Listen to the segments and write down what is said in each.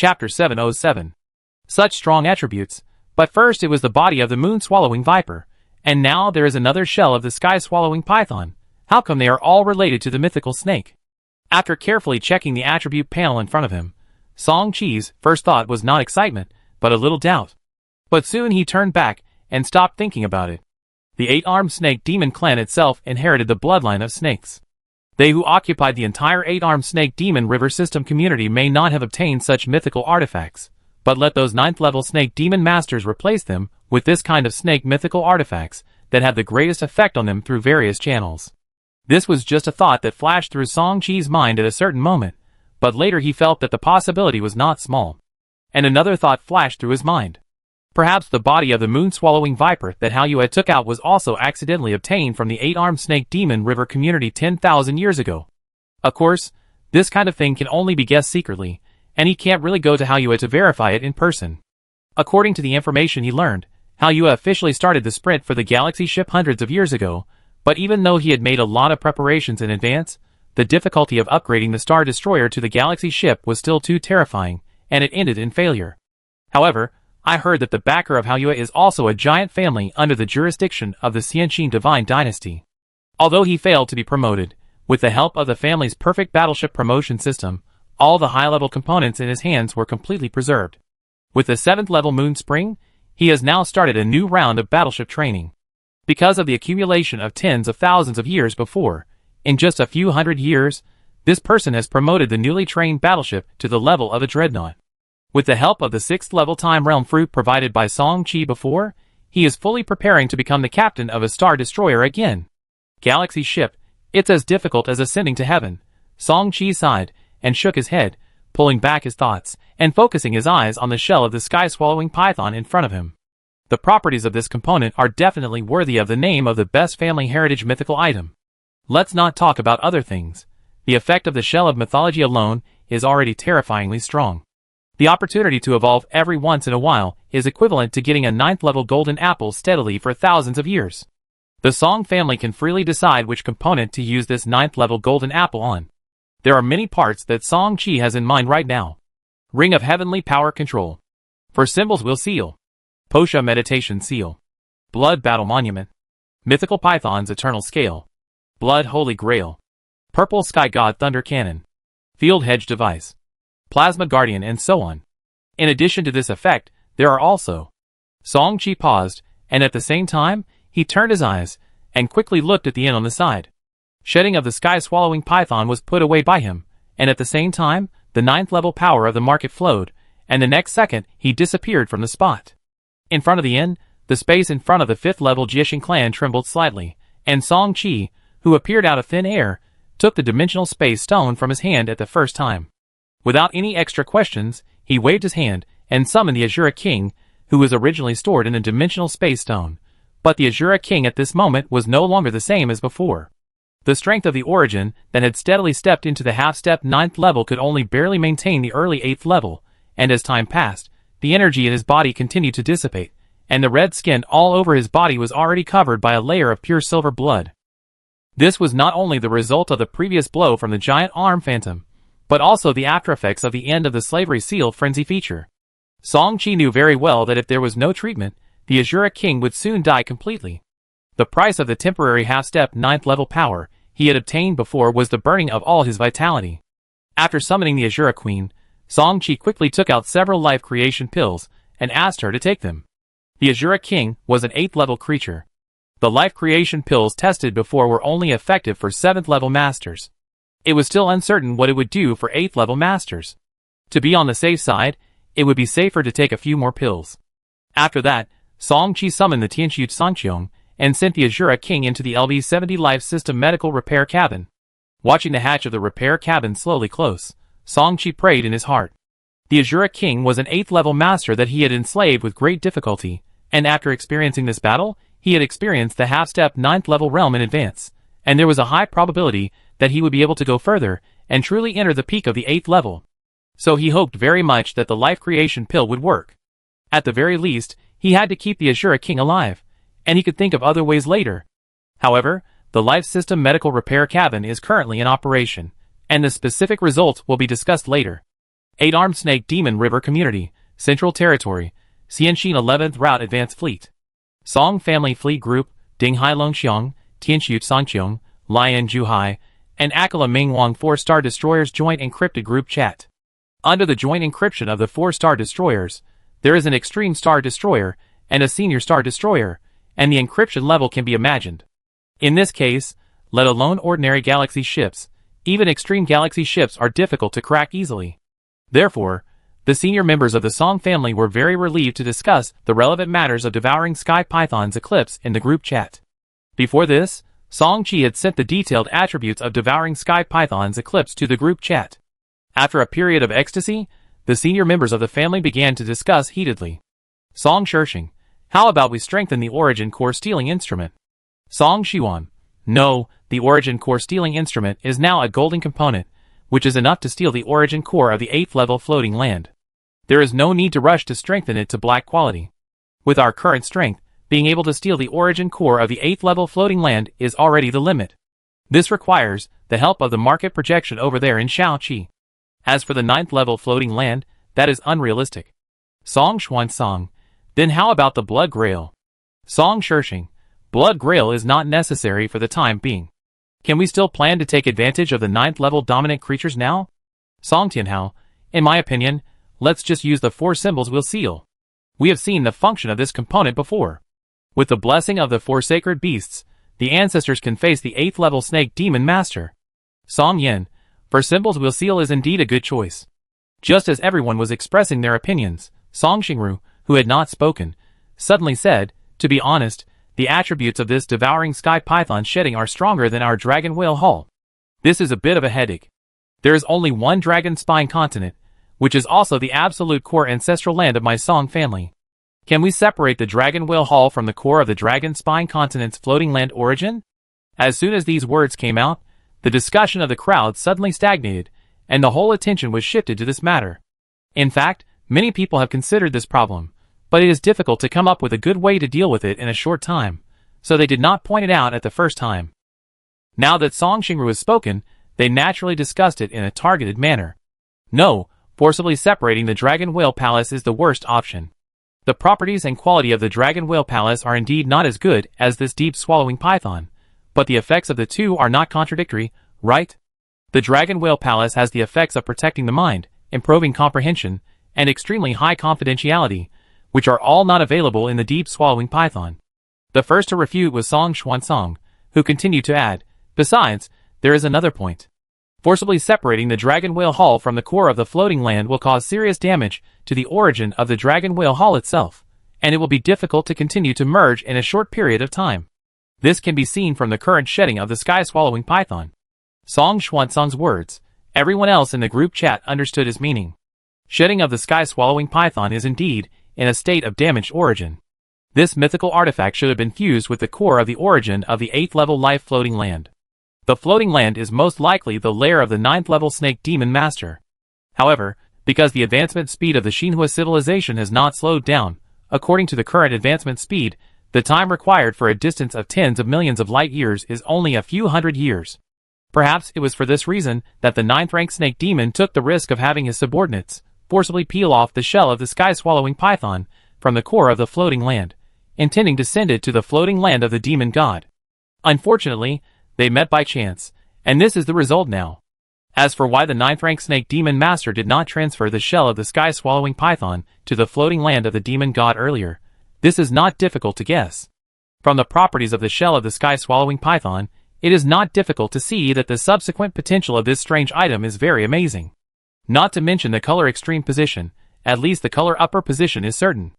Chapter 707. Such strong attributes, but first it was the body of the moon-swallowing viper, and now there is another shell of the sky-swallowing python. How come they are all related to the mythical snake? After carefully checking the attribute panel in front of him, Song Chi's first thought was not excitement, but a little doubt. But soon he turned back and stopped thinking about it. The eight-armed snake demon clan itself inherited the bloodline of snakes. They who occupied the entire eight-armed snake demon river system community may not have obtained such mythical artifacts, but let those 9th-level snake demon masters replace them with this kind of snake mythical artifacts that have the greatest effect on them through various channels. This was just a thought that flashed through Song Chi's mind at a certain moment, but later he felt that the possibility was not small. And another thought flashed through his mind. Perhaps the body of the moon-swallowing viper that Hao Yue took out was also accidentally obtained from the eight-armed snake demon river community 10,000 years ago. Of course, this kind of thing can only be guessed secretly, and he can't really go to Hao Yue to verify it in person. According to the information he learned, Hao Yue officially started the sprint for the galaxy ship hundreds of years ago, but even though he had made a lot of preparations in advance, the difficulty of upgrading the Star Destroyer to the galaxy ship was still too terrifying, and it ended in failure. However, I heard that the backer of Hao Yue is also a giant family under the jurisdiction of the Xianxin Divine Dynasty. Although he failed to be promoted, with the help of the family's perfect battleship promotion system, all the high-level components in his hands were completely preserved. With the 7th-level Moon Spring, he has now started a new round of battleship training. Because of the accumulation of tens of thousands of years before, in just a few hundred years, this person has promoted the newly trained battleship to the level of a dreadnought. With the help of the 6th-level Time Realm fruit provided by Song Chi before, he is fully preparing to become the captain of a Star Destroyer again. Galaxy ship, it's as difficult as ascending to heaven. Song Chi sighed, and shook his head, pulling back his thoughts, and focusing his eyes on the shell of the sky-swallowing python in front of him. The properties of this component are definitely worthy of the name of the best family heritage mythical item. Let's not talk about other things. The effect of the shell of mythology alone is already terrifyingly strong. The opportunity to evolve every once in a while is equivalent to getting a 9th-level golden apple steadily for thousands of years. The Song family can freely decide which component to use this 9th-level golden apple on. There are many parts that Song Chi has in mind right now. Ring of Heavenly Power Control. For symbols will seal. Posha Meditation Seal. Blood Battle Monument. Mythical Python's Eternal Scale. Blood Holy Grail. Purple Sky God Thunder Cannon. Field Hedge Device. Plasma Guardian and so on. In addition to this effect, there are also. Song Chi paused, and at the same time, he turned his eyes, and quickly looked at the inn on the side. Shedding of the sky-swallowing python was put away by him, and at the same time, the 9th-level power of the market flowed, and the next second, he disappeared from the spot. In front of the inn, the space in front of the 5th-level Jiexing clan trembled slightly, and Song Chi, who appeared out of thin air, took the dimensional space stone from his hand at the first time. Without any extra questions, he waved his hand and summoned the Asura King, who was originally stored in a dimensional space stone. But the Asura King at this moment was no longer the same as before. The strength of the origin that had steadily stepped into the half-step 9th level could only barely maintain the early 8th level, and as time passed, the energy in his body continued to dissipate, and the red skin all over his body was already covered by a layer of pure silver blood. This was not only the result of the previous blow from the giant arm phantom, but also the aftereffects of the end of the slavery seal frenzy feature. Song Chi knew very well that if there was no treatment, the Asura King would soon die completely. The price of the temporary half-step 9th level power he had obtained before was the burning of all his vitality. After summoning the Asura Queen, Song Chi quickly took out several life creation pills and asked her to take them. The Asura King was an 8th level creature. The life creation pills tested before were only effective for 7th level masters. It was still uncertain what it would do for 8th level masters. To be on the safe side, it would be safer to take a few more pills. After that, Song Chi summoned the Tianxiu Sangqiong and sent the Asura King into the LB-70 Life System medical repair cabin. Watching the hatch of the repair cabin slowly close, Song Chi prayed in his heart. The Asura King was an 8th level master that he had enslaved with great difficulty, and after experiencing this battle, he had experienced the half-step 9th level realm in advance, and there was a high probability that he would be able to go further and truly enter the peak of the 8th level. So he hoped very much that the life creation pill would work. At the very least, he had to keep the Asura King alive, and he could think of other ways later. However, the Life System medical repair cabin is currently in operation, and the specific results will be discussed later. 8-armed snake demon river community, Central Territory, Xianxin 11th Route Advanced Fleet. Song Family Fleet Group, Dinghai Longxiang, Tianxiu Sangqiong, Lian Zhuhai, and Akala Mingwang 4-star destroyers joint encrypted group chat. Under the joint encryption of the 4-star destroyers, there is an extreme star destroyer and a senior star destroyer, and the encryption level can be imagined. In this case, let alone ordinary galaxy ships, even extreme galaxy ships are difficult to crack easily. Therefore, the senior members of the Song family were very relieved to discuss the relevant matters of devouring Sky Python's eclipse in the group chat. Before this, Song Qi had sent the detailed attributes of devouring Sky Python's eclipse to the group chat. After a period of ecstasy, the senior members of the family began to discuss heatedly. Song Shirshing, how about we strengthen the origin core stealing instrument? Song Shiwan, no, the origin core stealing instrument is now a golden component, which is enough to steal the origin core of the 8th level floating land. There is no need to rush to strengthen it to black quality. With our current strength, being able to steal the origin core of the 8th level floating land is already the limit. This requires the help of the market projection over there in Shaoqi. As for the 9th level floating land, that is unrealistic. Song Xuansong, then how about the Blood Grail? Song Shirshing, Blood Grail is not necessary for the time being. Can we still plan to take advantage of the 9th level dominant creatures now? Song Tianhao, in my opinion, let's just use the 4 symbols we'll seal. We have seen the function of this component before. With the blessing of the 4 sacred beasts, the ancestors can face the 8th level snake demon master. Song Yin, for symbols we'll seal is indeed a good choice. Just as everyone was expressing their opinions, Song Xingru, who had not spoken, suddenly said, to be honest, the attributes of this devouring sky python shedding are stronger than our dragon whale hull. This is a bit of a headache. There is only one dragon spine continent, which is also the absolute core ancestral land of my Song family. Can we separate the dragon whale hull from the core of the dragon spine continent's floating land origin? As soon as these words came out, the discussion of the crowd suddenly stagnated, and the whole attention was shifted to this matter. In fact, many people have considered this problem, but it is difficult to come up with a good way to deal with it in a short time, so they did not point it out at the first time. Now that Song Xingru has spoken, they naturally discussed it in a targeted manner. No, forcibly separating the Dragon Whale Palace is the worst option. The properties and quality of the Dragon Whale Palace are indeed not as good as this deep-swallowing python, but the effects of the two are not contradictory, right? The Dragon Whale Palace has the effects of protecting the mind, improving comprehension, and extremely high confidentiality, which are all not available in the deep-swallowing python. The first to refute was Song Xuansong, who continued to add, besides, there is another point. Forcibly separating the Dragon Whale Hull from the core of the floating land will cause serious damage to the origin of the Dragon Whale Hull itself, and it will be difficult to continue to merge in a short period of time. This can be seen from the current shedding of the sky-swallowing python. Song Xuansong's words, everyone else in the group chat understood his meaning. Shedding of the sky-swallowing python is indeed in a state of damaged origin. This mythical artifact should have been fused with the core of the origin of the 8th level life floating land. The floating land is most likely the lair of the 9th level snake demon master. However, because the advancement speed of the Xinhua civilization has not slowed down, according to the current advancement speed, the time required for a distance of tens of millions of light years is only a few hundred years. Perhaps it was for this reason that the 9th rank snake demon took the risk of having his subordinates forcibly peel off the shell of the sky-swallowing python from the core of the floating land, intending to send it to the floating land of the demon god. Unfortunately, they met by chance, and this is the result now. As for why the 9th rank snake demon master did not transfer the shell of the sky-swallowing python to the floating land of the demon god earlier, this is not difficult to guess. From the properties of the shell of the sky-swallowing python, it is not difficult to see that the subsequent potential of this strange item is very amazing. Not to mention the color extreme position, at least the color upper position is certain.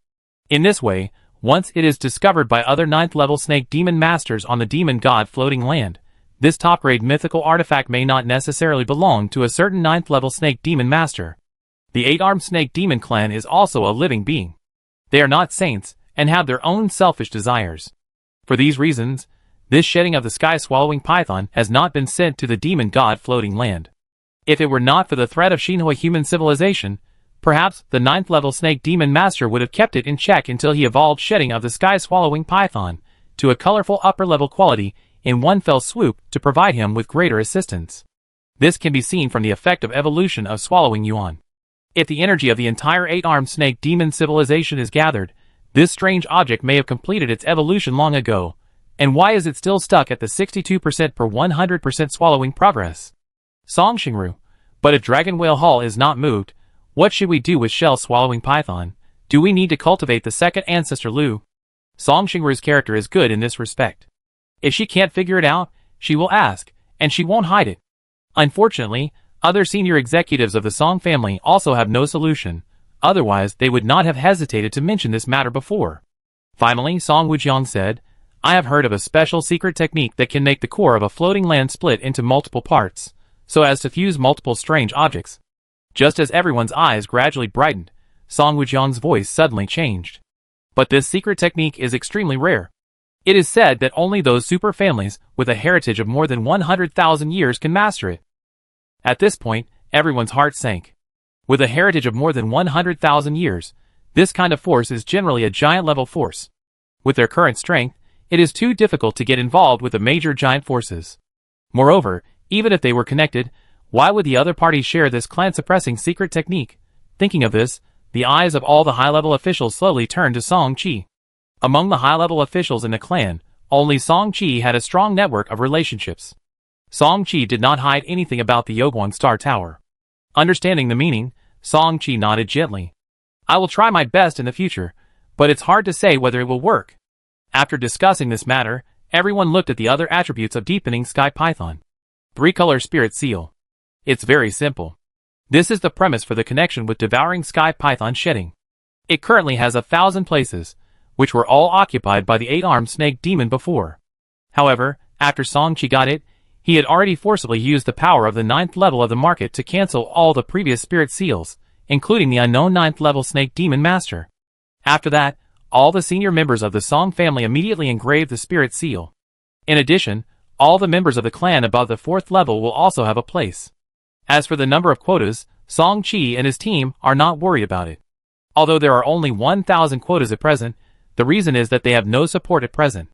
In this way, once it is discovered by other 9th level snake demon masters on the demon god floating land, this top-grade mythical artifact may not necessarily belong to a certain 9th level snake demon master. The 8-armed snake demon clan is also a living being. They are not saints, and have their own selfish desires. For these reasons, this shedding of the sky-swallowing python has not been sent to the demon god floating land. If it were not for the threat of Xinhua human civilization, perhaps the 9th level snake demon master would have kept it in check until he evolved shedding of the sky-swallowing python to a colorful upper-level quality in one fell swoop to provide him with greater assistance. This can be seen from the effect of evolution of swallowing yuan. If the energy of the entire 8-armed snake demon civilization is gathered, this strange object may have completed its evolution long ago. And why is it still stuck at the 62% per 100% swallowing progress? Song Xingru. But if Dragon Whale Hull is not moved, what should we do with shell-swallowing python? Do we need to cultivate the second ancestor Lu? Song Xingru's character is good in this respect. If she can't figure it out, she will ask, and she won't hide it. Unfortunately, other senior executives of the Song family also have no solution, otherwise they would not have hesitated to mention this matter before. Finally, Song Wujiang said, I have heard of a special secret technique that can make the core of a floating land split into multiple parts, so as to fuse multiple strange objects. Just as everyone's eyes gradually brightened, Song Wujiang's voice suddenly changed. But this secret technique is extremely rare. It is said that only those super families with a heritage of more than 100,000 years can master it. At this point, everyone's heart sank. With a heritage of more than 100,000 years, this kind of force is generally a giant-level force. With their current strength, it is too difficult to get involved with the major giant forces. Moreover, even if they were connected, why would the other party share this clan-suppressing secret technique? Thinking of this, the eyes of all the high-level officials slowly turned to Song Qi. Among the high-level officials in the clan, only Song Qi had a strong network of relationships. Song Qi did not hide anything about the Yogwan Star Tower. Understanding the meaning, Song Qi nodded gently. I will try my best in the future, but it's hard to say whether it will work. After discussing this matter, everyone looked at the other attributes of Deepening Sky Python. 3-color Spirit Seal. It's very simple. This is the premise for the connection with Devouring Sky Python shedding. It currently has 1,000 places, which were all occupied by the 8-armed snake demon before. However, after Song Qi got it, he had already forcibly used the power of the 9th level of the market to cancel all the previous spirit seals, including the unknown 9th level snake demon master. After that, all the senior members of the Song family immediately engraved the spirit seal. In addition, all the members of the clan above the 4th level will also have a place. As for the number of quotas, Song Qi and his team are not worried about it. Although there are only 1,000 quotas at present, the reason is that they have no support at present.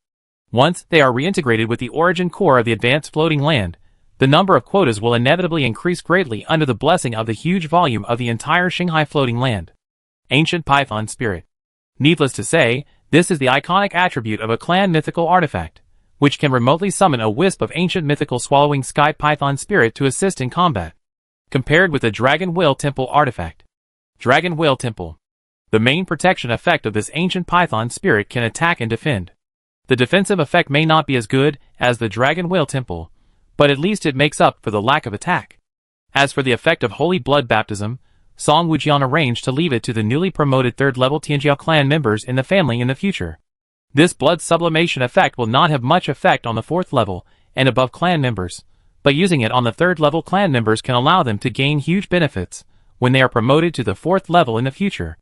Once they are reintegrated with the origin core of the advanced floating land, the number of quotas will inevitably increase greatly under the blessing of the huge volume of the entire Shanghai floating land. Ancient Python Spirit. Needless to say, this is the iconic attribute of a clan mythical artifact, which can remotely summon a wisp of ancient mythical swallowing sky python spirit to assist in combat. Compared with the Dragon Whale Temple artifact. Dragon Whale Temple. The main protection effect of this ancient python spirit can attack and defend. The defensive effect may not be as good as the Dragon Whale Temple, but at least it makes up for the lack of attack. As for the effect of Holy Blood Baptism, Song Wujian arranged to leave it to the newly promoted 3rd level Tianjiao clan members in the family in the future. This blood sublimation effect will not have much effect on the 4th level and above clan members, but using it on the 3rd level clan members can allow them to gain huge benefits when they are promoted to the 4th level in the future.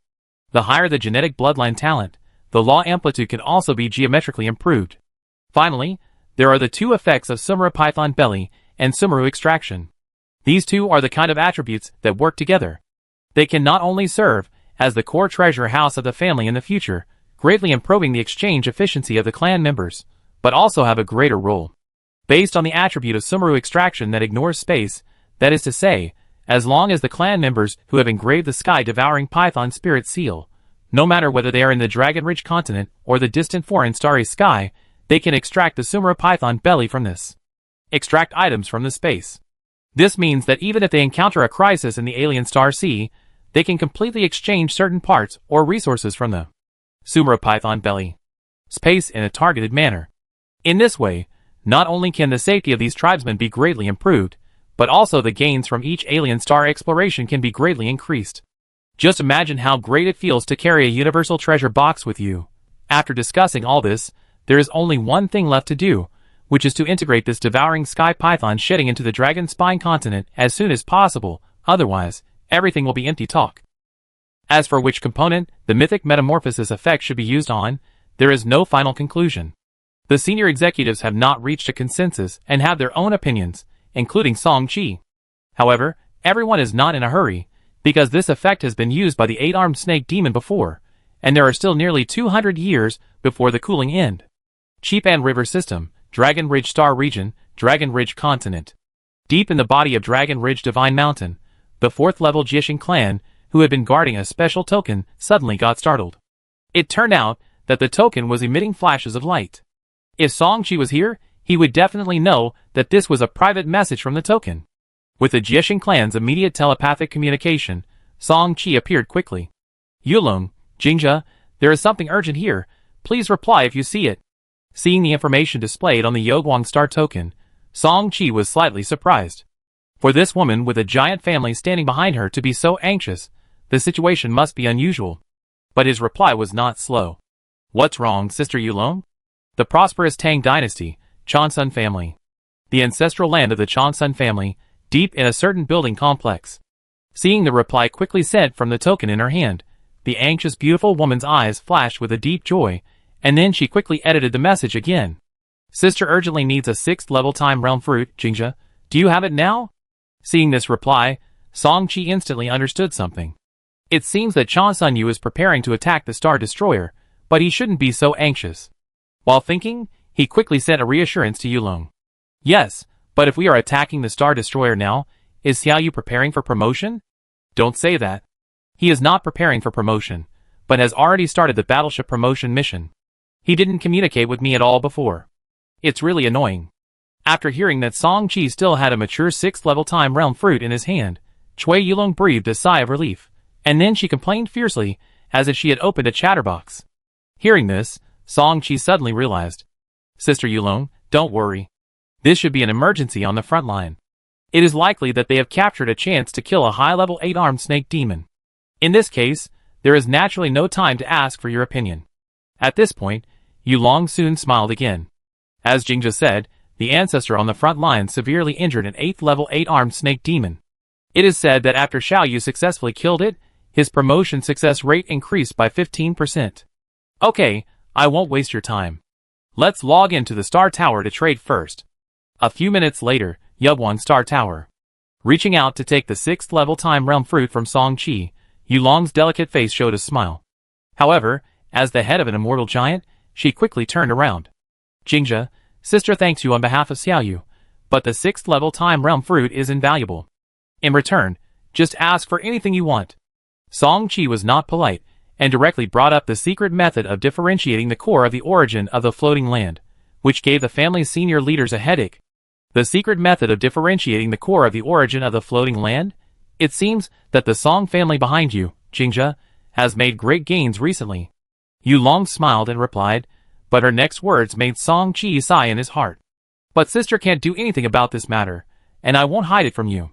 The higher the genetic bloodline talent, the law amplitude can also be geometrically improved. Finally, there are the 2 effects of Sumera Python Belly and Sumeru Extraction. These 2 are the kind of attributes that work together. They can not only serve as the core treasure house of the family in the future, greatly improving the exchange efficiency of the clan members, but also have a greater role. Based on the attribute of Sumeru Extraction that ignores space, that is to say, as long as the clan members who have engraved the sky-devouring python spirit seal, no matter whether they are in the Dragon Ridge continent or the distant foreign starry sky, they can extract the Sumera Python belly from this. Extract items from the space. This means that even if they encounter a crisis in the alien star sea, they can completely exchange certain parts or resources from the Sumera Python belly space in a targeted manner. In this way, not only can the safety of these tribesmen be greatly improved, but also the gains from each alien star exploration can be greatly increased. Just imagine how great it feels to carry a universal treasure box with you. After discussing all this, there is only one thing left to do, which is to integrate this devouring sky python shedding into the Dragon Spine continent as soon as possible, otherwise, everything will be empty talk. As for which component the mythic metamorphosis effect should be used on, there is no final conclusion. The senior executives have not reached a consensus and have their own opinions, including Song Qi. However, everyone is not in a hurry, because this effect has been used by the 8-armed snake demon before, and there are still nearly 200 years before the cooling end. Cheepan River System, Dragon Ridge Star Region, Dragon Ridge Continent. Deep in the body of Dragon Ridge Divine Mountain, the 4th level Jiexing clan, who who had been guarding a special token, suddenly got startled. It turned out that the token was emitting flashes of light. If Song-Chi was here, he would definitely know that this was a private message from the token. With the Jiexing clan's immediate telepathic communication, Song-Chi appeared quickly. Yulong, Jingjia, there is something urgent here. Please reply if you see it. Seeing the information displayed on the Yoguang star token, Song-Chi was slightly surprised. For this woman with a giant family standing behind her to be so anxious, the situation must be unusual. But his reply was not slow. What's wrong, Sister Yulong? The prosperous Tang dynasty, Changsun family. The ancestral land of the Changsun family, deep in a certain building complex. Seeing the reply quickly sent from the token in her hand, the anxious beautiful woman's eyes flashed with a deep joy, and then she quickly edited the message again. Sister urgently needs a 6th level time realm fruit, Jingjia. Do you have it now? Seeing this reply, Song-Chi instantly understood something. It seems that Changsun Yu is preparing to attack the Star Destroyer, but he shouldn't be so anxious. While thinking, he quickly sent a reassurance to Yulong. Yes, but if we are attacking the Star Destroyer now, is Xiao Yu preparing for promotion? Don't say that. He is not preparing for promotion, but has already started the battleship promotion mission. He didn't communicate with me at all before. It's really annoying. After hearing that Song-Chi still had a mature 6th level time realm fruit in his hand, Cui Yulong breathed a sigh of relief, and then she complained fiercely, as if she had opened a chatterbox. Hearing this, Song-Chi suddenly realized. Sister Yulong, don't worry. This should be an emergency on the front line. It is likely that they have captured a chance to kill a high-level 8-armed snake demon. In this case, there is naturally no time to ask for your opinion. At this point, Yulong soon smiled again. As Jingjia said, the ancestor on the front line severely injured an 8th level 8-armed snake demon. It is said that after Xiao Yu successfully killed it, his promotion success rate increased by 15%. Okay, I won't waste your time. Let's log into the Star Tower to trade first. A few minutes later, Yubwan Star Tower. Reaching out to take the 6th level time realm fruit from Song-Chi, Yulong's delicate face showed a smile. However, as the head of an immortal giant, she quickly turned around. Jingjia, sister thanks you on behalf of Xiao Yu, but the 6th level time realm fruit is invaluable. In return, just ask for anything you want. Song-Chi was not polite, and directly brought up the secret method of differentiating the core of the origin of the floating land, which gave the family's senior leaders a headache. The secret method of differentiating the core of the origin of the floating land? It seems that the Song family behind you, Jingjia, has made great gains recently. Yulong smiled and replied, but her next words made Song-Chi sigh in his heart. But sister can't do anything about this matter, and I won't hide it from you.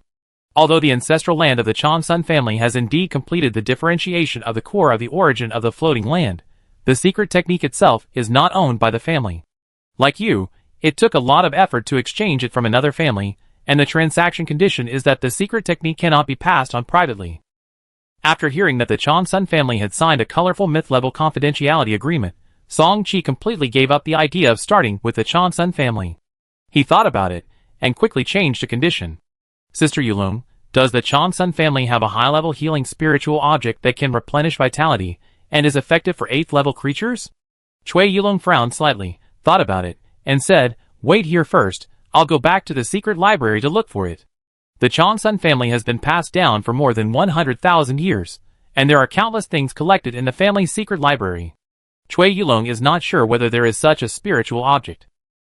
Although the ancestral land of the Changsun family has indeed completed the differentiation of the core of the origin of the floating land, the secret technique itself is not owned by the family. Like you, it took a lot of effort to exchange it from another family, and the transaction condition is that the secret technique cannot be passed on privately. After hearing that the Changsun family had signed a colorful myth-level confidentiality agreement, Song-Chi completely gave up the idea of starting with the Changsun family. He thought about it, and quickly changed the condition. Sister Yulong, does the Changsun family have a high-level healing spiritual object that can replenish vitality, and is effective for 8th level creatures? Cui Yulong frowned slightly, thought about it, and said, wait here first, I'll go back to the secret library to look for it. The Changsun family has been passed down for more than 100,000 years, and there are countless things collected in the family's secret library. Cui Yulong is not sure whether there is such a spiritual object.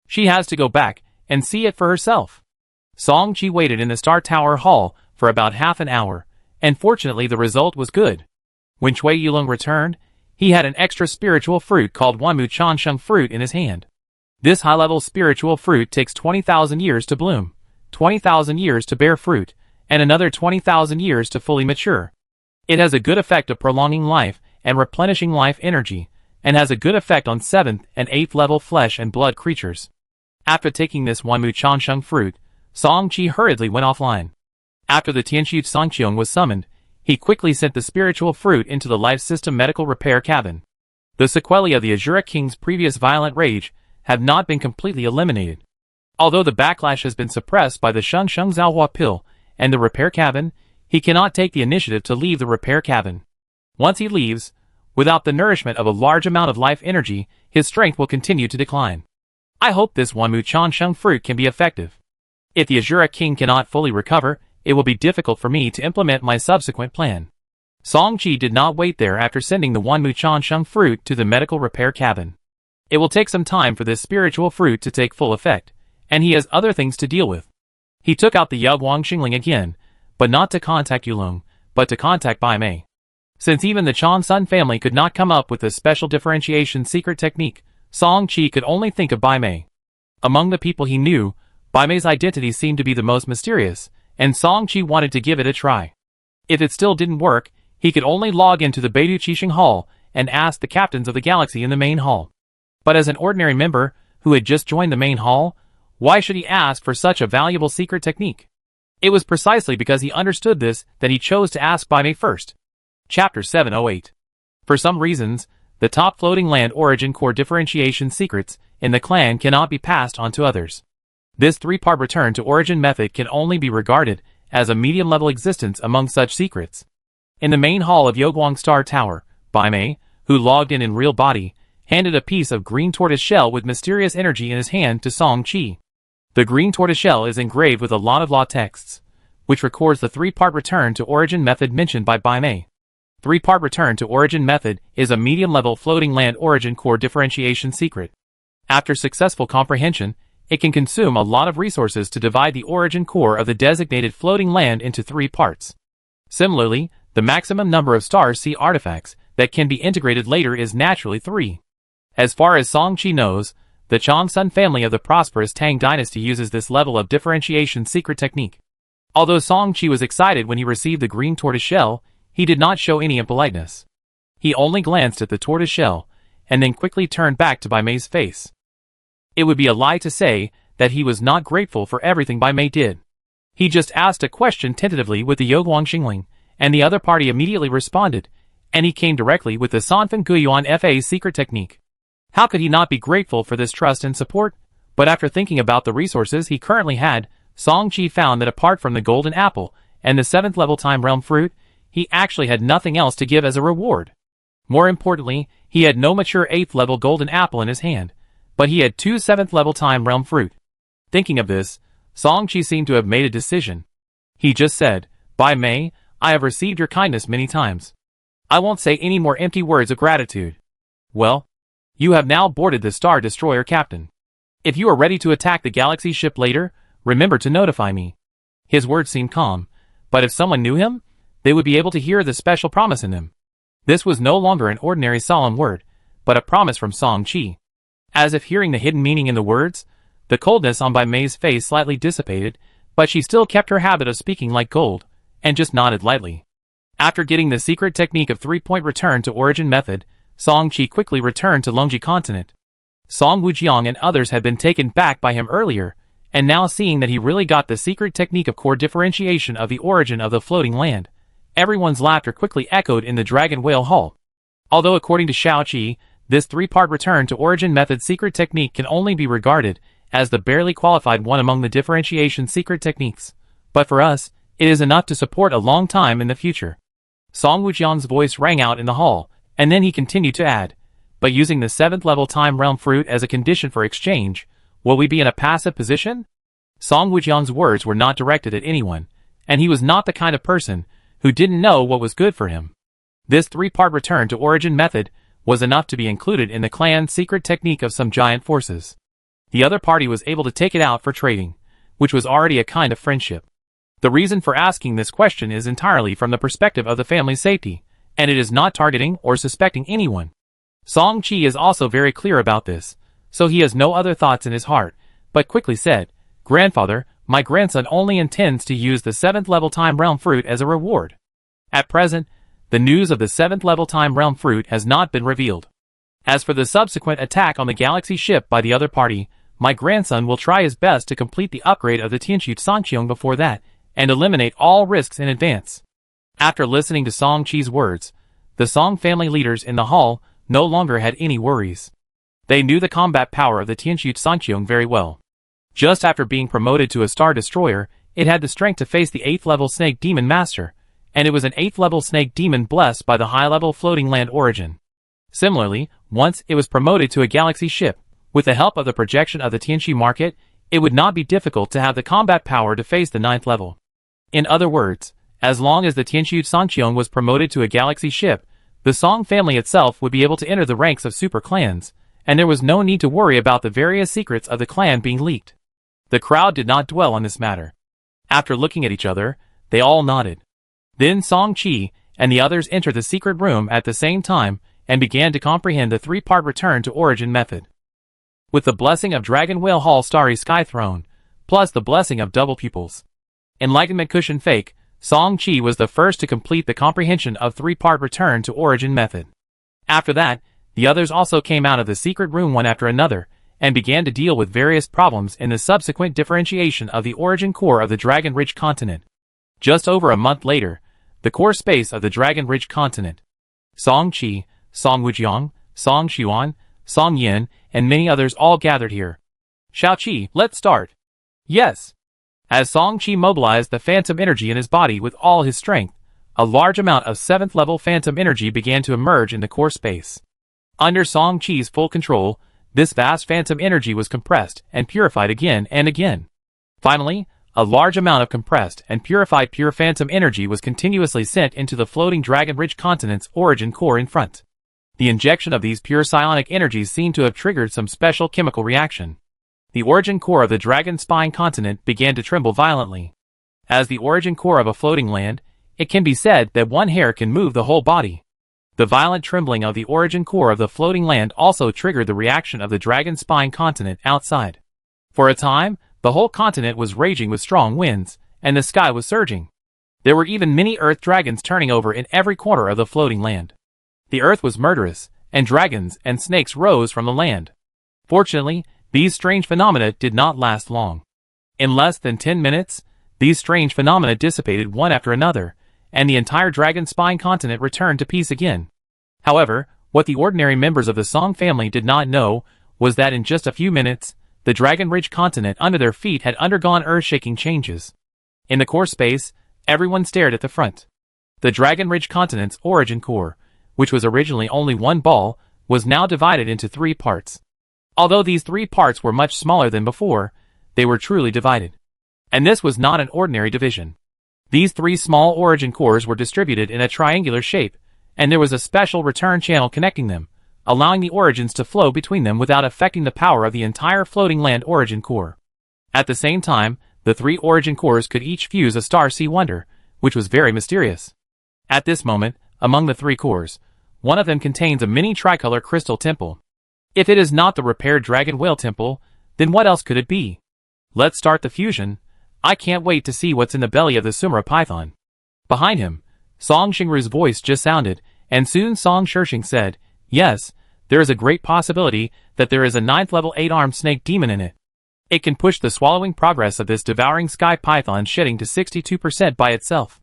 She has to go back and see it for herself. Song-Chi waited in the Star Tower Hall for about half an hour, and fortunately the result was good. When Cui Yulong returned, he had an extra spiritual fruit called Wanmu Chansheng fruit in his hand. This high-level spiritual fruit takes 20,000 years to bloom, 20,000 years to bear fruit, and another 20,000 years to fully mature. It has a good effect of prolonging life and replenishing life energy, and has a good effect on 7th and 8th level flesh and blood creatures. After taking this Wanmu Chansheng fruit, Song-Chi hurriedly went offline. After the Tianxu Songqiong was summoned, he quickly sent the spiritual fruit into the life system medical repair cabin. The sequelae of the Asura King's previous violent rage have not been completely eliminated. Although the backlash has been suppressed by the Sheng Sheng Zhaohua pill and the repair cabin, he cannot take the initiative to leave the repair cabin. Once he leaves, without the nourishment of a large amount of life energy, his strength will continue to decline. I hope this Wanmu Chansheng fruit can be effective. If the Asura King cannot fully recover, it will be difficult for me to implement my subsequent plan. Song Chi did not wait there after sending the one Muchansheng fruit to the medical repair cabin. It will take some time for this spiritual fruit to take full effect, and he has other things to deal with. He took out the Yugwang Xingling again, but not to contact Yulong, but to contact Bai Mei. Since even the Chong Sun family could not come up with a special differentiation secret technique, Song Chi could only think of Bai Mei. Among the people he knew, Bai Mei's identity seemed to be the most mysterious, and Song Chi wanted to give it a try. If it still didn't work, he could only log into the Beidou Qixing Hall and ask the captains of the galaxy in the main hall. But as an ordinary member who had just joined the main hall, why should he ask for such a valuable secret technique? It was precisely because he understood this that he chose to ask Bai Mei first. Chapter 708. For some reasons, the top floating land origin core differentiation secrets in the clan cannot be passed on to others. This three-part return to origin method can only be regarded as a medium-level existence among such secrets. In the main hall of Yogwang Star Tower, Bai Mei, who logged in real body, handed a piece of green tortoise shell with mysterious energy in his hand to Song Chi. The green tortoise shell is engraved with a lot of law texts, which records the three-part return to origin method mentioned by Bai Mei. Three-part return to origin method is a medium-level floating land origin core differentiation secret. After successful comprehension, it can consume a lot of resources to divide the origin core of the designated floating land into three parts. Similarly, the maximum number of star sea artifacts that can be integrated later is naturally 3. As far as Song Chi knows, the Chong Sun family of the prosperous Tang dynasty uses this level of differentiation secret technique. Although Song Chi was excited when he received the green tortoise shell, he did not show any impoliteness. He only glanced at the tortoise shell, and then quickly turned back to Bai Mei's face. It would be a lie to say that he was not grateful for everything Bai Mei did. He just asked a question tentatively with the Yogwang Xingling, and the other party immediately responded, and he came directly with the Sanfen Guyuan FA's secret technique. How could he not be grateful for this trust and support? But after thinking about the resources he currently had, Song Chi found that apart from the golden apple and the 7th level time realm fruit, he actually had nothing else to give as a reward. More importantly, he had no mature 8th level golden apple in his hand, but he had 2 7th level time realm fruit. Thinking of this, Song Chi seemed to have made a decision. He just said, "Bai Mei, I have received your kindness many times. I won't say any more empty words of gratitude. Well, you have now boarded the Star Destroyer, Captain. If you are ready to attack the Galaxy ship later, remember to notify me." His words seemed calm, but if someone knew him, they would be able to hear the special promise in them. This was no longer an ordinary solemn word, but a promise from Song Chi. As if hearing the hidden meaning in the words, the coldness on Bai Mei's face slightly dissipated, but she still kept her habit of speaking like gold, and just nodded lightly. After getting the secret technique of three-point return to origin method, Song Chi quickly returned to Longji continent. Song Wujiang and others had been taken back by him earlier, and now seeing that he really got the secret technique of core differentiation of the origin of the floating land, everyone's laughter quickly echoed in the Dragon Whale Hall. Although according to Xiao Qi, this three-part return to origin method secret technique can only be regarded as the barely qualified one among the differentiation secret techniques, but for us, it is enough to support a long time in the future. Song Wujiang's voice rang out in the hall, and then he continued to add, "But using the 7th level time realm fruit as a condition for exchange, will we be in a passive position?" Song Wujiang's words were not directed at anyone, and he was not the kind of person who didn't know what was good for him. This three-part return to origin method was enough to be included in the clan's secret technique of some giant forces. The other party was able to take it out for trading, which was already a kind of friendship. The reason for asking this question is entirely from the perspective of the family's safety, and it is not targeting or suspecting anyone. Song Chi is also very clear about this, so he has no other thoughts in his heart, but quickly said, "Grandfather, my grandson only intends to use the 7th level time realm fruit as a reward." At present, the news of the 7th level time realm fruit has not been revealed. As for the subsequent attack on the Galaxy ship by the other party, my grandson will try his best to complete the upgrade of the Tianqu Sangqiong before that, and eliminate all risks in advance. After listening to Song Chi's words, the Song family leaders in the hall no longer had any worries. They knew the combat power of the Tianqu Sangqiong very well. Just after being promoted to a Star Destroyer, it had the strength to face the 8th level Snake Demon Master, and it was an 8th level Snake Demon blessed by the high-level floating land origin. Similarly, once it was promoted to a Galaxy ship, with the help of the projection of the Tianqi market, it would not be difficult to have the combat power to face the 9th level. In other words, As long as the Tianshu Songqiong was promoted to a galaxy ship, the Song family itself would be able to enter the ranks of super clans, and there was no need to worry about the various secrets of the clan being leaked. The crowd did not dwell on this matter. After looking at each other, they all nodded. Then Song Qi and the others entered the secret room at the same time and began to comprehend the three-part return to origin method. With the blessing of Dragon Whale Hall Starry Sky Throne, plus the blessing of Double Pupils, Enlightenment Cushion Fake, Song Qi was the first to complete the comprehension of three-part return to origin method. After that, the others also came out of the secret room one after another, and began to deal with various problems in the subsequent differentiation of the origin core of the Dragon Ridge continent. Just over a month later, the core space of the Dragon Ridge continent, Song Qi, Song Wujiang, Song Xuan, Song Yin, and many others all gathered here. Shao Qi, let's start. Yes. As Song Qi mobilized the phantom energy in his body with all his strength, a large amount of 7th level phantom energy began to emerge in the core space. Under Song Qi's full control, this vast phantom energy was compressed and purified again and again. Finally, a large amount of compressed and purified pure phantom energy was continuously sent into the floating Dragon Ridge continent's origin core in front. The injection of these pure psionic energies seemed to have triggered some special chemical reaction. The origin core of the Dragon Spine continent began to tremble violently. As the origin core of a floating land, it can be said that one hair can move the whole body. The violent trembling of the origin core of the floating land also triggered the reaction of the Dragon Spine continent outside. For a time, the whole continent was raging with strong winds, and the sky was surging. There were even many earth dragons turning over in every corner of the floating land. The earth was murderous, and dragons and snakes rose from the land. Fortunately, these strange phenomena did not last long. In less than 10 minutes, these strange phenomena dissipated one after another, and the entire Dragon Spine continent returned to peace again. However, what the ordinary members of the Song family did not know was that in just a few minutes, the Dragon Ridge continent under their feet had undergone earth-shaking changes. In the core space, everyone stared at the front. The Dragon Ridge continent's origin core, which was originally only one ball, was now divided into 3 parts. Although these 3 parts were much smaller than before, they were truly divided. And this was not an ordinary division. These 3 small origin cores were distributed in a triangular shape, and there was a special return channel connecting them, allowing the origins to flow between them without affecting the power of the entire floating land origin core. At the same time, the 3 origin cores could each fuse a star sea wonder, which was very mysterious. At this moment, among the 3 cores, one of them contains a mini tricolor crystal temple. If it is not the repaired Dragon Whale Temple, then what else could it be? Let's start the fusion. I can't wait to see what's in the belly of the Sumera Python. Behind him, Song Xingru's voice just sounded, and soon Song Shirshing said, yes, there is a great possibility that there is a 9th level 8-armed snake demon in it. It can push the swallowing progress of this devouring sky python shedding to 62% by itself.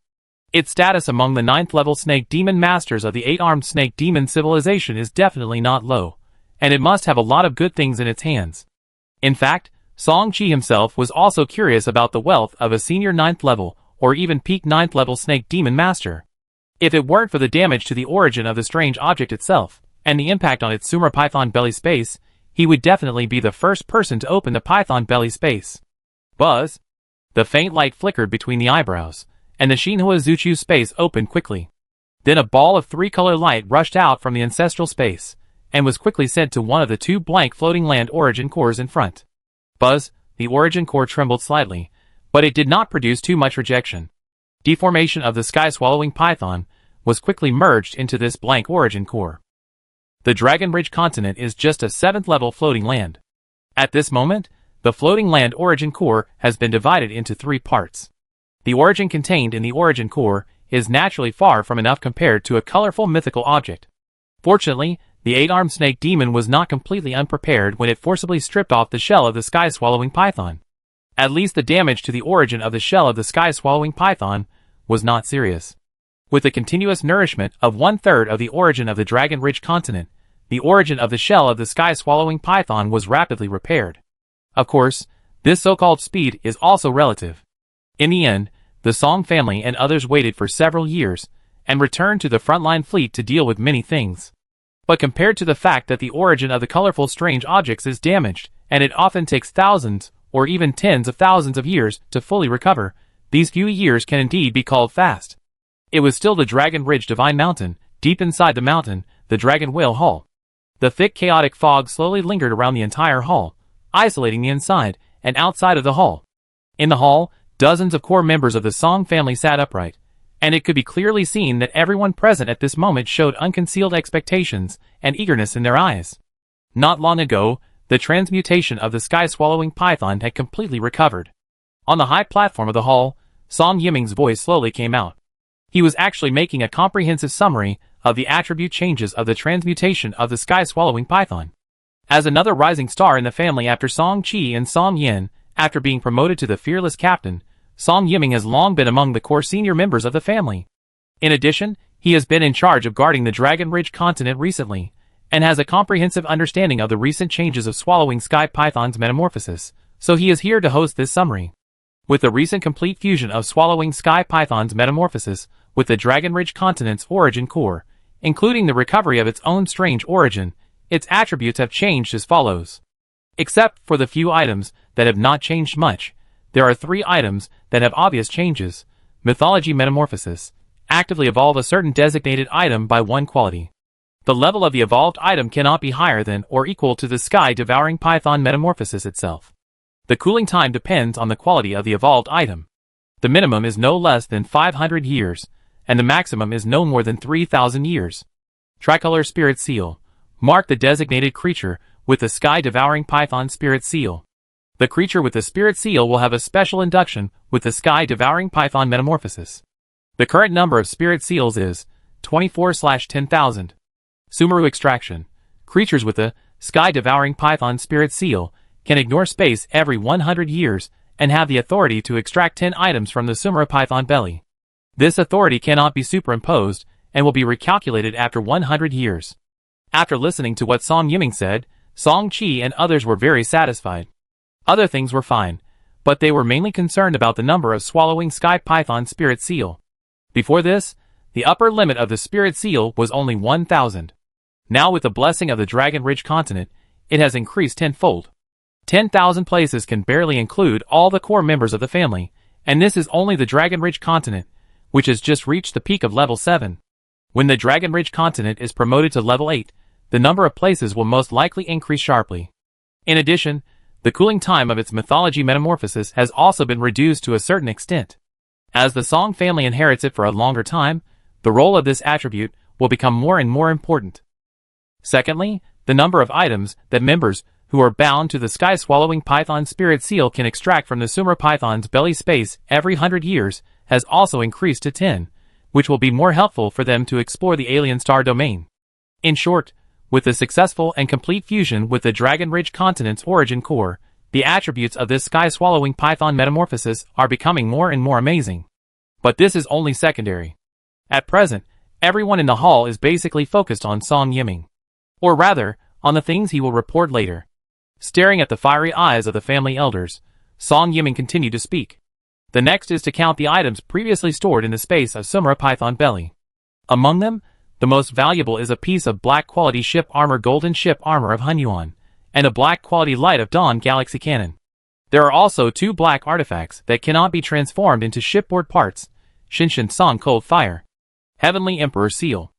Its status among the 9th level snake demon masters of the 8-armed snake demon civilization is definitely not low, and it must have a lot of good things in its hands. In fact, Song Qi himself was also curious about the wealth of a senior 9th level, or even peak 9th level snake demon master. If it weren't for the damage to the origin of the strange object itself, and the impact on its Sumera Python belly space, he would definitely be the first person to open the Python belly space. Buzz! The faint light flickered between the eyebrows, and the Shinhua Zuchu space opened quickly. Then a ball of 3-color light rushed out from the ancestral space, and was quickly sent to one of the 2 blank floating land origin cores in front. Buzz, the origin core trembled slightly, but it did not produce too much rejection. Deformation of the sky-swallowing python was quickly merged into this blank origin core. The Dragon Ridge continent is just a 7th level floating land. At this moment, the floating land origin core has been divided into 3 parts. The origin contained in the origin core is naturally far from enough compared to a colorful mythical object. Fortunately, the 8-armed snake demon was not completely unprepared when it forcibly stripped off the shell of the sky-swallowing python. At least the damage to the origin of the shell of the sky-swallowing python was not serious. With the continuous nourishment of 1/3 of the origin of the Dragon Ridge continent, the origin of the shell of the sky-swallowing python was rapidly repaired. Of course, this so-called speed is also relative. In the end, the Song family and others waited for several years, and returned to the frontline fleet to deal with many things. But compared to the fact that the origin of the colorful strange objects is damaged, and it often takes thousands, or even tens of thousands of years to fully recover, these few years can indeed be called fast. It was still the Dragon Ridge Divine Mountain. Deep inside the mountain, the Dragon Whale Hall. The thick chaotic fog slowly lingered around the entire hall, isolating the inside and outside of the hall. In the hall, dozens of core members of the Song family sat upright, and it could be clearly seen that everyone present at this moment showed unconcealed expectations and eagerness in their eyes. Not long ago, the transmutation of the sky-swallowing python had completely recovered. On the high platform of the hall, Song Yiming's voice slowly came out. He was actually making a comprehensive summary of the attribute changes of the transmutation of the sky-swallowing python. As another rising star in the family after Song Qi and Song Yin, after being promoted to the fearless captain, Song Yiming has long been among the core senior members of the family. In addition, he has been in charge of guarding the Dragon Ridge continent recently, and has a comprehensive understanding of the recent changes of swallowing sky python's metamorphosis, so he is here to host this summary. With the recent complete fusion of swallowing sky python's metamorphosis with the Dragon Ridge continent's origin core, including the recovery of its own strange origin, its attributes have changed as follows. Except for the few items that have not changed much, there are 3 items that have obvious changes. Mythology metamorphosis. Actively evolve a certain designated item by 1 quality. The level of the evolved item cannot be higher than or equal to the sky-devouring python metamorphosis itself. The cooling time depends on the quality of the evolved item. The minimum is no less than 500 years, and the maximum is no more than 3,000 years. Tricolor Spirit Seal. Mark the designated creature with the sky-devouring python spirit seal. The creature with the spirit seal will have a special induction with the sky-devouring python metamorphosis. The current number of spirit seals is 24/10,000. Sumeru Extraction. Creatures with the sky-devouring python spirit seal can ignore space every 100 years and have the authority to extract 10 items from the Sumeru python belly. This authority cannot be superimposed and will be recalculated after 100 years. After listening to what Song Yiming said, Song Qi and others were very satisfied. Other things were fine, but they were mainly concerned about the number of swallowing sky python spirit seal. Before this, the upper limit of the spirit seal was only 1,000. Now with the blessing of the Dragon Ridge continent, it has increased tenfold. 10,000 places can barely include all the core members of the family, and this is only the Dragon Ridge continent, which has just reached the peak of level 7. When the Dragon Ridge continent is promoted to level 8, the number of places will most likely increase sharply. In addition, the cooling time of its mythology metamorphosis has also been reduced to a certain extent. As the Song family inherits it for a longer time, the role of this attribute will become more and more important. Secondly, the number of items that members who are bound to the sky-swallowing python spirit seal can extract from the Sumeru python's belly space every 100 years has also increased to 10, which will be more helpful for them to explore the alien star domain. In short, with the successful and complete fusion with the Dragon Ridge continent's origin core, the attributes of this sky-swallowing python metamorphosis are becoming more and more amazing. But this is only secondary. At present, everyone in the hall is basically focused on Song Yiming. Or rather, on the things he will report later. Staring at the fiery eyes of the family elders, Song Yiming continued to speak. The next is to count the items previously stored in the space of Sumeru python belly. Among them, the most valuable is a piece of black quality ship armor golden ship armor of Hunyuan, and a black quality light of dawn galaxy cannon. There are also 2 black artifacts that cannot be transformed into shipboard parts, Shinshin Song Cold Fire, Heavenly Emperor Seal.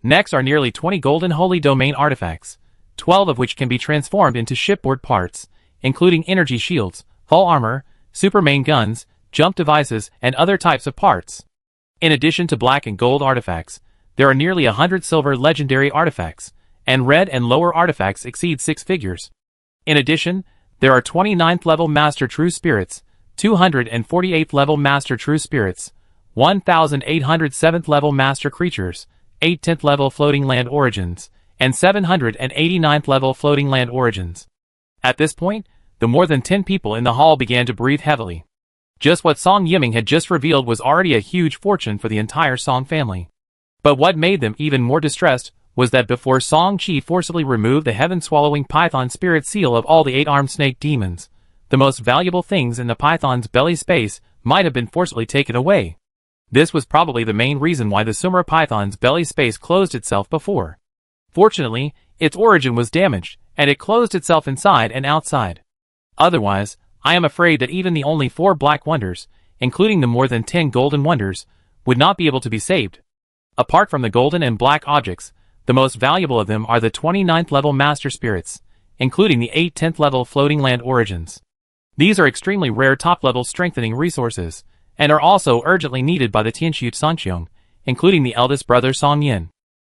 Next are nearly 20 golden holy domain artifacts, 12 of which can be transformed into shipboard parts, including energy shields, hull armor, super main guns, jump devices, and other types of parts. In addition to black and gold artifacts, there are nearly 100 silver legendary artifacts, and red and lower artifacts exceed 6 figures. In addition, there are 29th level Master True Spirits, 248th level Master True Spirits, 1807th level Master Creatures, 18th level Floating Land Origins, and 789th level Floating Land Origins. At this point, the more than 10 people in the hall began to breathe heavily. Just what Song Yiming had just revealed was already a huge fortune for the entire Song family. But what made them even more distressed was that before Song Qi forcibly removed the heaven-swallowing python spirit seal of all the 8-armed snake demons, the most valuable things in the python's belly space might have been forcibly taken away. This was probably the main reason why the Sumeru python's belly space closed itself before. Fortunately, its origin was damaged, and it closed itself inside and outside. Otherwise, I am afraid that even the only 4 black wonders, including the more than 10 golden wonders, would not be able to be saved. Apart from the golden and black objects, the most valuable of them are the 29th level master spirits, including the 8 10th level floating land origins. These are extremely rare top-level strengthening resources, and are also urgently needed by the Tianxu Sanqiong, including the eldest brother Song Yin.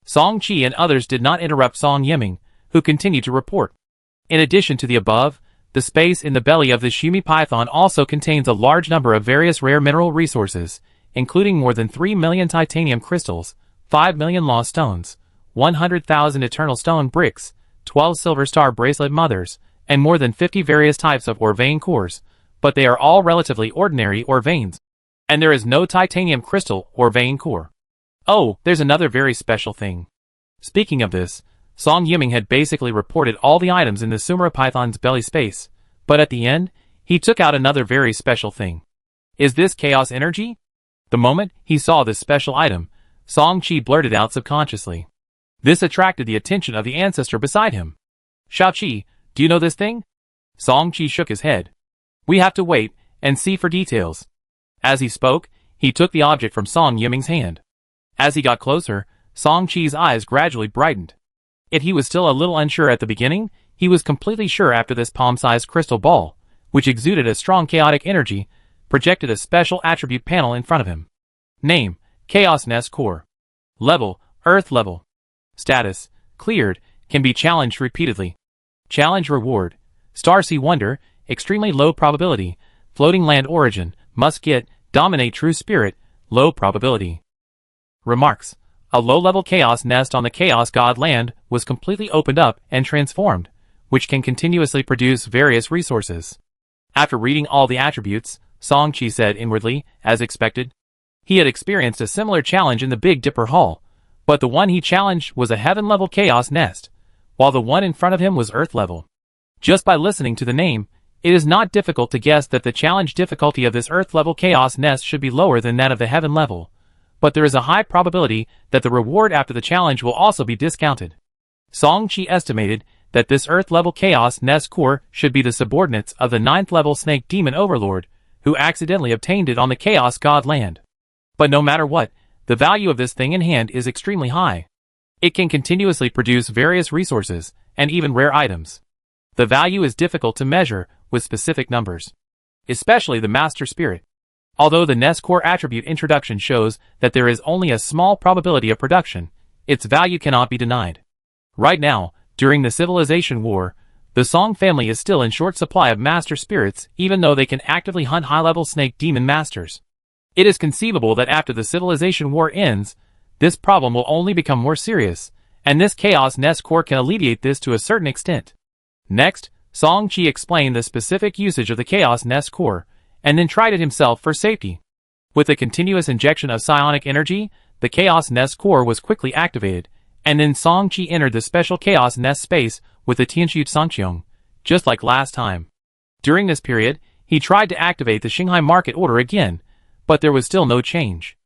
Song Qi and others did not interrupt Song Yiming, who continued to report. In addition to the above, the space in the belly of the Shumi python also contains a large number of various rare mineral resources, including more than 3 million titanium crystals, 5 million lost stones, 100,000 eternal stone bricks, 12 silver star bracelet mothers, and more than 50 various types of ore vein cores, but they are all relatively ordinary ore veins. And there is no titanium crystal or vein core. Oh, there's another very special thing. Speaking of this, Song Yiming had basically reported all the items in the Sumera python's belly space, but at the end, he took out another very special thing. Is this chaos energy? The moment he saw this special item, Song Qi blurted out subconsciously. This attracted the attention of the ancestor beside him. Xiaoqi, do you know this thing? Song Qi shook his head. We have to wait and see for details. As he spoke, he took the object from Song Yiming's hand. As he got closer, Song Qi's eyes gradually brightened. If he was still a little unsure at the beginning, he was completely sure after this palm-sized crystal ball, which exuded a strong chaotic energy, projected a special attribute panel in front of him. Name, Chaos Nest Core. Level, Earth Level. Status, Cleared, can be challenged repeatedly. Challenge Reward, Starsea Wonder, extremely low probability, floating land origin, must get, dominate true spirit, low probability. Remarks. A low-level chaos nest on the Chaos God land was completely opened up and transformed, which can continuously produce various resources. After reading all the attributes, Song Qi said inwardly, as expected. He had experienced a similar challenge in the Big Dipper Hall, but the one he challenged was a heaven-level chaos nest, while the one in front of him was Earth-level. Just by listening to the name, it is not difficult to guess that the challenge difficulty of this Earth-level chaos nest should be lower than that of the heaven level, but there is a high probability that the reward after the challenge will also be discounted. Song Qi estimated that this Earth-level chaos nest core should be the subordinates of the 9th-level snake demon overlord, who accidentally obtained it on the Chaos God land. But no matter what, the value of this thing in hand is extremely high. It can continuously produce various resources, and even rare items. The value is difficult to measure with specific numbers, especially the Master Spirit. Although the Nest Core attribute introduction shows that there is only a small probability of production, its value cannot be denied. Right now, during the Civilization War, the Song family is still in short supply of Master Spirits even though they can actively hunt high-level snake demon masters. It is conceivable that after the Civilization War ends, this problem will only become more serious, and this Chaos Nest Core can alleviate this to a certain extent. Next, Song Qi explained the specific usage of the Chaos Nest Core, and then tried it himself for safety. With a continuous injection of psionic energy, the Chaos Nest Core was quickly activated, and then Song Qi entered the special Chaos Nest space with the Tianxu Sanqiong, just like last time. During this period, he tried to activate the Shanghai market order again, but there was still no change.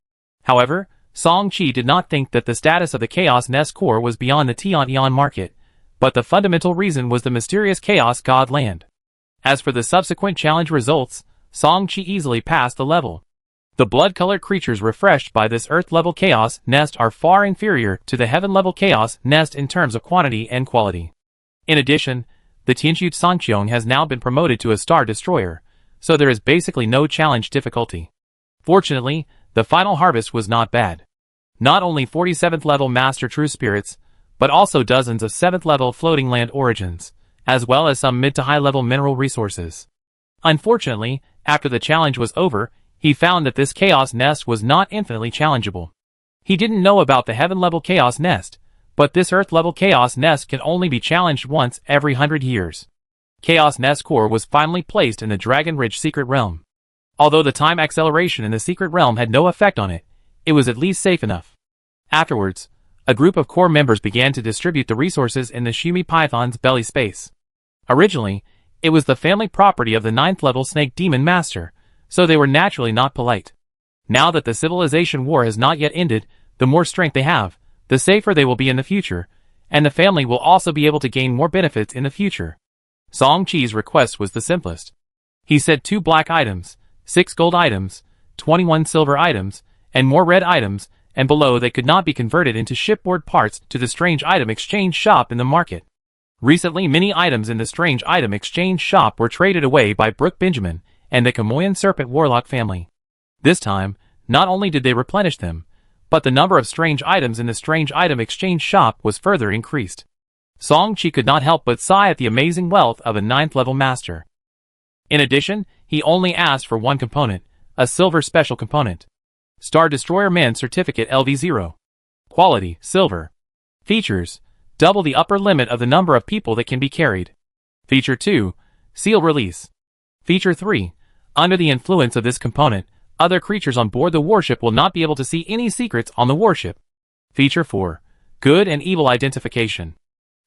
However, Song Qi did not think that the status of the Chaos Nest Core was beyond the Tian market, but the fundamental reason was the mysterious Chaos God land. As for the subsequent challenge results, Song Qi easily passed the level. The blood-colored creatures refreshed by this Earth-level Chaos Nest are far inferior to the Heaven-level Chaos Nest in terms of quantity and quality. In addition, the Tianxu Sanqiong has now been promoted to a Star Destroyer, so there is basically no challenge difficulty. Fortunately, the final harvest was not bad. Not only 47th level Master True Spirits, but also dozens of 7th level floating land origins, as well as some mid to high level mineral resources. Unfortunately, after the challenge was over, he found that this Chaos Nest was not infinitely challengeable. He didn't know about the Heaven level Chaos Nest, but this Earth level Chaos Nest can only be challenged once every 100 years. Chaos Nest Core was finally placed in the Dragon Ridge Secret Realm. Although the time acceleration in the Secret Realm had no effect on it, it was at least safe enough. Afterwards, a group of core members began to distribute the resources in the Shumi Python's belly space. Originally, it was the family property of the 9th level Snake Demon Master, so they were naturally not polite. Now that the Civilization War has not yet ended, the more strength they have, the safer they will be in the future, and the family will also be able to gain more benefits in the future. Song Qi's request was the simplest. He said 2 black items, 6 gold items, 21 silver items, and more red items, and below they could not be converted into shipboard parts to the strange item exchange shop in the market. Recently, many items in the strange item exchange shop were traded away by Brooke Benjamin and the Kamoyan Serpent Warlock family. This time, not only did they replenish them, but the number of strange items in the strange item exchange shop was further increased. Song Chi could not help but sigh at the amazing wealth of a 9th level master. In addition, he only asked for one component, a silver special component. Star Destroyer Man Certificate LV0. Quality, silver. Features, double the upper limit of the number of people that can be carried. Feature 2, seal release. Feature 3, under the influence of this component, other creatures on board the warship will not be able to see any secrets on the warship. Feature 4, good and evil identification.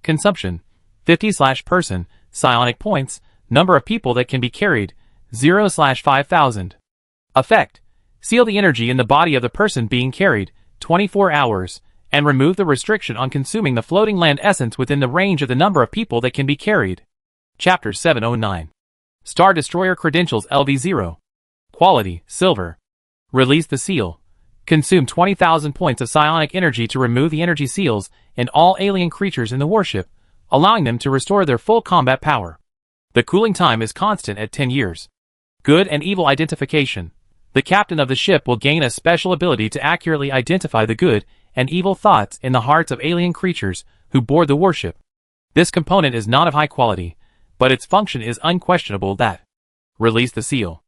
Consumption, 50/person, psionic points, number of people that can be carried, 0/5000. Effect, seal the energy in the body of the person being carried, 24 hours, and remove the restriction on consuming the floating land essence within the range of the number of people that can be carried. Chapter 709. Star Destroyer Credentials LV0. Quality, silver. Release the seal. Consume 20,000 points of psionic energy to remove the energy seals in all alien creatures in the warship, allowing them to restore their full combat power. The cooling time is constant at 10 years. Good and evil identification. The captain of the ship will gain a special ability to accurately identify the good and evil thoughts in the hearts of alien creatures who board the warship. This component is not of high quality, but its function is unquestionable that. Release the seal.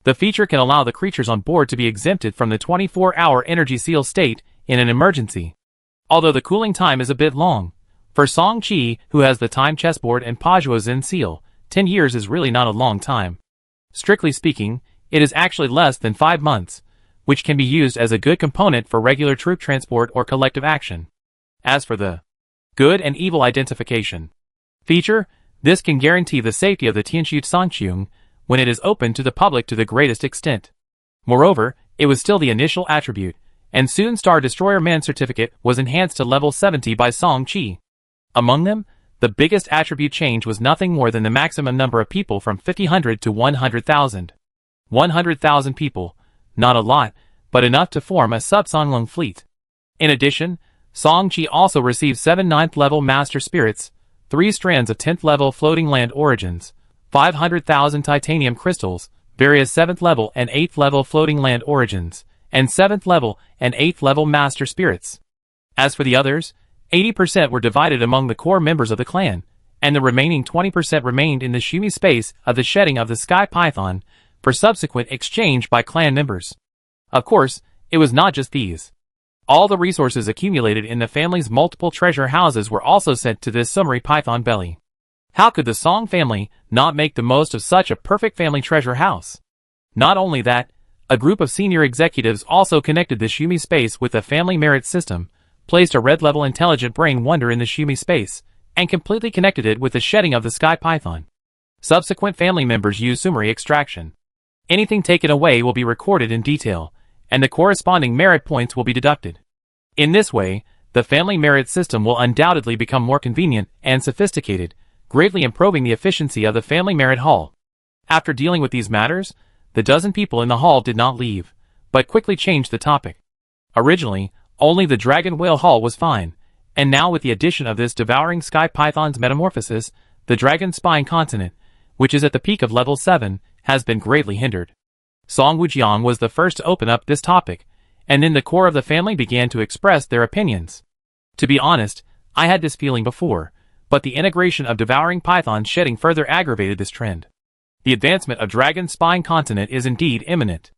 The feature can allow the creatures on board to be exempted from the 24-hour energy seal state in an emergency. Although the cooling time is a bit long, for Song Chi, who has the time chessboard and Pajuo Zen seal, 10 years is really not a long time. Strictly speaking, it is actually less than 5 months, which can be used as a good component for regular troop transport or collective action. As for the good and evil identification feature, this can guarantee the safety of the Tianqiu Sangqiung when it is open to the public to the greatest extent. Moreover, it was still the initial attribute, and soon Star Destroyer Man Certificate was enhanced to level 70 by Song Chi. Among them, the biggest attribute change was nothing more than the maximum number of people from 50,000 to 100,000. 100,000 people, not a lot, but enough to form a sub-Songlong fleet. In addition, Song Chi also received 7 9th level Master Spirits, 3 strands of 10th level Floating Land Origins, 500,000 titanium crystals, various 7th level and 8th level Floating Land Origins, and 7th level and 8th level Master Spirits. As for the others, 80% were divided among the core members of the clan, and the remaining 20% remained in the Shumi space of the shedding of the Sky Python, for subsequent exchange by clan members. Of course, it was not just these. All the resources accumulated in the family's multiple treasure houses were also sent to this summary python belly. How could the Song family not make the most of such a perfect family treasure house? Not only that, a group of senior executives also connected the Shumi space with the family merit system, placed a red-level intelligent brain wonder in the Shumi space, and completely connected it with the shedding of the Sky Python. Subsequent family members use summary extraction. Anything taken away will be recorded in detail, and the corresponding merit points will be deducted. In this way, the family merit system will undoubtedly become more convenient and sophisticated, greatly improving the efficiency of the family merit hall. After dealing with these matters, the dozen people in the hall did not leave, but quickly changed the topic. Originally, only the Dragon Whale Hall was fine, and now with the addition of this devouring Sky Python's metamorphosis, the Dragon Spine Continent, which is at the peak of level 7, has been greatly hindered. Song Wujiang was the first to open up this topic, and then the core of the family began to express their opinions. To be honest, I had this feeling before, but the integration of devouring pythons shedding further aggravated this trend. The advancement of Dragon Spine Continent is indeed imminent.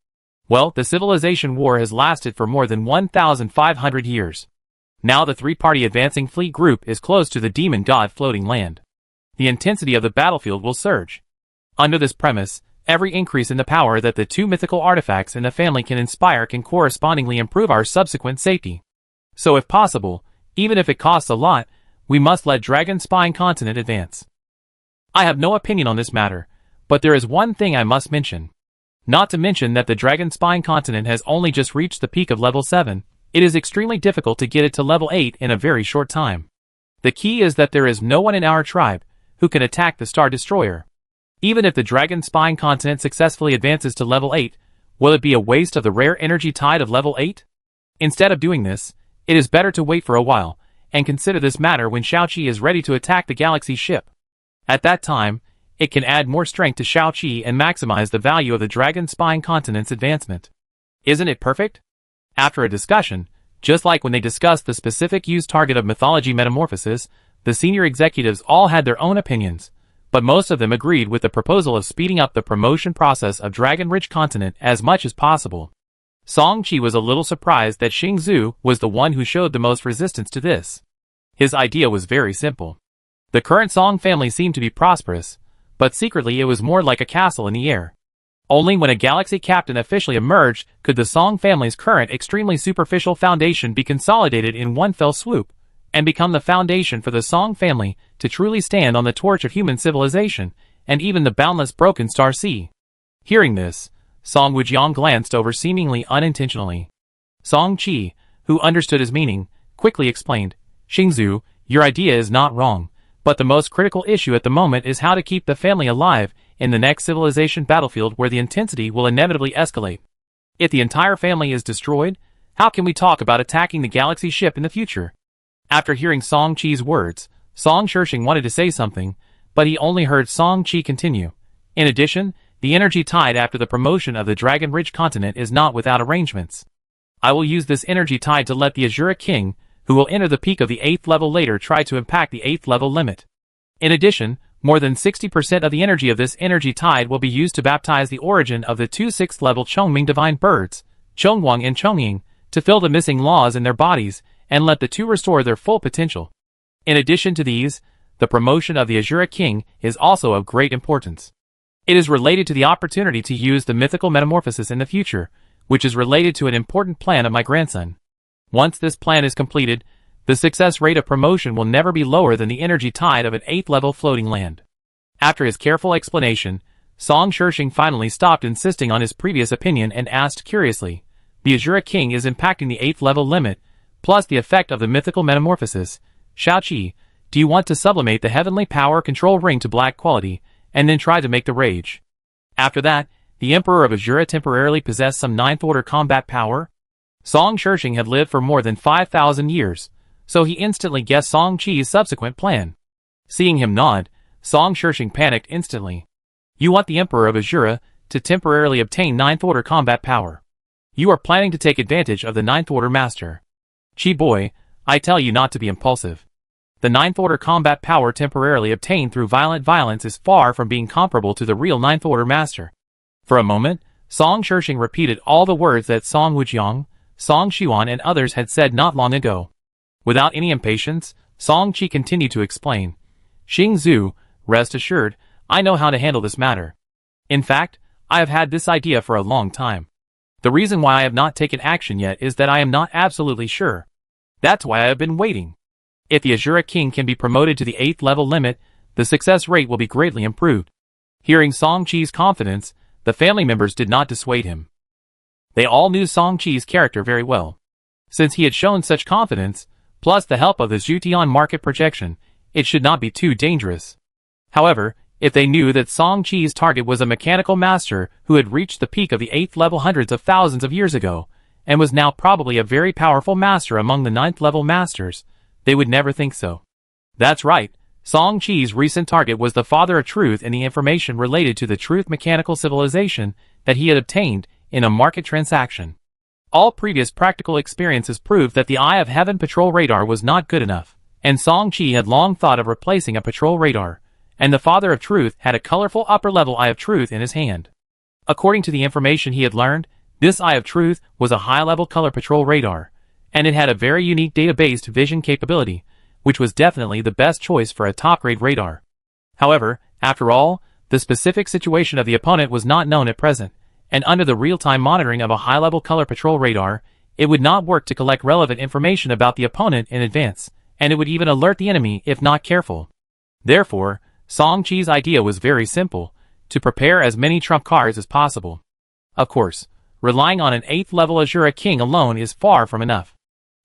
Well, the civilization war has lasted for more than 1,500 years. Now the three-party advancing fleet group is close to the demon god floating land. The intensity of the battlefield will surge. Under this premise, every increase in the power that the 2 mythical artifacts in the family can inspire can correspondingly improve our subsequent safety. So if possible, even if it costs a lot, we must let Dragon Spine Continent advance. I have no opinion on this matter, but there is one thing I must mention. Not to mention that the Dragon Spine Continent has only just reached the peak of level 7, it is extremely difficult to get it to level 8 in a very short time. The key is that there is no one in our tribe who can attack the Star Destroyer. Even if the dragon spine continent successfully advances to level 8, will it be a waste of the rare energy tide of level 8? Instead of doing this, it is better to wait for a while, and consider this matter when Shaoqi is ready to attack the galaxy ship. At that time, it can add more strength to Shaoqi and maximize the value of the dragon spine continent's advancement. Isn't it perfect? After a discussion, just like when they discussed the specific use target of mythology metamorphosis, the senior executives all had their own opinions, but most of them agreed with the proposal of speeding up the promotion process of Dragon Ridge Continent as much as possible. Song Qi was a little surprised that Xing Zhu was the one who showed the most resistance to this. His idea was very simple. The current Song family seemed to be prosperous, but secretly it was more like a castle in the air. Only when a galaxy captain officially emerged could the Song family's current extremely superficial foundation be consolidated in one fell swoop, and become the foundation for the Song family to truly stand on the torch of human civilization, and even the boundless broken star sea. Hearing this, Song Wujiang glanced over seemingly unintentionally. Song Qi, who understood his meaning, quickly explained, Xingzhu, your idea is not wrong, but the most critical issue at the moment is how to keep the family alive in the next civilization battlefield where the intensity will inevitably escalate. If the entire family is destroyed, how can we talk about attacking the galaxy ship in the future? After hearing Song Qi's words, Song Shirshing wanted to say something, but he only heard Song Qi continue. In addition, the energy tide after the promotion of the Dragon Ridge continent is not without arrangements. I will use this energy tide to let the Asura King, who will enter the peak of the 8th level later, try to impact the 8th level limit. In addition, more than 60% of the energy of this energy tide will be used to baptize the origin of the two 6th level Chongming divine birds, Chongwang and Chongying, to fill the missing laws in their bodies, and let the two restore their full potential. In addition to these, the promotion of the Asura King is also of great importance. It is related to the opportunity to use the mythical metamorphosis in the future, which is related to an important plan of my grandson. Once this plan is completed, the success rate of promotion will never be lower than the energy tide of an 8th level floating land. After his careful explanation, Song Shirshing finally stopped insisting on his previous opinion and asked curiously, the Asura King is impacting the 8th level limit, plus the effect of the mythical metamorphosis. Shaoqi, do you want to sublimate the heavenly power control ring to black quality, and then try to make the rage? After that, the Emperor of Asura temporarily possessed some 9th order combat power? Song Shirshing had lived for more than 5,000 years, so he instantly guessed Song Qi's subsequent plan. Seeing him nod, Song Shirshing panicked instantly. You want the Emperor of Asura to temporarily obtain 9th order combat power. You are planning to take advantage of the 9th order master. Qi boy, I tell you not to be impulsive. The 9th order combat power temporarily obtained through violent violence is far from being comparable to the real 9th order master. For a moment, Song Shirshing repeated all the words that Song Wujiang, Song Xuan and others had said not long ago. Without any impatience, Song Qi continued to explain. Xing Zhu, rest assured, I know how to handle this matter. In fact, I have had this idea for a long time. The reason why I have not taken action yet is that I am not absolutely sure. That's why I have been waiting. If the Asura King can be promoted to the 8th level limit, the success rate will be greatly improved. Hearing Song Qi's confidence, the family members did not dissuade him. They all knew Song Qi's character very well. Since he had shown such confidence, plus the help of the Zhutian market projection, it should not be too dangerous. However, if they knew that Song Qi's target was a mechanical master who had reached the peak of the 8th level hundreds of thousands of years ago, and was now probably a very powerful master among the 9th level masters, they would never think so. That's right, Song Qi's recent target was the Father of Truth and the information related to the Truth mechanical civilization that he had obtained in a market transaction. All previous practical experiences proved that the Eye of Heaven patrol radar was not good enough, and Song Qi had long thought of replacing a patrol radar, and the Father of Truth had a colorful upper-level Eye of Truth in his hand. According to the information he had learned, this Eye of Truth was a high-level color patrol radar, and it had a very unique data-based vision capability, which was definitely the best choice for a top-grade radar. However, after all, the specific situation of the opponent was not known at present, and under the real-time monitoring of a high-level color patrol radar, it would not work to collect relevant information about the opponent in advance, and it would even alert the enemy if not careful. Therefore, Song Qi's idea was very simple, to prepare as many trump cards as possible. Of course, relying on an 8th level Asura King alone is far from enough.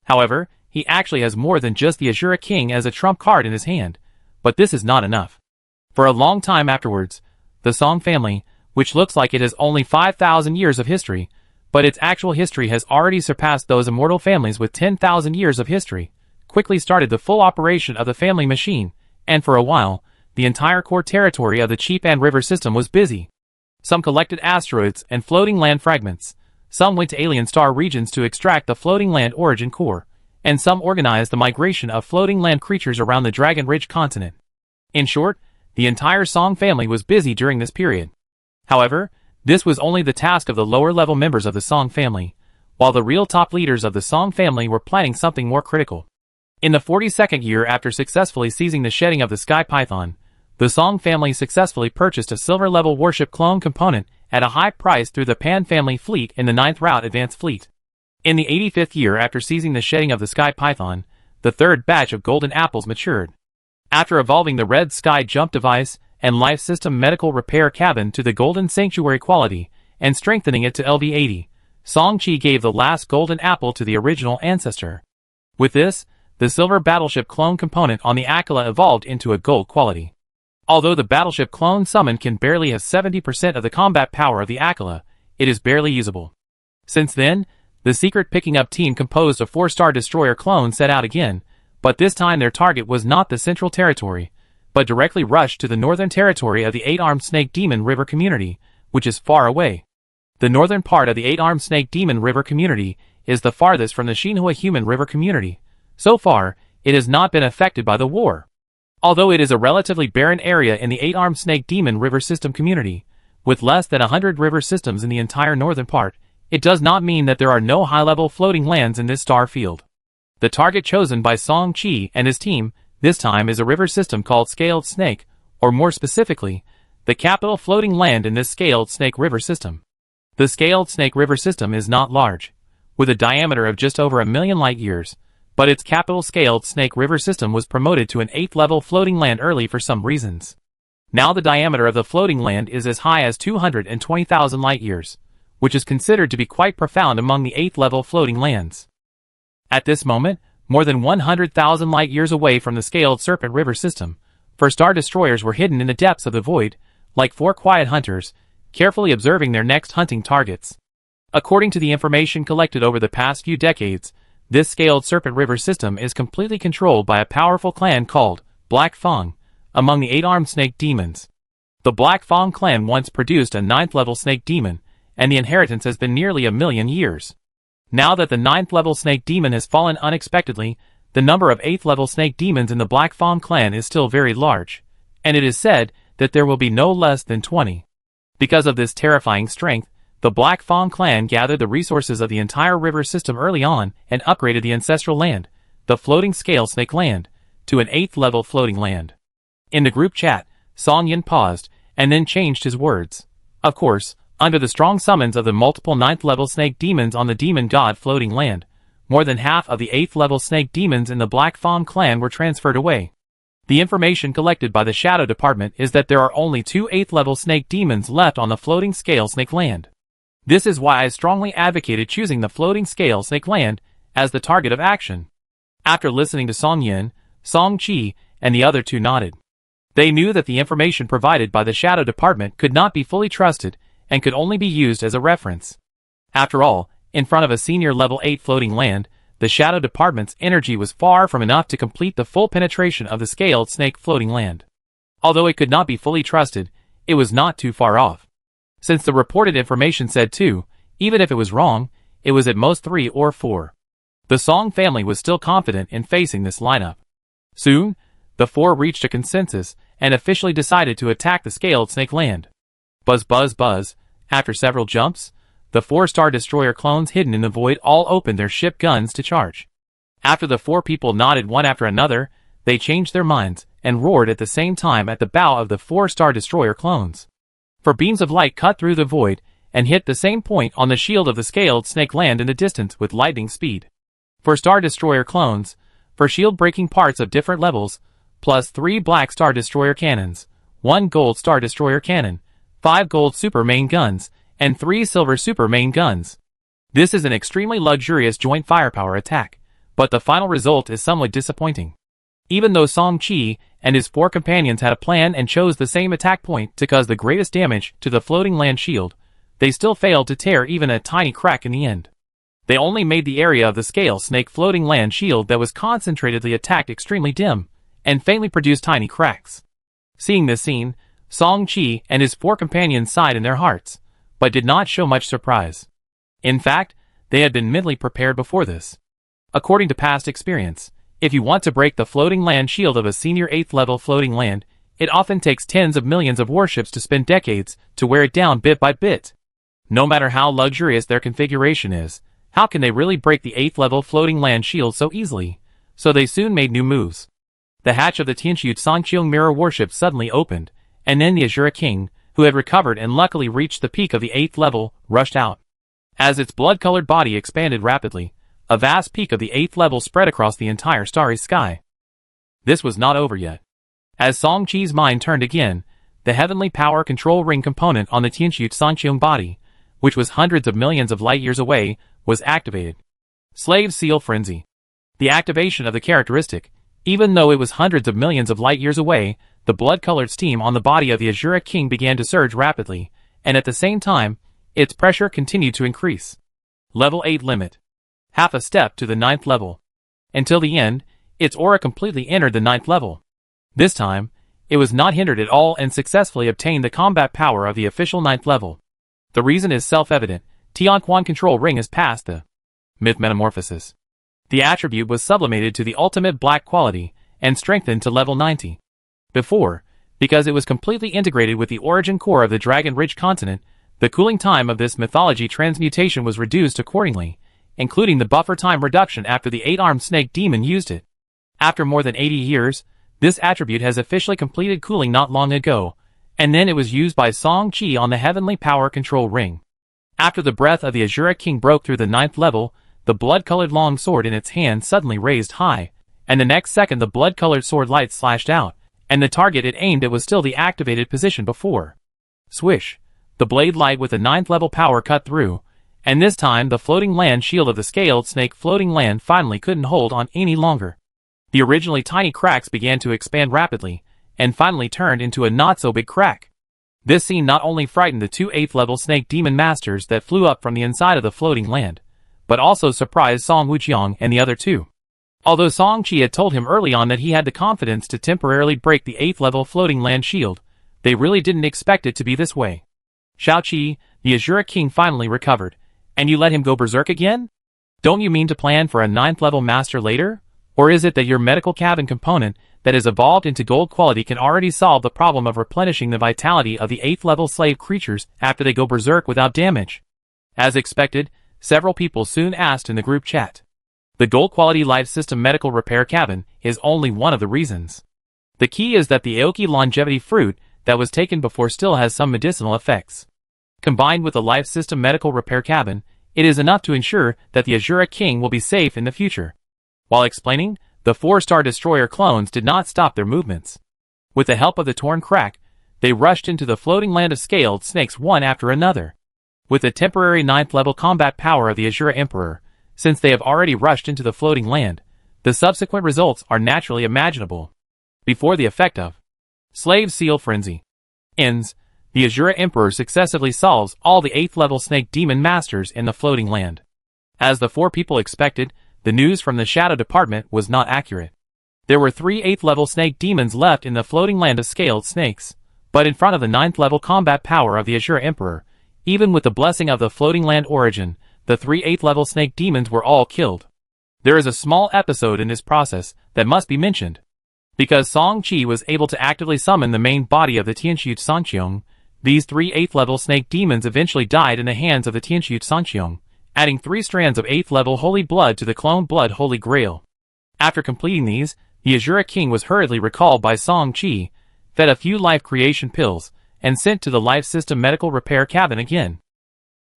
However, he actually has more than just the Asura King as a trump card in his hand, but this is not enough. For a long time afterwards, the Song family, which looks like it has only 5,000 years of history, but its actual history has already surpassed those immortal families with 10,000 years of history, quickly started the full operation of the family machine, and for a while, the entire core territory of the Chepan River system was busy. Some collected asteroids and floating land fragments, some went to alien star regions to extract the floating land origin core, and some organized the migration of floating land creatures around the Dragon Ridge continent. In short, the entire Song family was busy during this period. However, this was only the task of the lower-level members of the Song family, while the real top leaders of the Song family were planning something more critical. In the 42nd year after successfully seizing the shedding of the Sky Python, the Song family successfully purchased a silver-level warship clone component at a high price through the Pan family fleet in the 9th Route Advanced Fleet. In the 85th year after seizing the shedding of the Sky Python, the third batch of golden apples matured. After evolving the Red Sky Jump Device and Life System Medical Repair Cabin to the Golden Sanctuary quality, and strengthening it to LV80, Song-Chi gave the last golden apple to the original ancestor. With this, the silver battleship clone component on the Aquila evolved into a gold quality. Although the battleship clone summon can barely have 70% of the combat power of the Aquila, it is barely usable. Since then, the secret picking up team composed of 4-star destroyer clones set out again, but this time their target was not the Central Territory, but directly rushed to the northern territory of the 8-armed Snake Demon River community, which is far away. The northern part of the 8-armed Snake Demon River community is the farthest from the Shinhua Human River community. So far, it has not been affected by the war. Although it is a relatively barren area in the 8-armed Snake Demon River system community, with less than 100 river systems in the entire northern part, it does not mean that there are no high-level floating lands in this star field. The target chosen by Song-Chi and his team this time is a river system called Scaled Snake, or more specifically, the capital floating land in this Scaled Snake River system. The Scaled Snake River system is not large, with a diameter of just over 1,000,000 light-years, but its capital Scaled Snake River system was promoted to an 8th-level floating land early for some reasons. Now the diameter of the floating land is as high as 220,000 light-years, which is considered to be quite profound among the 8th-level floating lands. At this moment, more than 100,000 light-years away from the Scaled Serpent River system, 4-star destroyers were hidden in the depths of the void, like 4 quiet hunters, carefully observing their next hunting targets. According to the information collected over the past few decades, this Scaled Serpent River system is completely controlled by a powerful clan called Black Fang, among the 8-armed snake demons. The Black Fang clan once produced a 9th-level snake demon, and the inheritance has been nearly 1,000,000 years. Now that the 9th-level snake demon has fallen unexpectedly, the number of 8th-level snake demons in the Black Fang clan is still very large, and it is said that there will be no less than 20. Because of this terrifying strength, the Black Fang clan gathered the resources of the entire river system early on and upgraded the ancestral land, the floating scale snake land, to an 8th-level floating land. In the group chat, Song Yin paused, and then changed his words. Of course, under the strong summons of the multiple 9th-level snake demons on the demon god floating land, more than half of the 8th-level snake demons in the Black Fang clan were transferred away. The information collected by the Shadow Department is that there are only 2 8th-level snake demons left on the floating scale snake land. This is why I strongly advocated choosing the floating scale snake land as the target of action. After listening to Song Yin, Song-Chi, and the other two nodded. They knew that the information provided by the Shadow Department could not be fully trusted and could only be used as a reference. After all, in front of a senior level 8 floating land, the Shadow Department's energy was far from enough to complete the full penetration of the scaled snake floating land. Although it could not be fully trusted, it was not too far off. Since the reported information said 2, even if it was wrong, it was at most 3 or 4. The Song family was still confident in facing this lineup. Soon, the 4 reached a consensus and officially decided to attack the scaled snake land. Buzz buzz buzz, after several jumps, the 4-star destroyer clones hidden in the void all opened their ship guns to charge. After the 4 people nodded one after another, they changed their minds and roared at the same time at the bow of the 4-star destroyer clones. For beams of light cut through the void and hit the same point on the shield of the scaled snake land in the distance with lightning speed. For star destroyer clones, for shield breaking parts of different levels, plus 3 black star destroyer cannons, 1 gold star destroyer cannon, 5 gold super main guns, and 3 silver super main guns. This is an extremely luxurious joint firepower attack, but the final result is somewhat disappointing. Even though Song-Chi and his 4 companions had a plan and chose the same attack point to cause the greatest damage to the floating land shield, they still failed to tear even a tiny crack in the end. They only made the area of the scale snake floating land shield that was concentratedly attacked extremely dim, and faintly produced tiny cracks. Seeing this scene, Song-Chi and his 4 companions sighed in their hearts, but did not show much surprise. In fact, they had been mentally prepared before this. According to past experience, if you want to break the floating land shield of a senior 8th level floating land, it often takes tens of millions of warships to spend decades to wear it down bit by bit. No matter how luxurious their configuration is, how can they really break the 8th level floating land shield so easily? So they soon made new moves. The hatch of the Tianqiu Sangqiong mirror warship suddenly opened, and then the Asura King, who had recovered and luckily reached the peak of the 8th level, rushed out. As its blood-colored body expanded rapidly, a vast peak of the 8th level spread across the entire starry sky. This was not over yet. As Song-Chi's mind turned again, the heavenly power control ring component on the Tianqiu Sangqiong body, which was hundreds of millions of light-years away, was activated. Slave Seal Frenzy. The activation of the characteristic, even though it was hundreds of millions of light-years away, the blood-colored steam on the body of the Asura King began to surge rapidly, and at the same time, its pressure continued to increase. Level 8 limit. Half a step to the 9th level. Until the end, its aura completely entered the 9th level. This time, it was not hindered at all and successfully obtained the combat power of the official 9th level. The reason is self-evident. Tianquan control ring has passed the myth metamorphosis. The attribute was sublimated to the ultimate black quality and strengthened to level 90. Before, because it was completely integrated with the origin core of the Dragon Ridge continent, the cooling time of this mythology transmutation was reduced accordingly, including the buffer time reduction after the 8-armed snake demon used it. After more than 80 years, this attribute has officially completed cooling not long ago, and then it was used by Song-Chi on the heavenly power control ring. After the breath of the Asura King broke through the 9th level, the blood-colored long sword in its hand suddenly raised high, and the next second the blood-colored sword light slashed out, and the target it aimed at was still the activated position before. Swish! The blade light with the 9th level power cut through, and this time the floating land shield of the scaled snake floating land finally couldn't hold on any longer. The originally tiny cracks began to expand rapidly, and finally turned into a not-so-big crack. This scene not only frightened the 2 8th level snake demon masters that flew up from the inside of the floating land, but also surprised Song Wuqiang and the other 2. Although Song-Chi had told him early on that he had the confidence to temporarily break the 8th level floating land shield, they really didn't expect it to be this way. Shao-Chi, the Asura King finally recovered, and you let him go berserk again? Don't you mean to plan for a 9th level master later? Or is it that your medical cabin component that is evolved into gold quality can already solve the problem of replenishing the vitality of the 8th level slave creatures after they go berserk without damage? As expected, several people soon asked in the group chat. The gold quality life system medical repair cabin is only one of the reasons. The key is that the Aoki longevity fruit that was taken before still has some medicinal effects. Combined with the life system medical repair cabin, it is enough to ensure that the Asura King will be safe in the future. While explaining, the 4-star destroyer clones did not stop their movements. With the help of the torn crack, they rushed into the floating land of scaled snakes one after another. With the temporary 9th level combat power of the Asura Emperor, since they have already rushed into the floating land, the subsequent results are naturally imaginable. Before the effect of Slave Seal Frenzy ends, the Asura Emperor successively solves all the 8th level snake demon masters in the floating land. As the 4 people expected, the news from the Shadow Department was not accurate. There were 3 8th level snake demons left in the floating land of scaled snakes, but in front of the 9th level combat power of the Asura Emperor, even with the blessing of the floating land origin, the 3 8th level snake demons were all killed. There is a small episode in this process that must be mentioned. Because Song-Chi was able to actively summon the main body of the Tianqiu Sangqiong, these 3 8th level snake demons eventually died in the hands of the Tianqiu Sangqiong, adding 3 strands of 8th level holy blood to the clone blood holy grail. After completing these, the Asura King was hurriedly recalled by Song-Chi, fed a few life creation pills, and sent to the life system medical repair cabin again.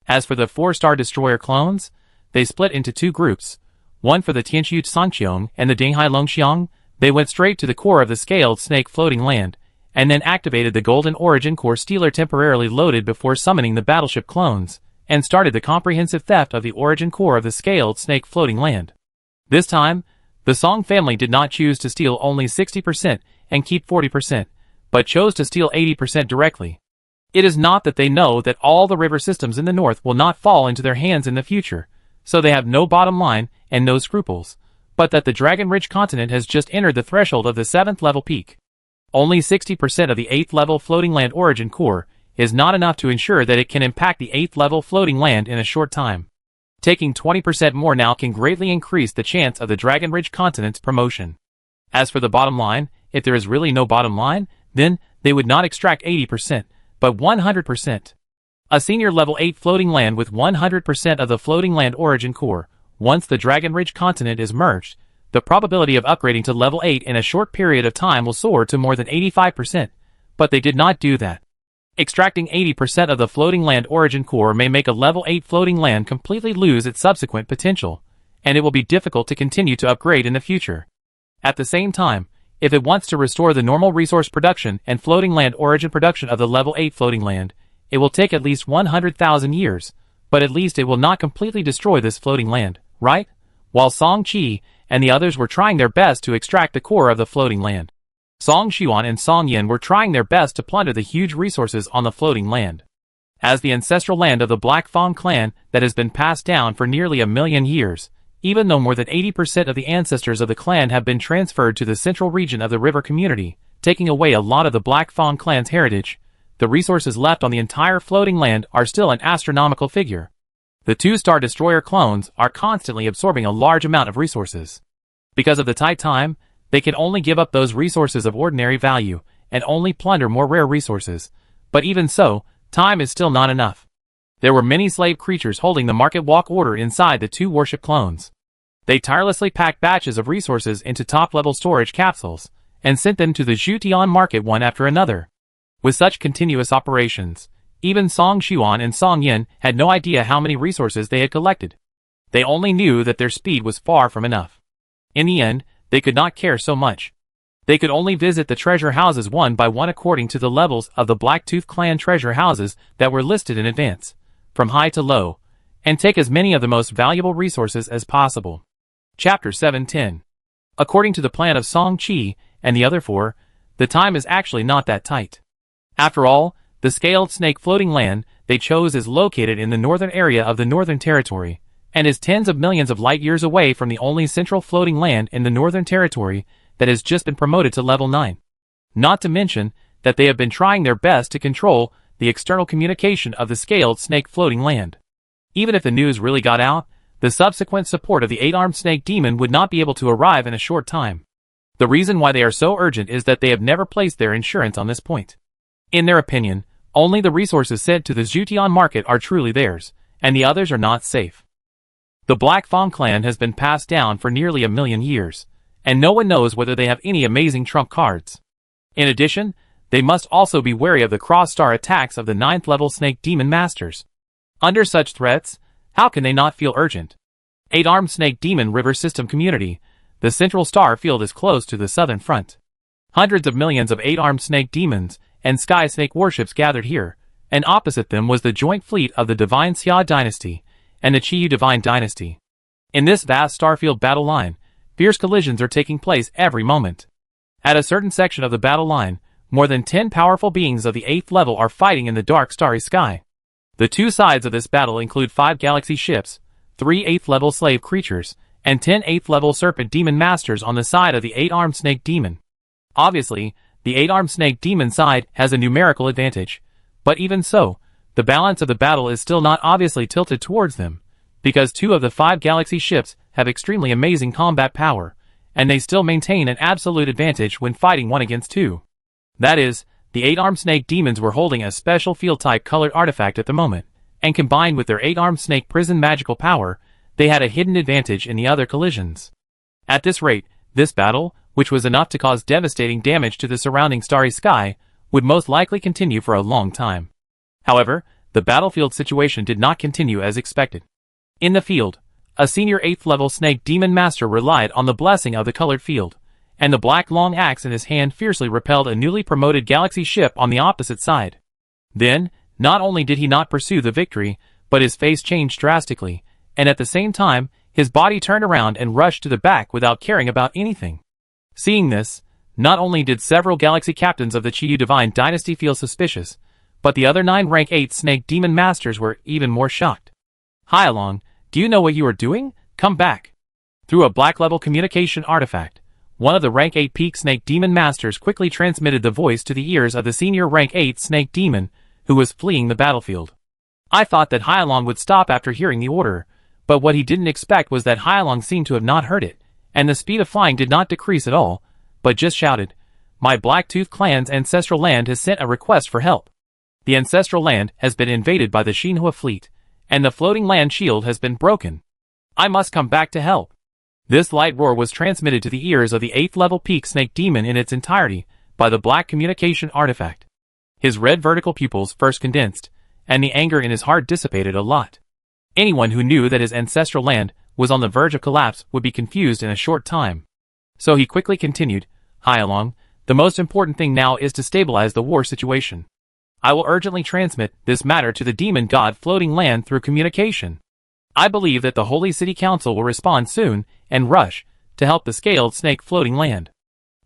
As for the 4-star destroyer clones, they split into 2 groups, one for the Tianqiu Sangqiong and the Dinghai Longxiang. They went straight to the core of the scaled snake floating land, and then activated the golden origin core stealer temporarily loaded before summoning the battleship clones, and started the comprehensive theft of the origin core of the scaled snake floating land. This time, The Song family did not choose to steal only 60% and keep 40%, but chose to steal 80% directly. It is not that they know that all the river systems in the north will not fall into their hands in the future, so they have no bottom line and no scruples, but that the Dragon Ridge continent has just entered the threshold of the 7th level peak. Only 60% of the 8th level floating land origin core is not enough to ensure that it can impact the 8th level floating land in a short time. Taking 20% more now can greatly increase the chance of the Dragon Ridge continent's promotion. As for the bottom line, if there is really no bottom line, then they would not extract 80%, but 100%. A senior level 8 floating land with 100% of the floating land origin core. Once the Dragon Ridge continent is merged, the probability of upgrading to level 8 in a short period of time will soar to more than 85%, but they did not do that. Extracting 80% of the floating land origin core may make a level 8 floating land completely lose its subsequent potential, and it will be difficult to continue to upgrade in the future. At the same time, if it wants to restore the normal resource production and floating land origin production of the level 8 floating land, it will take at least 100,000 years, but at least it will not completely destroy this floating land, right? While Song Qi and the others were trying their best to extract the core of the floating land, Song Xuan and Song Yin were trying their best to plunder the huge resources on the floating land. As the ancestral land of the Black Fang clan that has been passed down for nearly 1,000,000 years, even though more than 80% of the ancestors of the clan have been transferred to the central region of the river community, taking away a lot of the Black Fang clan's heritage, the resources left on the entire floating land are still an astronomical figure. The 2-star destroyer clones are constantly absorbing a large amount of resources. Because of the tight time, they can only give up those resources of ordinary value, and only plunder more rare resources. But even so, time is still not enough. There were many slave creatures holding the market walk order inside the 2 warship clones. They tirelessly packed batches of resources into top-level storage capsules, and sent them to the Zhutian market one after another. With such continuous operations, even Song Xuan and Song Yin had no idea how many resources they had collected. They only knew that their speed was far from enough. In the end, they could not care so much. They could only visit the treasure houses one by one according to the levels of the Blacktooth clan treasure houses that were listed in advance, from high to low, and take as many of the most valuable resources as possible. Chapter 710. According to the plan of Song Qi and the other 4, the time is actually not that tight. After all, the scaled snake floating land they chose is located in the northern area of the Northern Territory, and is tens of millions of light years away from the only central floating land in the Northern Territory that has just been promoted to level 9. Not to mention that they have been trying their best to control the external communication of the scaled snake floating land. Even if the news really got out, the subsequent support of the 8-armed snake demon would not be able to arrive in a short time. The reason why they are so urgent is that they have never placed their insurance on this point. In their opinion, only the resources sent to the Zhutian market are truly theirs, and the others are not safe. The Black Fang clan has been passed down for nearly 1,000,000 years, and no one knows whether they have any amazing trump cards. In addition, they must also be wary of the cross-star attacks of the 9th level snake demon masters. Under such threats, how can they not feel urgent? 8-armed snake demon river system community, the central star field is close to the southern front. Hundreds of millions of 8-armed snake demons and sky snake warships gathered here, and opposite them was the joint fleet of the Divine Xia dynasty and the Qiyu Divine dynasty. In this vast starfield battle line, fierce collisions are taking place every moment. At a certain section of the battle line, more than 10 powerful beings of the 8th level are fighting in the dark starry sky. The 2 sides of this battle include 5 galaxy ships, 3 8th level slave creatures, and 10 8th level serpent demon masters on the side of the 8-armed snake demon. Obviously, the 8-armed snake demon side has a numerical advantage, but even so, the balance of the battle is still not obviously tilted towards them, because 2 of the 5 galaxy ships have extremely amazing combat power, and they still maintain an absolute advantage when fighting 1 against 2. That is, the 8-armed snake demons were holding a special field-type colored artifact at the moment, and combined with their 8-armed snake prison magical power, they had a hidden advantage in the other collisions. At this rate, this battle, which was enough to cause devastating damage to the surrounding starry sky, would most likely continue for a long time. However, the battlefield situation did not continue as expected. In the field, a senior 8th level snake demon master relied on the blessing of the colored field, and the black long axe in his hand fiercely repelled a newly promoted galaxy ship on the opposite side. Then, not only did he not pursue the victory, but his face changed drastically, and at the same time, His body turned around and rushed to the back without caring about anything. Seeing this, not only did several galaxy captains of the Chiyu Divine Dynasty feel suspicious, but the other 9 rank 8 Snake Demon Masters were even more shocked. Hyalong, do you know what you are doing? Come back. Through a black-level communication artifact, one of the rank 8 peak Snake Demon Masters quickly transmitted the voice to the ears of the senior rank 8 Snake Demon, who was fleeing the battlefield. I thought that Hyalong would stop after hearing the order, but what he didn't expect was that Hyalong seemed to have not heard it, and the speed of flying did not decrease at all, but just shouted, "My Blacktooth clan's ancestral land has sent a request for help. The ancestral land has been invaded by the Shinhua fleet, and the floating land shield has been broken. I must come back to help." This light roar was transmitted to the ears of the 8th level peak Snake Demon in its entirety by the black communication artifact. His red vertical pupils first condensed, and the anger in his heart dissipated a lot. Anyone who knew that his ancestral land was on the verge of collapse would be confused in a short time. So he quickly continued, "Hyalong, the most important thing now is to stabilize the war situation. I will urgently transmit this matter to the demon god floating land through communication. I believe that the Holy City Council will respond soon and rush to help the scaled snake floating land.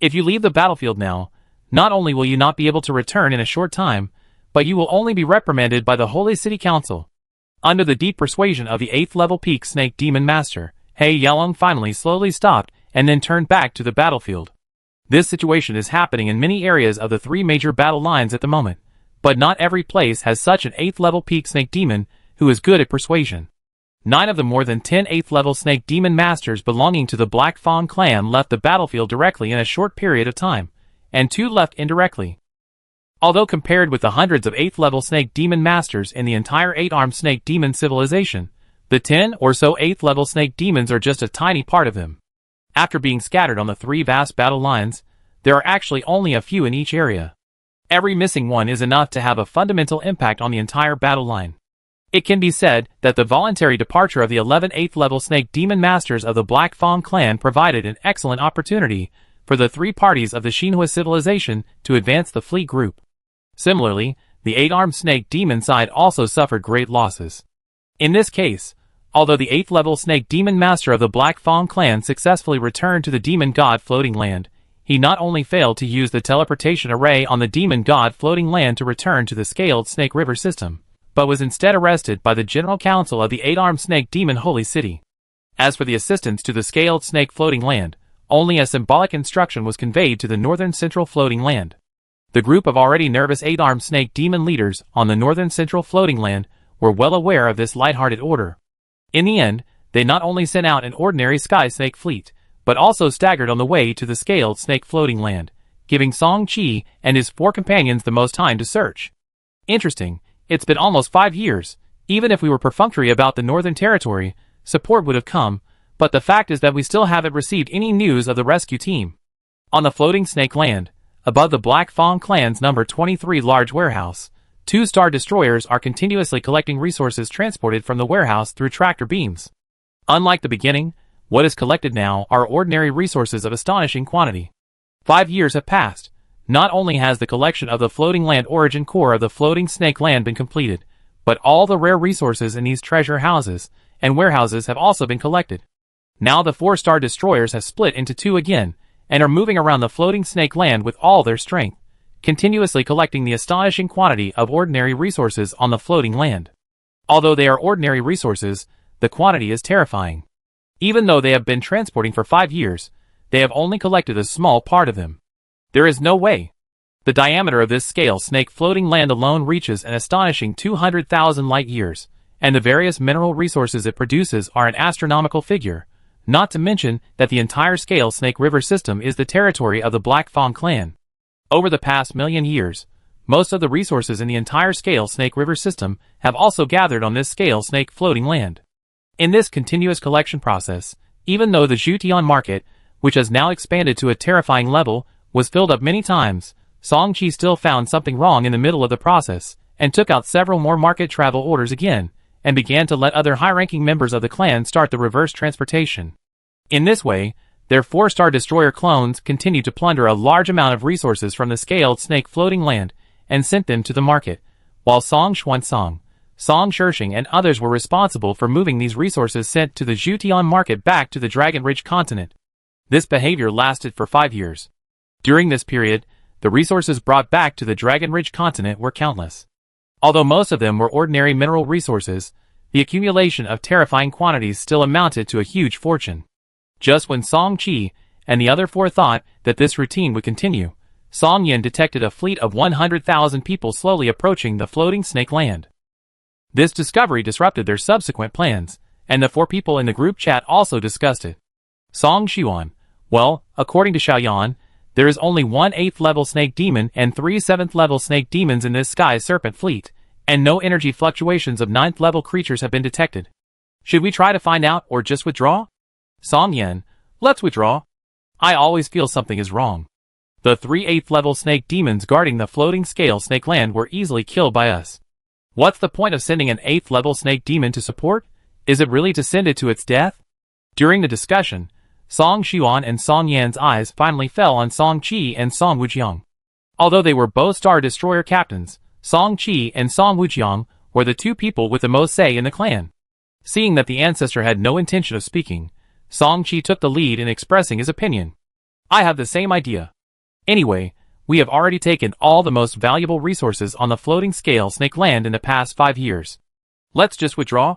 If you leave the battlefield now, not only will you not be able to return in a short time, but you will only be reprimanded by the Holy City Council." Under the deep persuasion of the 8th level peak Snake Demon Master, Hyalong finally slowly stopped and then turned back to the battlefield. This situation is happening in many areas of the 3 major battle lines at the moment, but not every place has such an 8th level peak Snake Demon who is good at persuasion. 9 of the more than 10 8th level Snake Demon Masters belonging to the Black Fang clan left the battlefield directly in a short period of time, and 2 left indirectly. Although compared with the hundreds of 8th level Snake Demon Masters in the entire 8-armed Snake Demon civilization, the 10 or so 8th level Snake Demons are just a tiny part of them. After being scattered on the 3 vast battle lines, there are actually only a few in each area. Every missing one is enough to have a fundamental impact on the entire battle line. It can be said that the voluntary departure of the 11 8th level Snake Demon Masters of the Black Fang clan provided an excellent opportunity for the 3 parties of the Shinhua civilization to advance the fleet group. Similarly, the 8-armed Snake Demon side also suffered great losses. In this case, although the 8th level Snake Demon Master of the Black Fang clan successfully returned to the Demon God floating land, he not only failed to use the teleportation array on the Demon God floating land to return to the scaled Snake River system, but was instead arrested by the General Council of the 8-armed Snake Demon Holy City. As for the assistance to the scaled Snake floating land, only a symbolic instruction was conveyed to the northern central floating land. The group of already nervous 8-armed Snake Demon leaders on the northern central floating land were well aware of this lighthearted order. In the end, they not only sent out an ordinary sky snake fleet, but also staggered on the way to the scaled snake floating land, giving Song Chi and his 4 companions the most time to search. Interesting, it's been almost 5 years. Even if we were perfunctory about the northern territory, support would have come, but the fact is that we still haven't received any news of the rescue team. On the floating snake land, above the Black Fang clan's number 23 large warehouse, 2 star destroyers are continuously collecting resources transported from the warehouse through tractor beams. Unlike the beginning, what is collected now are ordinary resources of astonishing quantity. 5 years have passed. Not only has the collection of the floating land origin core of the floating snake land been completed, but all the rare resources in these treasure houses and warehouses have also been collected. Now the 4-star destroyers have split into 2 again, and are moving around the floating snake land with all their strength, continuously collecting the astonishing quantity of ordinary resources on the floating land. Although they are ordinary resources, the quantity is terrifying. Even though they have been transporting for 5 years, they have only collected a small part of them. There is no way. The diameter of this scale snake floating land alone reaches an astonishing 200,000 light years, and the various mineral resources it produces are an astronomical figure, not to mention that the entire scale snake river system is the territory of the Black Fang clan. Over the past million years, most of the resources in the entire scale snake river system have also gathered on this scale snake floating land. In this continuous collection process, even though the Zhutian market, which has now expanded to a terrifying level, was filled up many times, Song Chi still found something wrong in the middle of the process, and took out several more market travel orders again, and began to let other high-ranking members of the clan start the reverse transportation. In this way, their 4-star destroyer clones continued to plunder a large amount of resources from the scaled snake floating land, and sent them to the market, while Song Xuansong, Song Shirshing and others were responsible for moving these resources sent to the Zhutian market back to the Dragon Ridge continent. This behavior lasted for 5 years. During this period, the resources brought back to the Dragon Ridge continent were countless. Although most of them were ordinary mineral resources, the accumulation of terrifying quantities still amounted to a huge fortune. Just when Song Qi and the other 4 thought that this routine would continue, Song Yin detected a fleet of 100,000 people slowly approaching the floating snake land. This discovery disrupted their subsequent plans, and the 4 people in the group chat also discussed it. Song Xiuan, well, according to Xiaoyan, there is only 1 8th level snake demon and 3 7th level snake demons in this sky serpent fleet, and no energy fluctuations of 9th level creatures have been detected. Should we try to find out or just withdraw? Song Yen, let's withdraw. I always feel something is wrong. The 3 8th level snake demons guarding the floating scale snake land were easily killed by us. What's the point of sending an 8th level snake demon to support? Is it really to send it to its death? During the discussion, Song Xiuan and Song Yan's eyes finally fell on Song Qi and Song Wujiang. Although they were both Star Destroyer captains, Song Qi and Song Wujiang were the 2 people with the most say in the clan. Seeing that the ancestor had no intention of speaking, Song Qi took the lead in expressing his opinion. I have the same idea. Anyway, we have already taken all the most valuable resources on the floating scale snake land in the past 5 years. Let's just withdraw.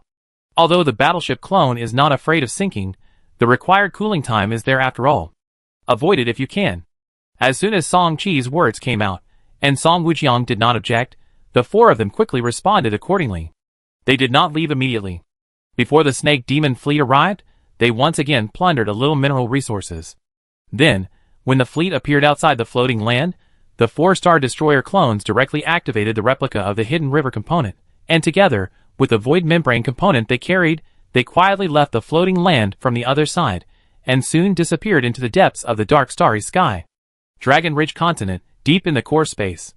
Although the battleship clone is not afraid of sinking, the required cooling time is there after all. Avoid it if you can. As soon as Song Qi's words came out, and Song Wujiang did not object, the 4 of them quickly responded accordingly. They did not leave immediately. Before the snake demon fleet arrived, they once again plundered a little mineral resources. Then, when the fleet appeared outside the floating land, the 4 Star Destroyer clones directly activated the replica of the Hidden River component, and together, with the Void Membrane component they carried, they quietly left the floating land from the other side, and soon disappeared into the depths of the dark starry sky. Dragon Ridge continent, deep in the core space.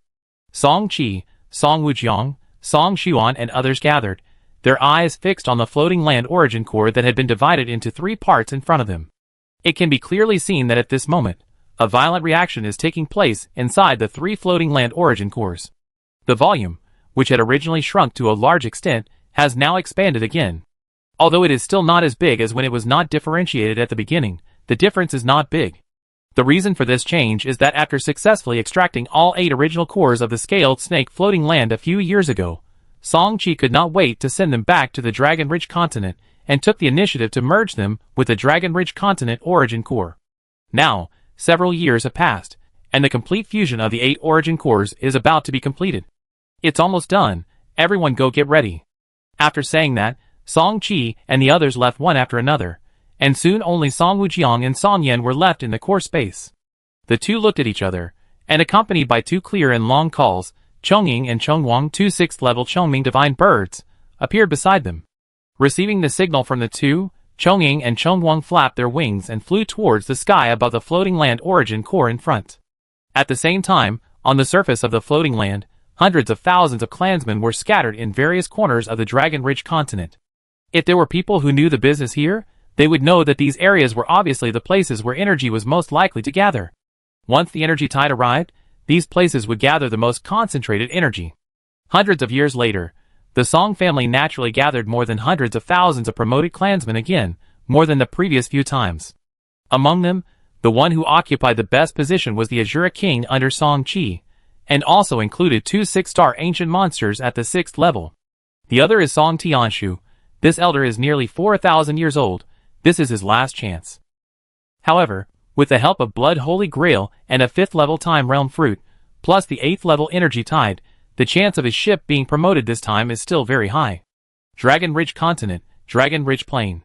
Song Qi, Song Wujiang, Song Xiuan and others gathered, their eyes fixed on the floating land origin core that had been divided into 3 parts in front of them. It can be clearly seen that at this moment, a violent reaction is taking place inside the 3 floating land origin cores. The volume, which had originally shrunk to a large extent, has now expanded again. Although it is still not as big as when it was not differentiated at the beginning, the difference is not big. The reason for this change is that after successfully extracting all 8 original cores of the scaled snake floating land a few years ago, Song Qi could not wait to send them back to the Dragon Ridge continent and took the initiative to merge them with the Dragon Ridge continent origin core. Now, several years have passed, and the complete fusion of the 8 origin cores is about to be completed. It's almost done, everyone go get ready. After saying that, Song Qi and the others left one after another, and soon only Song Wujiang and Song Yan were left in the core space. The 2 looked at each other, and accompanied by 2 clear and long calls, Chongying and Chongwang, 2 6th level Chongming divine birds, appeared beside them. Receiving the signal from the 2, Chongying and Chongwang flapped their wings and flew towards the sky above the floating land origin core in front. At the same time, on the surface of the floating land, hundreds of thousands of clansmen were scattered in various corners of the Dragon Ridge continent. If there were people who knew the business here, they would know that these areas were obviously the places where energy was most likely to gather. Once the energy tide arrived, these places would gather the most concentrated energy. Hundreds of years later, the Song family naturally gathered more than hundreds of thousands of promoted clansmen again, more than the previous few times. Among them, the one who occupied the best position was the Asura king under Song Qi, and also included 2 6-star ancient monsters at the 6th level. The other is Song Tianshu. This elder is nearly 4,000 years old. This is his last chance. However, with the help of Blood Holy Grail and a 5th level Time Realm Fruit, plus the 8th level Energy Tide, the chance of his ship being promoted this time is still very high. Dragon Ridge Continent, Dragon Ridge Plain.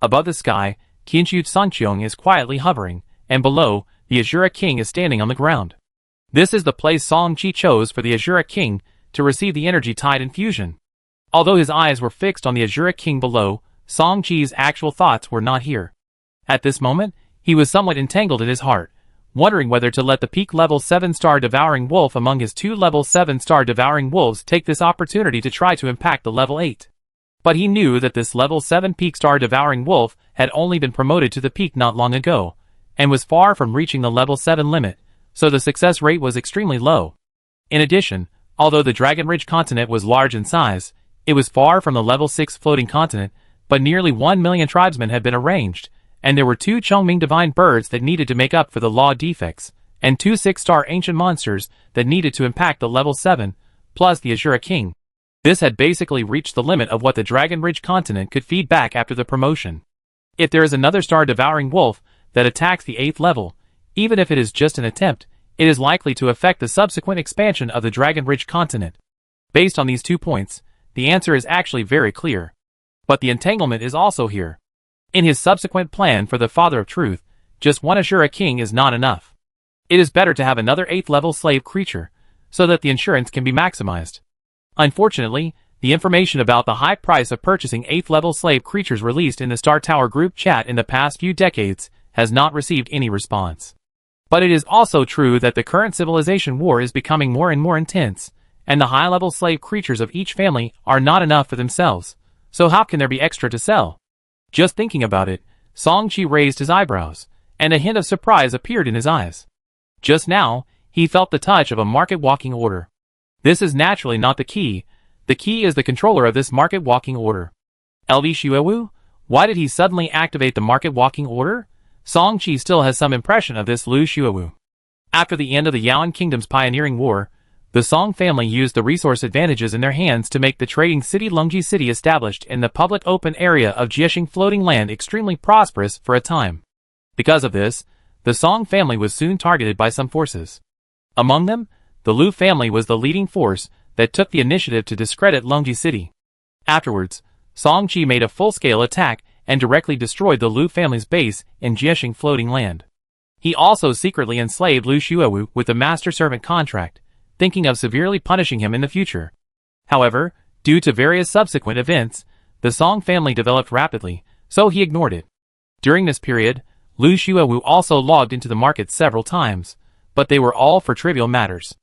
Above the sky, Qinshu Sanqiong is quietly hovering, and below, the Asura King is standing on the ground. This is the place Song Qi chose for the Asura King to receive the Energy Tide infusion. Although his eyes were fixed on the Asura King below, Song Qi's actual thoughts were not here. At this moment, he was somewhat entangled in his heart, wondering whether to let the peak level 7-star Devouring Wolf among his 2 level 7-star Devouring Wolves take this opportunity to try to impact the level 8. But he knew that this level 7 peak star Devouring Wolf had only been promoted to the peak not long ago, and was far from reaching the level 7 limit, so the success rate was extremely low. In addition, although the Dragon Ridge continent was large in size, It was far from the level 6 floating continent, but nearly 1 million tribesmen had been arranged, and there were 2 Chongming divine birds that needed to make up for the law defects, and 2 6-star ancient monsters that needed to impact the level 7, plus the Asura king. This had basically reached the limit of what the Dragon Ridge continent could feed back after the promotion. If there is another star-devouring wolf that attacks the 8th level, even if it is just an attempt, it is likely to affect the subsequent expansion of the Dragon Ridge continent. Based on these 2 points, the answer is actually very clear. But the entanglement is also here. In his subsequent plan for the Father of Truth, just one Asura king is not enough. It is better to have another 8th level slave creature, so that the insurance can be maximized. Unfortunately, the information about the high price of purchasing 8th level slave creatures released in the Star Tower group chat in the past few decades has not received any response. But it is also true that the current civilization war is becoming more and more intense, and the high-level slave creatures of each family are not enough for themselves, so how can there be extra to sell? Just thinking about it, Song-Chi raised his eyebrows, and a hint of surprise appeared in his eyes. Just now, he felt the touch of a market-walking order. This is naturally not the key is the controller of this market-walking order. LV Shuewu? Why did he suddenly activate the market-walking order? Song-Chi still has some impression of this Lu Shuewu. After the end of the Yaoan Kingdom's pioneering war, the Song family used the resource advantages in their hands to make the trading city Lungji City established in the public open area of Jiexing floating land extremely prosperous for a time. Because of this, the Song family was soon targeted by some forces. Among them, the Lu family was the leading force that took the initiative to discredit Lungji City. Afterwards, Song-Chi made a full-scale attack and directly destroyed the Lu family's base in Jiexing floating land. He also secretly enslaved Lu Shuewu with the master-servant contract, thinking of severely punishing him in the future. However, due to various subsequent events, the Song family developed rapidly, so he ignored it. During this period, Lu Shuewu also logged into the market several times, but they were all for trivial matters.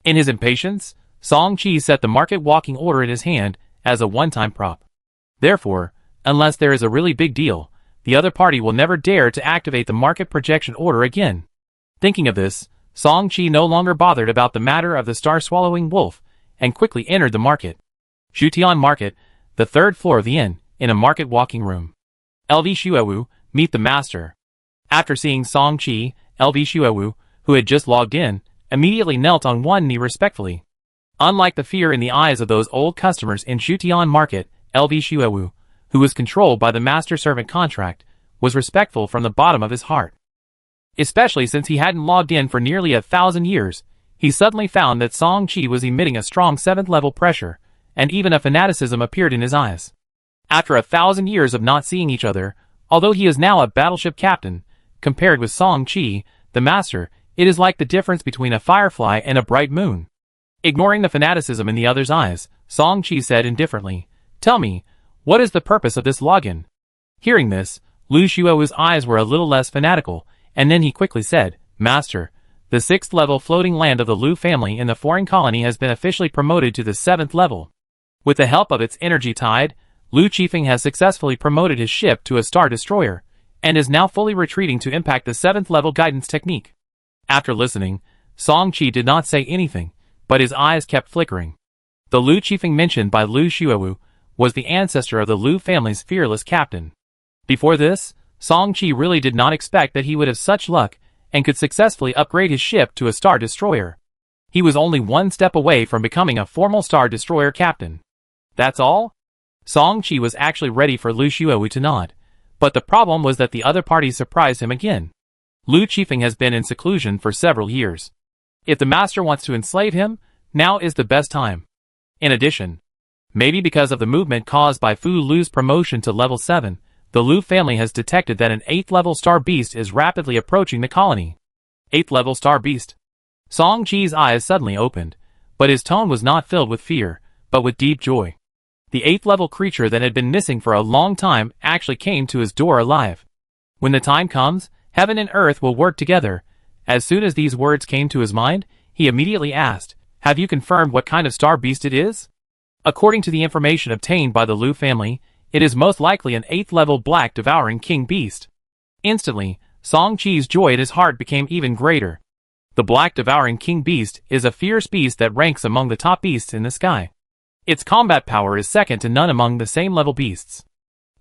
In his impatience, Song-Chi set the market-walking order in his hand as a one-time prop. Therefore, unless there is a really big deal, the other party will never dare to activate the market projection order again. Thinking of this, Song-Chi no longer bothered about the matter of the star-swallowing wolf, and quickly entered the market. Shutian Market, the 3rd floor of the inn, in a market-walking room. LV Shuewu, meet the master. After seeing Song-Chi, LV Shuewu, who had just logged in, immediately knelt on one knee respectfully. Unlike the fear in the eyes of those old customers in Shutian Market, LV Shuewu, who was controlled by the master-servant contract, was respectful from the bottom of his heart. Especially since he hadn't logged in for nearly 1,000 years, he suddenly found that Song-Chi was emitting a strong 7th-level pressure, and even a fanaticism appeared in his eyes. After 1,000 years of not seeing each other, although he is now a battleship captain, compared with Song-Chi, the master, it is like the difference between a firefly and a bright moon. Ignoring the fanaticism in the other's eyes, Song-Chi said indifferently, "Tell me, what is the purpose of this login?" Hearing this, Lu Shuewu's eyes were a little less fanatical, and then he quickly said, "Master, the 6th level floating land of the Lu family in the foreign colony has been officially promoted to the 7th level. With the help of its energy tide, Lu Chifeng has successfully promoted his ship to a star destroyer, and is now fully retreating to impact the 7th level guidance technique." After listening, Song-Chi did not say anything, but his eyes kept flickering. The Lu Chifeng mentioned by Lu Shuewu was the ancestor of the Lu family's fearless captain. Before this, Song-Chi really did not expect that he would have such luck and could successfully upgrade his ship to a star destroyer. He was only one step away from becoming a formal star destroyer captain. That's all? Song-Chi was actually ready for Lu Shuewu to nod, but the problem was that the other party surprised him again. Lu Chifeng has been in seclusion for several years. If the master wants to enslave him, now is the best time. In addition, maybe because of the movement caused by Fu Lu's promotion to level 7, the Lu family has detected that an 8th level star beast is rapidly approaching the colony. 8th level star beast. Song-Chi's eyes suddenly opened, but his tone was not filled with fear, but with deep joy. The 8th level creature that had been missing for a long time actually came to his door alive. When the time comes, heaven and earth will work together. As soon as these words came to his mind, he immediately asked, "Have you confirmed what kind of star beast it is?" According to the information obtained by the Lu family, it is most likely an 8th level black devouring king beast. Instantly, Song-Chi's joy at his heart became even greater. The black devouring king beast is a fierce beast that ranks among the top beasts in the sky. Its combat power is second to none among the same level beasts.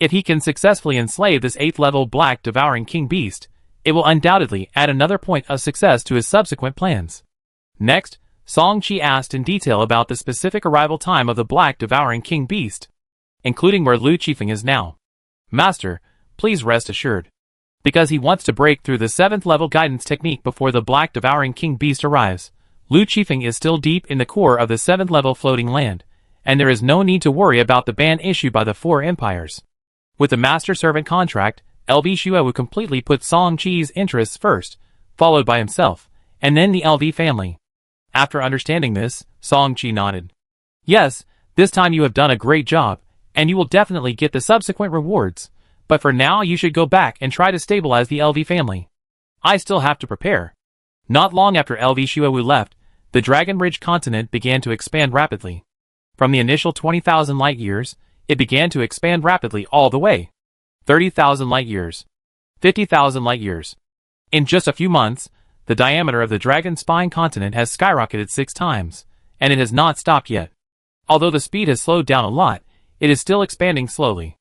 If he can successfully enslave this 8th level Black Devouring King beast, it will undoubtedly add another point of success to his subsequent plans. Next, Song Chi asked in detail about the specific arrival time of the Black Devouring King beast, including where Lu Qifeng is now. Master, please rest assured. Because he wants to break through the 7th level guidance technique before the Black Devouring King beast arrives, Lu Qifeng is still deep in the core of the 7th level floating land, and there is no need to worry about the ban issued by the 4 empires. With the master-servant contract, LV Shuewu completely put Song Chi's interests first, followed by himself, and then the LV family. After understanding this, Song Chi nodded. Yes, this time you have done a great job, and you will definitely get the subsequent rewards, but for now you should go back and try to stabilize the LV family. I still have to prepare. Not long after LV Shuewu left, the Dragon Ridge continent began to expand rapidly. From the initial 20,000 light-years, it began to expand rapidly all the way. 30,000 light-years. 50,000 light-years. In just a few months, the diameter of the Dragon Spine continent has skyrocketed 6 times, and it has not stopped yet. Although the speed has slowed down a lot, it is still expanding slowly.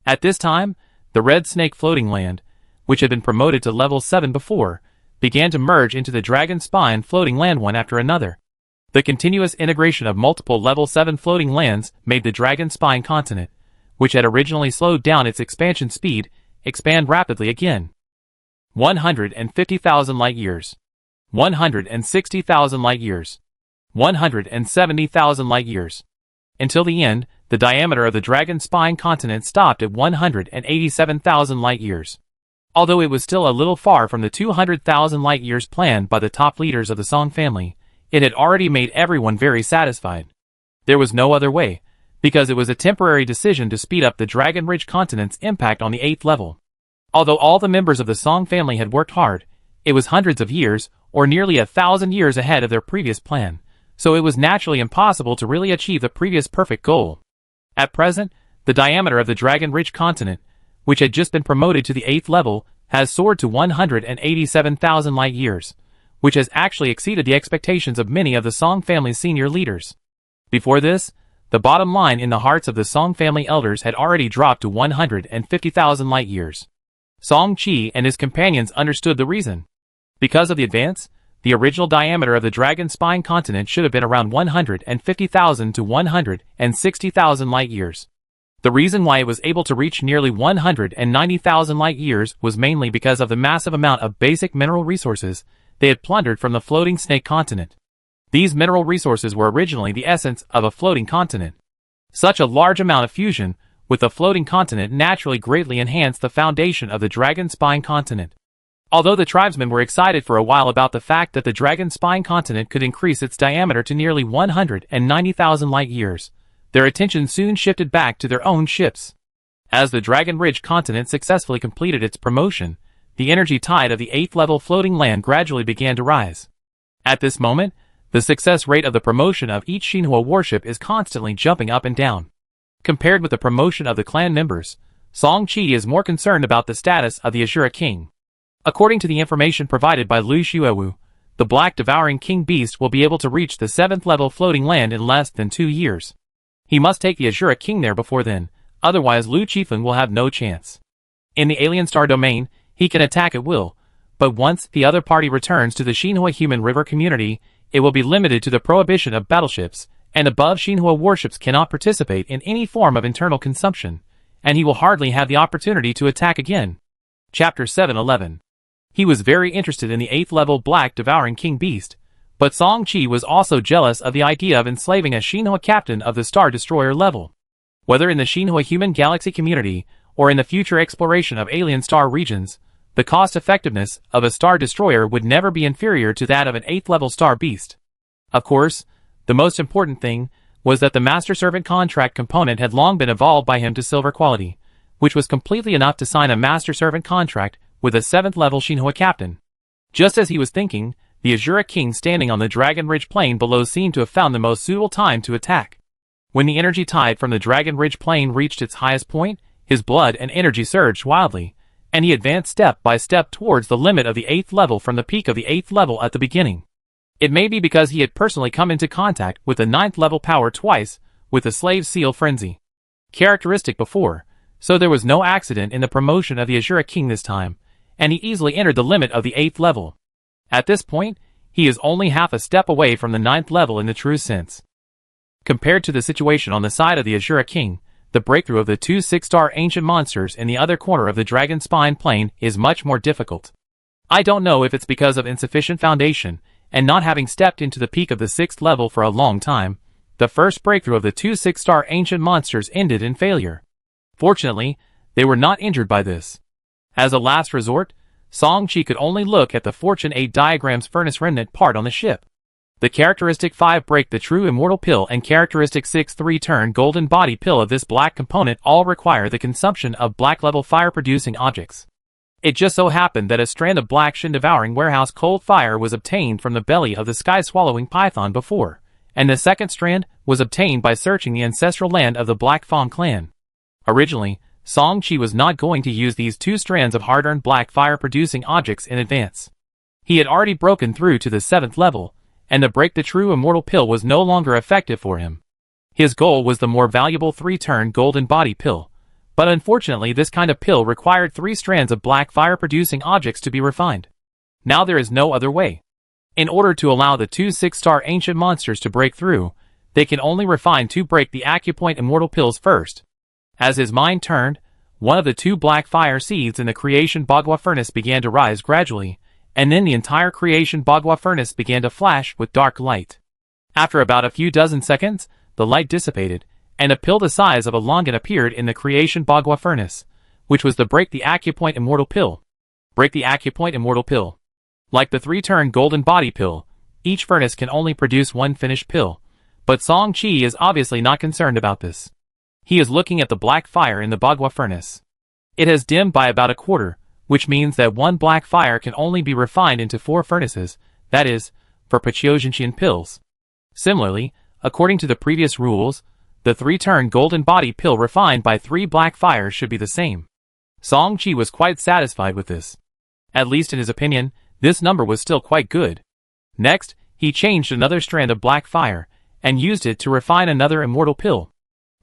At this time, the Red Snake floating land, which had been promoted to level 7 before, began to merge into the Dragon Spine floating land one after another. The continuous integration of multiple level 7 floating lands made the Dragon Spine continent, which had originally slowed down its expansion speed, expand rapidly again. 150,000 light-years. 160,000 light-years. 170,000 light-years. Until the end, the diameter of the Dragon Spine continent stopped at 187,000 light-years. Although it was still a little far from the 200,000 light-years planned by the top leaders of the Song family, it had already made everyone very satisfied. There was no other way, because it was a temporary decision to speed up the Dragon Ridge continent's impact on the 8th level. Although all the members of the Song family had worked hard, it was hundreds of years, or nearly 1,000 years ahead of their previous plan, so it was naturally impossible to really achieve the previous perfect goal. At present, the diameter of the Dragon Ridge continent, which had just been promoted to the 8th level, has soared to 187,000 light-years, which has actually exceeded the expectations of many of the Song family's senior leaders. Before this, the bottom line in the hearts of the Song family elders had already dropped to 150,000 light-years. Song Chi and his companions understood the reason. Because of the advance, the original diameter of the Dragon Spine continent should have been around 150,000 to 160,000 light-years. The reason why it was able to reach nearly 190,000 light-years was mainly because of the massive amount of basic mineral resources they had plundered from the floating snake continent. These mineral resources were originally the essence of a floating continent. Such a large amount of fusion with the floating continent naturally greatly enhanced the foundation of the Dragon Spine continent. Although the tribesmen were excited for a while about the fact that the Dragon Spine continent could increase its diameter to nearly 190,000 light-years, their attention soon shifted back to their own ships. As the Dragon Ridge continent successfully completed its promotion, the energy tide of the 8th level floating land gradually began to rise. At this moment, the success rate of the promotion of each Xinhua warship is constantly jumping up and down. Compared with the promotion of the clan members, Song Chi is more concerned about the status of the Asura king. According to the information provided by Lu Xuewu, the Black Devouring King beast will be able to reach the 7th level floating land in less than 2 years. He must take the Asura king there before then, otherwise Lu Qifeng will have no chance. In the Alien Star domain, he can attack at will, but once the other party returns to the Xinhua Human River community, it will be limited to the prohibition of battleships, and above Xinhua warships cannot participate in any form of internal consumption, and he will hardly have the opportunity to attack again. Chapter 711. He was very interested in the 8th level Black Devouring King beast, but Song Chi was also jealous of the idea of enslaving a Xinhua captain of the Star Destroyer level. Whether in the Xinhua Human Galaxy community, or in the future exploration of alien star regions, the cost-effectiveness of a Star Destroyer would never be inferior to that of an 8th level Star Beast. Of course, the most important thing was that the Master-Servant contract component had long been evolved by him to silver quality, which was completely enough to sign a Master-Servant contract with a 7th level Xinhua captain. Just as he was thinking, the Asura king standing on the Dragon Ridge plain below seemed to have found the most suitable time to attack. When the energy tide from the Dragon Ridge plain reached its highest point, his blood and energy surged wildly, and he advanced step by step towards the limit of the 8th level from the peak of the 8th level at the beginning. It may be because he had personally come into contact with the 9th level power twice, with the slave seal frenzy characteristic before, so there was no accident in the promotion of the Asura king this time, and he easily entered the limit of the 8th level. At this point, he is only half a step away from the 9th level in the true sense. Compared to the situation on the side of the Asura king, the breakthrough of the 2 6-star ancient monsters in the other corner of the dragon spine plane is much more difficult. I don't know if it's because of insufficient foundation, and not having stepped into the peak of the 6th level for a long time, the first breakthrough of the 2 6-star ancient monsters ended in failure. Fortunately, they were not injured by this. As a last resort, Song-Chi could only look at the Fortune 8 diagram's furnace remnant part on the ship. The characteristic 5 break the true immortal pill and characteristic 6 3-turn golden body pill of this black component all require the consumption of black level fire producing objects. It just so happened that a strand of black shin devouring warehouse cold fire was obtained from the belly of the sky swallowing python before, and the second strand was obtained by searching the ancestral land of the Black Fang clan. Originally, Song-Chi was not going to use these 2 strands of hard-earned black fire-producing objects in advance. He had already broken through to the 7th level, and to break the true immortal pill was no longer effective for him. His goal was the more valuable 3-turn golden body pill, but unfortunately this kind of pill required 3 strands of black fire-producing objects to be refined. Now there is no other way. In order to allow the 2 6-star ancient monsters to break through, they can only refine to break the acupoint immortal pills first. As his mind turned, one of the 2 black fire seeds in the creation Bagua furnace began to rise gradually, and then the entire creation Bagua furnace began to flash with dark light. After about a few dozen seconds, the light dissipated, and a pill the size of a longan appeared in the creation Bagua furnace, which was the break the acupoint immortal pill. Break the acupoint immortal pill. Like the 3-turn golden body pill, each furnace can only produce 1 finished pill, but Song-Chi is obviously not concerned about this. He is looking at the black fire in the Bagua furnace. It has dimmed by about a quarter, which means that 1 black fire can only be refined into 4 furnaces, that is, for Pachiojinchian pills. Similarly, according to the previous rules, the 3-turn golden body pill refined by 3 black fires should be the same. Song-Chi was quite satisfied with this. At least in his opinion, this number was still quite good. Next, he changed another strand of black fire, and used it to refine another immortal pill.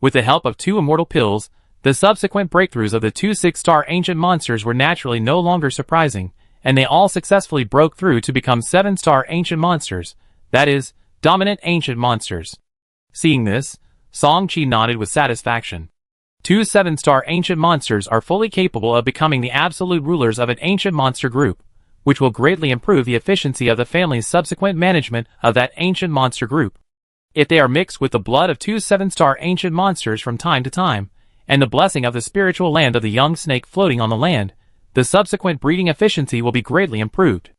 With the help of 2 immortal pills, the subsequent breakthroughs of the 2 6-star ancient monsters were naturally no longer surprising, and they all successfully broke through to become 7-star ancient monsters, that is, dominant ancient monsters. Seeing this, Song-Chi nodded with satisfaction. 2 7-star ancient monsters are fully capable of becoming the absolute rulers of an ancient monster group, which will greatly improve the efficiency of the family's subsequent management of that ancient monster group. If they are mixed with the blood of 2 7-star ancient monsters from time to time, and the blessing of the spiritual land of the young snake floating on the land, the subsequent breeding efficiency will be greatly improved.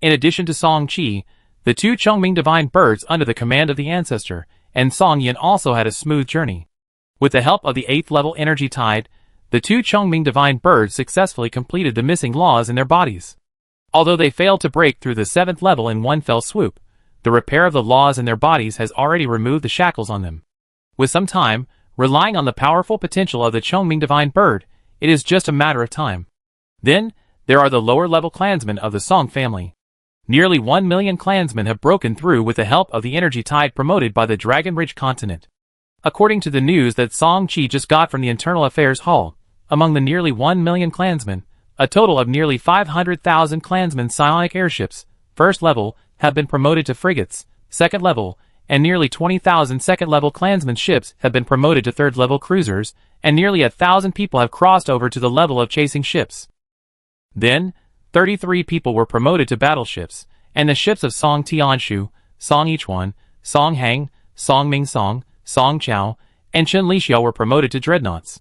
In addition to Song-Chi, the 2 Chongming divine birds under the command of the ancestor, and Song Yin also had a smooth journey. With the help of the 8th level energy tide, the 2 Chongming divine birds successfully completed the missing laws in their bodies. Although they failed to break through the 7th level in one fell swoop, the repair of the laws in their bodies has already removed the shackles on them. With some time, relying on the powerful potential of the Chongming divine bird, it is just a matter of time. Then, there are the lower-level clansmen of the Song family. Nearly 1 million clansmen have broken through with the help of the energy tide promoted by the Dragon Ridge continent. According to the news that Song-Chi just got from the Internal Affairs Hall, among the nearly 1 million clansmen, a total of nearly 500,000 clansmen psionic airships, first level, have been promoted to frigates, second level, and nearly 20,000 second-level clansmen ships have been promoted to third-level cruisers, and nearly 1,000 people have crossed over to the level of chasing ships. Then, 33 people were promoted to battleships, and the ships of Song Tianshu, Song Ichuan, Song Hang, Song Ming Song, Song Chao, and Chen Lixiao were promoted to dreadnoughts.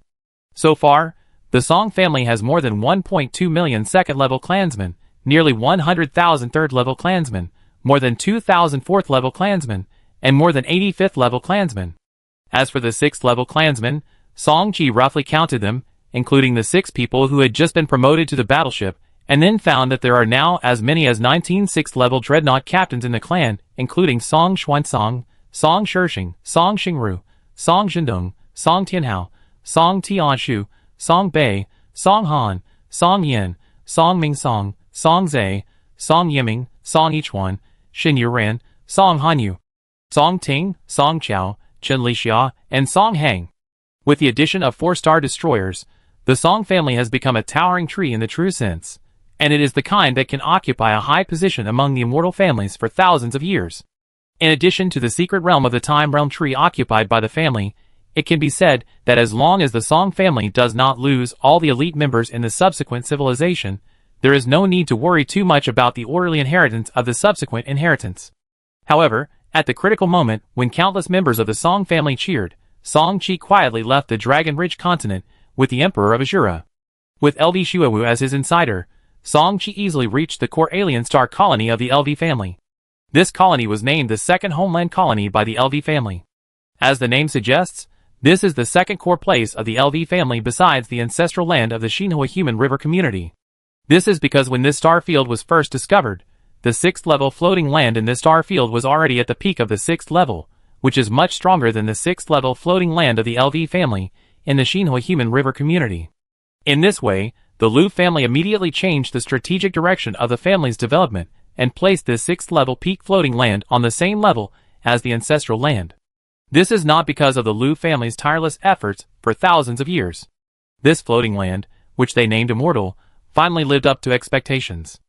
So far, the Song family has more than 1.2 million second-level clansmen, nearly 100,000 third-level clansmen, more than 2,000 fourth-level clansmen, and more than 80 fifth-level clansmen. As for the 6th-level clansmen, Song-Chi roughly counted them, including the 6 people who had just been promoted to the battleship, and then found that there are now as many as 19 6th-level dreadnought captains in the clan, including Song Xuansong, Song Shishing, Song Xingru, Song Zhendong, Song Tianhao, Song Tianshu, Song Bei, Song Han, Song Yin, Song Ming Song, Song Zhe, Song Yiming, Song Ichuan, Xin Yuran, Song Hanyu, Song Ting, Song Chao, Chen Lixia, and Song Hang. With the addition of 4-star destroyers, the Song family has become a towering tree in the true sense, and it is the kind that can occupy a high position among the immortal families for thousands of years. In addition to the secret realm of the time realm tree occupied by the family, it can be said that as long as the Song family does not lose all the elite members in the subsequent civilization, there is no need to worry too much about the orderly inheritance of the subsequent inheritance. However, at the critical moment when countless members of the Song family cheered, Song Qi quietly left the Dragon Ridge continent with the Emperor of Asura. With LV Shuowu as his insider, Song Qi easily reached the core alien star colony of the LV family. This colony was named the second homeland colony by the LV family. As the name suggests, this is the second core place of the LV family besides the ancestral land of the Xinhua human river community. This is because when this star field was first discovered, the 6th level floating land in this star field was already at the peak of the 6th level, which is much stronger than the 6th level floating land of the LV family in the Xinhua human river community. In this way, the Lu family immediately changed the strategic direction of the family's development and placed this 6th level peak floating land on the same level as the ancestral land. This is not because of the Lu family's tireless efforts for thousands of years. This floating land, which they named Immortal, finally lived up to expectations.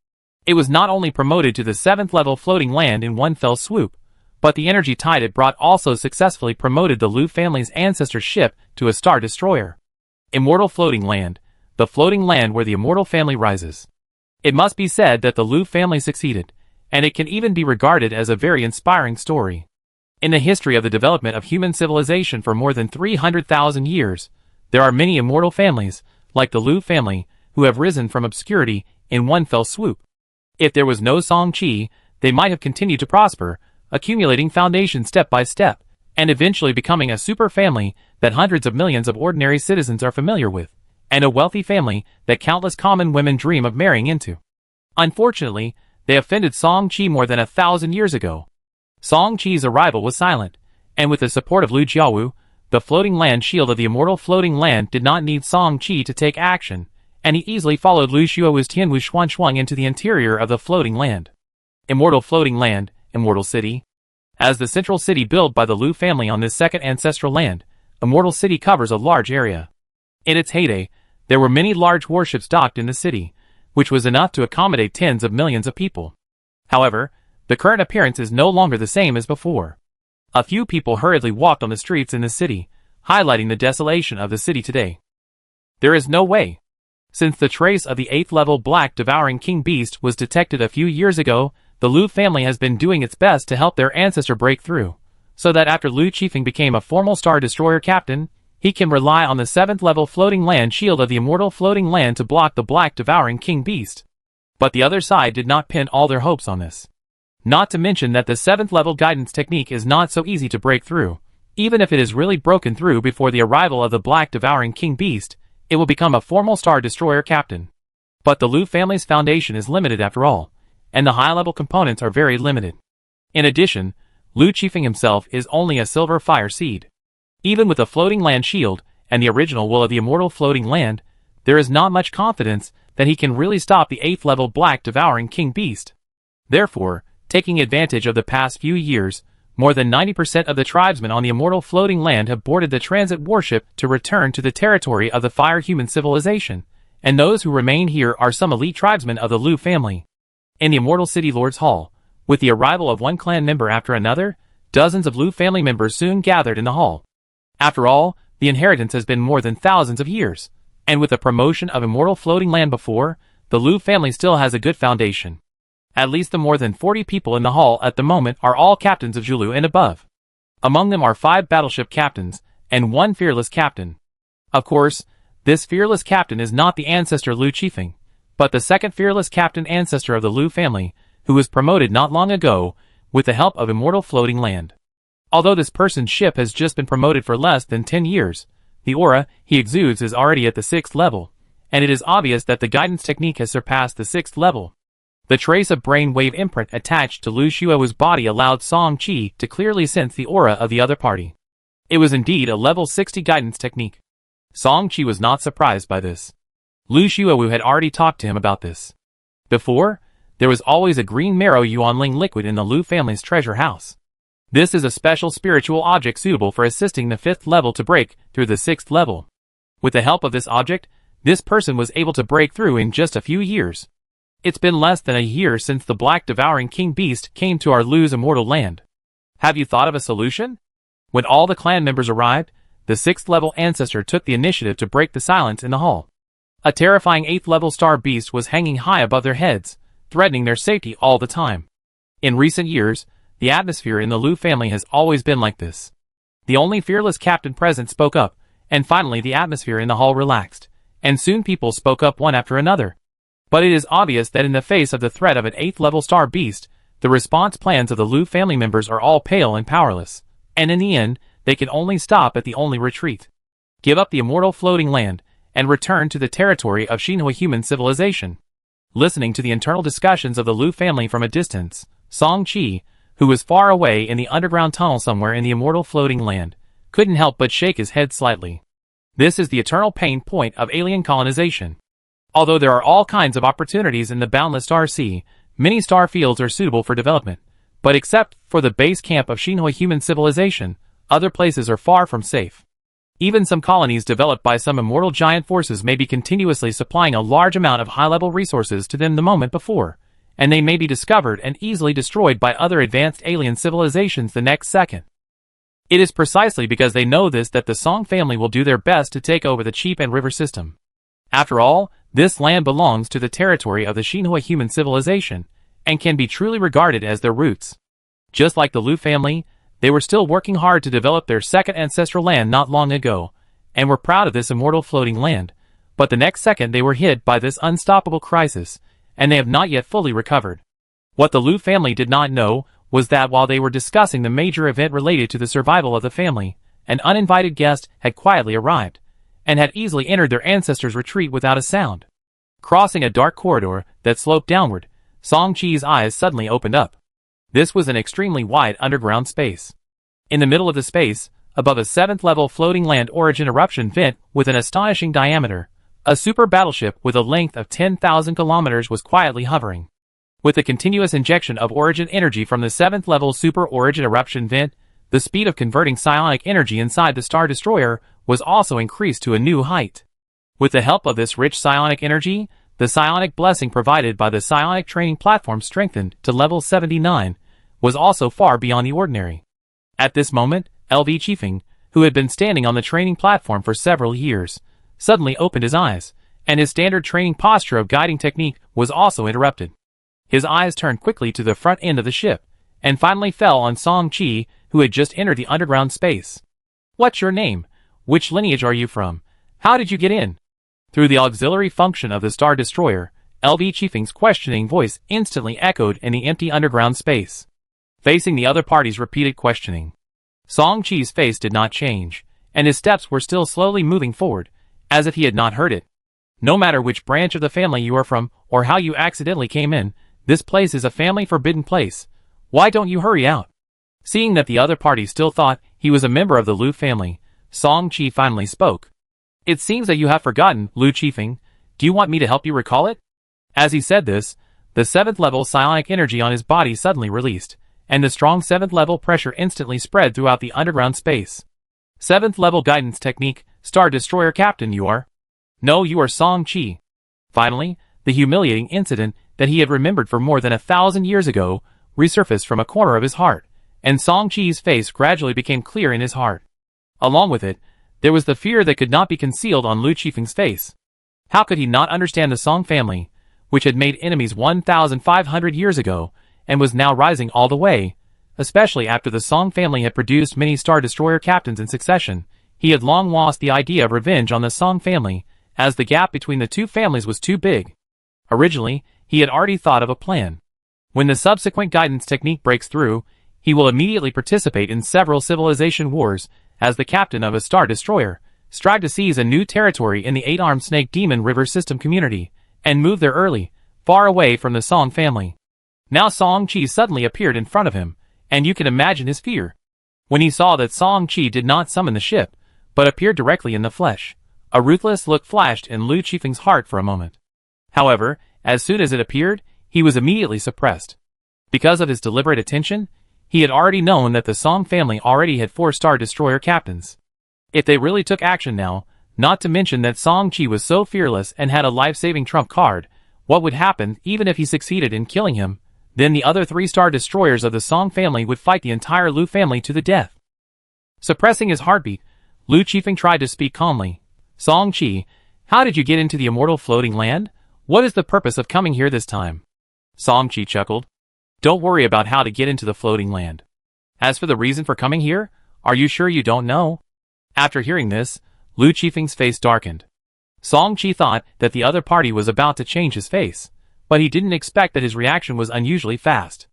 It was not only promoted to the 7th level floating land in one fell swoop, but the energy tide it brought also successfully promoted the Lu family's ancestor ship to a star destroyer. Immortal Floating Land, the floating land where the Immortal family rises. It must be said that the Lu family succeeded, and it can even be regarded as a very inspiring story. In the history of the development of human civilization for more than 300,000 years, there are many immortal families, like the Lu family, who have risen from obscurity in one fell swoop. If there was no Song Qi, they might have continued to prosper, accumulating foundation step by step, and eventually becoming a super family that hundreds of millions of ordinary citizens are familiar with, and a wealthy family that countless common women dream of marrying into. Unfortunately, they offended Song Qi more than 1,000 years ago. Song Qi's arrival was silent, and with the support of Lu Jiawu, the floating land shield of the immortal floating land did not need Song Qi to take action, and he easily followed Lu Xiaowu's Tianwu Xuanshuang into the interior of the floating land. Immortal Floating Land, Immortal City. As the central city built by the Lu family on this second ancestral land, Immortal City covers a large area. In its heyday, there were many large warships docked in the city, which was enough to accommodate tens of millions of people. However, the current appearance is no longer the same as before. A few people hurriedly walked on the streets in the city, highlighting the desolation of the city today. There is no way. Since the trace of the 8th level Black Devouring King Beast was detected a few years ago, the Lu family has been doing its best to help their ancestor break through, so that after Lu Qifeng became a formal Star Destroyer captain, he can rely on the 7th level floating land shield of the immortal floating land to block the Black Devouring King Beast. But the other side did not pin all their hopes on this. Not to mention that the 7th level guidance technique is not so easy to break through. Even if it is really broken through before the arrival of the Black Devouring King Beast, it will become a formal Star Destroyer captain. But the Lu family's foundation is limited after all, and the high-level components are very limited. In addition, Lu Qifeng himself is only a silver fire seed. Even with the floating land shield and the original will of the immortal floating land, there is not much confidence that he can really stop the 8th level Black Devouring King Beast. Therefore, taking advantage of the past few years, more than 90% of the tribesmen on the immortal floating land have boarded the transit warship to return to the territory of the fire human civilization, and those who remain here are some elite tribesmen of the Lu family. In the Immortal City Lord's Hall, with the arrival of one clan member after another, dozens of Lu family members soon gathered in the hall. After all, the inheritance has been more than thousands of years, and with the promotion of immortal floating land before, the Lu family still has a good foundation. At least the more than 40 people in the hall at the moment are all captains of Zhulu and above. Among them are 5 battleship captains, and 1 fearless captain. Of course, this fearless captain is not the ancestor Lu Qifeng, but the second fearless captain ancestor of the Lu family, who was promoted not long ago, with the help of immortal floating land. Although this person's ship has just been promoted for less than 10 years, the aura he exudes is already at the 6th level, and it is obvious that the guidance technique has surpassed the 6th level. The trace of brainwave imprint attached to Lu Xiaowu's body allowed Song Qi to clearly sense the aura of the other party. It was indeed a level 60 guidance technique. Song Qi was not surprised by this. Lu Xiaowu had already talked to him about this. Before, there was always a green marrow yuanling liquid in the Lu family's treasure house. This is a special spiritual object suitable for assisting the 5th level to break through the 6th level. With the help of this object, this person was able to break through in just a few years. It's been less than a year since the Black Devouring King Beast came to our Lu's immortal land. Have you thought of a solution? When all the clan members arrived, the 6th level ancestor took the initiative to break the silence in the hall. A terrifying 8th level star beast was hanging high above their heads, threatening their safety all the time. In recent years, the atmosphere in the Lu family has always been like this. The only fearless captain present spoke up, and finally the atmosphere in the hall relaxed, and soon people spoke up one after another. But it is obvious that in the face of the threat of an 8th level star beast, the response plans of the Lu family members are all pale and powerless, and in the end, they can only stop at the only retreat. Give up the immortal floating land, and return to the territory of Xinhua human civilization. Listening to the internal discussions of the Lu family from a distance, Song Qi, who was far away in the underground tunnel somewhere in the immortal floating land, couldn't help but shake his head slightly. This is the eternal pain point of alien colonization. Although there are all kinds of opportunities in the boundless star sea, many star fields are suitable for development, but except for the base camp of Xinhua human civilization, other places are far from safe. Even some colonies developed by some immortal giant forces may be continuously supplying a large amount of high-level resources to them the moment before, and they may be discovered and easily destroyed by other advanced alien civilizations the next second. It is precisely because they know this that the Song family will do their best to take over the Cheap and River system. After all, this land belongs to the territory of the Xinhua human civilization, and can be truly regarded as their roots. Just like the Lu family, they were still working hard to develop their second ancestral land not long ago, and were proud of this immortal floating land, but the next second they were hit by this unstoppable crisis, and they have not yet fully recovered. What the Lu family did not know was that while they were discussing the major event related to the survival of the family, an uninvited guest had quietly arrived, and had easily entered their ancestors' retreat without a sound. Crossing a dark corridor that sloped downward, Song Qi's eyes suddenly opened up. This was an extremely wide underground space. In the middle of the space, above a 7th level floating land origin eruption vent with an astonishing diameter, a super battleship with a length of 10,000 kilometers was quietly hovering. With the continuous injection of origin energy from the 7th level super origin eruption vent, the speed of converting psionic energy inside the Star Destroyer was also increased to a new height. With the help of this rich psionic energy, the psionic blessing provided by the psionic training platform strengthened to level 79, was also far beyond the ordinary. At this moment, LV Chiefing, who had been standing on the training platform for several years, suddenly opened his eyes, and his standard training posture of guiding technique was also interrupted. His eyes turned quickly to the front end of the ship, and finally fell on Song Qi, who had just entered the underground space. "What's your name? Which lineage are you from? How did you get in?" Through the auxiliary function of the Star Destroyer, LV Chiefing's questioning voice instantly echoed in the empty underground space. Facing the other party's repeated questioning, Song Qi's face did not change, and his steps were still slowly moving forward, as if he had not heard it. "No matter which branch of the family you are from, or how you accidentally came in, this place is a family forbidden place. Why don't you hurry out?" Seeing that the other party still thought he was a member of the Lu family, Song Qi finally spoke. "It seems that you have forgotten, Lu Chiefing. Do you want me to help you recall it?" As he said this, the 7th level psionic energy on his body suddenly released, and the strong 7th level pressure instantly spread throughout the underground space. 7th level guidance technique, Star Destroyer Captain you are. No, you are Song Qi. Finally, the humiliating incident that he had remembered for more than 1,000 years ago resurfaced from a corner of his heart, and Song Qi's face gradually became clear in his heart. Along with it, there was the fear that could not be concealed on Lu Chiefing's face. How could he not understand the Song family, which had made enemies 1,500 years ago, and was now rising all the way, especially after the Song family had produced many Star Destroyer captains in succession? He had long lost the idea of revenge on the Song family, as the gap between the two families was too big. Originally, he had already thought of a plan. When the subsequent guidance technique breaks through, he will immediately participate in several civilization wars, as the captain of a Star Destroyer, strive to seize a new territory in the 8-armed Snake Demon River System community, and move there early, far away from the Song family. Now Song Qi suddenly appeared in front of him, and you can imagine his fear. When he saw that Song Qi did not summon the ship, but appeared directly in the flesh, a ruthless look flashed in Lu Chiefing's heart for a moment. However, as soon as it appeared, he was immediately suppressed. Because of his deliberate attention, He had already known that the Song family already had 4 Star Destroyer captains. If they really took action now, not to mention that Song Chi was so fearless and had a life-saving trump card, what would happen even if he succeeded in killing him? Then the other 3-star destroyers of the Song family would fight the entire Lu family to the death. Suppressing his heartbeat, Lu Qifeng tried to speak calmly. Song Chi, how did you get into the immortal floating land? What is the purpose of coming here this time? Song Chi chuckled. Don't worry about how to get into the floating land. As for the reason for coming here, are you sure you don't know? After hearing this, Lu Qifeng's face darkened. Song Chi thought that the other party was about to change his face, but he didn't expect that his reaction was unusually fast.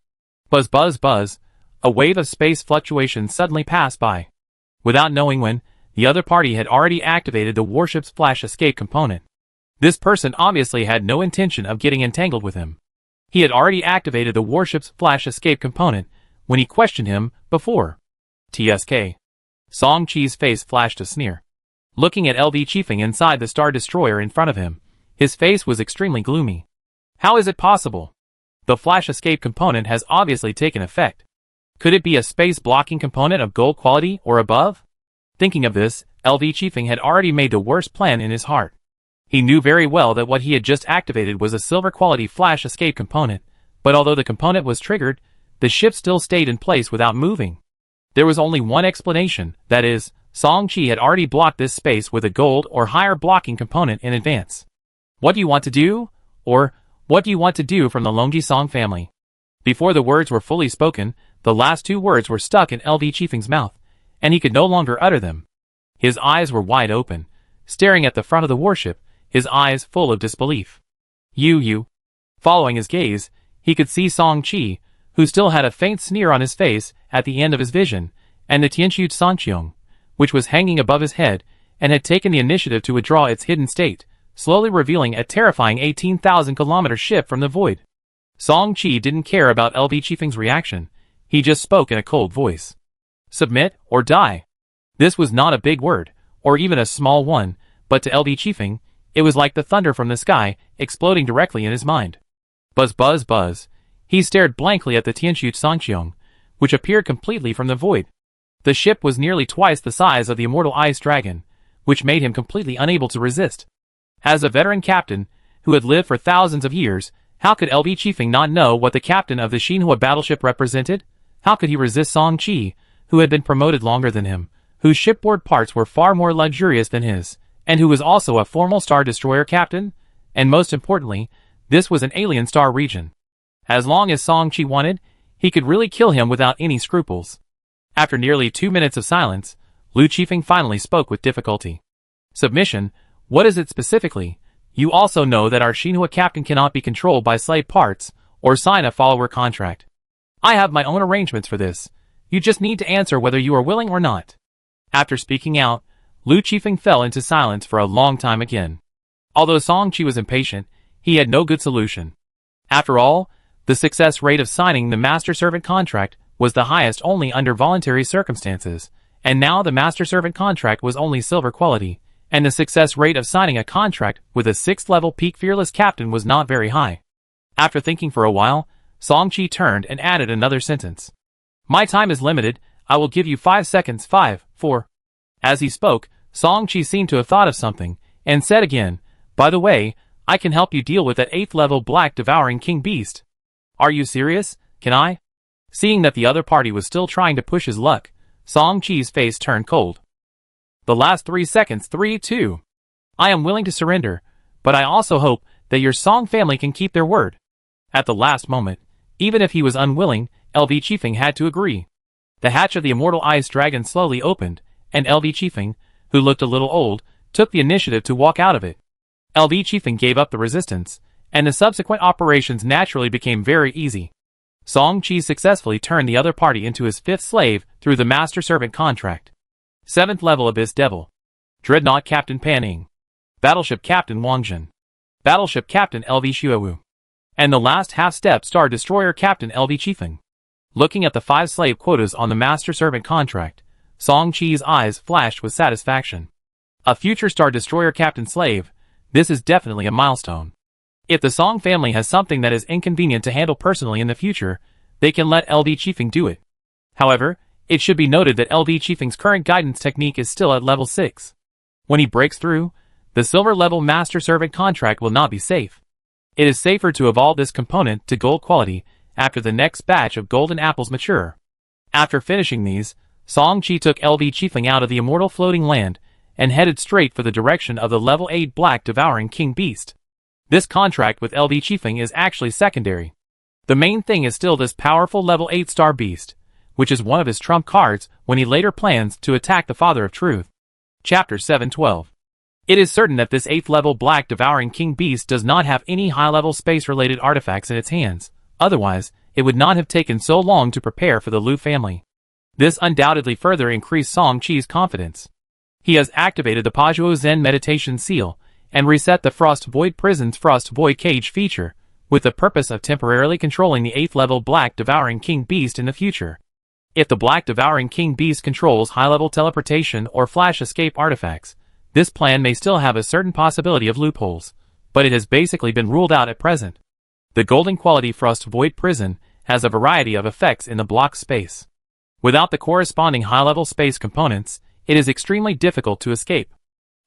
Buzz buzz buzz, a wave of space fluctuations suddenly passed by. Without knowing when, the other party had already activated the warship's flash escape component. This person obviously had no intention of getting entangled with him. He had already activated the warship's flash escape component when he questioned him before. TSK. Song Chi's face flashed a sneer. Looking at LV Qifeng inside the Star Destroyer in front of him, his face was extremely gloomy. How is it possible? The flash escape component has obviously taken effect. Could it be a space blocking component of gold quality or above? Thinking of this, LV Qifeng had already made the worst plan in his heart. He knew very well that what he had just activated was a silver quality flash escape component, but although the component was triggered, the ship still stayed in place without moving. There was only one explanation, that is, Song Chi had already blocked this space with a gold or higher blocking component in advance. What do you want to do? Or, what do you want to do from the Longji Song family? Before the words were fully spoken, the last 2 words were stuck in LV Qifeng's mouth, and he could no longer utter them. His eyes were wide open, staring at the front of the warship, his eyes full of disbelief. You. Following his gaze, he could see Song Chi, who still had a faint sneer on his face at the end of his vision, and the Tianqiu Sangqiong, which was hanging above his head, and had taken the initiative to withdraw its hidden state, slowly revealing a terrifying 18,000-kilometer ship from the void. Song Chi didn't care about LV Qifeng's reaction. He just spoke in a cold voice. Submit or die. This was not a big word, or even a small one, but to LV Qifeng, it was like the thunder from the sky, exploding directly in his mind. Buzz buzz buzz. He stared blankly at the Tianqiu Sangqiong, which appeared completely from the void. The ship was nearly twice the size of the immortal ice dragon, which made him completely unable to resist. As a veteran captain, who had lived for thousands of years, how could LV Qifeng not know what the captain of the Xinhua battleship represented? How could he resist Song Chi, who had been promoted longer than him, whose shipboard parts were far more luxurious than his, and who was also a formal Star Destroyer captain? And most importantly, this was an alien star region. As long as Song Chi wanted, he could really kill him without any scruples. After nearly 2 minutes of silence, Lu Qifeng finally spoke with difficulty. Submission, what is it specifically? You also know that our Xinhua captain cannot be controlled by slave parts, or sign a follower contract. I have my own arrangements for this. You just need to answer whether you are willing or not. After speaking out, Lu Qifeng fell into silence for a long time again. Although Song Chi was impatient, he had no good solution. After all, the success rate of signing the master servant contract was the highest only under voluntary circumstances, and now the master servant contract was only silver quality, and the success rate of signing a contract with a 6th level peak fearless captain was not very high. After thinking for a while, Song Chi turned and added another sentence. My time is limited, I will give you 5 seconds. 5, 4. As he spoke, Song Chi seemed to have thought of something, and said again, by the way, I can help you deal with that 8th level black devouring king beast. Are you serious? Can I? Seeing that the other party was still trying to push his luck, Song Chi's face turned cold. The last 3 seconds. 3, 2. I am willing to surrender, but I also hope that your Song family can keep their word. At the last moment, even if he was unwilling, LV Qifeng had to agree. The hatch of the immortal ice dragon slowly opened, and LV Qifeng, who looked a little old, took the initiative to walk out of it. LV Qifeng gave up the resistance, and the subsequent operations naturally became very easy. Song Chi successfully turned the other party into his 5th slave through the master servant contract. 7th level Abyss Devil. Dreadnought Captain Pan Ying. Battleship Captain Wang Jin. Battleship Captain LV Xuewu. And the last half-step Star Destroyer Captain LV Qifeng. Looking at the 5 slave quotas on the master servant contract, Song Chi's eyes flashed with satisfaction. A future Star Destroyer Captain slave, this is definitely a milestone. If the Song family has something that is inconvenient to handle personally in the future, they can let LV Qifeng do it. However, it should be noted that LV Chiefing's current guidance technique is still at level 6. When he breaks through, the silver level Master Servant contract will not be safe. It is safer to evolve this component to gold quality after the next batch of golden apples mature. After finishing these, Song Chi took LV Chiefing out of the immortal floating land and headed straight for the direction of the level 8 Black Devouring King Beast. This contract with LV Chiefing is actually secondary. The main thing is still this powerful level 8 Star Beast, which is one of his trump cards when he later plans to attack the Father of Truth. Chapter 712. It is certain that this 8th level Black Devouring King Beast does not have any high-level space-related artifacts in its hands, otherwise, it would not have taken so long to prepare for the Lu family. This undoubtedly further increased Song Chi's confidence. He has activated the Pajuo Zen Meditation Seal and reset the Frost Void Prison's Frost Void Cage feature, with the purpose of temporarily controlling the 8th level Black Devouring King Beast in the future. If the Black Devouring King Beast controls high-level teleportation or flash escape artifacts, this plan may still have a certain possibility of loopholes, but it has basically been ruled out at present. The golden quality Frost Void Prison has a variety of effects in the block space. Without the corresponding high-level space components, it is extremely difficult to escape.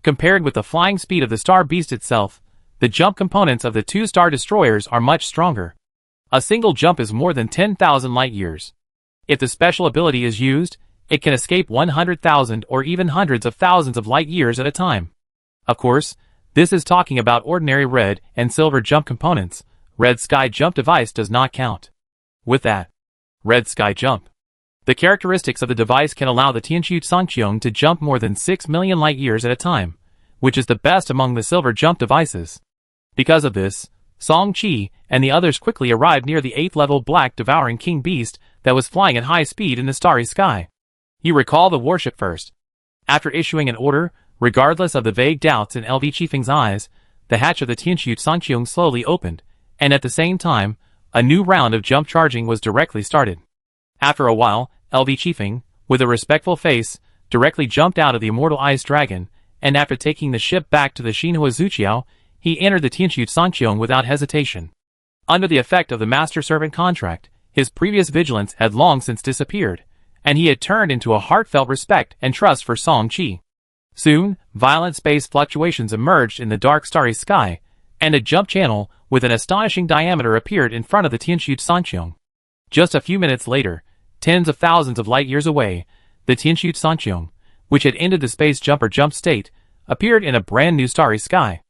Compared with the flying speed of the Star Beast itself, the jump components of the 2 Star Destroyers are much stronger. A single jump is more than 10,000 light-years. If the special ability is used, it can escape 100,000 or even hundreds of thousands of light-years at a time. Of course, this is talking about ordinary red and silver jump components. Red Sky Jump device does not count. With that, Red Sky Jump. The characteristics of the device can allow the Tianqiu Sangqiong to jump more than 6 million light-years at a time, which is the best among the silver jump devices. Because of this, Song Chi and the others quickly arrived near the 8th level Black Devouring King Beast that was flying at high speed in the starry sky. You recall the warship first. After issuing an order, regardless of the vague doubts in LV Chiefing's eyes, the hatch of the Tianqiu Sangqiong slowly opened, and at the same time, a new round of jump charging was directly started. After a while, LV Chiefing, with a respectful face, directly jumped out of the Immortal Ice Dragon, and after taking the ship back to the Xinhua Zuqiao, he entered the Tianqiu Sangqiong without hesitation. Under the effect of the Master Servant contract, his previous vigilance had long since disappeared, and he had turned into a heartfelt respect and trust for Song Chi. Soon, violent space fluctuations emerged in the dark starry sky, and a jump channel with an astonishing diameter appeared in front of the Tianqiu Sangqiong. Just a few minutes later, tens of thousands of light-years away, the Tianqiu Sangqiong, which had ended the space jumper jump state, appeared in a brand new starry sky.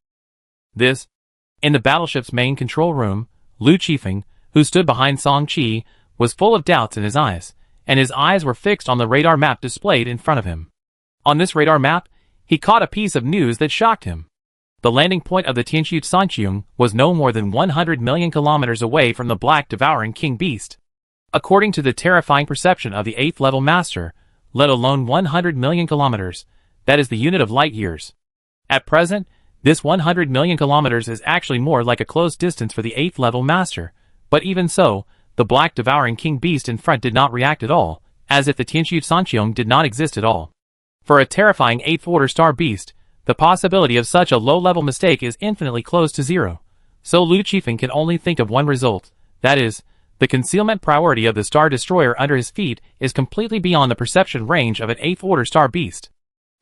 In the battleship's main control room, Lu Qifeng, who stood behind Song Chi, was full of doubts in his eyes, and his eyes were fixed on the radar map displayed in front of him. On this radar map, he caught a piece of news that shocked him. The landing point of the Tianqiu Sangqiong was no more than 100 million kilometers away from the Black Devouring King Beast. According to the terrifying perception of the 8th level master, let alone 100 million kilometers, that is the unit of light years. At present, this 100 million kilometers is actually more like a close distance for the 8th level master, but even so, the Black Devouring King Beast in front did not react at all, as if the Tianqiu Sangqiong did not exist at all. For a terrifying 8th order star beast, the possibility of such a low-level mistake is infinitely close to zero, so Lu Qifeng can only think of one result, that is, the concealment priority of the Star Destroyer under his feet is completely beyond the perception range of an 8th order star beast.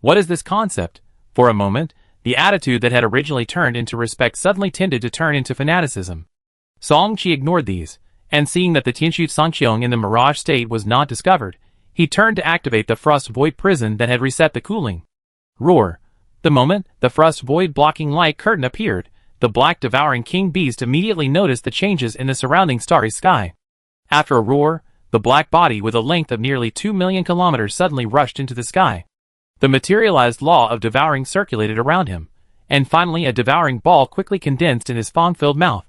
What is this concept? For a moment, the attitude that had originally turned into respect suddenly tended to turn into fanaticism. Song Chi ignored these, and seeing that the Tianqiu Sangqiong in the mirage state was not discovered, he turned to activate the Frost Void Prison that had reset the cooling. Roar! The moment the Frost Void blocking light curtain appeared, the Black Devouring King Beast immediately noticed the changes in the surrounding starry sky. After a roar, the black body with a length of nearly 2 million kilometers suddenly rushed into the sky. The materialized law of devouring circulated around him, and finally a devouring ball quickly condensed in his fang-filled mouth.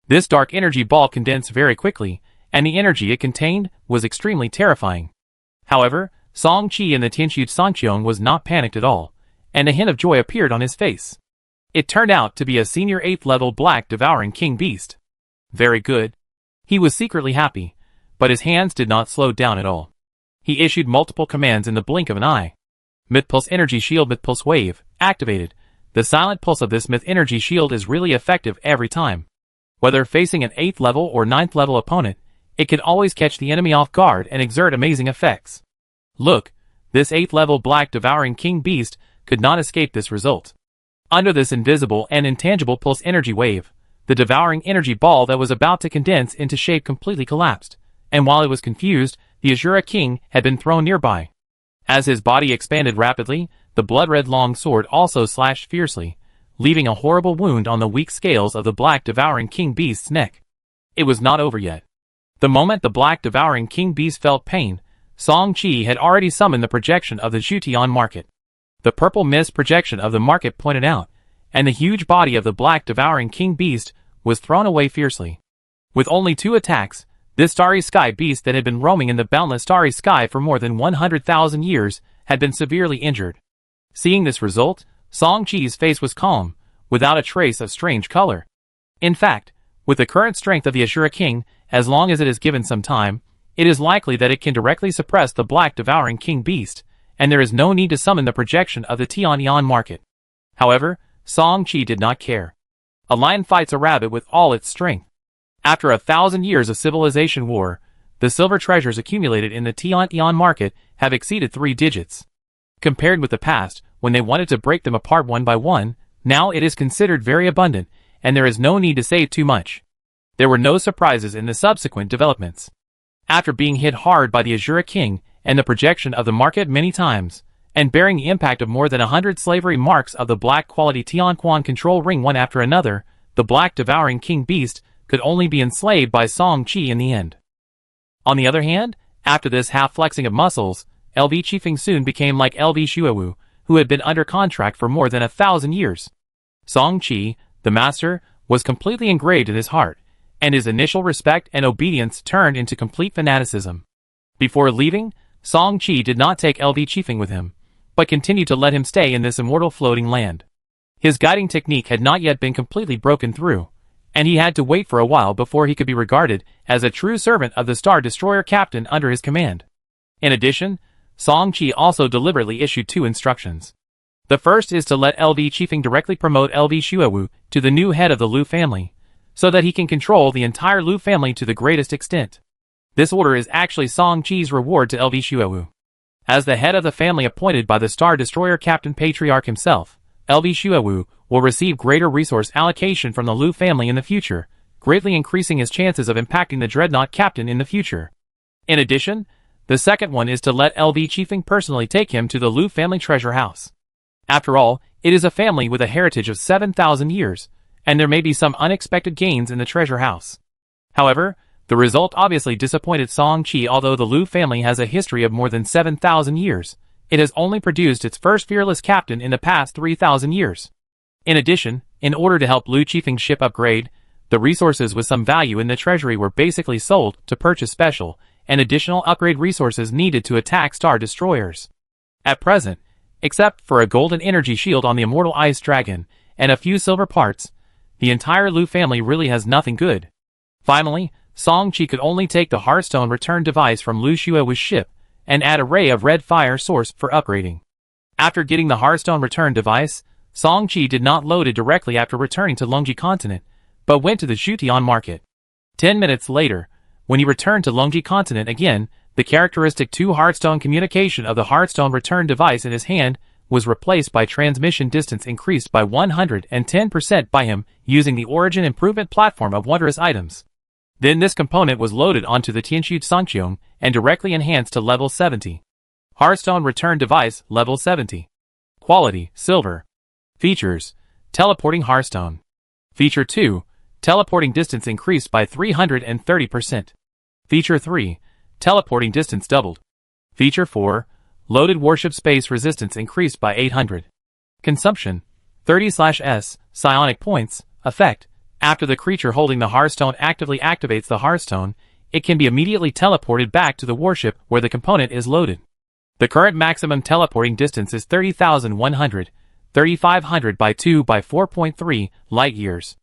This dark energy ball condensed very quickly, and the energy it contained was extremely terrifying. However, Song Chi in the Tianqiu Sangqiong was not panicked at all, and a hint of joy appeared on his face. It turned out to be a senior 8th level Black Devouring King Beast. Very good. He was secretly happy, but his hands did not slow down at all. He issued multiple commands in the blink of an eye. Myth Pulse Energy Shield Myth Pulse Wave, activated. The silent pulse of this Myth Energy Shield is really effective every time. Whether facing an 8th level or 9th level opponent, it could always catch the enemy off guard and exert amazing effects. Look, this 8th level Black Devouring King Beast could not escape this result. Under this invisible and intangible pulse energy wave, the devouring energy ball that was about to condense into shape completely collapsed, and while it was confused, the Asura King had been thrown nearby. As his body expanded rapidly, the blood-red long sword also slashed fiercely, leaving a horrible wound on the weak scales of the Black Devouring King Beast's neck. It was not over yet. The moment the Black Devouring King Beast felt pain, Song-Chi had already summoned the projection of the Jution market. The purple mist projection of the market pointed out, and the huge body of the Black Devouring King Beast was thrown away fiercely. With only 2 attacks, this starry sky beast that had been roaming in the boundless starry sky for more than 100,000 years had been severely injured. Seeing this result, Song-Chi's face was calm, without a trace of strange color. In fact, with the current strength of the Asura King, as long as it is given some time, it is likely that it can directly suppress the Black Devouring King Beast, and there is no need to summon the projection of the Tian market. However, Song-Chi did not care. A lion fights a rabbit with all its strength. After 1,000 years of civilization war, the silver treasures accumulated in the Tian market have exceeded 3 digits. Compared with the past, when they wanted to break them apart one by one, now it is considered very abundant, and there is no need to save too much. There were no surprises in the subsequent developments. After being hit hard by the Asura King and the projection of the market many times, and bearing the impact of more than 100 slavery marks of the black quality Tianquan control ring one after another, the Black Devouring King Beast could only be enslaved by Song-Chi in the end. On the other hand, after this half-flexing of muscles, LV Chifeng soon became like LV Shuewu, who had been under contract for more than 1,000 years. Song-Chi, the master, was completely engraved in his heart, and his initial respect and obedience turned into complete fanaticism. Before leaving, Song-Chi did not take LV Chifeng with him, but continued to let him stay in this immortal floating land. His guiding technique had not yet been completely broken through, and he had to wait for a while before he could be regarded as a true servant of the Star Destroyer captain under his command. In addition, Song-Chi also deliberately issued 2 instructions. The first is to let LV Chifeng directly promote LV Shuewu to the new head of the Lu family, so that he can control the entire Lu family to the greatest extent. This order is actually Song-Chi's reward to LV Shuewu. As the head of the family appointed by the Star Destroyer Captain Patriarch himself, LV Shuewu will receive greater resource allocation from the Lu family in the future, greatly increasing his chances of impacting the Dreadnought Captain in the future. In addition, the second one is to let LV Chifeng personally take him to the Lu family treasure house. After all, it is a family with a heritage of 7,000 years, and there may be some unexpected gains in the treasure house. However, the result obviously disappointed Song-Chi. Although the Lu family has a history of more than 7,000 years, it has only produced its first fearless captain in the past 3,000 years. In addition, in order to help Lu Chifeng's ship upgrade, the resources with some value in the treasury were basically sold to purchase special and additional upgrade resources needed to attack Star Destroyers. At present, except for a golden energy shield on the Immortal Ice Dragon and a few silver parts, the entire Lu family really has nothing good. Finally, Song-Chi could only take the Hearthstone return device from Lu Shue's ship and add a ray of red fire source for upgrading. After getting the Hearthstone return device, Song-Chi did not load it directly after returning to Longji Continent, but went to the Jution market. 10 minutes later, when he returned to Longji Continent again, the characteristic 2 Hearthstone communication of the Hearthstone return device in his hand was replaced by transmission distance increased by 110% by him using the Origin Improvement platform of Wondrous Items. Then this component was loaded onto the Tianxu Sangqiong and directly enhanced to level 70. Hearthstone Return Device, level 70. Quality, Silver. Features, Teleporting Hearthstone. Feature 2, Teleporting Distance increased by 330%. Feature 3, Teleporting Distance doubled. Feature 4, Loaded Warship Space Resistance increased by 800. Consumption, 30/S, Psionic Points. Effect, after the creature holding the Hearthstone actively activates the Hearthstone, it can be immediately teleported back to the warship where the component is loaded. The current maximum teleporting distance is 30,100, 3,500 by 2 by 4.3 light years.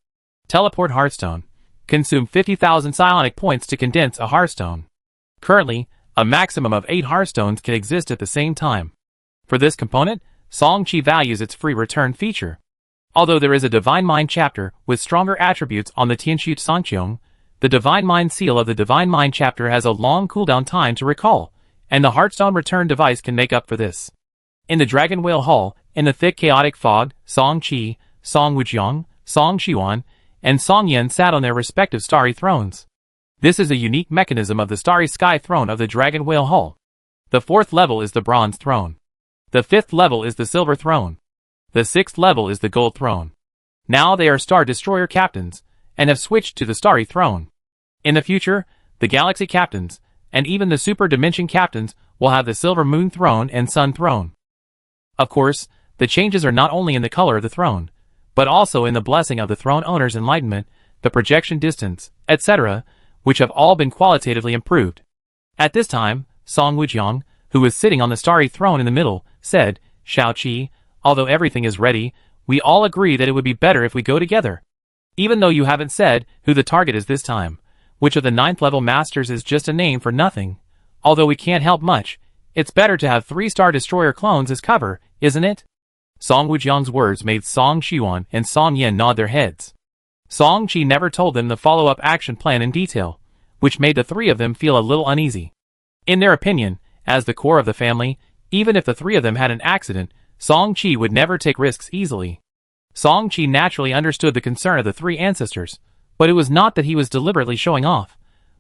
Teleport Hearthstone. Consume 50,000 psionic points to condense a Hearthstone. Currently, a maximum of 8 Hearthstones can exist at the same time. For this component, Song-Chi values its free return feature. Although there is a Divine Mind chapter with stronger attributes on the Tianxu Sangqiong, The Divine Mind seal of the Divine Mind chapter has a long cooldown time to recall, and the Heartstone return device can make up for this. In the Dragon Whale Hall, in the thick chaotic fog, Song Qi, Song Wujiang, Song Xiwan, and Song Yen sat on their respective starry thrones. This is a unique mechanism of the Starry Sky throne of the Dragon Whale Hall. The 4th level is the Bronze throne. The 5th level is the Silver throne. The 6th level is the Gold throne. Now they are Star Destroyer captains, and have switched to the Starry throne. In the future, the Galaxy captains, and even the Super Dimension captains, will have the Silver Moon throne and Sun throne. Of course, the changes are not only in the color of the throne, but also in the blessing of the throne owner's enlightenment, the projection distance, etc., which have all been qualitatively improved. At this time, Song Wujiang, who was sitting on the starry throne in the middle, said, "Shao Qi, although everything is ready, we all agree that it would be better if we go together. Even though you haven't said who the target is this time, which of the 9th level masters is just a name for nothing. Although we can't help much, it's better to have 3 Star Destroyer clones as cover, isn't it?" Song Wujiang's words made Song Xiwan and Song Yen nod their heads. Song Qi never told them the follow-up action plan in detail, which made the 3 of them feel a little uneasy. In their opinion, as the core of the family, even if the 3 of them had an accident, Song Qi would never take risks easily. Song Qi naturally understood the concern of the 3 ancestors, but it was not that he was deliberately showing off,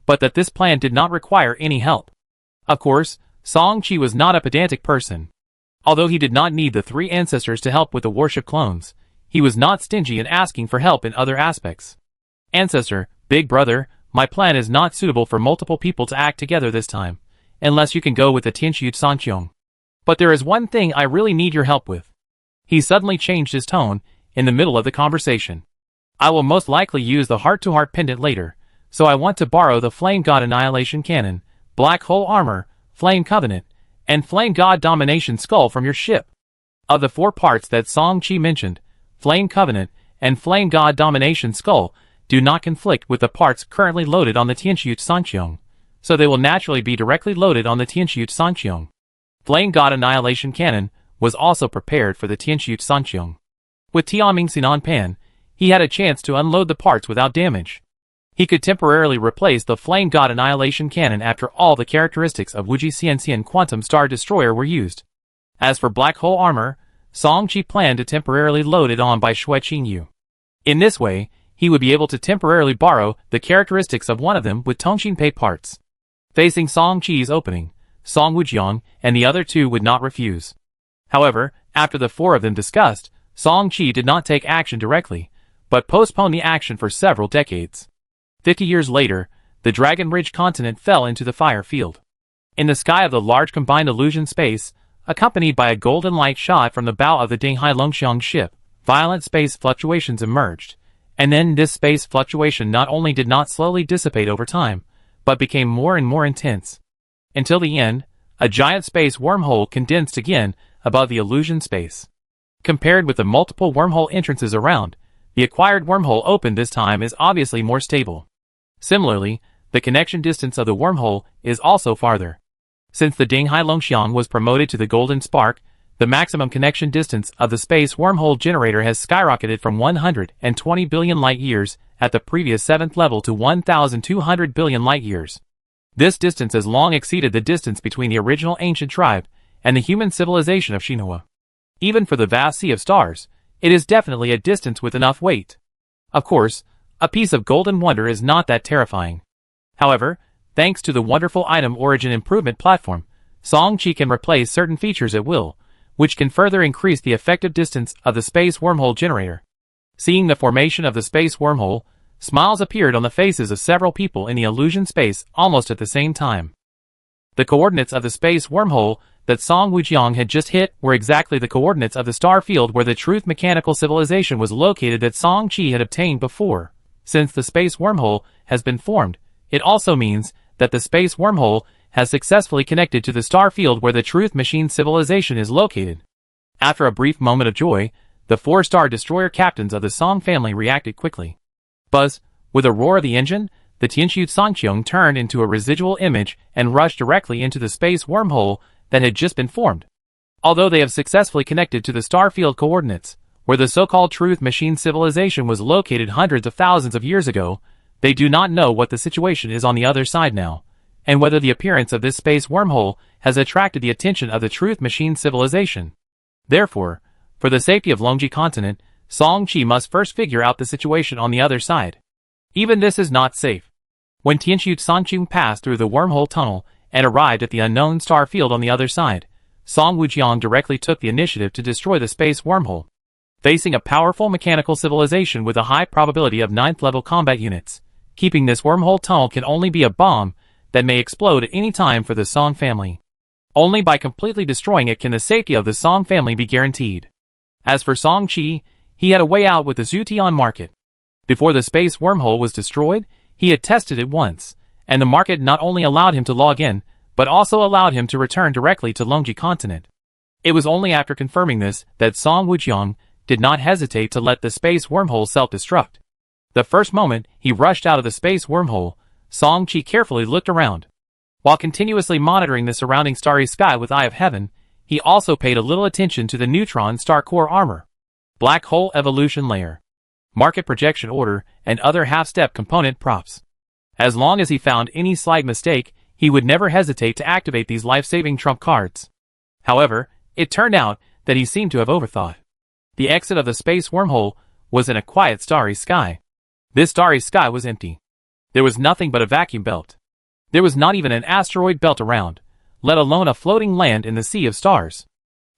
but that this plan did not require any help. Of course, Song Qi was not a pedantic person. Although he did not need the 3 ancestors to help with the warship clones, he was not stingy in asking for help in other aspects. "Ancestor, big brother, my plan is not suitable for multiple people to act together this time, unless you can go with the Tianqiu Sanqiong. But there is one thing I really need your help with." He suddenly changed his tone in the middle of the conversation. "I will most likely use the heart-to-heart pendant later, so I want to borrow the Flame God Annihilation Cannon, Black Hole Armor, Flame Covenant, and Flame God Domination Skull from your ship." Of the 4 parts that Song Qi mentioned, Flame Covenant and Flame God Domination Skull do not conflict with the parts currently loaded on the Tianqiu Sanqiong, so they will naturally be directly loaded on the Tianqiu Sanqiong. Flame God Annihilation Cannon was also prepared for the Tianqiu Sanqiong. With Tianming Sinan Pan, he had a chance to unload the parts without damage. He could temporarily replace the Flame God Annihilation Cannon after all the characteristics of Wuji Xianxian Quantum Star Destroyer were used. As for Black Hole Armor, Song Qi planned to temporarily load it on by Shui Qingyu. In this way, he would be able to temporarily borrow the characteristics of one of them with Tongxinpei parts. Facing Song Qi's opening, Song Wujiang and the other 2 would not refuse. However, after the 4 of them discussed, Song Qi did not take action directly, but postponed the action for several decades. 50 years later, the Dragon Ridge continent fell into the fire field. In the sky of the large combined illusion space, accompanied by a golden light shot from the bow of the Dinghai Longxiang ship, violent space fluctuations emerged, and then this space fluctuation not only did not slowly dissipate over time, but became more and more intense. Until the end, a giant space wormhole condensed again above the illusion space. Compared with the multiple wormhole entrances around, the acquired wormhole opened this time is obviously more stable. Similarly, the connection distance of the wormhole is also farther. Since the Dinghai Longxiang was promoted to the Golden Spark, the maximum connection distance of the space wormhole generator has skyrocketed from 120 billion light-years at the previous 7th level to 1,200 billion light-years. This distance has long exceeded the distance between the original ancient tribe and the human civilization of Xinhua. Even for the vast sea of stars, it is definitely a distance with enough weight. Of course, a piece of golden wonder is not that terrifying. However, thanks to the wonderful item origin improvement platform, Song Qi can replace certain features at will, which can further increase the effective distance of the space wormhole generator. Seeing the formation of the space wormhole, smiles appeared on the faces of several people in the illusion space almost at the same time. The coordinates of the space wormhole that Song Wujiang had just hit were exactly the coordinates of the star field where the truth mechanical civilization was located that Song Qi had obtained before. Since the space wormhole has been formed, it also means that the space wormhole has successfully connected to the star field where the truth machine civilization is located. After a brief moment of joy, the 4-star destroyer captains of the Song family reacted quickly. Buzz, with a roar of the engine, the Tianqiu Sanqiong turned into a residual image and rushed directly into the space wormhole that had just been formed. Although they have successfully connected to the star field coordinates, where the so-called truth machine civilization was located hundreds of thousands of years ago, They do not know what the situation is on the other side now, and whether the appearance of this space wormhole has attracted the attention of the Truth Machine civilization. Therefore, for the safety of Longji continent, Song-Chi must first figure out the situation on the other side. Even this is not safe. When Tianxiu Sanqing passed through the wormhole tunnel and arrived at the unknown star field on the other side, Song Wujiang directly took the initiative to destroy the space wormhole. Facing a powerful mechanical civilization with a high probability of 9th level combat units, keeping this wormhole tunnel can only be a bomb that may explode at any time for the Song family. Only by completely destroying it can the safety of the Song family be guaranteed. As for Song-Chi, he had a way out with the Zutian market. Before the space wormhole was destroyed, he had tested it once, and the market not only allowed him to log in, but also allowed him to return directly to Longji continent. It was only after confirming this that Song Wujiang did not hesitate to let the space wormhole self-destruct. The first moment he rushed out of the space wormhole, Song-Chi carefully looked around. While continuously monitoring the surrounding starry sky with Eye of Heaven, he also paid a little attention to the neutron star core armor, black hole evolution layer, market projection order, and other half-step component props. As long as he found any slight mistake, he would never hesitate to activate these life-saving trump cards. However, it turned out that he seemed to have overthought. The exit of the space wormhole was in a quiet starry sky. This starry sky was empty. There was nothing but a vacuum belt. There was not even an asteroid belt around, let alone a floating land in the sea of stars.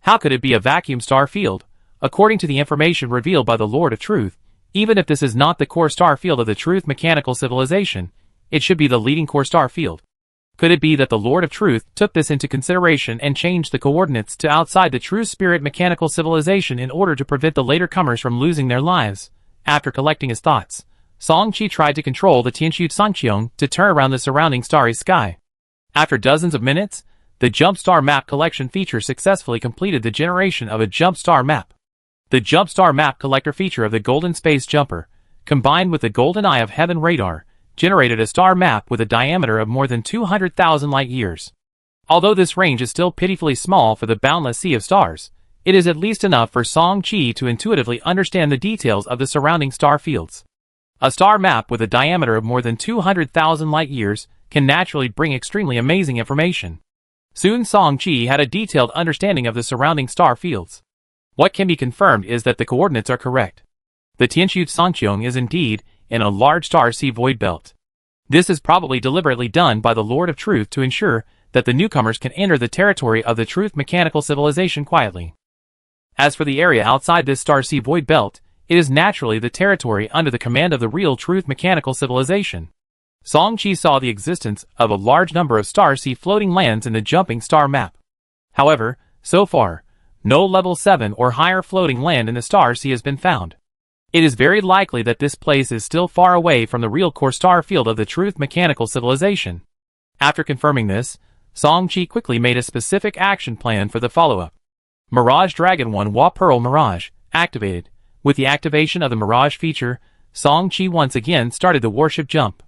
How could it be a vacuum star field? According to the information revealed by the Lord of Truth, even if this is not the core star field of the Truth mechanical civilization, it should be the leading core star field. Could it be that the Lord of Truth took this into consideration and changed the coordinates to outside the True Spirit mechanical civilization in order to prevent the later comers from losing their lives? After collecting his thoughts, Song-Chi tried to control the Tianxiu Sanqiong to turn around the surrounding starry sky. After dozens of minutes, the Jump Star Map Collection feature successfully completed the generation of a Jump Star Map. The Jump Star Map Collector feature of the Golden Space Jumper, combined with the Golden Eye of Heaven radar, generated a star map with a diameter of more than 200,000 light-years. Although this range is still pitifully small for the boundless sea of stars, it is at least enough for Song-Chi to intuitively understand the details of the surrounding star fields. A star map with a diameter of more than 200,000 light-years can naturally bring extremely amazing information. Soon Song-Chi had a detailed understanding of the surrounding star fields. What can be confirmed is that the coordinates are correct. The Tianxiu Sanqiong is indeed in a large star sea void belt. This is probably deliberately done by the Lord of Truth to ensure that the newcomers can enter the territory of the Truth mechanical civilization quietly. As for the area outside this star sea void belt, it is naturally the territory under the command of the real Truth mechanical civilization. Song-Chi saw the existence of a large number of star sea floating lands in the jumping star map. However, so far, no level 7 or higher floating land in the star sea has been found. It is very likely that this place is still far away from the real core star field of the Truth mechanical civilization. After confirming this, Song-Chi quickly made a specific action plan for the follow-up. Mirage Dragon 1 Wa Pearl Mirage activated. With the activation of the Mirage feature, Song-Chi once again started the Warship Jump.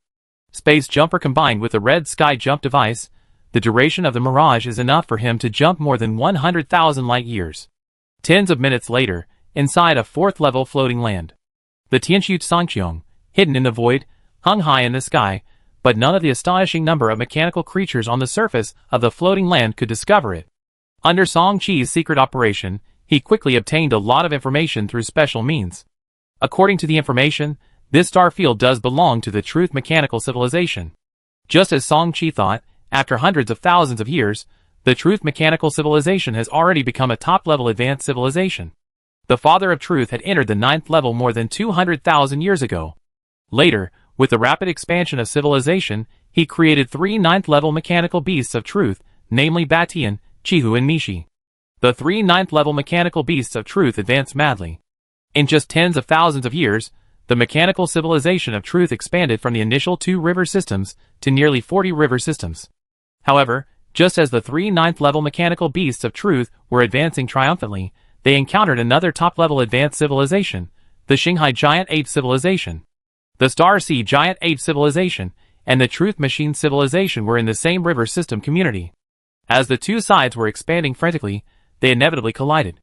Space Jumper combined with the Red Sky Jump device, the duration of the Mirage is enough for him to jump more than 100,000 light-years. Tens of minutes later, inside a 4th level floating land. The Tianxiu Sanqiong, hidden in the void, hung high in the sky, but none of the astonishing number of mechanical creatures on the surface of the floating land could discover it. Under Song-Chi's secret operation, he quickly obtained a lot of information through special means. According to the information, this star field does belong to the Truth mechanical civilization. Just as Song-Chi thought, after hundreds of thousands of years, the Truth mechanical civilization has already become a top-level advanced civilization. The Father of Truth had entered the 9th level more than 200,000 years ago. Later, with the rapid expansion of civilization, he created 3 9th-level mechanical beasts of truth, namely Batian, Chihu and Mishi. The 3 9th-level mechanical beasts of truth advanced madly. In just tens of thousands of years, the mechanical civilization of truth expanded from the initial 2 river systems to nearly 40 river systems. However, just as the 3 9th-level mechanical beasts of truth were advancing triumphantly, they encountered another top-level advanced civilization, the Xinghai Giant Ape Civilization. The Star Sea Giant Ape Civilization and the Truth Machine Civilization were in the same river system community. As the 2 sides were expanding frantically, they inevitably collided.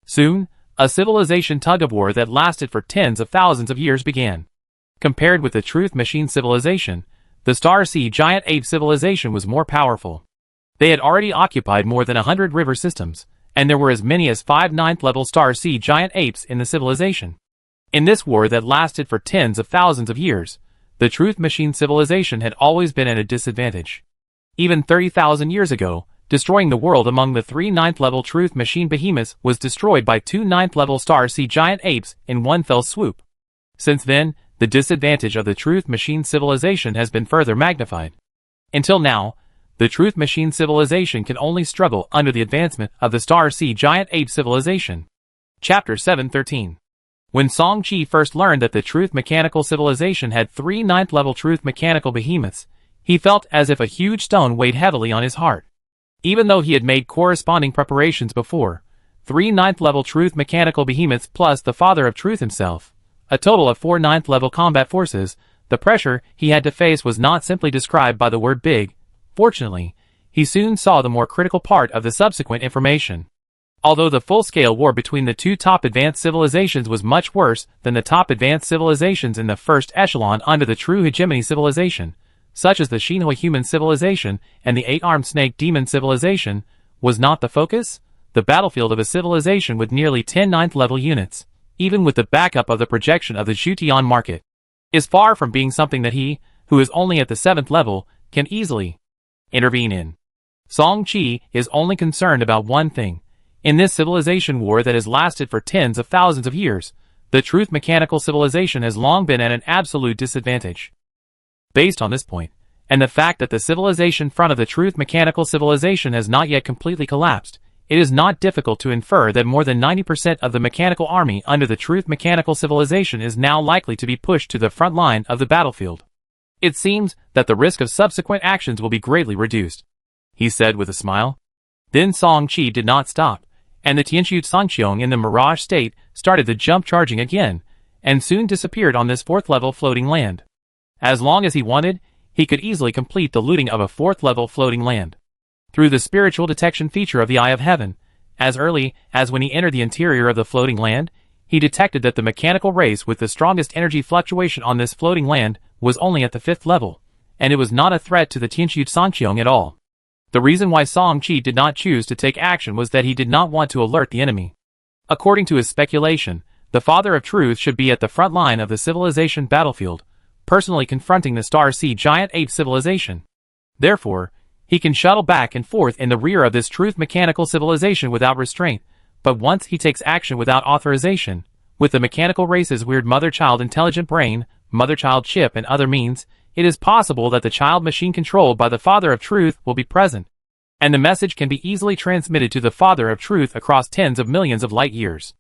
Soon, a civilization tug-of-war that lasted for tens of thousands of years began. Compared with the Truth Machine civilization, the Star Sea Giant Ape civilization was more powerful. They had already occupied more than 100 river systems, and there were as many as 5 9th-level Star Sea Giant Apes in the civilization. In this war that lasted for tens of thousands of years, the Truth Machine civilization had always been at a disadvantage. Even 30,000 years ago, destroying the world among the 3 9th-level Truth Machine behemoths was destroyed by 2 9th-level Star Sea Giant Apes in one fell swoop. Since then, the disadvantage of the Truth Machine civilization has been further magnified. Until now, the Truth Machine civilization can only struggle under the advancement of the Star Sea Giant Ape civilization. Chapter 713. When Song Chi first learned that the Truth Mechanical civilization had 3 9th-level Truth Mechanical behemoths, he felt as if a huge stone weighed heavily on his heart. Even though he had made corresponding preparations before, 3 9th-level Truth Mechanical behemoths plus the Father of Truth himself, a total of 4 9th-level combat forces, the pressure he had to face was not simply described by the word big. Fortunately, he soon saw the more critical part of the subsequent information. Although the full-scale war between the two top advanced civilizations was much worse than the top advanced civilizations in the first echelon under the true hegemony civilization, such as the Shinhoi human civilization and the 8-armed snake demon civilization, was not the focus. The battlefield of a civilization with nearly 10 9th-level units, even with the backup of the projection of the Zhutian market, is far from being something that he, who is only at the 7th level, can easily intervene in. Song Chi is only concerned about one thing. In this civilization war that has lasted for tens of thousands of years, the Truth Mechanical civilization has long been at an absolute disadvantage. Based on this point, and the fact that the civilization front of the Truth Mechanical civilization has not yet completely collapsed, it is not difficult to infer that more than 90% of the mechanical army under the Truth Mechanical civilization is now likely to be pushed to the front line of the battlefield. It seems that the risk of subsequent actions will be greatly reduced, he said with a smile. Then Song Chi did not stop, and the Tianxu Sangqiong in the Mirage state started the jump charging again, and soon disappeared on this 4th-level floating land. As long as he wanted, he could easily complete the looting of a 4th-level floating land. Through the spiritual detection feature of the Eye of Heaven, as early as when he entered the interior of the floating land, he detected that the mechanical race with the strongest energy fluctuation on this floating land was only at the 5th level, and it was not a threat to the Tianxu Sangqiong at all. The reason why Song Chi did not choose to take action was that he did not want to alert the enemy. According to his speculation, the Father of Truth should be at the front line of the civilization battlefield, personally confronting the Star Sea Giant Ape civilization. Therefore, he can shuttle back and forth in the rear of this Truth Mechanical civilization without restraint, but once he takes action without authorization, with the mechanical race's weird mother-child intelligent brain, mother-child chip and other means, it is possible that the child machine controlled by the Father of Truth will be present, and the message can be easily transmitted to the Father of Truth across tens of millions of light years.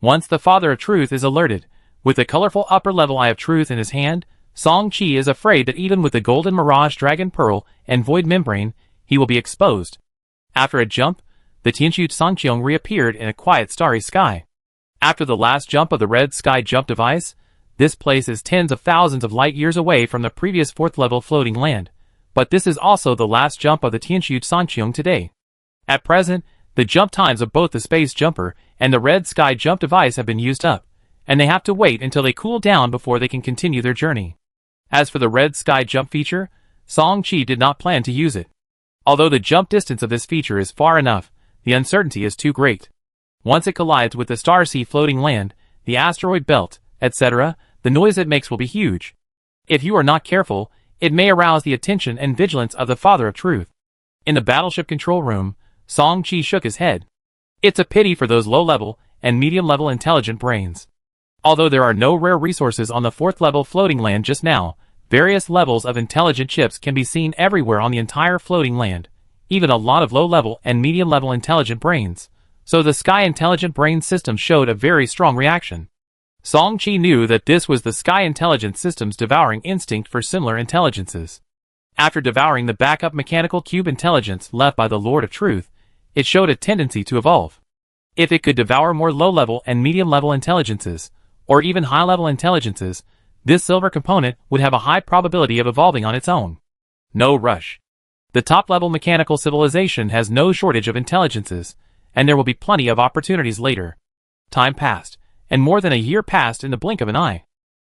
Once the Father of Truth is alerted, with the colorful upper-level Eye of Truth in his hand, Song Chi is afraid that even with the Golden Mirage Dragon Pearl and Void Membrane, he will be exposed. After a jump, the Tianxu Sangqiong reappeared in a quiet starry sky. After the last jump of the Red Sky Jump device, this place is tens of thousands of light years away from the previous 4th-level floating land, but this is also the last jump of the Tianxu Sangqiong today. At present, the jump times of both the Space Jumper and the Red Sky Jump device have been used up, and they have to wait until they cool down before they can continue their journey. As for the Red Sky Jump feature, Song Chi did not plan to use it. Although the jump distance of this feature is far enough, the uncertainty is too great. Once it collides with the Star Sea floating land, the asteroid belt, etc., the noise it makes will be huge. If you are not careful, it may arouse the attention and vigilance of the Father of Truth. In the battleship control room, Song Chi shook his head. It's a pity for those low-level and medium-level intelligent brains. Although there are no rare resources on the 4th-level floating land just now, various levels of intelligent chips can be seen everywhere on the entire floating land, even a lot of low-level and medium-level intelligent brains, so the Sky Intelligent Brain System showed a very strong reaction. Song Chi knew that this was the Sky Intelligence System's devouring instinct for similar intelligences. After devouring the backup mechanical cube intelligence left by the Lord of Truth, it showed a tendency to evolve. If it could devour more low-level and medium-level intelligences, or even high-level intelligences, this silver component would have a high probability of evolving on its own. No rush. The top-level mechanical civilization has no shortage of intelligences, and there will be plenty of opportunities later. Time passed, and more than a year passed in the blink of an eye.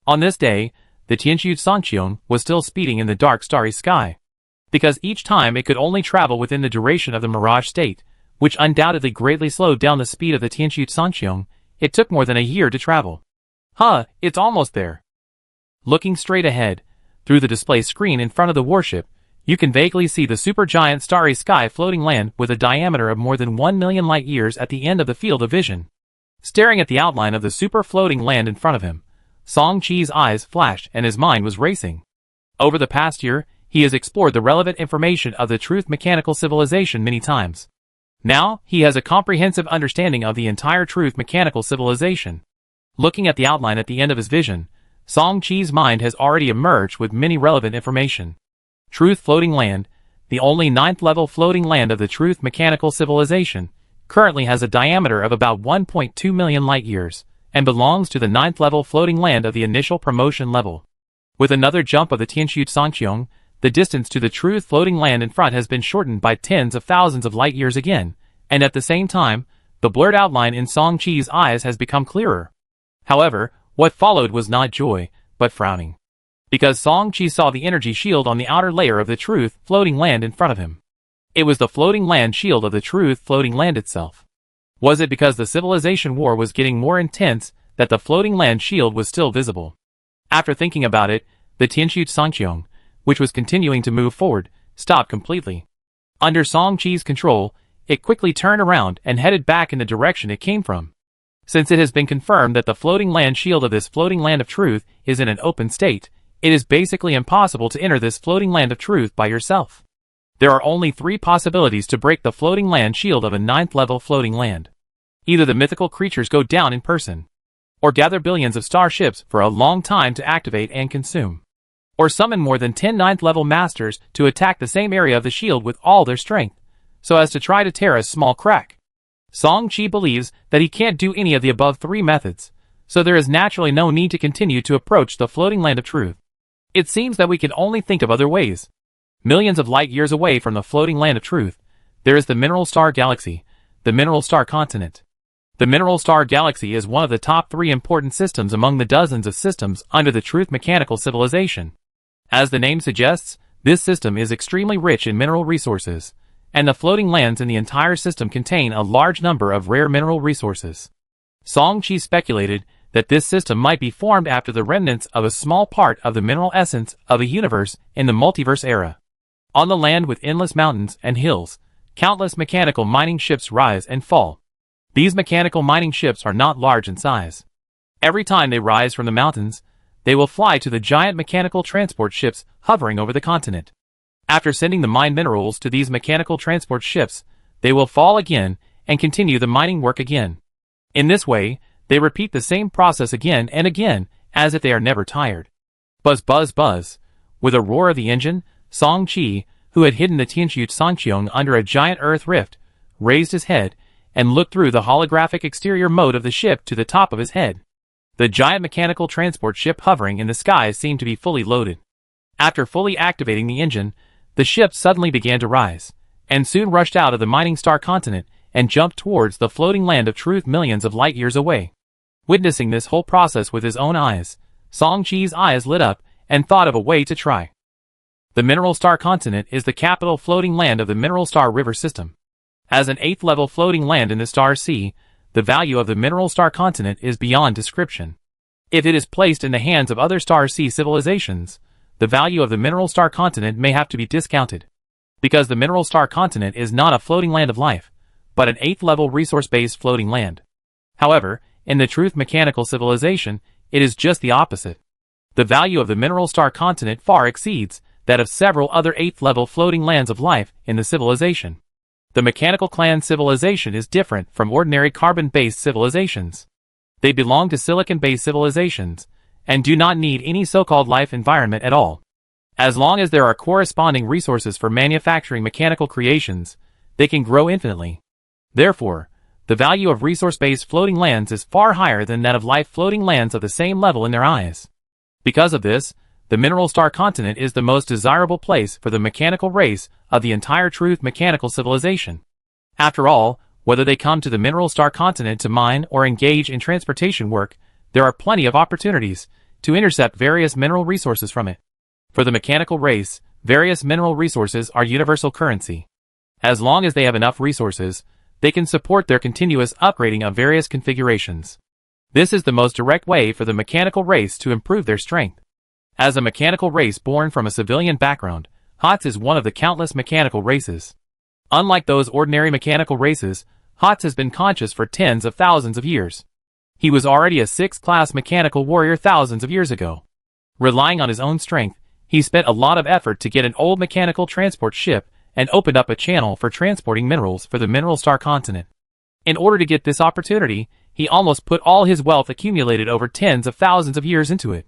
On this day, the Tianqiu Songqiong was still speeding in the dark starry sky. Because each time it could only travel within the duration of the mirage state, which undoubtedly greatly slowed down the speed of the Tianqiu Songqiong, it took more than a year to travel. It's almost there. Looking straight ahead, through the display screen in front of the warship, you can vaguely see the supergiant starry sky floating land with a diameter of more than 1 million light-years at the end of the field of vision. Staring at the outline of the super floating land in front of him, Song Qi's eyes flashed and his mind was racing. Over the past year, he has explored the relevant information of the truth mechanical civilization many times. Now, he has a comprehensive understanding of the entire truth mechanical civilization. Looking at the outline at the end of his vision, Song Qi's mind has already emerged with many relevant information. Truth Floating Land, the only 9th level floating land of the truth mechanical civilization, currently has a diameter of about 1.2 million light-years, and belongs to the 9th level floating land of the initial promotion level. With another jump of the Tianqiu Songqiong, the distance to the truth floating land in front has been shortened by tens of thousands of light-years again, and at the same time, the blurred outline in Song Qi's eyes has become clearer. However, what followed was not joy, but frowning. Because Song Qi saw the energy shield on the outer layer of the truth floating land in front of him. It was the floating land shield of the truth floating land itself. Was it because the civilization war was getting more intense that the floating land shield was still visible? After thinking about it, the Tianqiu Songqiong, which was continuing to move forward, stopped completely. Under Song Qi's control, it quickly turned around and headed back in the direction it came from. Since it has been confirmed that the floating land shield of this floating land of truth is in an open state, it is basically impossible to enter this floating land of truth by yourself. There are only 3 possibilities to break the floating land shield of a 9th level floating land. Either the mythical creatures go down in person, or gather billions of starships for a long time to activate and consume, or summon more than 10 9th level masters to attack the same area of the shield with all their strength, so as to try to tear a small crack. Song Qi believes that he can't do any of the above 3 methods, so there is naturally no need to continue to approach the floating land of truth. It seems that we can only think of other ways. Millions of light-years away from the floating land of truth, there is the Mineral Star Galaxy, the Mineral Star Continent. The Mineral Star Galaxy is one of the top 3 important systems among the dozens of systems under the truth mechanical civilization. As the name suggests, this system is extremely rich in mineral resources, and the floating lands in the entire system contain a large number of rare mineral resources. Song Qi speculated that this system might be formed after the remnants of a small part of the mineral essence of a universe in the multiverse era. On the land with endless mountains and hills, countless mechanical mining ships rise and fall. These mechanical mining ships are not large in size. Every time they rise from the mountains, they will fly to the giant mechanical transport ships hovering over the continent. After sending the mined minerals to these mechanical transport ships, they will fall again and continue the mining work again. In this way, they repeat the same process again and again, as if they are never tired. Buzz buzz buzz. With a roar of the engine, Song Qi, who had hidden the Tianqiu Songqiong under a giant earth rift, raised his head and looked through the holographic exterior mode of the ship to the top of his head. The giant mechanical transport ship hovering in the sky seemed to be fully loaded. After fully activating the engine, the ship suddenly began to rise, and soon rushed out of the mining star continent and jumped towards the floating land of truth millions of light-years away. Witnessing this whole process with his own eyes, Song Qi's eyes lit up and thought of a way to try. The Mineral Star Continent is the capital floating land of the Mineral Star River system. As an 8th level floating land in the Star Sea, the value of the Mineral Star Continent is beyond description. If it is placed in the hands of other Star Sea civilizations, the value of the Mineral Star Continent may have to be discounted. Because the Mineral Star Continent is not a floating land of life, but an 8th level resource-based floating land. However, in the truth mechanical civilization, it is just the opposite. The value of the Mineral Star Continent far exceeds that of several other 8th level floating lands of life in the civilization. The Mechanical Clan civilization is different from ordinary carbon-based civilizations. They belong to silicon-based civilizations, and do not need any so-called life environment at all. As long as there are corresponding resources for manufacturing mechanical creations, they can grow infinitely. Therefore, the value of resource-based floating lands is far higher than that of life floating lands of the same level in their eyes. Because of this, the Mineral Star Continent is the most desirable place for the mechanical race of the entire truth mechanical civilization. After all, whether they come to the Mineral Star Continent to mine or engage in transportation work, there are plenty of opportunities, to intercept various mineral resources from it. For the mechanical race, various mineral resources are universal currency. As long as they have enough resources, they can support their continuous upgrading of various configurations. This is the most direct way for the mechanical race to improve their strength. As a mechanical race born from a civilian background, HOTS is one of the countless mechanical races. Unlike those ordinary mechanical races, HOTS has been conscious for tens of thousands of years. He was already a 6th class mechanical warrior thousands of years ago. Relying on his own strength, he spent a lot of effort to get an old mechanical transport ship and opened up a channel for transporting minerals for the Mineral Star continent. In order to get this opportunity, he almost put all his wealth accumulated over tens of thousands of years into it.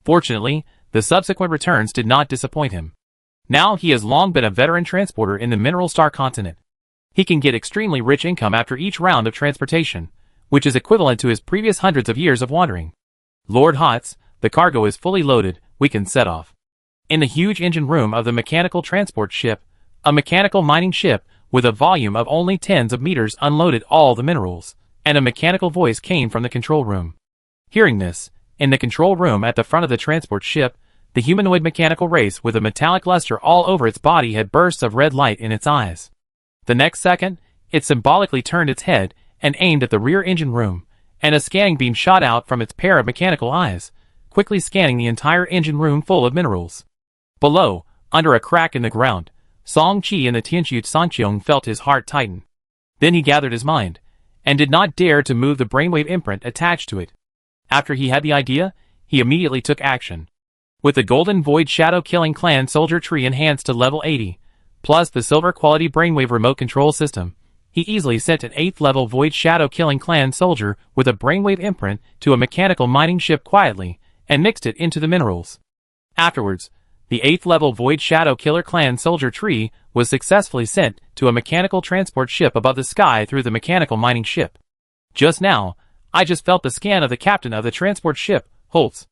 Fortunately, the subsequent returns did not disappoint him. Now he has long been a veteran transporter in the Mineral Star continent. He can get extremely rich income after each round of transportation, which is equivalent to his previous hundreds of years of wandering. Lord HOTS, the cargo is fully loaded, we can set off. In the huge engine room of the mechanical transport ship, a mechanical mining ship with a volume of only tens of meters unloaded all the minerals, and a mechanical voice came from the control room. Hearing this, in the control room at the front of the transport ship, the humanoid mechanical race with a metallic luster all over its body had bursts of red light in its eyes. The next second, it symbolically turned its head and aimed at the rear engine room, and a scanning beam shot out from its pair of mechanical eyes, quickly scanning the entire engine room full of minerals. Below, under a crack in the ground, Song Chi and the Tianqiu Sanqiong felt his heart tighten. Then he gathered his mind, and did not dare to move the brainwave imprint attached to it. After he had the idea, he immediately took action. With the Golden Void Shadow Killing Clan Soldier Tree enhanced to level 80, plus the Silver Quality Brainwave Remote Control System, he easily sent an 8th level Void Shadow Killing Clan Soldier with a brainwave imprint to a mechanical mining ship quietly, and mixed it into the minerals. Afterwards, the 8th level Void Shadow Killer Clan Soldier Tree was successfully sent to a mechanical transport ship above the sky through the mechanical mining ship. Just now, I just felt the scan of the captain of the transport ship, Holtz.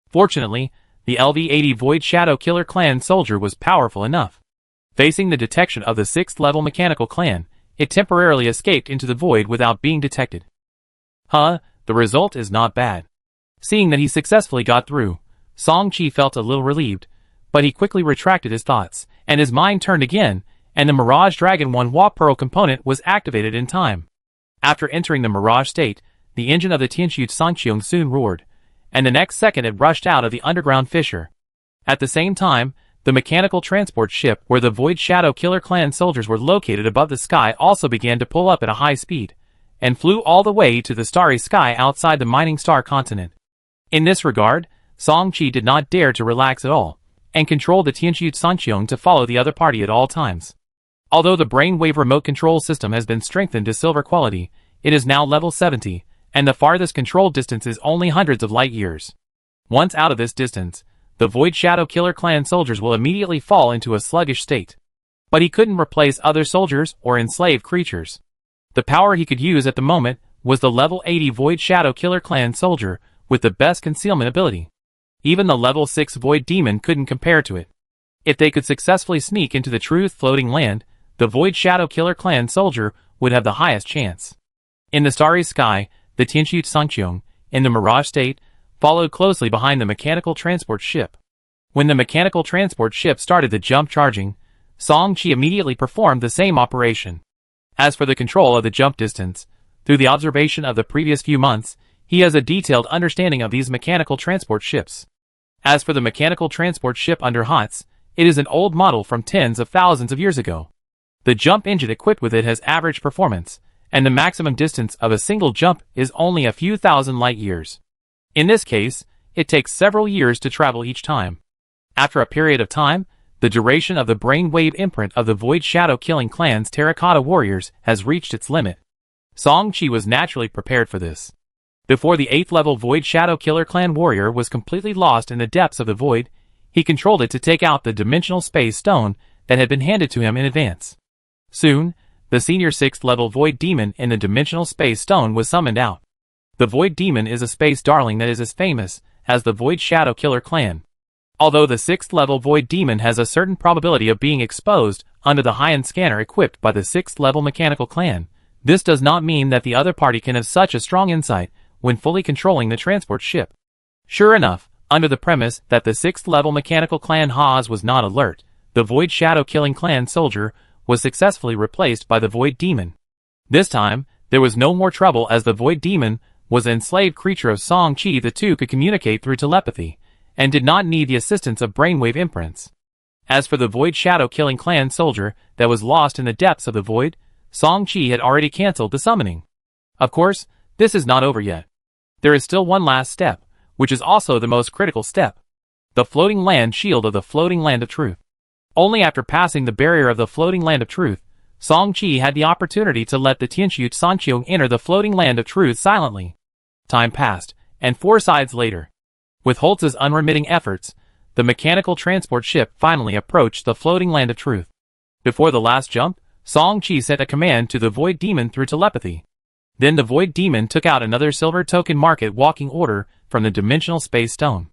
Fortunately, the LV-80 Void Shadow Killer Clan Soldier was powerful enough. Facing the detection of the 6th level mechanical clan, it temporarily escaped into the void without being detected. The result is not bad. Seeing that he successfully got through, Song Chi felt a little relieved, but he quickly retracted his thoughts, and his mind turned again, and the Mirage Dragon 1 Wa Pearl component was activated in time. After entering the Mirage state, the engine of the Tianqiu Sanqiong soon roared, and the next second it rushed out of the underground fissure. At the same time, the mechanical transport ship where the Void Shadow Killer Clan soldiers were located above the sky also began to pull up at a high speed, and flew all the way to the starry sky outside the Mining Star continent. In this regard, Song Chi did not dare to relax at all, and controlled the Tianqiu Sanqiong to follow the other party at all times. Although the brainwave remote control system has been strengthened to silver quality, it is now level 70, and the farthest control distance is only hundreds of light years. Once out of this distance, the Void Shadow Killer Clan soldiers will immediately fall into a sluggish state. But he couldn't replace other soldiers or enslaved creatures. The power he could use at the moment was the level 80 Void Shadow Killer Clan soldier with the best concealment ability. Even the level 6 Void Demon couldn't compare to it. If they could successfully sneak into the Truth Floating Land, the Void Shadow Killer Clan soldier would have the highest chance. In the starry sky, the Tianqiu Sanqiong, in the Mirage state, followed closely behind the mechanical transport ship. When the mechanical transport ship started the jump charging, Song Chi immediately performed the same operation. As for the control of the jump distance, through the observation of the previous few months, he has a detailed understanding of these mechanical transport ships. As for the mechanical transport ship under HOTS, it is an old model from tens of thousands of years ago. The jump engine equipped with it has average performance, and the maximum distance of a single jump is only a few thousand light years. In this case, it takes several years to travel each time. After a period of time, the duration of the brainwave imprint of the Void Shadow Killing Clan's Terracotta Warriors has reached its limit. Song Chi was naturally prepared for this. Before the 8th level Void Shadow Killer Clan Warrior was completely lost in the depths of the void, he controlled it to take out the Dimensional Space Stone that had been handed to him in advance. Soon, the senior 6th level Void Demon in the Dimensional Space Stone was summoned out. The Void Demon is a space darling that is as famous as the Void Shadow Killer Clan. Although the 6th level Void Demon has a certain probability of being exposed under the high-end scanner equipped by the 6th level Mechanical Clan, this does not mean that the other party can have such a strong insight when fully controlling the transport ship. Sure enough, Under the premise that the 6th level mechanical clan Haas was not alert, the Void Shadow Killing Clan soldier was successfully replaced by the Void Demon. This time, there was no more trouble as the Void Demon was an enslaved creature of Song Chi. The two could communicate through telepathy, and did not need the assistance of brainwave imprints. As for the Void Shadow Killing Clan soldier that was lost in the depths of the void, Song Chi had already cancelled the summoning. Of course, this is not over yet. There is still one last step, which is also the most critical step. The Floating Land Shield of the Floating Land of Truth. Only after passing the barrier of the Floating Land of Truth, Song Chi had the opportunity to let the Tianqiu Sanqiong enter the Floating Land of Truth silently. Time passed, and 4 sides later. With Holtz's unremitting efforts, the mechanical transport ship finally approached the Floating Land of Truth. Before the last jump, Song Chi sent a command to the Void Demon through telepathy. Then the Void Demon took out another silver token market walking order from the Dimensional Space Stone.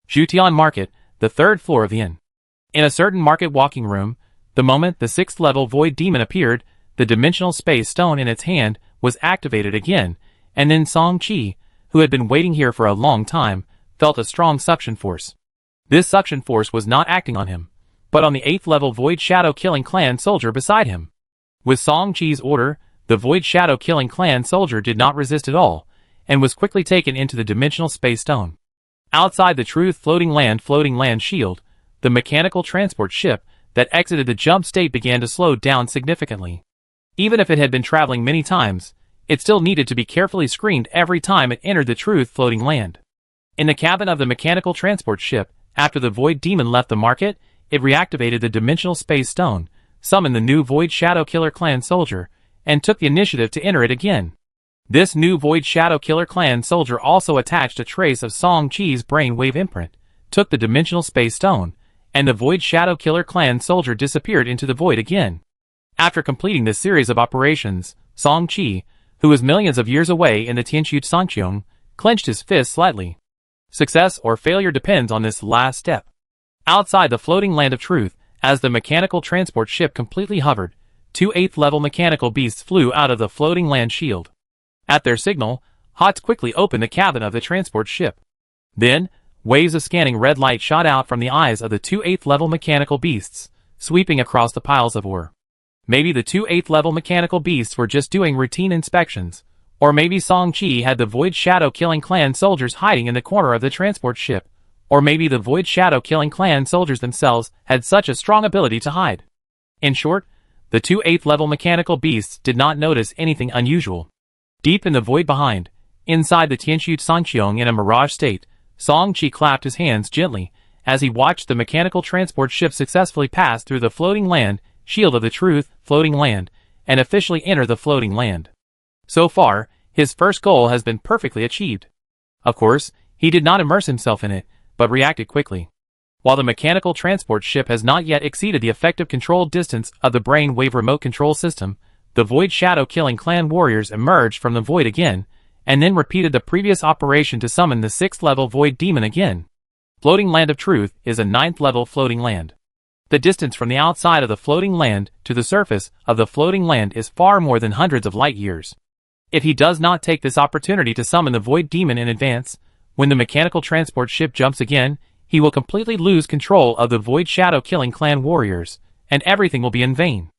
Jutian Market, the 3rd floor of the inn. In a certain market walking room, the moment the 6th level Void Demon appeared, the Dimensional Space Stone in its hand was activated again, and then Song Chi, who had been waiting here for a long time, felt a strong suction force. This suction force was not acting on him, but on the 8th level Void Shadow Killing Clan soldier beside him. With Song Chi's order, the Void Shadow Killing Clan soldier did not resist at all, and was quickly taken into the Dimensional Space Stone. Outside the Truth Floating Land Shield, the mechanical transport ship that exited the jump state began to slow down significantly. Even if it had been traveling many times, it still needed to be carefully screened every time it entered the Truth Floating Land. In the cabin of the mechanical transport ship, after the Void Demon left the market, it reactivated the Dimensional Space Stone, summoned the new Void Shadow Killer Clan soldier, and took the initiative to enter it again. This new Void Shadow Killer Clan soldier also attached a trace of Song Chi's brainwave imprint, took the Dimensional Space Stone, and the Void Shadow Killer Clan soldier disappeared into the void again. After completing this series of operations, Song Chi, who was millions of years away in the Tianqiu Sanqiong, clenched his fist slightly. Success or failure depends on this last step. Outside the Floating Land of Truth, as the mechanical transport ship completely hovered, 2 8th level mechanical beasts flew out of the Floating Land Shield. At their signal, Hots quickly opened the cabin of the transport ship. Then, waves of scanning red light shot out from the eyes of the 2 8th level mechanical beasts, sweeping across the piles of ore. Maybe the 2 8th level mechanical beasts were just doing routine inspections, or maybe Song Chi had the Void Shadow Killing Clan soldiers hiding in the corner of the transport ship, or maybe the Void Shadow Killing Clan soldiers themselves had such a strong ability to hide. In short, the 2 8th level mechanical beasts did not notice anything unusual. Deep in the void behind, inside the Tianqiu Sanqiong in a mirage state, Song Chi clapped his hands gently as he watched the mechanical transport ship successfully pass through the Floating Land Shield of the Truth Floating Land and officially enter the Floating Land. So far, his first goal has been perfectly achieved. Of course, he did not immerse himself in it, but reacted quickly. While the mechanical transport ship has not yet exceeded the effective control distance of the brainwave remote control system, the Void Shadow Killing Clan warriors emerged from the void again, and then repeated the previous operation to summon the 6th level Void Demon again. Floating Land of Truth is a 9th level floating land. The distance from the outside of the floating land to the surface of the floating land is far more than hundreds of light years. If he does not take this opportunity to summon the Void Demon in advance, when the mechanical transport ship jumps again, he will completely lose control of the Void Shadow Killing Clan warriors, and everything will be in vain.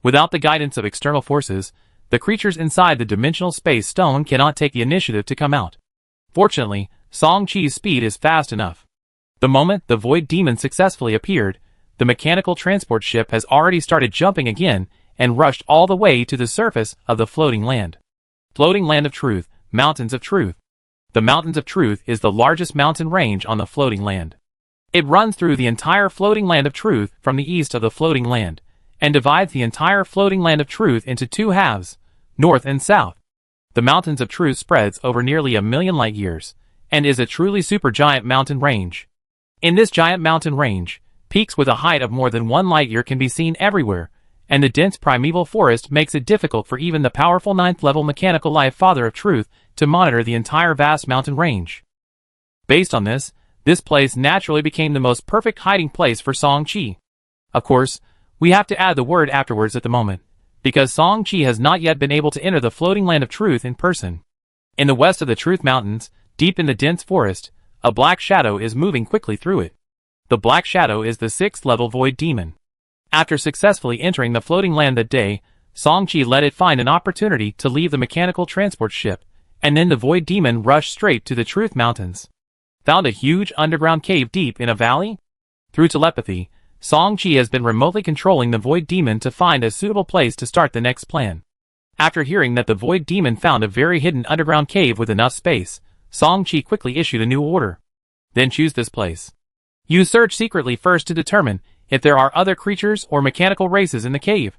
Without the guidance of external forces, the creatures inside the Dimensional Space Stone cannot take the initiative to come out. Fortunately, Song Chi's speed is fast enough. The moment the Void Demon successfully appeared, the mechanical transport ship has already started jumping again and rushed all the way to the surface of the floating land. Floating Land of Truth, Mountains of Truth. The Mountains of Truth is the largest mountain range on the floating land. It runs through the entire Floating Land of Truth from the east of the floating land, and divides the entire Floating Land of Truth into 2 halves, north and south. The Mountains of Truth spreads over nearly 1,000,000 light years, and is a truly supergiant mountain range. In this giant mountain range, peaks with a height of more than 1 light year can be seen everywhere, and the dense primeval forest makes it difficult for even the powerful 9th level mechanical life Father of Truth to monitor the entire vast mountain range. Based on this place naturally became the most perfect hiding place for Song Chi. Of course, we have to add the word afterwards at the moment, because Song Chi has not yet been able to enter the Floating Land of Truth in person. In the west of the Truth Mountains, deep in the dense forest, A black shadow is moving quickly through it. The black shadow is the 6th level void demon. After successfully entering the floating land that day, Song-Chi let it find an opportunity to leave the mechanical transport ship, and then the void demon rushed straight to the Truth Mountains. Found a huge underground cave deep in a valley? Through telepathy, Song-Chi has been remotely controlling the void demon to find a suitable place to start the next plan. After hearing that the void demon found a very hidden underground cave with enough space, Song-Chi quickly issued a new order. Then choose this place. You search secretly first to determine if there are other creatures or mechanical races in the cave.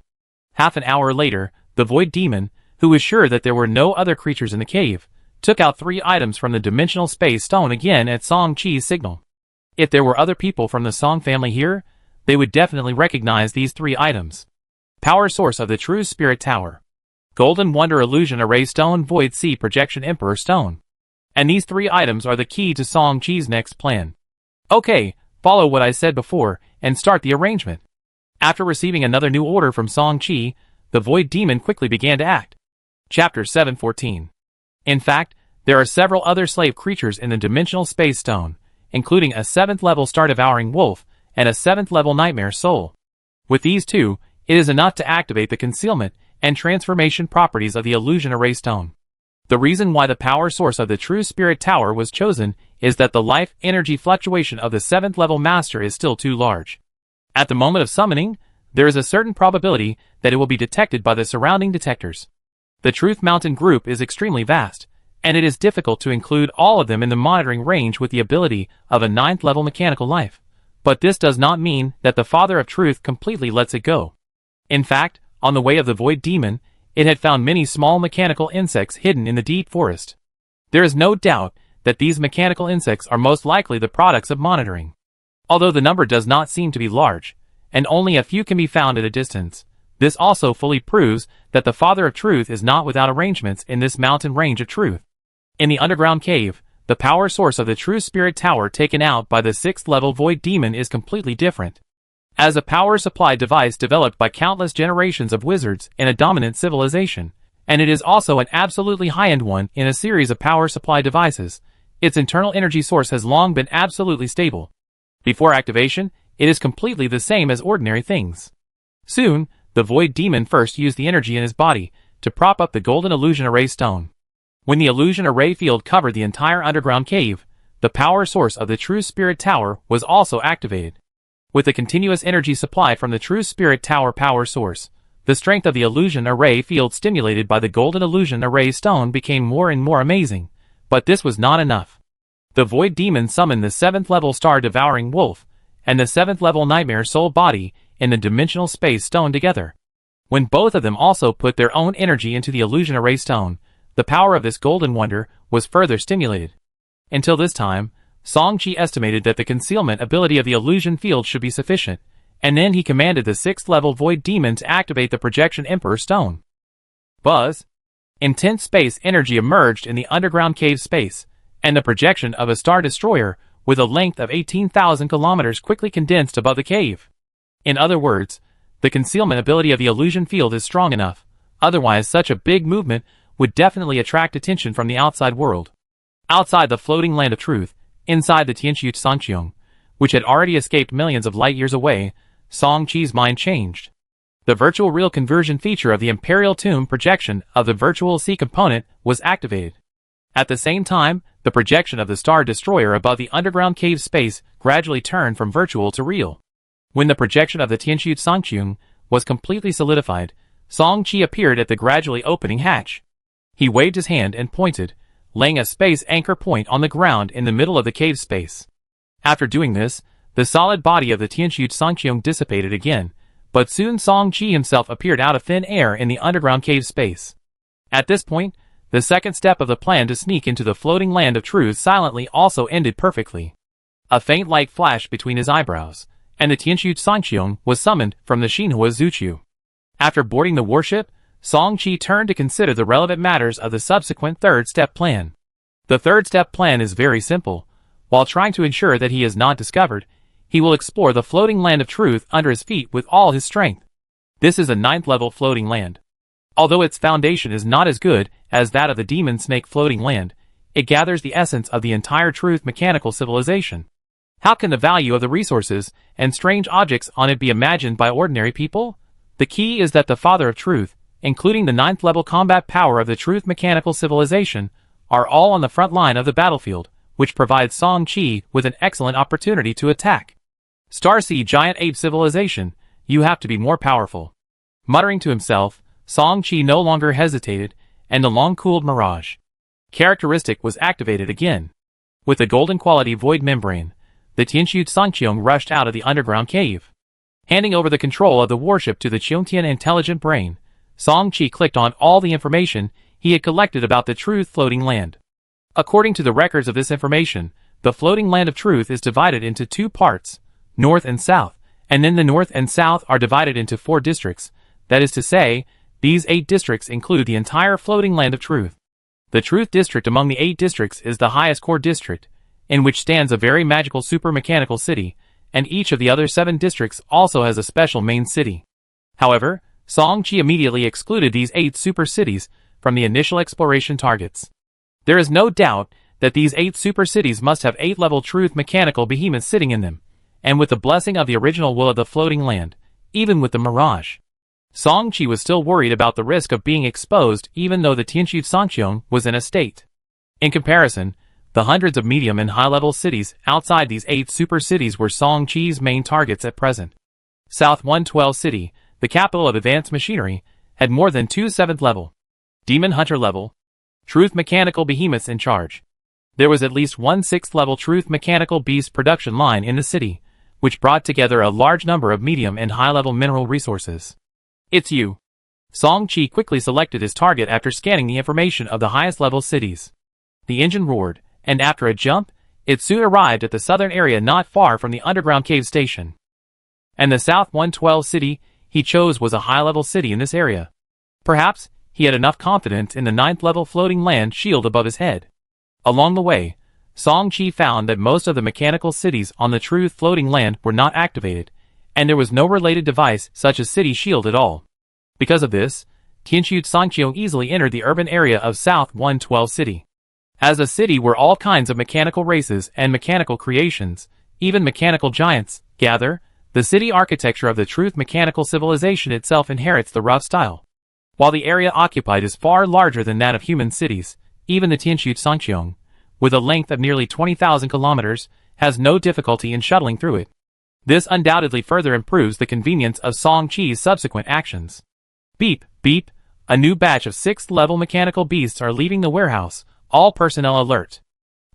Half an hour later, the void demon, who was sure that there were no other creatures in the cave, took out 3 items from the dimensional space stone again at Song-Chi's signal. If there were other people from the Song family here, they would definitely recognize these 3 items. Power source of the True Spirit Tower. Golden Wonder Illusion Array Stone, Void Sea Projection Emperor Stone. And these 3 items are the key to Song-Chi's next plan. Okay, follow what I said before, and start the arrangement. After receiving another new order from Song-Chi, the Void Demon quickly began to act. Chapter 714. In fact, there are several other slave creatures in the Dimensional Space Stone, including a 7th level Star-Devouring Wolf and a 7th level Nightmare Soul. With these 2, it is enough to activate the concealment and transformation properties of the Illusion Array Stone. The reason why the power source of the True Spirit Tower was chosen is that the life energy fluctuation of the 7th level Master is still too large. At the moment of summoning, there is a certain probability that it will be detected by the surrounding detectors. The Truth Mountain group is extremely vast, and it is difficult to include all of them in the monitoring range with the ability of a 9th level mechanical life. But this does not mean that the Father of Truth completely lets it go. In fact, on the way of the Void Demon, it had found many small mechanical insects hidden in the deep forest. There is no doubt that these mechanical insects are most likely the products of monitoring. Although the number does not seem to be large, and only a few can be found at a distance, this also fully proves that the Father of Truth is not without arrangements in this mountain range of truth. In the underground cave, the power source of the True Spirit Tower taken out by the 6th level Void Demon is completely different. As a power supply device developed by countless generations of wizards in a dominant civilization, and it is also an absolutely high-end one in a series of power supply devices, its internal energy source has long been absolutely stable. Before activation, it is completely the same as ordinary things. Soon, the Void Demon first used the energy in his body to prop up the Golden Illusion Array Stone. When the Illusion Array field covered the entire underground cave, the power source of the True Spirit Tower was also activated. With the continuous energy supply from the True Spirit Tower power source, the strength of the Illusion Array field stimulated by the Golden Illusion Array Stone became more and more amazing, but this was not enough. The Void Demon summoned the 7th level Star-Devouring Wolf and the 7th level Nightmare Soul body in the Dimensional Space Stone together. When both of them also put their own energy into the Illusion Array Stone, the power of this golden wonder was further stimulated. Until this time, Song-Chi estimated that the concealment ability of the illusion field should be sufficient, and then he commanded the 6th level Void Demon to activate the Projection Emperor Stone. Buzz! Intense space energy emerged in the underground cave space, and the projection of a star destroyer with a length of 18,000 kilometers quickly condensed above the cave. In other words, the concealment ability of the illusion field is strong enough, otherwise such a big movement would definitely attract attention from the outside world. Outside the floating land of truth, inside the Tianqiu Sangqiong, which had already escaped millions of light years away, Song-Chi's mind changed. The virtual real conversion feature of the Imperial Tomb projection of the Virtual C component was activated. At the same time, the projection of the Star Destroyer above the underground cave space gradually turned from virtual to real. When the projection of the Tianqiu Sangqiong was completely solidified, Song-Chi appeared at the gradually opening hatch. He waved his hand and pointed, laying a space anchor point on the ground in the middle of the cave space. After doing this, the solid body of the Tianqiu Sangqiong dissipated again, but soon Song-Chi himself appeared out of thin air in the underground cave space. At this point, the second step of the plan to sneak into the floating land of truth silently also ended perfectly. A faint light flashed between his eyebrows, and the Tianqiu Sangqiong was summoned from the Xinhua Zuqiu. After boarding the warship, Song-Chi turned to consider the relevant matters of the subsequent third-step plan. The third-step plan is very simple. While trying to ensure that he is not discovered, he will explore the floating land of truth under his feet with all his strength. This is a 9th-level floating land. Although its foundation is not as good as that of the Demon Snake floating land, It gathers the essence of the entire truth mechanical civilization. How can the value of the resources and strange objects on it be imagined by ordinary people? The key is that the Father of Truth, including the 9th level combat power of the truth mechanical civilization, are all on the front line of the battlefield, which provides Song-Chi with an excellent opportunity to attack. Starseed Giant Ape Civilization, you have to be more powerful. Muttering to himself, Song-Chi no longer hesitated, and the long-cooled mirage characteristic was activated again. With the golden quality void membrane, the Tianxu Sangqiong rushed out of the underground cave. Handing over the control of the warship to the Qiongtian intelligent brain, Song-Chi clicked on all the information he had collected about the truth floating land. According to the records of this information, the floating land of truth is divided into 2 parts, north and south, and then the north and south are divided into 4 districts. That is to say, these 8 districts include the entire floating land of truth. The truth district among the 8 districts is the highest core district, in which stands a very magical super mechanical city, and each of the other 7 districts also has a special main city. However, Song-Chi immediately excluded these 8 super cities from the initial exploration targets. There is no doubt that these 8 super cities must have 8-level truth mechanical behemoths sitting in them, and with the blessing of the original will of the floating land, even with the mirage. Song-Chi was still worried about the risk of being exposed even though the Tianxu Sangqiong was in a state. In comparison, the hundreds of medium and high-level cities outside these 8 super cities were Song-Chi's main targets at present. South 112 City, the capital of advanced machinery, had more than 2 7th-level Demon Hunter level truth mechanical behemoths in charge. There was at least 1 6th-level truth mechanical beast production line in the city, which brought together a large number of medium and high-level mineral resources. It's you. Song-Chi quickly selected his target after scanning the information of the highest-level cities. The engine roared, and after a jump, it soon arrived at the southern area not far from the underground cave station. And the South 112 city he chose was a high-level city in this area. Perhaps he had enough confidence in the 9th-level floating land shield above his head. Along the way, Song-Chi found that most of the mechanical cities on the truth floating land were not activated, and there was no related device such as city shield at all. Because of this, Tianxu Sangqiong easily entered the urban area of South 112 City. As a city where all kinds of mechanical races and mechanical creations, even mechanical giants, gather, the city architecture of the truth mechanical civilization itself inherits the rough style. While the area occupied is far larger than that of human cities, even the Tianxu Sangqiong, with a length of nearly 20,000 kilometers, has no difficulty in shuttling through it. This undoubtedly further improves the convenience of Song-Chi's subsequent actions. Beep, beep, a new batch of 6th-level mechanical beasts are leaving the warehouse, all personnel alert.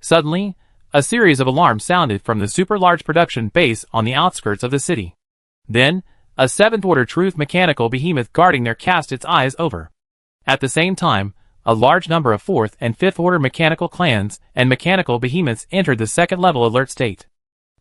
Suddenly, a series of alarms sounded from the super-large production base on the outskirts of the city. Then, a 7th-order truth mechanical behemoth guarding there cast its eyes over. At the same time, a large number of 4th and 5th-order mechanical clans and mechanical behemoths entered the 2nd-level alert state.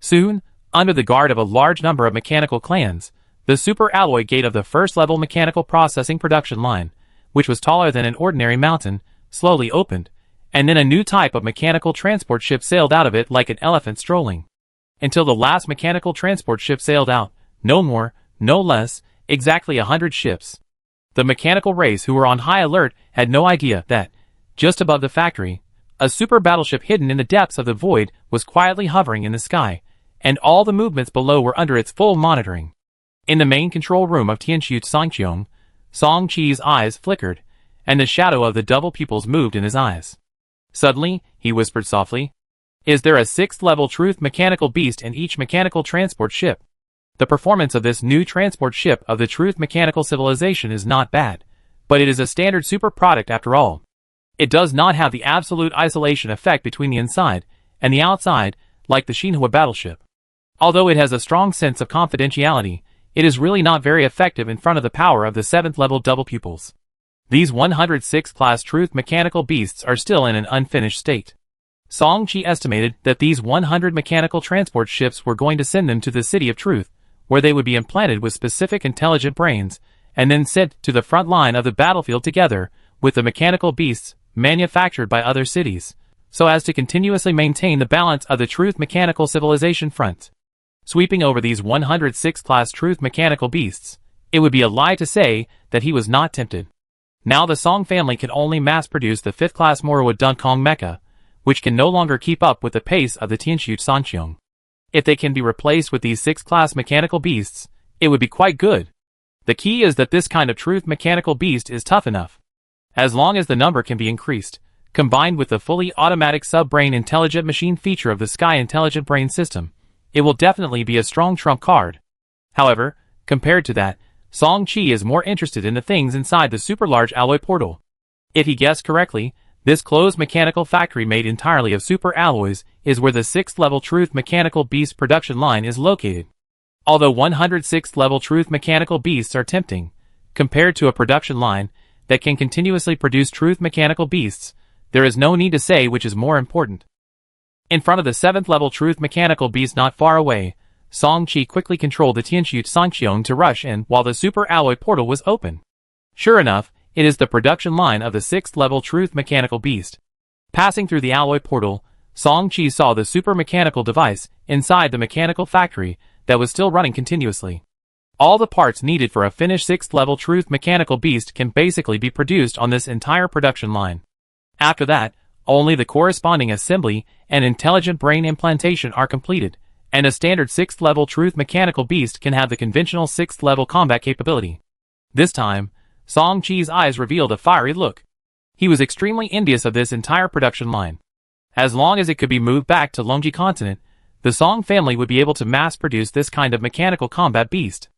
Soon, under the guard of a large number of mechanical clans, the super alloy gate of the 1st-level mechanical processing production line, which was taller than an ordinary mountain, slowly opened, and then a new type of mechanical transport ship sailed out of it like an elephant strolling. Until the last mechanical transport ship sailed out, no more, no less, exactly 100 ships. The mechanical race who were on high alert had no idea that, just above the factory, a super battleship hidden in the depths of the void was quietly hovering in the sky, and all the movements below were under its full monitoring. In the main control room of Tianxu Sangqiong, Song-Chi's eyes flickered, and the shadow of the double pupils moved in his eyes. Suddenly, he whispered softly, "Is there a 6th-level truth mechanical beast in each mechanical transport ship?" The performance of this new transport ship of the truth mechanical civilization is not bad, but it is a standard super product after all. It does not have the absolute isolation effect between the inside and the outside like the Xinhua battleship. Although it has a strong sense of confidentiality, it is really not very effective in front of the power of the 7th-level double pupils. These 106-class truth mechanical beasts are still in an unfinished state. Song-Chi estimated that these 100 mechanical transport ships were going to send them to the City of Truth, where they would be implanted with specific intelligent brains, and then sent to the front line of the battlefield together with the mechanical beasts manufactured by other cities, so as to continuously maintain the balance of the truth mechanical civilization front. Sweeping over these 106-class truth mechanical beasts, it would be a lie to say that he was not tempted. Now the Song family could only mass-produce the 5th-class Morrowood Dunkong mecha, which can no longer keep up with the pace of the Tianxu Sanqiong. If they can be replaced with these 6th-class mechanical beasts, it would be quite good. The key is that this kind of truth mechanical beast is tough enough. As long as the number can be increased, combined with the fully automatic sub-brain intelligent machine feature of the Sky Intelligent Brain System, it will definitely be a strong trump card. However, compared to that, Song Qi is more interested in the things inside the super-large alloy portal. If he guessed correctly, this closed mechanical factory made entirely of super alloys is where the 6th-level Truth Mechanical Beast production line is located. Although 106th-level Truth Mechanical Beasts are tempting, compared to a production line that can continuously produce Truth Mechanical Beasts, there is no need to say which is more important. In front of the 7th-level Truth Mechanical Beast not far away, Song Qi quickly controlled the Tianxu Sanqiong to rush in while the super alloy portal was open. Sure enough, it is the production line of the 6th-level Truth Mechanical Beast. Passing through the alloy portal, Song Qi saw the super mechanical device inside the mechanical factory that was still running continuously. All the parts needed for a finished 6th-level Truth Mechanical Beast can basically be produced on this entire production line. After that, only the corresponding assembly and intelligent brain implantation are completed, and a standard 6th-level Truth Mechanical Beast can have the conventional 6th-level combat capability. This time, Song Qi's eyes revealed a fiery look. He was extremely envious of this entire production line. As long as it could be moved back to Longji continent, the Song family would be able to mass-produce this kind of mechanical combat beast.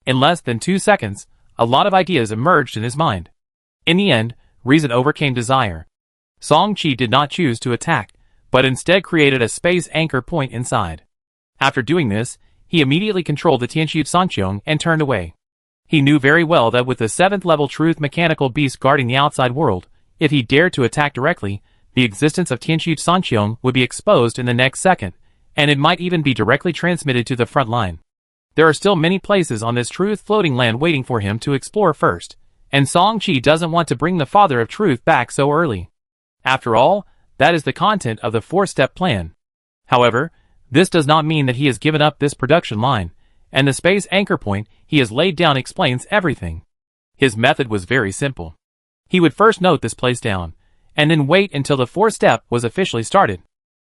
In less than 2 seconds, a lot of ideas emerged in his mind. In the end, reason overcame desire. Song Qi did not choose to attack, but instead created a space anchor point inside. After doing this, he immediately controlled the Tianxu Sanqiong and turned away. He knew very well that with the 7th-level Truth Mechanical Beast guarding the outside world, if he dared to attack directly, the existence of Tianxu Sanqiong would be exposed in the next second, and it might even be directly transmitted to the front line. There are still many places on this Truth floating land waiting for him to explore first, and Song Qi doesn't want to bring the Father of Truth back so early. After all, that is the content of the 4-step plan. However, this does not mean that he has given up this production line, and the space anchor point he has laid down explains everything. His method was very simple. He would first note this place down, and then wait until the 4th-step was officially started.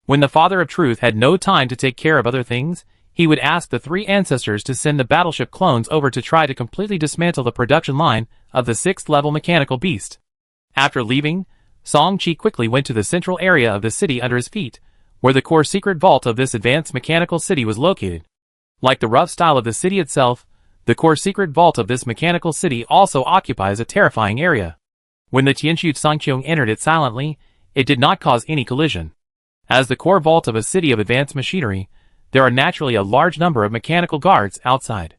When the Father of Truth had no time to take care of other things, he would ask the 3 ancestors to send the battleship clones over to try to completely dismantle the production line of the 6th-level mechanical beast. After leaving, Song Qi quickly went to the central area of the city under his feet, where the core secret vault of this advanced mechanical city was located. Like the rough style of the city itself, the core secret vault of this mechanical city also occupies a terrifying area. When the Tianxu Sanqiong entered it silently, it did not cause any collision. As the core vault of a city of advanced machinery, there are naturally a large number of mechanical guards outside.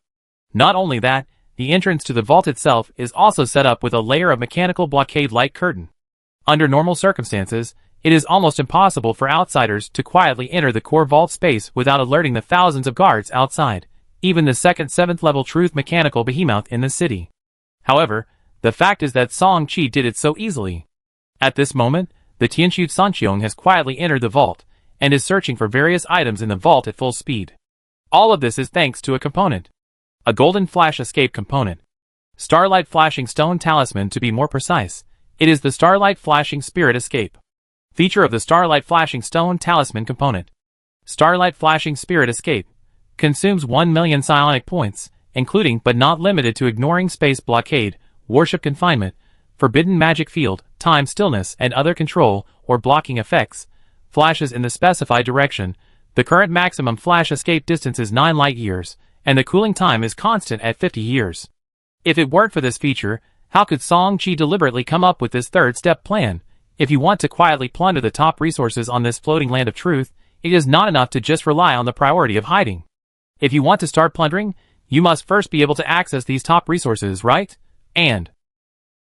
Not only that, the entrance to the vault itself is also set up with a layer of mechanical blockade-like curtain. Under normal circumstances, it is almost impossible for outsiders to quietly enter the core vault space without alerting the thousands of guards outside, even the second 7th-level Truth Mechanical Behemoth in the city. However, the fact is that Song Qi did it so easily. At this moment, the Tianxu Sanqiong has quietly entered the vault, and is searching for various items in the vault at full speed. All of this is thanks to a component. A golden flash escape component. Starlight Flashing Stone Talisman to be more precise. It is the Starlight Flashing Spirit Escape. Feature of the Starlight Flashing Stone Talisman component. Starlight Flashing Spirit Escape. Consumes 1 million psionic points, including but not limited to ignoring space blockade, worship confinement, forbidden magic field, time stillness and other control or blocking effects. Flashes in the specified direction. The current maximum flash escape distance is 9 light years, and the cooling time is constant at 50 years. If it weren't for this feature, how could Song Qi deliberately come up with this 3rd-step plan? If you want to quietly plunder the top resources on this floating land of truth, it is not enough to just rely on the priority of hiding. If you want to start plundering, you must first be able to access these top resources, right? And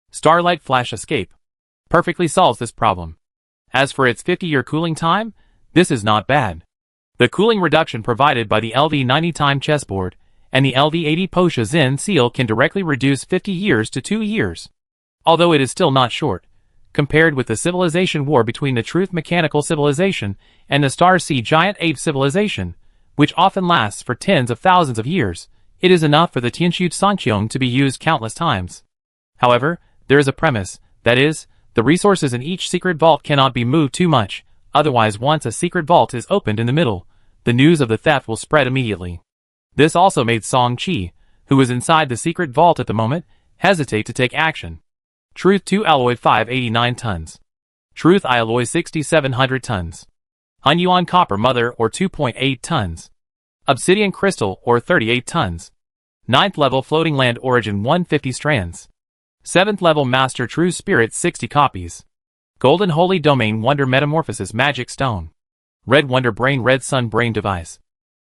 Starlight Flash Escape perfectly solves this problem. As for its 50-year cooling time, this is not bad. The cooling reduction provided by the LD90 time chessboard and the LD80 Posha Zen seal can directly reduce 50 years to 2 years. Although it is still not short, compared with the civilization war between the Truth Mechanical Civilization and the Star Sea Giant Ape Civilization, which often lasts for tens of thousands of years, it is enough for the Tianxu Sanqiong to be used countless times. However, there is a premise, that is, the resources in each secret vault cannot be moved too much, Otherwise, once a secret vault is opened in the middle, the news of the theft will spread immediately. This also made Song Chi, who was inside the secret vault at the moment, hesitate to take action. Truth 2 alloy 589 tons. Truth I alloy 6700 tons. Hunyuan copper mother or 2.8 tons. Obsidian crystal or 38 tons. 9th level floating land origin 150 strands. 7th level master true spirit 60 copies. Golden holy domain wonder metamorphosis magic stone. Red wonder brain red sun brain device.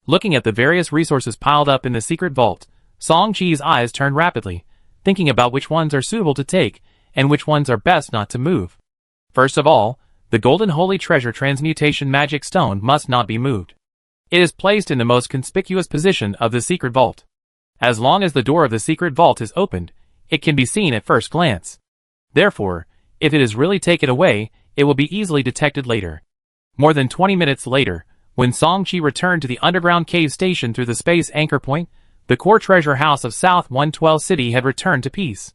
Looking at the various resources piled up in the secret vault, Song Chi's eyes turned rapidly, thinking about which ones are suitable to take and which ones are best not to move. First of all, the golden holy treasure transmutation magic stone must not be moved. It is placed in the most conspicuous position of the secret vault. As long as the door of the secret vault is opened, it can be seen at first glance. Therefore, if it is really taken away, it will be easily detected later. More than 20 minutes later, when Song Chi returned to the underground cave station through the space anchor point, the core treasure house of South 112 City had returned to peace.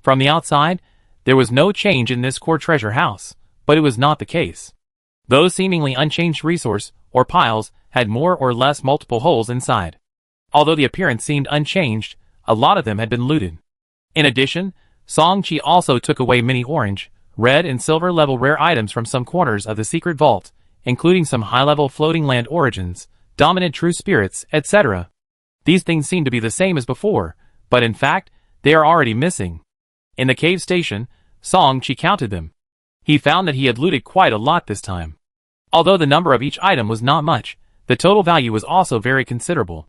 From the outside, there was no change in this core treasure house, but it was not the case. Those seemingly unchanged resource, or piles, had more or less multiple holes inside. Although the appearance seemed unchanged, a lot of them had been looted. In addition, Song Chi also took away many orange, red and silver level rare items from some corners of the secret vault, including some high-level floating land origins, dominant true spirits, etc. These things seem to be the same as before, but in fact, they are already missing. In the cave station, Song Chi counted them. He found that he had looted quite a lot this time. Although the number of each item was not much, the total value was also very considerable.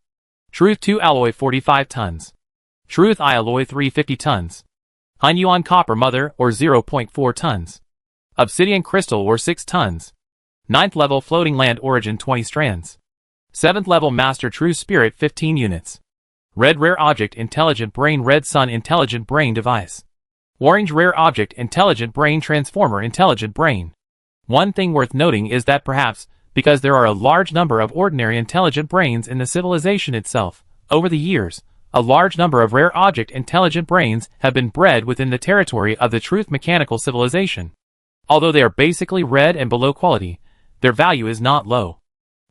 Truth 2 alloy 45 tons. Truth I alloy 350 tons. Hunyuan copper mother or 0.4 tons. Obsidian crystal or 6 tons. 9th level floating land origin 20 strands. 7th level master true spirit 15 units. Red rare object intelligent brain red sun intelligent brain device. Orange rare object intelligent brain transformer intelligent brain. One thing worth noting is that perhaps, because there are a large number of ordinary intelligent brains in the civilization itself, over the years, a large number of rare object intelligent brains have been bred within the territory of the truth mechanical civilization. Although they are basically red and below quality, their value is not low.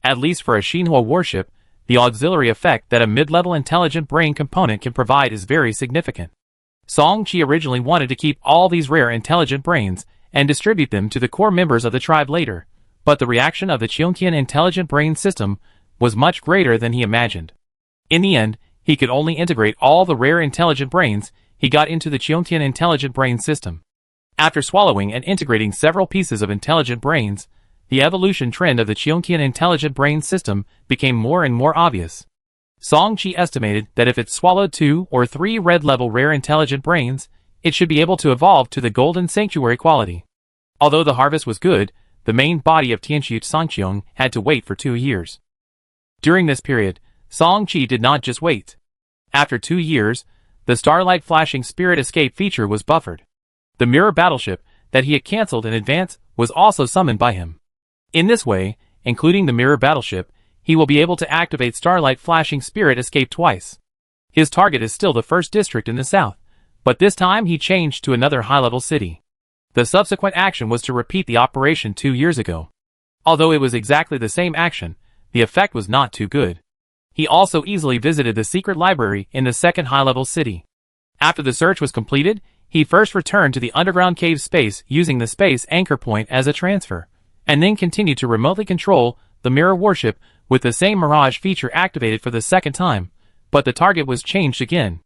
At least for a Xinhua warship, the auxiliary effect that a mid-level intelligent brain component can provide is very significant. Song Chi originally wanted to keep all these rare intelligent brains and distribute them to the core members of the tribe later, but the reaction of the Cheontian intelligent brain system was much greater than he imagined. In the end, he could only integrate all the rare intelligent brains he got into the Cheontian intelligent brain system. After swallowing and integrating several pieces of intelligent brains, the evolution trend of the Cheontian intelligent brain system became more and more obvious. Song Chi estimated that if it swallowed 2 or 3 red-level rare intelligent brains, it should be able to evolve to the golden sanctuary quality. Although the harvest was good, the main body of Tianqiu Sangqiong had to wait for 2 years. During this period, Song Chi did not just wait. After 2 years, the Starlight Flashing Spirit Escape feature was buffered. The mirror battleship that he had cancelled in advance was also summoned by him. In this way, including the mirror battleship, he will be able to activate Starlight Flashing Spirit Escape twice. His target is still the first district in the south, but this time he changed to another high-level city. The subsequent action was to repeat the operation 2 years ago. Although it was exactly the same action, the effect was not too good. He also easily visited the secret library in the second high-level city. After the search was completed, he first returned to the underground cave space using the space anchor point as a transfer, and then continued to remotely control the mirror warship with the same mirage feature activated for the second time, but the target was changed again.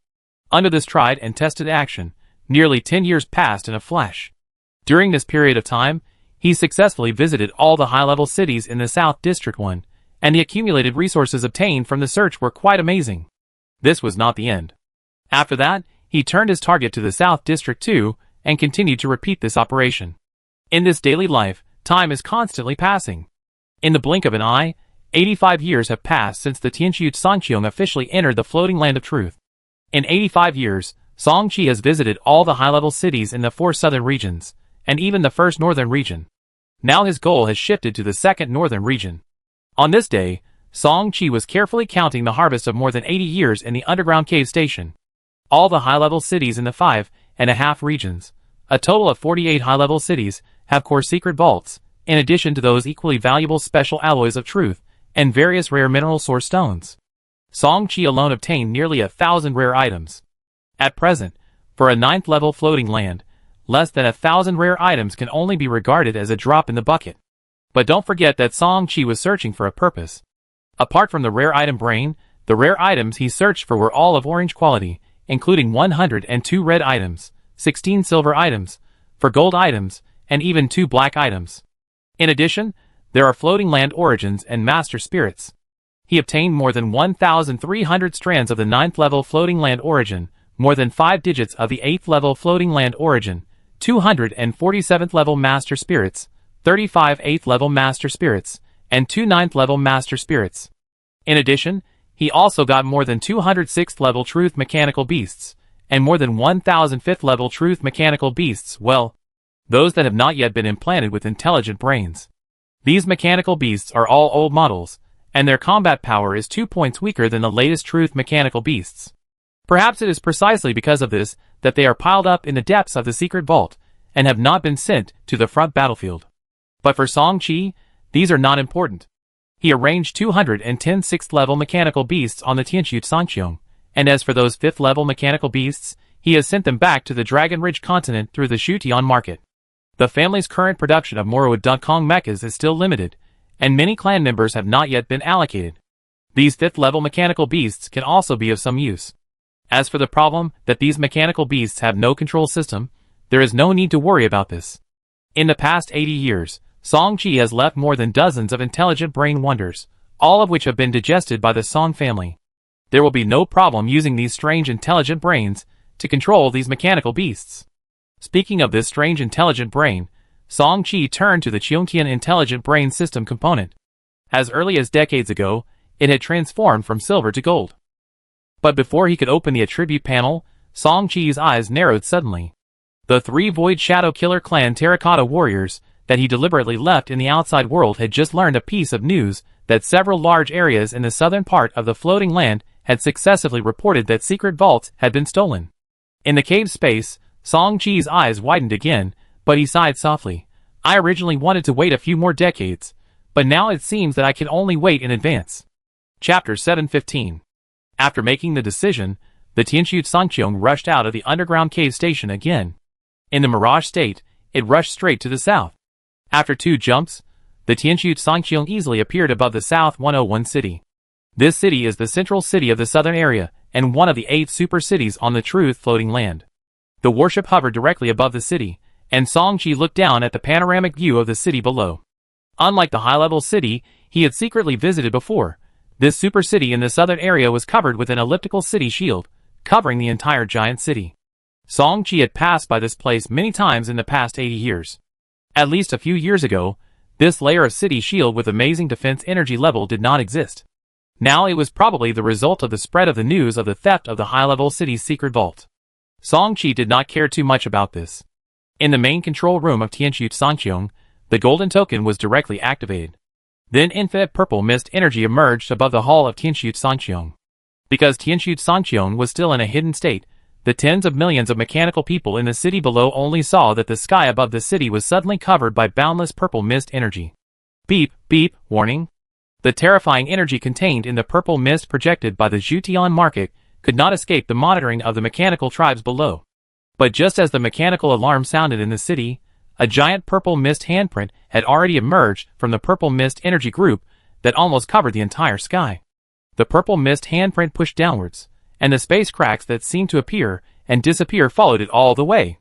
Under this tried and tested action, nearly 10 years passed in a flash. During this period of time, he successfully visited all the high-level cities in the South District 1, and the accumulated resources obtained from the search were quite amazing. This was not the end. After that, he turned his target to the South District 2 and continued to repeat this operation. In this daily life, time is constantly passing. In the blink of an eye, 85 years have passed since the Tianqiu Sangqiong officially entered the floating land of truth. In 85 years, Song Chi has visited all the high-level cities in the 4 southern regions, and even the first northern region. Now his goal has shifted to the second northern region. On this day, Song Chi was carefully counting the harvest of more than 80 years in the underground cave station. All the high-level cities in the 5.5 regions, a total of 48 high-level cities, have core secret vaults, in addition to those equally valuable special alloys of truth and various rare mineral source stones. Song-Chi alone obtained nearly 1,000 rare items. At present, for a 9th level floating land, less than 1,000 rare items can only be regarded as a drop in the bucket. But don't forget that Song-Chi was searching for a purpose. Apart from the rare item brain, the rare items he searched for were all of orange quality, including 102 red items, 16 silver items, 4 gold items, and even 2 black items. In addition, there are floating land origins and master spirits. He obtained more than 1,300 strands of the 9th level floating land origin, more than 5 digits of the 8th level floating land origin, 247th level master spirits, 35 8th level master spirits, and 2 9th level master spirits. In addition, he also got more than 200 6th level truth mechanical beasts, and more than 1,000 5th level truth mechanical beasts, well, those that have not yet been implanted with intelligent brains. These mechanical beasts are all old models, and their combat power is 2 points weaker than the latest truth mechanical beasts. Perhaps it is precisely because of this that they are piled up in the depths of the secret vault, and have not been sent to the front battlefield. But for Song-Chi, these are not important. He arranged 210 6th level mechanical beasts on the Tianxu Sangqiong, and as for those 5th level mechanical beasts, he has sent them back to the Dragon Ridge continent through the Shutian market. The family's current production of Morrowind Dunkong mechas is still limited, and many clan members have not yet been allocated. These 5th level mechanical beasts can also be of some use. As for the problem that these mechanical beasts have no control system, there is no need to worry about this. In the past 80 years, Song-Chi has left more than dozens of intelligent brain wonders, all of which have been digested by the Song family. There will be no problem using these strange intelligent brains to control these mechanical beasts. Speaking of this strange intelligent brain, Song-Chi turned to the Cheongtian intelligent brain system component. As early as decades ago, it had transformed from silver to gold. But before he could open the attribute panel, Song-Chi's eyes narrowed suddenly. The 3 Void Shadow Killer clan terracotta warriors that he deliberately left in the outside world had just learned a piece of news that several large areas in the southern part of the floating land had successively reported that secret vaults had been stolen. In the cave space, Song-Chi's eyes widened again, but he sighed softly. I originally wanted to wait a few more decades, but now it seems that I can only wait in advance. Chapter 715. After making the decision, the Tianxu Sangqiong rushed out of the underground cave station again. In the mirage state, it rushed straight to the south. After 2 jumps, the Tianxu Sangqiong easily appeared above the South 101 city. This city is the central city of the southern area, and one of the 8 super cities on the Truth floating land. The warship hovered directly above the city, and Song-Chi looked down at the panoramic view of the city below. Unlike the high-level city he had secretly visited before, this super city in the southern area was covered with an elliptical city shield, covering the entire giant city. Song-Chi had passed by this place many times in the past 80 years. At least a few years ago, this layer of city shield with amazing defense energy level did not exist. Now it was probably the result of the spread of the news of the theft of the high-level city's secret vault. Song-Chi did not care too much about this. In the main control room of Tianxu Sangqiong, the golden token was directly activated. Then infinite purple mist energy emerged above the hall of Tianxu Sangqiong. Because Tianxu Sangqiong was still in a hidden state, the tens of millions of mechanical people in the city below only saw that the sky above the city was suddenly covered by boundless purple mist energy. Beep, beep, warning. The terrifying energy contained in the purple mist projected by the Zhutian market could not escape the monitoring of the mechanical tribes below. But just as the mechanical alarm sounded in the city, a giant purple mist handprint had already emerged from the purple mist energy group that almost covered the entire sky. The purple mist handprint pushed downwards, and the space cracks that seemed to appear and disappear followed it all the way.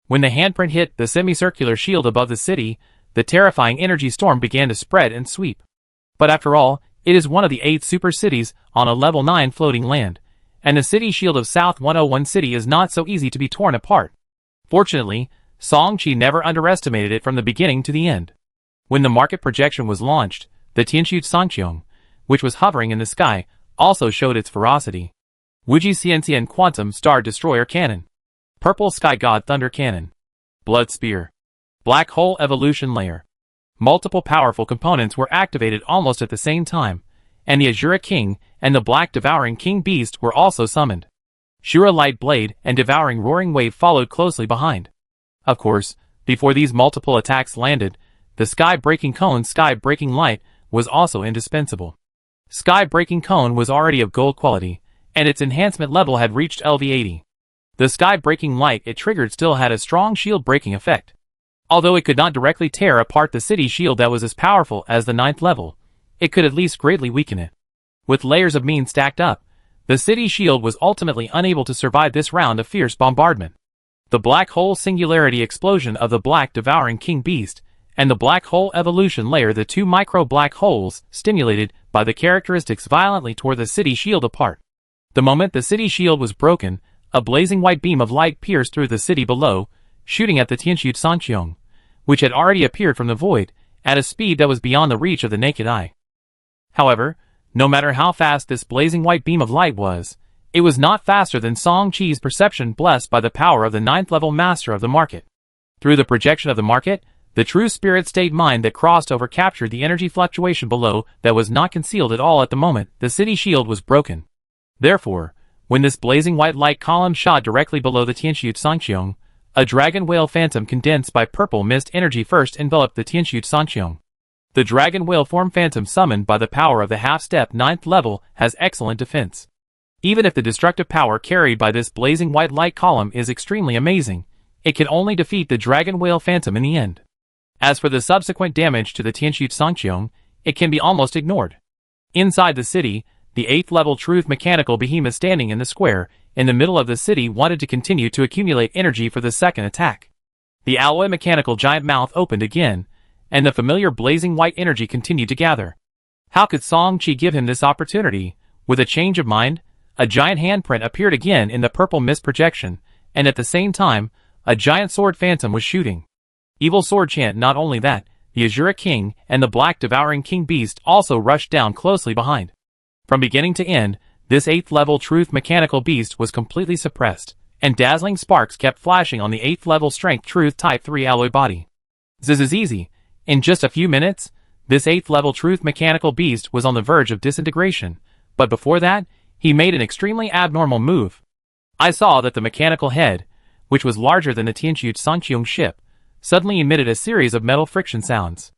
When the handprint hit the semicircular shield above the city, the terrifying energy storm began to spread and sweep. But after all, it is one of the 8 super cities on a level 9 floating land, and the city shield of South 101 City is not so easy to be torn apart. Fortunately, Song-Chi never underestimated it from the beginning to the end. When the market projection was launched, the Tianxu Sangqiong, which was hovering in the sky, also showed its ferocity. Wuji Xianxian Quantum Star Destroyer Cannon. Purple Sky God Thunder Cannon. Blood Spear. Black Hole Evolution Layer. Multiple powerful components were activated almost at the same time, and the Asura King and the Black Devouring King Beast were also summoned. Shura Light Blade and Devouring Roaring Wave followed closely behind. Of course, before these multiple attacks landed, the sky-breaking cone's sky-breaking light was also indispensable. Sky-breaking cone was already of gold quality, and its enhancement level had reached LV80. The sky-breaking light it triggered still had a strong shield-breaking effect. Although it could not directly tear apart the city shield that was as powerful as the 9th level, it could at least greatly weaken it. With layers of means stacked up, the city shield was ultimately unable to survive this round of fierce bombardment. The black hole singularity explosion of the black devouring king beast, and the black hole evolution layer, the two micro black holes, stimulated by the characteristics, violently tore the city shield apart. The moment the city shield was broken, a blazing white beam of light pierced through the city below, shooting at the Tianxu Sanqiong, which had already appeared from the void, at a speed that was beyond the reach of the naked eye. However, no matter how fast this blazing white beam of light was, it was not faster than Song Qi's perception, blessed by the power of the 9th level master of the market. Through the projection of the market, the true spirit state mind that crossed over captured the energy fluctuation below that was not concealed at all at the moment the city shield was broken. Therefore, when this blazing white light column shot directly below the Tianxu Sanqiong, a dragon whale phantom condensed by purple mist energy first enveloped the Tianxu Sanqiong. The dragon whale form phantom summoned by the power of the half-step 9th level has excellent defense. Even if the destructive power carried by this blazing white light column is extremely amazing, it can only defeat the dragon whale phantom in the end. As for the subsequent damage to the Tianxu Sanqiong, it can be almost ignored. Inside the city, the 8th level truth mechanical behemoth standing in the square in the middle of the city wanted to continue to accumulate energy for the second attack. The alloy mechanical giant mouth opened again, and the familiar blazing white energy continued to gather. How could Song Qi give him this opportunity? With a change of mind, a giant handprint appeared again in the purple mist projection, and at the same time, a giant sword phantom was shooting. Evil sword chant. Not only that, the Asura king and the black devouring king beast also rushed down closely behind. From beginning to end, this 8th level truth mechanical beast was completely suppressed, and dazzling sparks kept flashing on the 8th level strength truth type 3 alloy body. This is easy. In just a few minutes, this 8th level truth mechanical beast was on the verge of disintegration, but before that, he made an extremely abnormal move. I saw that the mechanical head, which was larger than the Tianxu Sanqiong ship, suddenly emitted a series of metal friction sounds.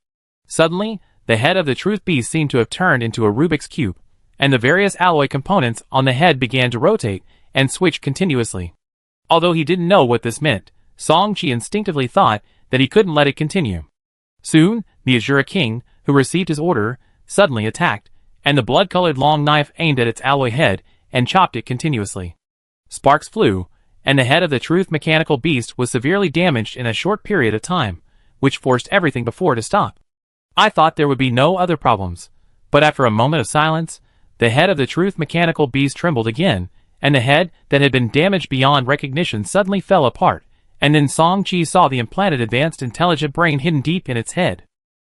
Suddenly, the head of the truth beast seemed to have turned into a Rubik's cube, and the various alloy components on the head began to rotate and switch continuously. Although he didn't know what this meant, Song Qi instinctively thought that he couldn't let it continue. Soon, the Asura king, who received his order, suddenly attacked, and the blood-colored long knife aimed at its alloy head and chopped it continuously. Sparks flew, and the head of the truth mechanical beast was severely damaged in a short period of time, which forced everything before to stop. I thought there would be no other problems, but after a moment of silence, the head of the truth mechanical beast trembled again, and the head that had been damaged beyond recognition suddenly fell apart, and then Song Qi saw the implanted advanced intelligent brain hidden deep in its head.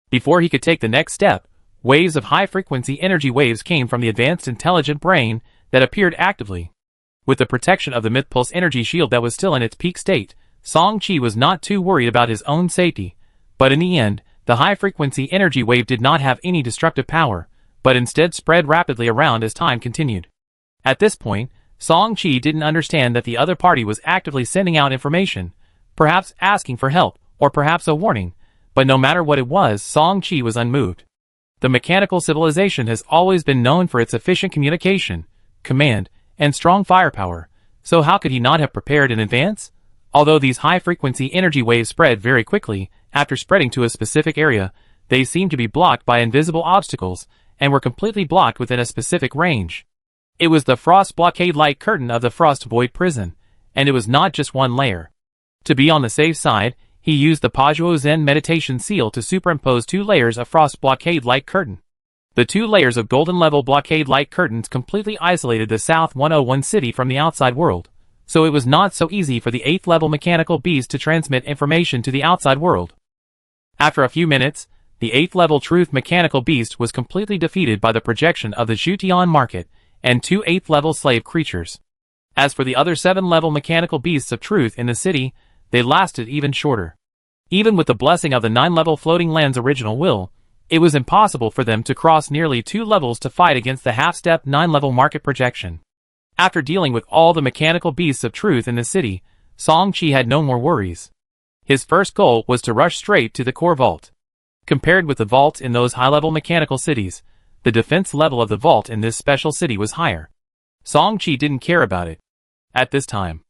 Before he could take the next step, waves of high-frequency energy waves came from the advanced intelligent brain that appeared actively. With the protection of the Myth Pulse energy shield that was still in its peak state, Song Qi was not too worried about his own safety, but in the end, the high-frequency energy wave did not have any destructive power, but instead spread rapidly around as time continued. At this point, Song Qi didn't understand that the other party was actively sending out information, perhaps asking for help, or perhaps a warning, but no matter what it was, Song Qi was unmoved. The mechanical civilization has always been known for its efficient communication, command, and strong firepower, so how could he not have prepared in advance? Although these high-frequency energy waves spread very quickly, after spreading to a specific area, they seemed to be blocked by invisible obstacles, and were completely blocked within a specific range. It was the frost blockade light curtain of the frost void prison, and it was not just one layer. To be on the safe side, he used the Pajuo Zen meditation seal to superimpose 2 layers of frost blockade light curtain. The 2 layers of golden level blockade light curtains completely isolated the South 101 city from the outside world, so it was not so easy for the 8th level mechanical beast to transmit information to the outside world. After a few minutes, the 8th level truth mechanical beast was completely defeated by the projection of the Zhutian market and 2 8th level slave creatures. As for the other 7 level mechanical beasts of truth in the city, they lasted even shorter. Even with the blessing of the 9 level floating land's original will, it was impossible for them to cross nearly 2 levels to fight against the half-step 9 level market projection. After dealing with all the mechanical beasts of truth in the city, Song Qi had no more worries. His first goal was to rush straight to the core vault. Compared with the vaults in those high-level mechanical cities, the defense level of the vault in this special city was higher. Song-Chi didn't care about it. At this time,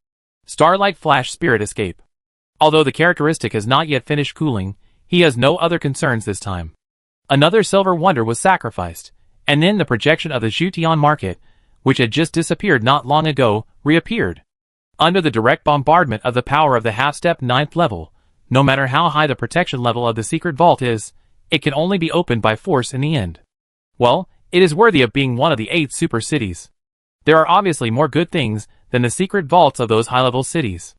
Starlight Flash Spirit Escape. Although the characteristic has not yet finished cooling, he has no other concerns this time. Another silver wonder was sacrificed, and then the projection of the Jutian market, which had just disappeared not long ago, reappeared. Under the direct bombardment of the power of the half-step 9th level, no matter how high the protection level of the secret vault is, it can only be opened by force in the end. Well, it is worthy of being one of the 8 super cities. There are obviously more good things than the secret vaults of those high-level cities.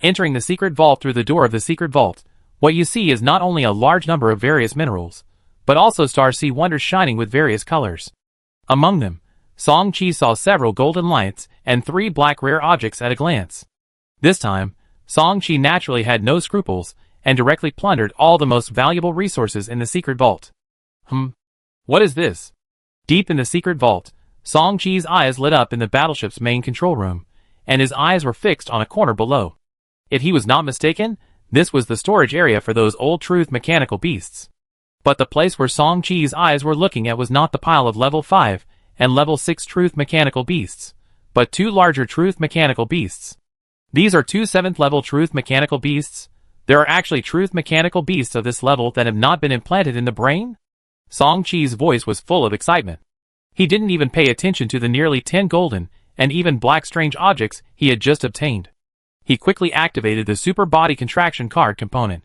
Entering the secret vault through the door of the secret vault, what you see is not only a large number of various minerals, but also star-sea wonders shining with various colors. Among them, Song-Chi saw several golden lights and 3 black rare objects at a glance. This time, Song-Chi naturally had no scruples and directly plundered all the most valuable resources in the secret vault. What is this? Deep in the secret vault, Song-Chi's eyes lit up in the battleship's main control room, and his eyes were fixed on a corner below. If he was not mistaken, this was the storage area for those old truth mechanical beasts. But the place where Song-Chi's eyes were looking at was not the pile of level 5 and level 6 truth mechanical beasts, but 2 larger truth mechanical beasts. These are 2 7th level truth mechanical beasts. There are actually truth mechanical beasts of this level that have not been implanted in the brain? Song-Chi's voice was full of excitement. He didn't even pay attention to the nearly 10 golden and even black strange objects he had just obtained. He quickly activated the super body contraction card component.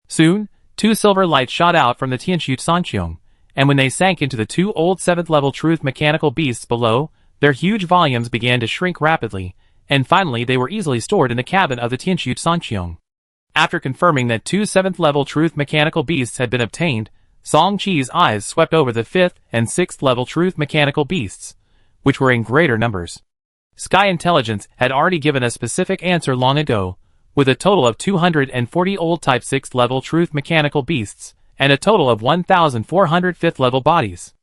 Soon, 2 silver lights shot out from the Tianxu Sanqiong, and when they sank into the 2 old 7th level truth mechanical beasts below, their huge volumes began to shrink rapidly, and finally they were easily stored in the cabin of the Tianxu Sanqiong. After confirming that 2 7th level truth mechanical beasts had been obtained, Song-Chi's eyes swept over the 5th and 6th level truth mechanical beasts, which were in greater numbers. Sky Intelligence had already given a specific answer long ago, with a total of 240 old type 6th level truth mechanical beasts, and a total of 1,400 5th level bodies.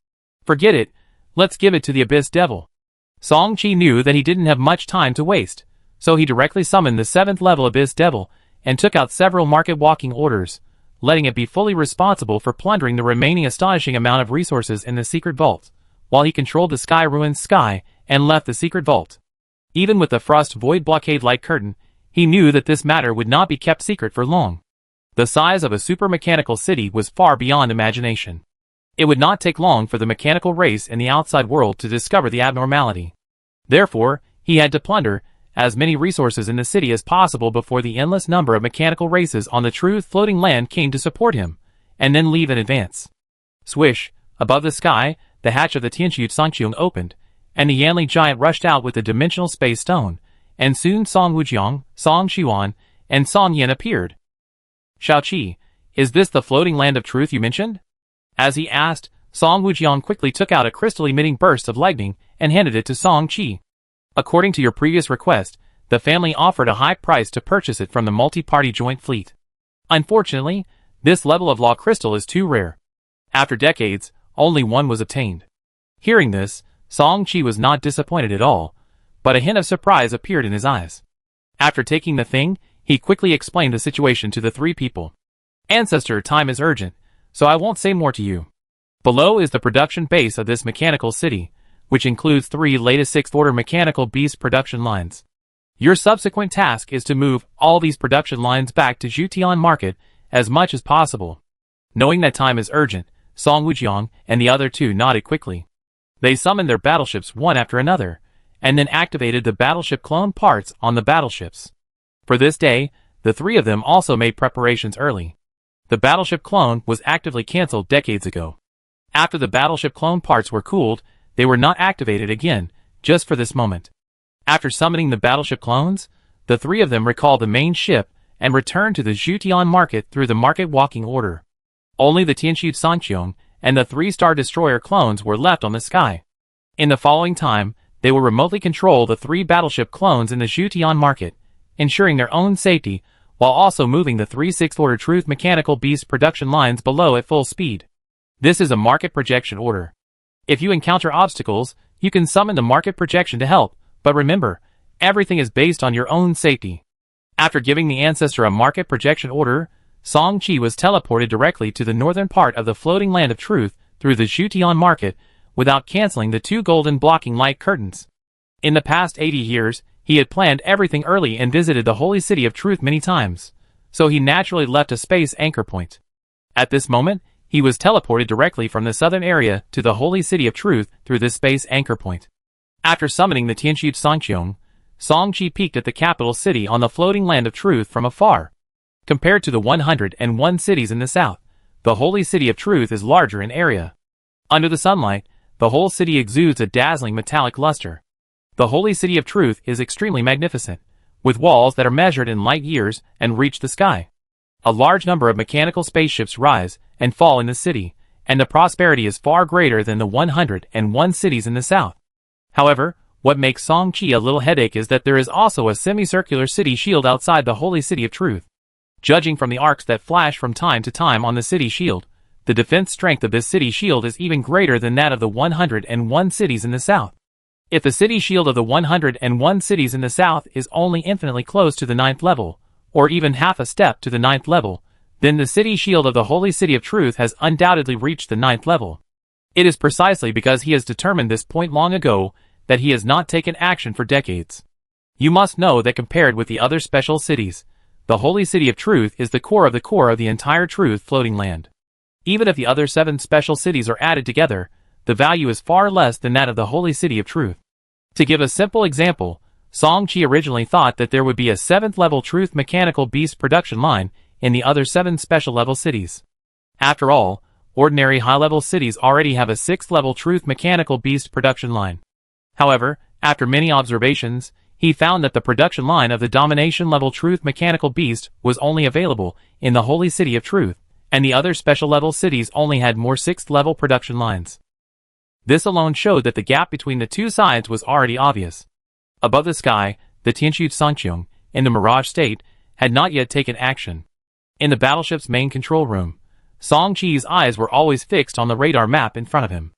Forget it, let's give it to the Abyss Devil. Song-Chi knew that he didn't have much time to waste, so he directly summoned the 7th level Abyss Devil, and took out several market walking orders, letting it be fully responsible for plundering the remaining astonishing amount of resources in the secret vault, while he controlled the Sky Ruins Sky and left the secret vault. Even with the Frost Void Blockade Light Curtain, he knew that this matter would not be kept secret for long. The size of a super mechanical city was far beyond imagination. It would not take long for the mechanical race in the outside world to discover the abnormality. Therefore, he had to plunder as many resources in the city as possible before the endless number of mechanical races on the true floating land came to support him, and then leave in advance. Swish, above the sky, the hatch of the Tianxu Sanqiong opened, and the Yanli giant rushed out with the dimensional space stone, and soon Song Wujiang, Song Xiwan, and Song Yin appeared. Xiaoqi, is this the floating land of truth you mentioned? As he asked, Song Wujiang quickly took out a crystal-emitting burst of lightning and handed it to Song Qi. According to your previous request, the family offered a high price to purchase it from the multi-party joint fleet. Unfortunately, this level of law crystal is too rare. After decades, only one was obtained. Hearing this, Song Qi was not disappointed at all, but a hint of surprise appeared in his eyes. After taking the thing, he quickly explained the situation to the 3 people. Ancestor, time is urgent, so I won't say more to you. Below is the production base of this mechanical city, which includes 3 latest 6th order mechanical beast production lines. Your subsequent task is to move all these production lines back to Jutian Market as much as possible. Knowing that time is urgent, Song Wujiang and the other 2 nodded quickly. They summoned their battleships one after another, and then activated the battleship clone parts on the battleships. For this day, the 3 of them also made preparations early. The battleship clone was actively cancelled decades ago. After the battleship clone parts were cooled, they were not activated again, just for this moment. After summoning the battleship clones, the 3 of them recalled the main ship and returned to the Jutian Market through the market walking order. Only the Tianxu Sanqiong and the 3-star destroyer clones were left on the sky. In the following time, they will remotely control the 3 battleship clones in the Jutian Market, ensuring their own safety, while also moving the 3 6th order truth mechanical beast production lines below at full speed. This is a market projection order. If you encounter obstacles, you can summon the market projection to help, but remember, everything is based on your own safety. After giving the ancestor a market projection order, Song-Chi was teleported directly to the northern part of the floating land of truth through the Shutian market without canceling the 2 golden blocking light curtains. In the past 80 years, he had planned everything early and visited the holy city of truth many times, so he naturally left a space anchor point. At this moment, he was teleported directly from the southern area to the holy city of truth through this space anchor point. After summoning the Tianxu Sangqiong, Song-Chi peeked at the capital city on the floating land of truth from afar. Compared to the 101 cities in the south, the holy city of truth is larger in area. Under the sunlight, the whole city exudes a dazzling metallic luster. The holy city of truth is extremely magnificent, with walls that are measured in light years and reach the sky. A large number of mechanical spaceships rise and fall in the city, and the prosperity is far greater than the 101 cities in the south. However, what makes Song-Chi a little headache is that there is also a semicircular city shield outside the holy city of truth. Judging from the arcs that flash from time to time on the city shield, the defense strength of this city shield is even greater than that of the 101 cities in the south. If the city shield of the 101 cities in the south is only infinitely close to the 9th level, or even half a step to the 9th level, then the city shield of the holy city of truth has undoubtedly reached the 9th level. It is precisely because he has determined this point long ago that he has not taken action for decades. You must know that compared with the other special cities, the holy city of truth is the core of the entire truth floating land. Even if the other 7 special cities are added together, the value is far less than that of the holy city of truth. To give a simple example, Song-Chi originally thought that there would be a 7th level truth mechanical beast production line in the other 7 special level cities. After all, ordinary high-level cities already have a 6th level truth mechanical beast production line. However, after many observations, he found that the production line of the domination level truth mechanical beast was only available in the holy city of truth, and the other special level cities only had more 6th level production lines. This alone showed that the gap between the two sides was already obvious. Above the sky, the Tianxu Sangqiong, in the mirage state, had not yet taken action. In the battleship's main control room, Song-Chi's eyes were always fixed on the radar map in front of him.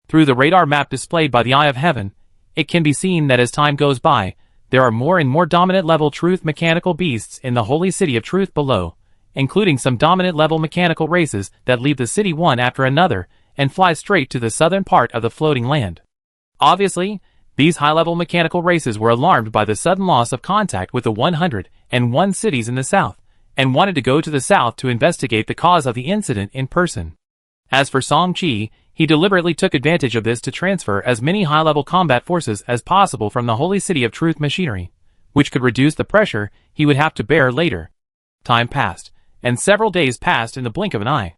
Through the radar map displayed by the Eye of Heaven, it can be seen that as time goes by, there are more and more dominant level truth mechanical beasts in the holy city of truth below, including some dominant level mechanical races that leave the city one after another and fly straight to the southern part of the floating land. Obviously, these high-level mechanical races were alarmed by the sudden loss of contact with the 101 cities in the south, and wanted to go to the south to investigate the cause of the incident in person. As for Song-Chi, he deliberately took advantage of this to transfer as many high-level combat forces as possible from the Holy City of Truth machinery, which could reduce the pressure he would have to bear later. Time passed, and several days passed in the blink of an eye.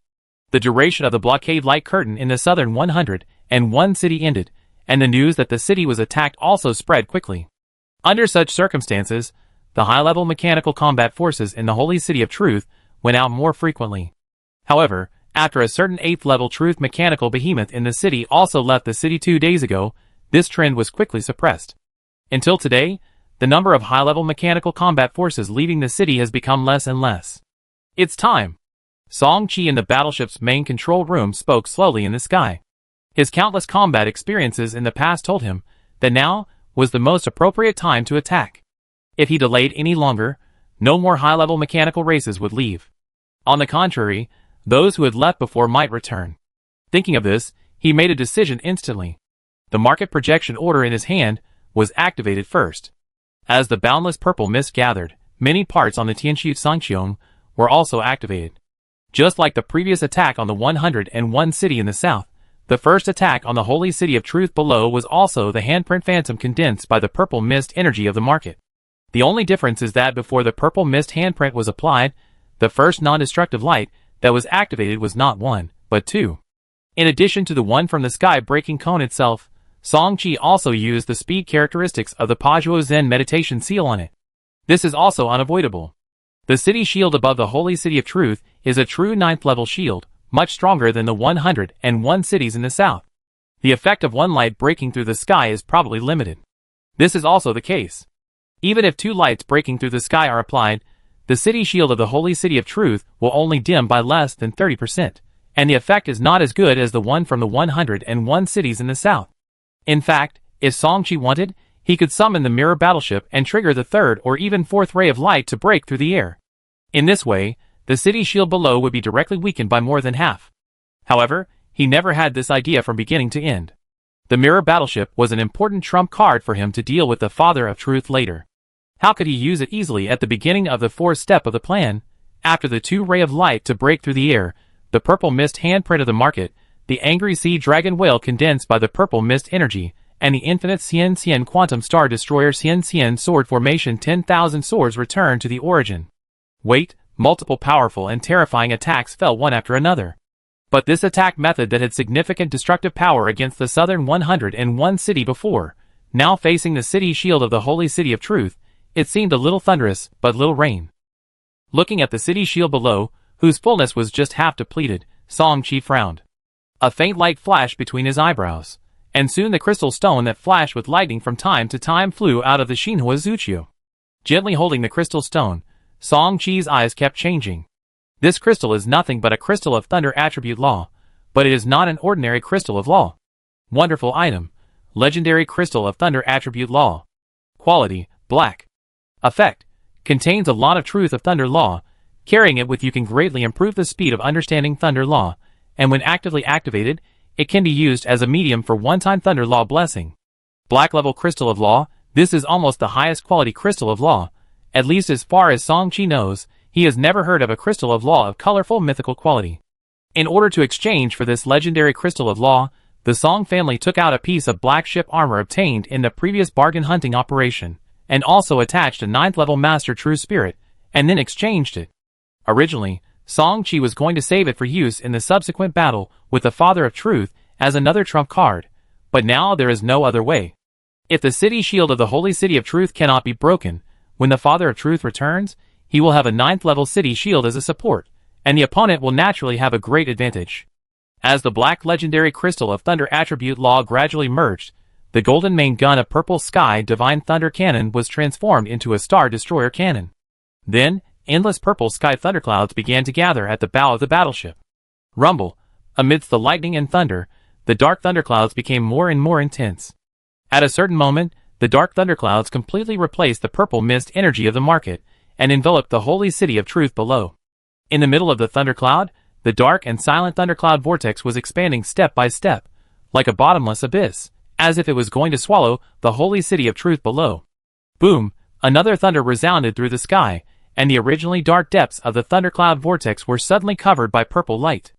The duration of the blockade light curtain in the southern 101 city ended, and the news that the city was attacked also spread quickly. Under such circumstances, the high-level mechanical combat forces in the Holy City of Truth went out more frequently. However, after a certain 8th level truth mechanical behemoth in the city also left the city 2 days ago, this trend was quickly suppressed. Until today, the number of high-level mechanical combat forces leaving the city has become less and less. It's time. Song-Chi in the battleship's main control room spoke slowly in the sky. His countless combat experiences in the past told him that now was the most appropriate time to attack. If he delayed any longer, no more high-level mechanical races would leave. On the contrary, those who had left before might return. Thinking of this, he made a decision instantly. The market projection order in his hand was activated first. As the boundless purple mist gathered, many parts on the Tianxu Sangqiong were also activated. Just like the previous attack on the 101 city in the south, the first attack on the Holy City of Truth below was also the handprint phantom condensed by the purple mist energy of the market. The only difference is that before the purple mist handprint was applied, the first non-destructive light that was activated was not 1, but 2. In addition to the one from the sky-breaking cone itself, Song-Chi also used the speed characteristics of the Pajuo Zen meditation seal on it. This is also unavoidable. The city shield above the Holy City of Truth is a true 9th level shield, much stronger than the 101 cities in the south. The effect of one light breaking through the sky is probably limited. This is also the case. Even if 2 lights breaking through the sky are applied, the city shield of the Holy City of Truth will only dim by less than 30%, and the effect is not as good as the one from the 101 cities in the south. In fact, if Song-Chi wanted, he could summon the mirror battleship and trigger the 3rd or even 4th ray of light to break through the air. In this way, the the city shield below would be directly weakened by more than half. However, he never had this idea from beginning to end. The mirror battleship was an important trump card for him to deal with the Father of Truth later. How could he use it easily at the beginning of the fourth step of the plan? After the two-ray of light to break through the air, the purple mist handprint of the market, the angry sea dragon whale condensed by the purple mist energy, and the infinite Cien quantum star destroyer Cien sword formation 10,000 swords returned to the origin. Wait, multiple powerful and terrifying attacks fell one after another. But this attack method that had significant destructive power against the southern 101 city before, now facing the city shield of the Holy City of Truth, it seemed a little thunderous, but little rain. Looking at the city shield below, whose fullness was just half depleted, Song-Chi frowned. A faint light flashed between his eyebrows, and soon the crystal stone that flashed with lightning from time to time flew out of the Shinhua Zuchio. Gently holding the crystal stone, Song-Chi's eyes kept changing. This crystal is nothing but a crystal of thunder attribute law, but it is not an ordinary crystal of law. Wonderful item. Legendary crystal of thunder attribute law. Quality, black. Effect. Contains a lot of truth of thunder law. Carrying it with you can greatly improve the speed of understanding thunder law, and when actively activated, it can be used as a medium for one-time thunder law blessing. Black level crystal of law. This is almost the highest quality crystal of law. At least as far as Song-Chi knows, he has never heard of a crystal of law of colorful mythical quality. In order to exchange for this legendary crystal of law, the Song family took out a piece of black ship armor obtained in the previous bargain hunting operation, and also attached a 9th level Master True Spirit, and then exchanged it. Originally, Song-Chi was going to save it for use in the subsequent battle with the Father of Truth as another trump card, but now there is no other way. If the city shield of the Holy City of Truth cannot be broken, when the Father of Truth returns, he will have a 9th level city shield as a support, and the opponent will naturally have a great advantage. As the black legendary crystal of thunder attribute law gradually merged, the golden main gun of purple sky divine thunder cannon was transformed into a star destroyer cannon. Then, endless purple sky thunderclouds began to gather at the bow of the battleship. Rumble. Amidst the lightning and thunder, the dark thunderclouds became more and more intense. At a certain moment, the dark thunderclouds completely replaced the purple mist energy of the market, and enveloped the Holy City of Truth below. In the middle of the thundercloud, the dark and silent thundercloud vortex was expanding step by step, like a bottomless abyss, as if it was going to swallow the Holy City of Truth below. Boom! Another thunder resounded through the sky, and the originally dark depths of the thundercloud vortex were suddenly covered by purple light.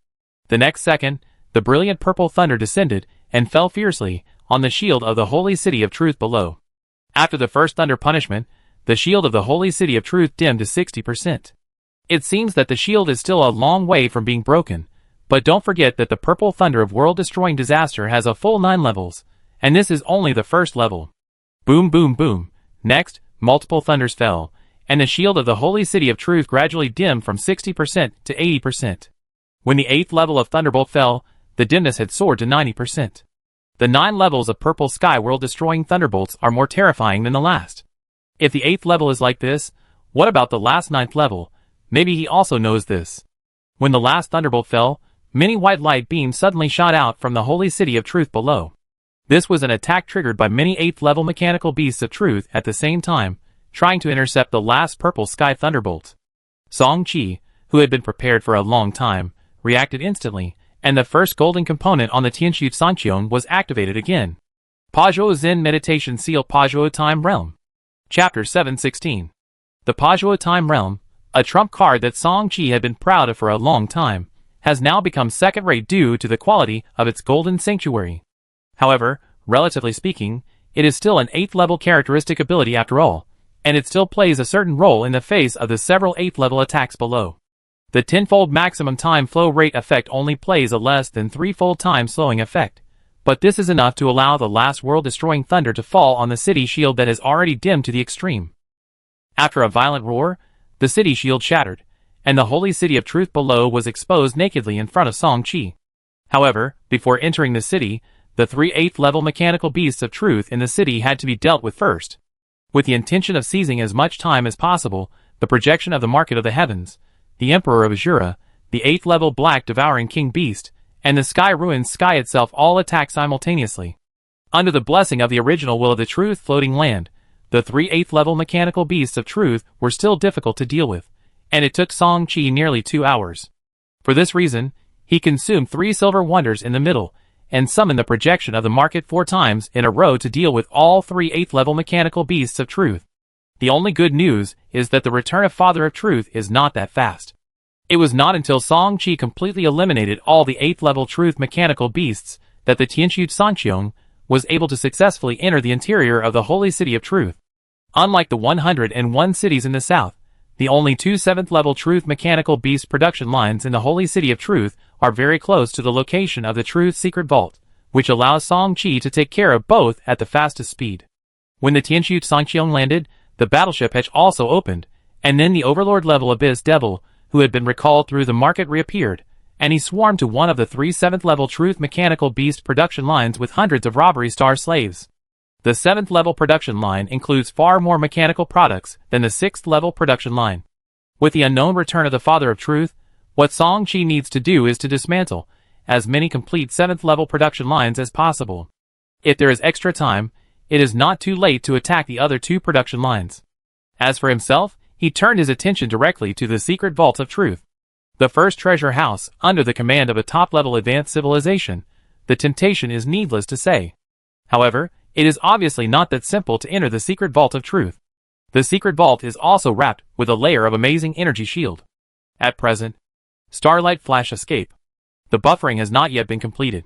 The next second, the brilliant purple thunder descended and fell fiercely on the shield of the Holy City of Truth below. After the first thunder punishment, the shield of the Holy City of Truth dimmed to 60%. It seems that the shield is still a long way from being broken, but don't forget that the purple thunder of world-destroying disaster has a full 9 levels, and this is only the first level. Boom boom boom. Next, multiple thunders fell, and the shield of the Holy City of Truth gradually dimmed from 60% to 80%. When the 8th level of Thunderbolt fell, the dimness had soared to 90%. The 9 levels of purple sky world-destroying thunderbolts are more terrifying than the last. If the 8th level is like this, what about the last 9th level? Maybe he also knows this. When the last thunderbolt fell, many white light beams suddenly shot out from the Holy City of Truth below. This was an attack triggered by many 8th level mechanical beasts of truth at the same time, trying to intercept the last purple sky thunderbolt. Song-Chi, who had been prepared for a long time, reacted instantly, and the first golden component on the Tianshu Sancheon was activated again. Pazhuo Zen Meditation Seal Pazhuo Time Realm. Chapter 716. The Pazhuo Time Realm, a trump card that Song-Chi had been proud of for a long time, has now become second-rate due to the quality of its golden sanctuary. However, relatively speaking, it is still an 8th level characteristic ability after all, and it still plays a certain role in the face of the several 8th level attacks below. The 10-fold maximum time flow rate effect only plays a less than 3-fold time slowing effect, but this is enough to allow the last world-destroying thunder to fall on the city shield that has already dimmed to the extreme. After a violent roar, the city shield shattered, and the Holy City of Truth below was exposed nakedly in front of Song-Chi. However, before entering the city, the 3 8th level mechanical beasts of truth in the city had to be dealt with first. With the intention of seizing as much time as possible, the projection of the Market of the Heavens, the Emperor of Asura, the 8th level Black Devouring King Beast, and the Sky Ruined Sky itself all attack simultaneously. Under the blessing of the original Will of the Truth floating land, the 3 8th level mechanical beasts of truth were still difficult to deal with, and it took Song Chi nearly 2 hours. For this reason, he consumed 3 silver wonders in the middle, and summoned the projection of the market 4 times in a row to deal with all 3 8th-level mechanical beasts of truth. The only good news is that the return of Father of Truth is not that fast. It was not until Song Chi completely eliminated all the 8th-level truth mechanical beasts that the Tianxu Sanqiong was able to successfully enter the interior of the Holy City of Truth. Unlike the 101 cities in the south, the only 2 7th-level truth mechanical beast production lines in the Holy City of Truth are very close to the location of the Truth Secret Vault, which allows Song Chi to take care of both at the fastest speed. When the Tianxu Sanqiong landed, the battleship hatch also opened, and then the Overlord-level Abyss Devil, who had been recalled through the market, reappeared, and he swarmed to one of the 3 7th-level truth mechanical beast production lines with hundreds of robbery star slaves. The 7th-level production line includes far more mechanical products than the 6th-level production line. With the unknown return of the Father of Truth, what Song Chi needs to do is to dismantle as many complete 7th-level production lines as possible. If there is extra time, it is not too late to attack the other 2 production lines. As for himself, he turned his attention directly to the Secret Vault of Truth. The first treasure house, under the command of a top-level advanced civilization, the temptation is needless to say. However, it is obviously not that simple to enter the Secret Vault of Truth. The Secret Vault is also wrapped with a layer of amazing energy shield. At present, Starlight Flash Escape. The buffering has not yet been completed.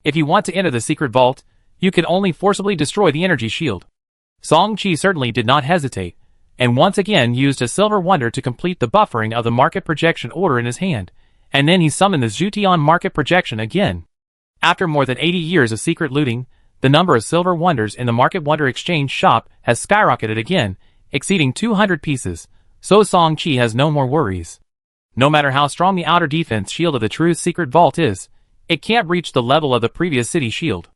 If you want to enter the Secret Vault, you can only forcibly destroy the energy shield. Song Chi certainly did not hesitate, and once again used a silver wonder to complete the buffering of the market projection order in his hand, and then he summoned the Zutian market projection again. After more than 80 years of secret looting, the number of silver wonders in the Market Wonder Exchange shop has skyrocketed again, exceeding 200 pieces, so Song Chi has no more worries. No matter how strong the outer defense shield of the Truth Secret Vault is, it can't reach the level of the previous city shield.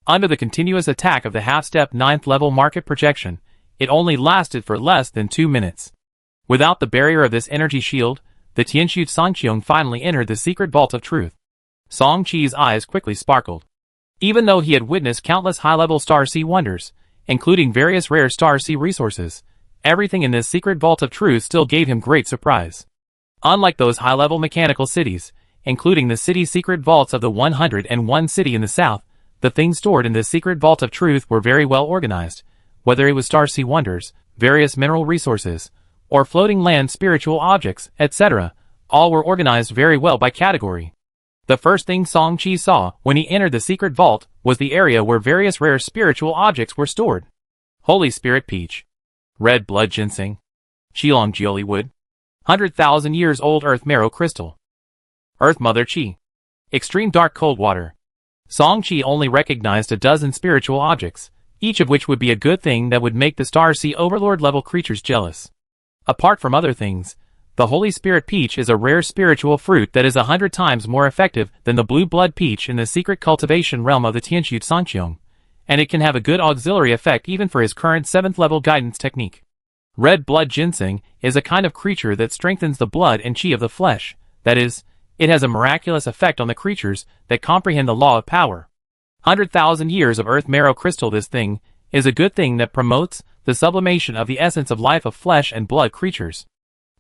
Under the continuous attack of the half-step 9th-level market projection, it only lasted for less than 2 minutes. Without the barrier of this energy shield, the Tianxu Sanqiong finally entered the Secret Vault of Truth. Song Chi's eyes quickly sparkled. Even though he had witnessed countless high-level Star Sea wonders, including various rare Star Sea resources, everything in this Secret Vault of Truth still gave him great surprise. Unlike those high-level mechanical cities, including the city secret vaults of the 101 city in the south, the things stored in this Secret Vault of Truth were very well organized, whether it was Star Sea wonders, various mineral resources, or floating land spiritual objects, etc., all were organized very well by category. The first thing Song Chi saw when he entered the secret vault was the area where various rare spiritual objects were stored. Holy Spirit Peach, Red Blood Ginseng, Qilong Jioli Wood, 100,000 years old Earth Marrow Crystal, Earth Mother Chi, Extreme Dark Cold Water. Song Chi only recognized a dozen spiritual objects, each of which would be a good thing that would make the Star Sea Overlord level creatures jealous. Apart from other things, the Holy Spirit Peach is a rare spiritual fruit that is 100 times more effective than the Blue Blood Peach in the secret cultivation realm of the Tianxu Sanqiong, and it can have a good auxiliary effect even for his current 7th level guidance technique. Red Blood Ginseng is a kind of creature that strengthens the blood and chi of the flesh, that is, it has a miraculous effect on the creatures that comprehend the law of power. 100,000 years of Earth Marrow Crystal. This thing is a good thing that promotes the sublimation of the essence of life of flesh and blood creatures.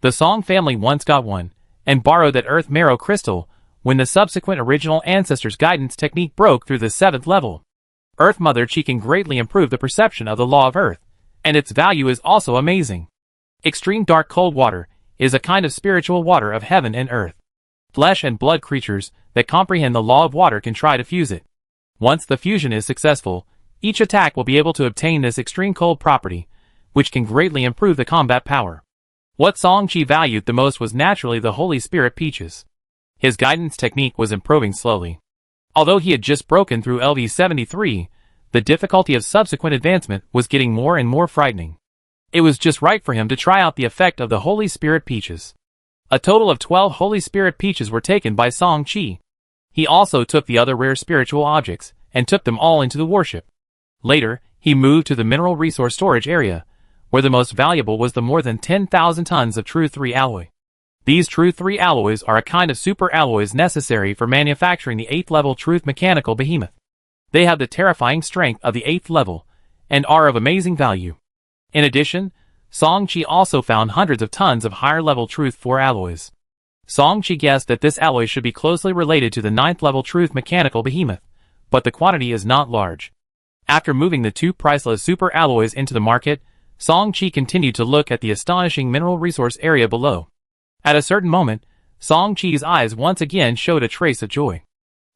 The Song family once got one, and borrowed that Earth Marrow Crystal when the subsequent original ancestors' guidance technique broke through the 7th level. Earth Mother Chi can greatly improve the perception of the law of Earth, and its value is also amazing. Extreme Dark Cold Water is a kind of spiritual water of heaven and earth. Flesh and blood creatures that comprehend the law of water can try to fuse it. Once the fusion is successful, each attack will be able to obtain this extreme cold property, which can greatly improve the combat power. What Song Chi valued the most was naturally the Holy Spirit Peaches. His guidance technique was improving slowly. Although he had just broken through LV-73, the difficulty of subsequent advancement was getting more and more frightening. It was just right for him to try out the effect of the Holy Spirit Peaches. A total of 12 Holy Spirit Peaches were taken by Song Chi. He also took the other rare spiritual objects, and took them all into the warship. Later, he moved to the mineral resource storage area, where the most valuable was the more than 10,000 tons of True 3 alloy. These True 3 alloys are a kind of super alloys necessary for manufacturing the 8th level Truth Mechanical Behemoth. They have the terrifying strength of the 8th level, and are of amazing value. In addition, Song Qi also found hundreds of tons of higher-level Truth 4 alloys. Song Qi guessed that this alloy should be closely related to the 9th-level Truth mechanical behemoth, but the quantity is not large. After moving the two priceless super alloys into the market, Song Qi continued to look at the astonishing mineral resource area below. At a certain moment, Song Qi's eyes once again showed a trace of joy.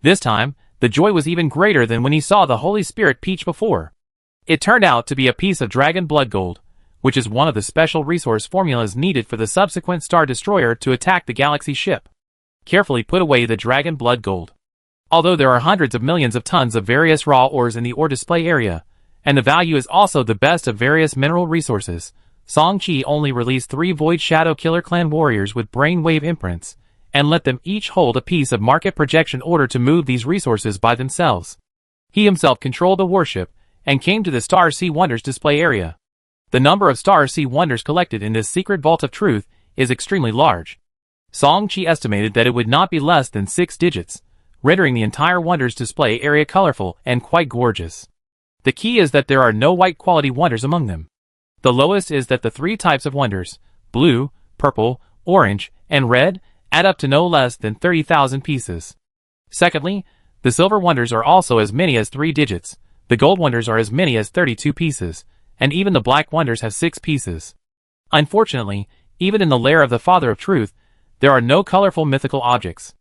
This time, the joy was even greater than when he saw the Holy Spirit peach before. It turned out to be a piece of dragon blood gold, which is one of the special resource formulas needed for the subsequent Star Destroyer to attack the Galaxy ship. Carefully put away the dragon blood gold. Although there are hundreds of millions of tons of various raw ores in the ore display area, and the value is also the best of various mineral resources, Song Qi only released 3 Void Shadow Killer Clan warriors with brainwave imprints, and let them each hold a piece of market projection order to move these resources by themselves. He himself controlled the warship, and came to the Star Sea Wonders display area. The number of Star Sea Wonders collected in this secret Vault of Truth is extremely large. Song Qi estimated that it would not be less than 6 digits, rendering the entire Wonders display area colorful and quite gorgeous. The key is that there are no white quality wonders among them. The lowest is that the 3 types of wonders, blue, purple, orange, and red, add up to no less than 30,000 pieces. Secondly, the silver wonders are also as many as 3 digits, the gold wonders are as many as 32 pieces, and even the black wonders have 6 pieces. Unfortunately, even in the lair of the Father of Truth, there are no colorful mythical objects.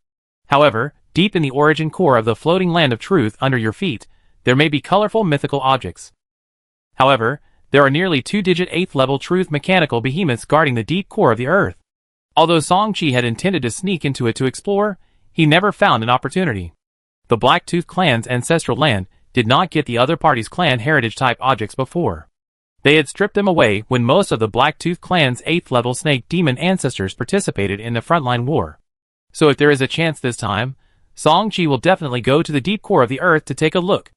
However, deep in the origin core of the floating land of truth under your feet, there may be colorful mythical objects. However, there are nearly 2-digit 8th-level truth mechanical behemoths guarding the deep core of the earth. Although Song Qi had intended to sneak into it to explore, he never found an opportunity. The Blacktooth clan's ancestral land did not get the other party's clan heritage-type objects before. They had stripped them away when most of the Blacktooth clan's 8th-level snake demon ancestors participated in the frontline war. So if there is a chance this time, Song Qi will definitely go to the deep core of the earth to take a look.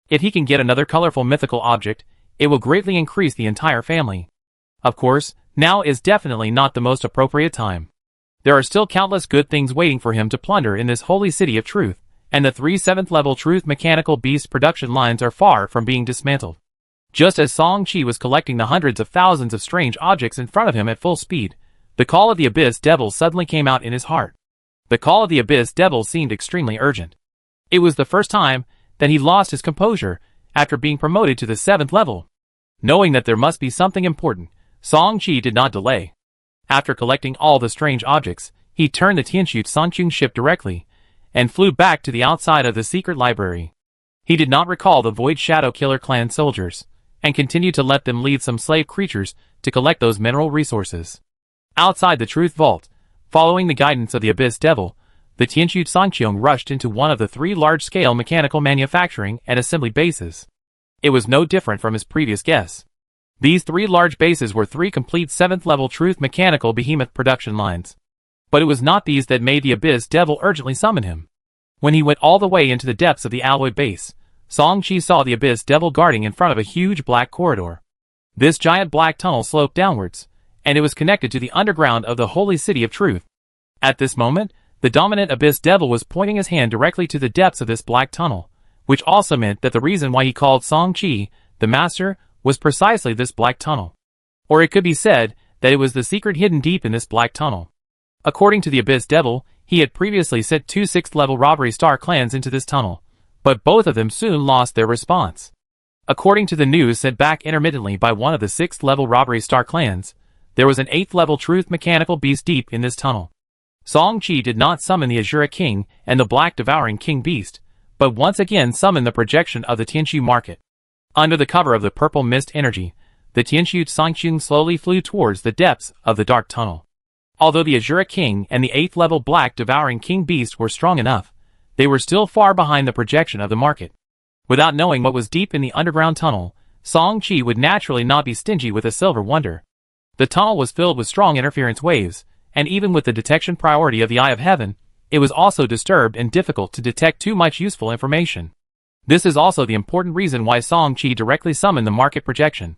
If he can get another colorful mythical object, it will greatly increase the entire family. Of course, now is definitely not the most appropriate time. There are still countless good things waiting for him to plunder in this holy city of truth, and the 3 7th-level truth mechanical beast production lines are far from being dismantled. Just as Song Qi was collecting the hundreds of thousands of strange objects in front of him at full speed, the call of the Abyss Devil suddenly came out in his heart. The call of the Abyss Devil seemed extremely urgent. It was the first time that he lost his composure after being promoted to the 7th level. Knowing that there must be something important, Song Qi did not delay. After collecting all the strange objects, he turned the Tianxu Songqing ship directly, and flew back to the outside of the secret library. He did not recall the Void Shadow Killer Clan soldiers, and continued to let them lead some slave creatures to collect those mineral resources. Outside the Truth Vault, following the guidance of the Abyss Devil, the Tianxu Songqiong rushed into one of the 3 large-scale mechanical manufacturing and assembly bases. It was no different from his previous guess. These 3 large bases were 3 complete 7th-level truth mechanical behemoth production lines. But it was not these that made the Abyss Devil urgently summon him. When he went all the way into the depths of the alloy base, Song Qi saw the Abyss Devil guarding in front of a huge black corridor. This giant black tunnel sloped downwards, and it was connected to the underground of the Holy City of Truth. At this moment, the dominant Abyss Devil was pointing his hand directly to the depths of this black tunnel, which also meant that the reason why he called Song Qi, the Master, was precisely this black tunnel. Or it could be said that it was the secret hidden deep in this black tunnel. According to the Abyss Devil, he had previously sent 2 6th-level robbery star clans into this tunnel, but both of them soon lost their response. According to the news sent back intermittently by one of the 6th-level robbery star clans, there was an 8th-level truth mechanical beast deep in this tunnel. Song Qi did not summon the Asura King and the Black Devouring King Beast, but once again summoned the projection of the Tianxu market. Under the cover of the purple mist energy, the Tianxu Songqing slowly flew towards the depths of the dark tunnel. Although the Asura King and the 8th-level Black Devouring King Beast were strong enough, they were still far behind the projection of the market. Without knowing what was deep in the underground tunnel, Song Qi would naturally not be stingy with a silver wonder. The tunnel was filled with strong interference waves, and even with the detection priority of the Eye of Heaven, it was also disturbed and difficult to detect too much useful information. This is also the important reason why Song Qi directly summoned the market projection.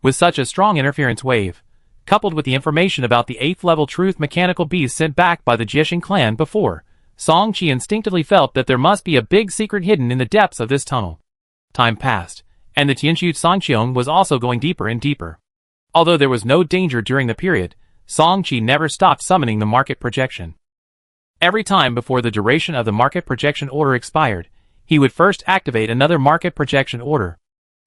With such a strong interference wave, coupled with the information about the 8th-level truth mechanical beast sent back by the Jiexing clan before, Song Qi instinctively felt that there must be a big secret hidden in the depths of this tunnel. Time passed, and the Tianxu Songqiong was also going deeper and deeper. Although there was no danger during the period, Song-Chi never stopped summoning the market projection. Every time before the duration of the market projection order expired, he would first activate another market projection order.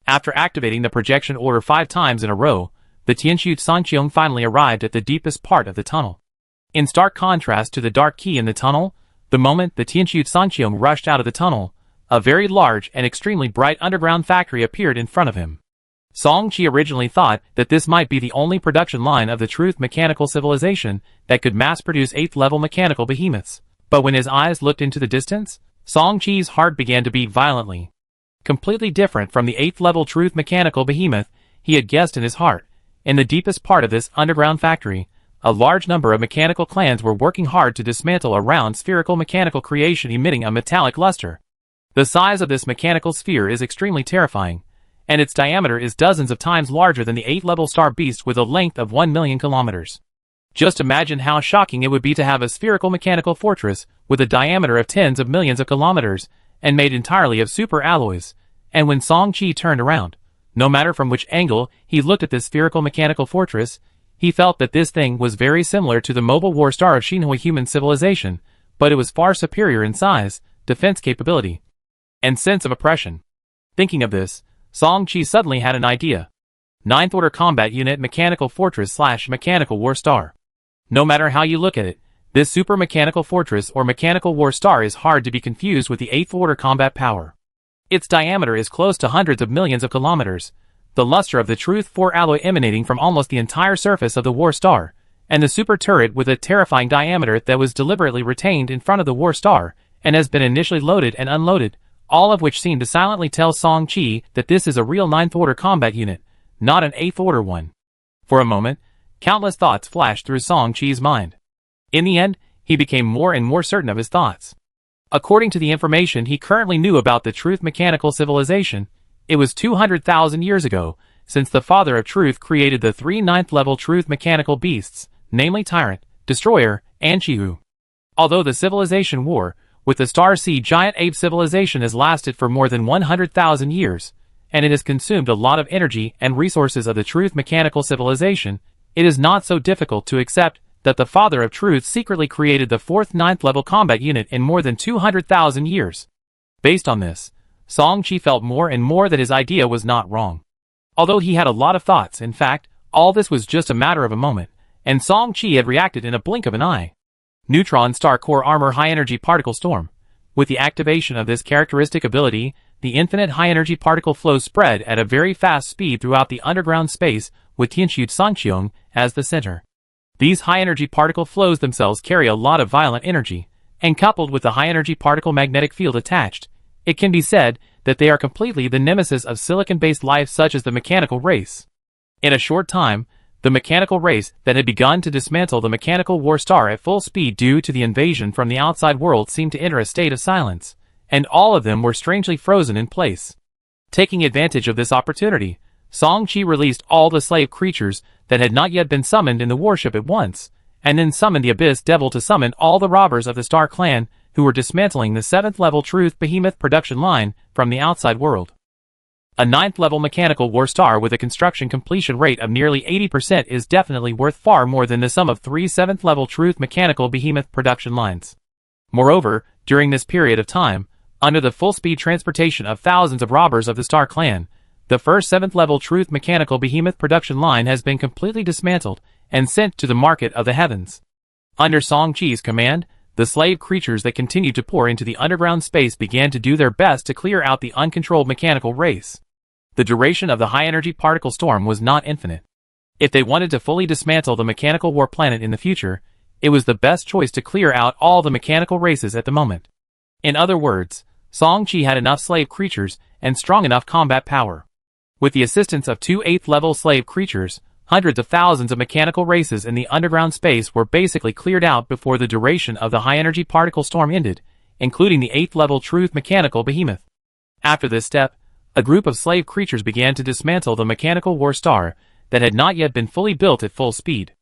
After activating the projection order 5 times in a row, the Tianxu Sanqiong finally arrived at the deepest part of the tunnel. In stark contrast to the dark key in the tunnel, the moment the Tianxu Sanqiong rushed out of the tunnel, a very large and extremely bright underground factory appeared in front of him. Song-Chi originally thought that this might be the only production line of the Truth mechanical civilization that could mass-produce 8th-level mechanical behemoths. But when his eyes looked into the distance, Song-Chi's heart began to beat violently. Completely different from the 8th-level Truth mechanical behemoth he had guessed in his heart, in the deepest part of this underground factory, a large number of mechanical clans were working hard to dismantle a round spherical mechanical creation emitting a metallic luster. The size of this mechanical sphere is extremely terrifying, and its diameter is dozens of times larger than the 8th-level star beast with a length of 1 million kilometers. Just imagine how shocking it would be to have a spherical mechanical fortress with a diameter of tens of millions of kilometers and made entirely of super alloys. And when Song-Chi turned around, no matter from which angle he looked at this spherical mechanical fortress, he felt that this thing was very similar to the mobile war star of Xinhui human civilization, but it was far superior in size, defense capability, and sense of oppression. Thinking of this, Song-Chi suddenly had an idea. 9th Order Combat Unit Mechanical Fortress / Mechanical War Star. No matter how you look at it, this super mechanical fortress or mechanical war star is hard to be confused with the 8th Order combat power. Its diameter is close to hundreds of millions of kilometers, the luster of the Truth 4 alloy emanating from almost the entire surface of the war star, and the super turret with a terrifying diameter that was deliberately retained in front of the war star, and has been initially loaded and unloaded, all of which seem to silently tell Song-Chi that this is a real 9th Order combat unit, not an 8th Order one. For a moment, countless thoughts flashed through Song-Chi's mind. In the end, he became more and more certain of his thoughts. According to the information he currently knew about the Truth mechanical civilization, it was 200,000 years ago since the Father of Truth created the 3 9th-level Truth mechanical beasts, namely Tyrant, Destroyer, and Chihu. Although the civilization war with the Star Sea giant ape civilization has lasted for more than 100,000 years, and it has consumed a lot of energy and resources of the Truth mechanical civilization, it is not so difficult to accept that the Father of Truth secretly created the 4th 9th level combat unit in more than 200,000 years. Based on this, Song-Chi felt more and more that his idea was not wrong. Although he had a lot of thoughts, in fact, all this was just a matter of a moment, and Song-Chi had reacted in a blink of an eye. Neutron Star Core Armor High Energy Particle Storm. With the activation of this characteristic ability, the infinite high-energy particle flows spread at a very fast speed throughout the underground space with Tianxu Sanqiong as the center. These high-energy particle flows themselves carry a lot of violent energy, and coupled with the high-energy particle magnetic field attached, it can be said that they are completely the nemesis of silicon-based life such as the mechanical race. In a short time, the mechanical race that had begun to dismantle the mechanical war star at full speed due to the invasion from the outside world seemed to enter a state of silence, and all of them were strangely frozen in place. Taking advantage of this opportunity, Song-Chi released all the slave creatures that had not yet been summoned in the warship at once, and then summoned the Abyss Devil to summon all the robbers of the Star Clan who were dismantling the 7th level Truth Behemoth production line from the outside world. A 9th level mechanical war star with a construction completion rate of nearly 80% is definitely worth far more than the sum of 3 7th level Truth mechanical behemoth production lines. Moreover, during this period of time, under the full-speed transportation of thousands of robbers of the Star Clan, the first 7th level Truth mechanical behemoth production line has been completely dismantled and sent to the market of the heavens. Under Song-Chi's command, the slave creatures that continued to pour into the underground space began to do their best to clear out the uncontrolled mechanical race. The duration of the high-energy particle storm was not infinite. If they wanted to fully dismantle the mechanical war planet in the future, it was the best choice to clear out all the mechanical races at the moment. In other words, Song-Chi had enough slave creatures and strong enough combat power. With the assistance of 2 8th level slave creatures, hundreds of thousands of mechanical races in the underground space were basically cleared out before the duration of the high-energy particle storm ended, including the 8th level Truth mechanical behemoth. After this step, a group of slave creatures began to dismantle the mechanical war star that had not yet been fully built at full speed.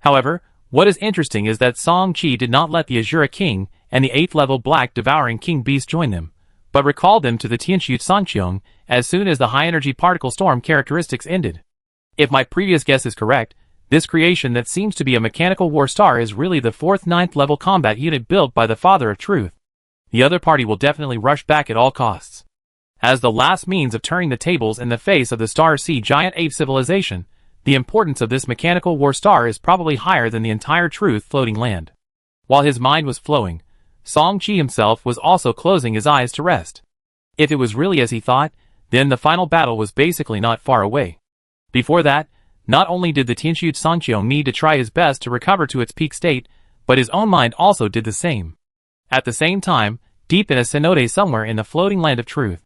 However, what is interesting is that Song-Chi did not let the Asura King and the 8th level Black Devouring King Beast join them, but recalled them to the Tianxu Sanqiong as soon as the high-energy particle storm characteristics ended. If my previous guess is correct, this creation that seems to be a mechanical war star is really the 4th 9th level combat unit built by the Father of Truth. The other party will definitely rush back at all costs. As the last means of turning the tables in the face of the Star Sea giant ape civilization, the importance of this mechanical war star is probably higher than the entire Truth floating land. While his mind was flowing, Song-Chi himself was also closing his eyes to rest. If it was really as he thought, then the final battle was basically not far away. Before that, not only did the Tianxu Sanqiong need to try his best to recover to its peak state, but his own mind also did the same. At the same time, deep in a cenote somewhere in the floating land of truth,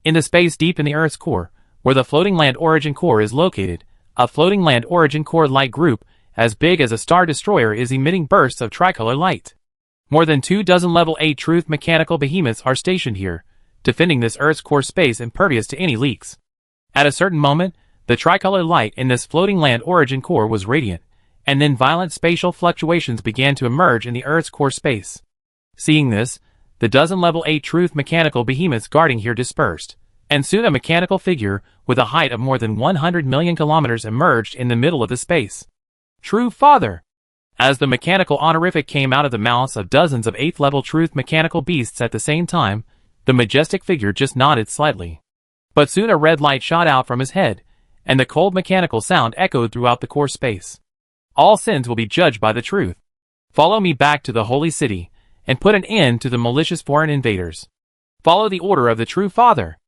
in the space deep in the Earth's core, where the floating land origin core is located, a floating land origin core light group, as big as a star destroyer, is emitting bursts of tricolor light. More than 24 level 8 truth mechanical behemoths are stationed here, defending this Earth's core space impervious to any leaks. At a certain moment, the tricolor light in this floating land origin core was radiant, and then violent spatial fluctuations began to emerge in the Earth's core space. Seeing this, the dozen level 8 truth mechanical behemoths guarding here dispersed, and soon a mechanical figure with a height of more than 100 million kilometers emerged in the middle of the space. True Father! As the mechanical honorific came out of the mouths of dozens of 8th level truth mechanical beasts at the same time, the majestic figure just nodded slightly. But soon a red light shot out from his head, and the cold mechanical sound echoed throughout the core space. All sins will be judged by the truth. Follow me back to the holy city, and put an end to the malicious foreign invaders. Follow the order of the true Father.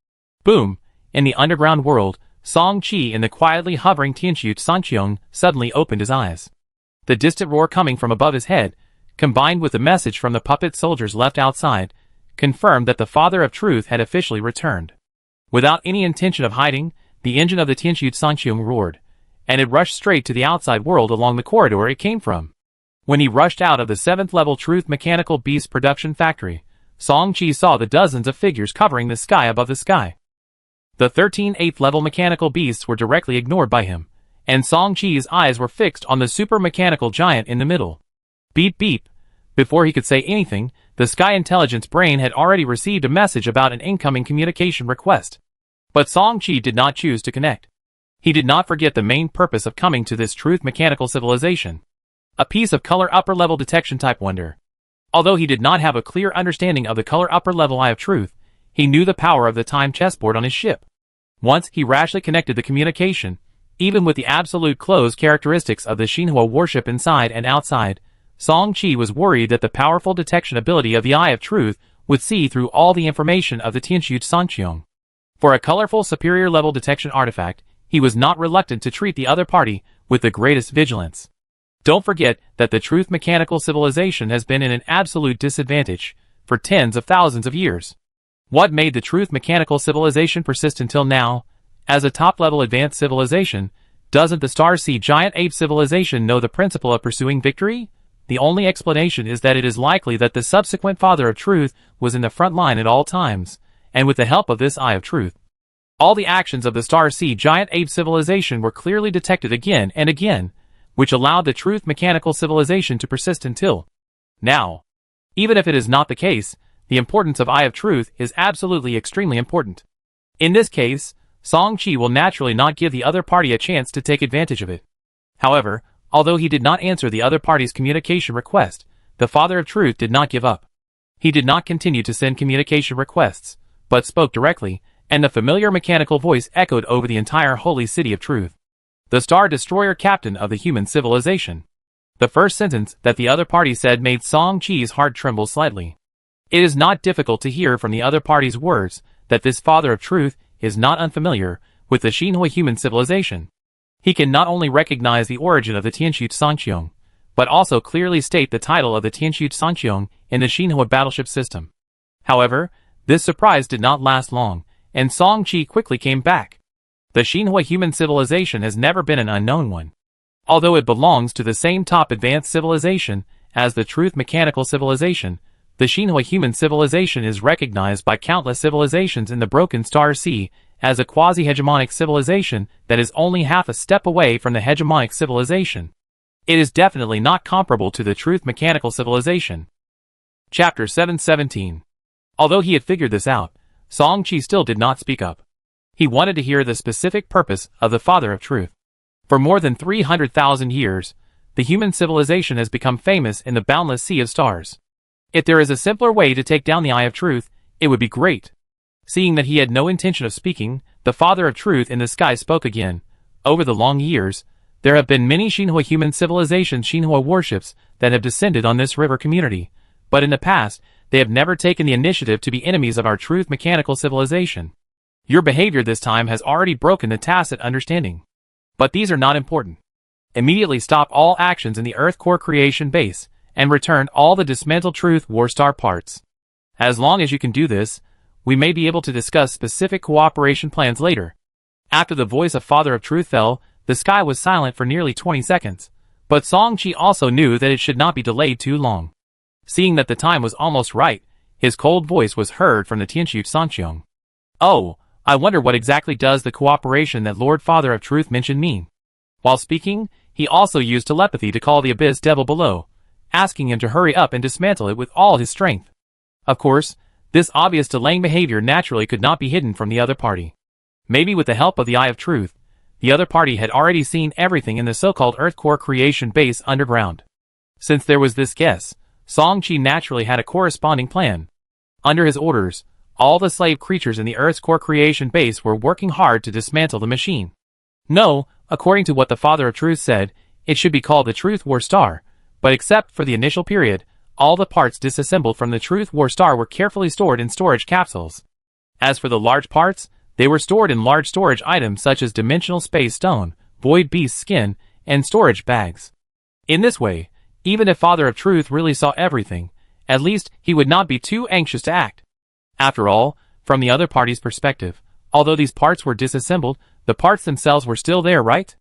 Boom! In the underground world, Song-Chi and the quietly hovering Tianxu Sanqiong suddenly opened his eyes. The distant roar coming from above his head, combined with the message from the puppet soldiers left outside, confirmed that the Father of Truth had officially returned. Without any intention of hiding, the engine of the Tianxu Sanqiong roared, and it rushed straight to the outside world along the corridor it came from. When he rushed out of the 7th level Truth Mechanical Beast production factory, Song-Chi saw the dozens of figures covering the sky above the sky. The 13 8th level mechanical beasts were directly ignored by him, and Song-Chi's eyes were fixed on the super mechanical giant in the middle. Beep beep. Before he could say anything, the Sky Intelligence brain had already received a message about an incoming communication request. But Song-Chi did not choose to connect. He did not forget the main purpose of coming to this truth mechanical civilization. A piece of color upper level detection type wonder. Although he did not have a clear understanding of the color upper level eye of truth, he knew the power of the time chessboard on his ship. Once he rashly connected the communication, even with the absolute closed characteristics of the Xinhua warship inside and outside, Song-Chi was worried that the powerful detection ability of the Eye of Truth would see through all the information of the Tianxu Sanqiong. For a colorful superior level detection artifact, he was not reluctant to treat the other party with the greatest vigilance. Don't forget that the truth mechanical civilization has been in an absolute disadvantage for tens of thousands of years. What made the truth mechanical civilization persist until now? As a top-level advanced civilization, doesn't the Star Sea giant ape civilization know the principle of pursuing victory? The only explanation is that it is likely that the subsequent Father of Truth was in the front line at all times, and with the help of this Eye of Truth, all the actions of the Star Sea giant ape civilization were clearly detected again and again, which allowed the truth mechanical civilization to persist until now. Even if it is not the case, the importance of Eye of Truth is absolutely extremely important. In this case, Song-Chi will naturally not give the other party a chance to take advantage of it. However, although he did not answer the other party's communication request, the Father of Truth did not give up. He did not continue to send communication requests, but spoke directly, and the familiar mechanical voice echoed over the entire holy city of truth. The Star Destroyer captain of the human civilization. The first sentence that the other party said made Song-Chi's heart tremble slightly. It is not difficult to hear from the other party's words that this Father of Truth is not unfamiliar with the Xinhua human civilization. He can not only recognize the origin of the Tianxu Sanqiong, but also clearly state the title of the Tianxu Sanqiong in the Xinhua battleship system. However, this surprise did not last long, and Song-Chi quickly came back. The Xinhua human civilization has never been an unknown one. Although it belongs to the same top advanced civilization as the truth mechanical civilization, the Xinhua human civilization is recognized by countless civilizations in the Broken Star Sea as a quasi-hegemonic civilization that is only half a step away from the hegemonic civilization. It is definitely not comparable to the truth mechanical civilization. Chapter 717. Although he had figured this out, Song-Chi still did not speak up. He wanted to hear the specific purpose of the Father of Truth. For more than 300,000 years, the human civilization has become famous in the boundless sea of stars. If there is a simpler way to take down the Eye of Truth, it would be great. Seeing that he had no intention of speaking, the Father of Truth in the sky spoke again. Over the long years, there have been many Shinhua human civilization Shinhua warships that have descended on this river community, but in the past, they have never taken the initiative to be enemies of our Truth mechanical civilization. Your behavior this time has already broken the tacit understanding. But these are not important. Immediately stop all actions in the Earth Core Creation Base, and return all the dismantled Truth Warstar parts. As long as you can do this, we may be able to discuss specific cooperation plans later. After the voice of Father of Truth fell, the sky was silent for nearly 20 seconds, but Song-Chi also knew that it should not be delayed too long. Seeing that the time was almost right, his cold voice was heard from the Tianqiu Sanqiong. Oh, I wonder what exactly does the cooperation that Lord Father of Truth mentioned mean? While speaking, he also used telepathy to call the Abyss Devil below, asking him to hurry up and dismantle it with all his strength. Of course, this obvious delaying behavior naturally could not be hidden from the other party. Maybe with the help of the Eye of Truth, the other party had already seen everything in the so-called Earth Core Creation Base underground. Since there was this guess, Song-Chi naturally had a corresponding plan. Under his orders, all the slave creatures in the Earth's Core Creation Base were working hard to dismantle the machine. No, according to what the Father of Truth said, it should be called the Truth War Star, but except for the initial period, all the parts disassembled from the Truth War Star were carefully stored in storage capsules. As for the large parts, they were stored in large storage items such as Dimensional Space Stone, Void Beast Skin, and storage bags. In this way, even if Father of Truth really saw everything, at least he would not be too anxious to act. After all, from the other party's perspective, although these parts were disassembled, the parts themselves were still there, right?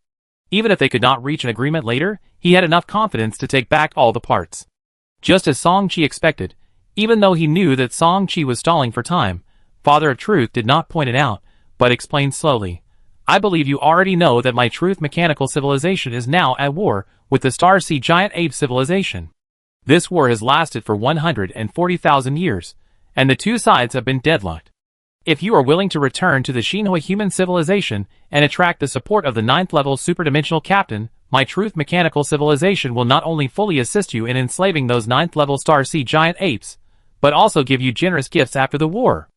Even if they could not reach an agreement later, he had enough confidence to take back all the parts. Just as Song-Chi expected, even though he knew that Song-Chi was stalling for time, Father of Truth did not point it out, but explained slowly. I believe you already know that my Truth mechanical civilization is now at war with the Star Sea Giant Ape civilization. This war has lasted for 140,000 years, and the two sides have been deadlocked. If you are willing to return to the Shinhua human civilization and attract the support of the 9th level superdimensional captain, my Truth mechanical civilization will not only fully assist you in enslaving those 9th level Star Sea Giant Apes, but also give you generous gifts after the war.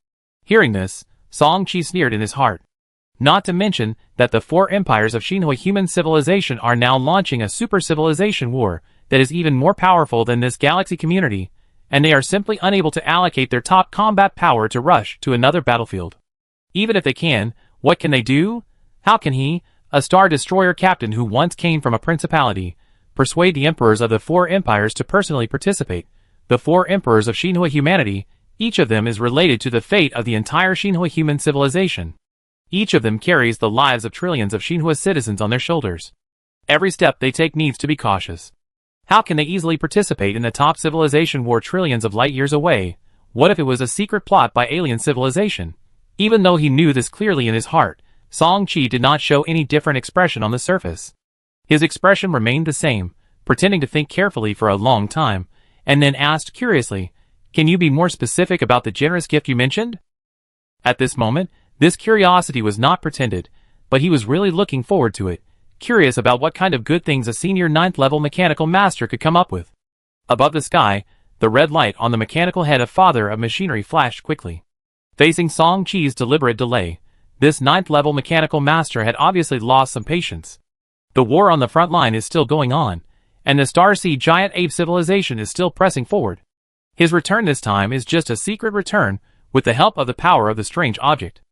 Hearing this, Song-Chi sneered in his heart. Not to mention that the 4 empires of Shinhua human civilization are now launching a super civilization war that is even more powerful than this galaxy community, and they are simply unable to allocate their top combat power to rush to another battlefield. Even if they can, what can they do? How can he, a Star Destroyer captain who once came from a principality, persuade the emperors of the 4 empires to personally participate? The 4 emperors of Shinhua humanity, each of them is related to the fate of the entire Shinhua human civilization. Each of them carries the lives of trillions of Shinhua citizens on their shoulders. Every step they take needs to be cautious. How can they easily participate in the top civilization war trillions of light years away? What if it was a secret plot by alien civilization? Even though he knew this clearly in his heart, Song-Chi did not show any different expression on the surface. His expression remained the same, pretending to think carefully for a long time, and then asked curiously, "Can you be more specific about the generous gift you mentioned?" At this moment, this curiosity was not pretended, but he was really looking forward to it, curious about what kind of good things a senior 9th level mechanical master could come up with. Above the sky, the red light on the mechanical head of Father of Machinery flashed quickly. Facing Song-Chi's deliberate delay, this 9th level mechanical master had obviously lost some patience. The war on the front line is still going on, and the Star Sea Giant Ape civilization is still pressing forward. His return this time is just a secret return with the help of the power of the strange object.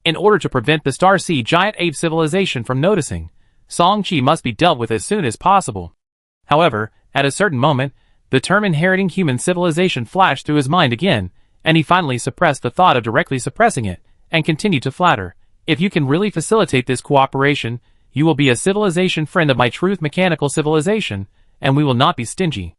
In order to prevent the Star Sea Giant Ape civilization from noticing, Song-Chi must be dealt with as soon as possible. However, at a certain moment, the term inheriting human civilization flashed through his mind again, and he finally suppressed the thought of directly suppressing it, and continued to flatter. If you can really facilitate this cooperation, you will be a civilization friend of my Truth mechanical civilization, and we will not be stingy.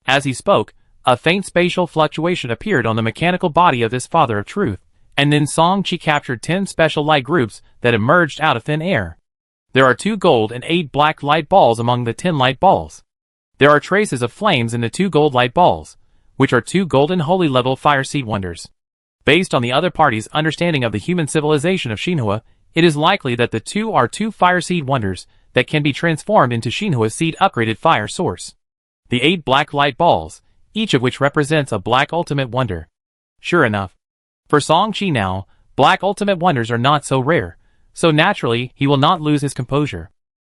As he spoke, a faint spatial fluctuation appeared on the mechanical body of this Father of Truth, and then Song-Chi captured 10 special light groups that emerged out of thin air. There are 2 gold and 8 black light balls among the 10 light balls. There are traces of flames in the 2 gold light balls, which are 2 golden holy level fire seed wonders. Based on the other party's understanding of the human civilization of Shinhua, it is likely that the 2 are 2 fire seed wonders that can be transformed into Shinhua Seed upgraded fire source. The 8 black light balls, each of which represents a black ultimate wonder. Sure enough, for Song Chi now, black ultimate wonders are not so rare, so naturally he will not lose his composure.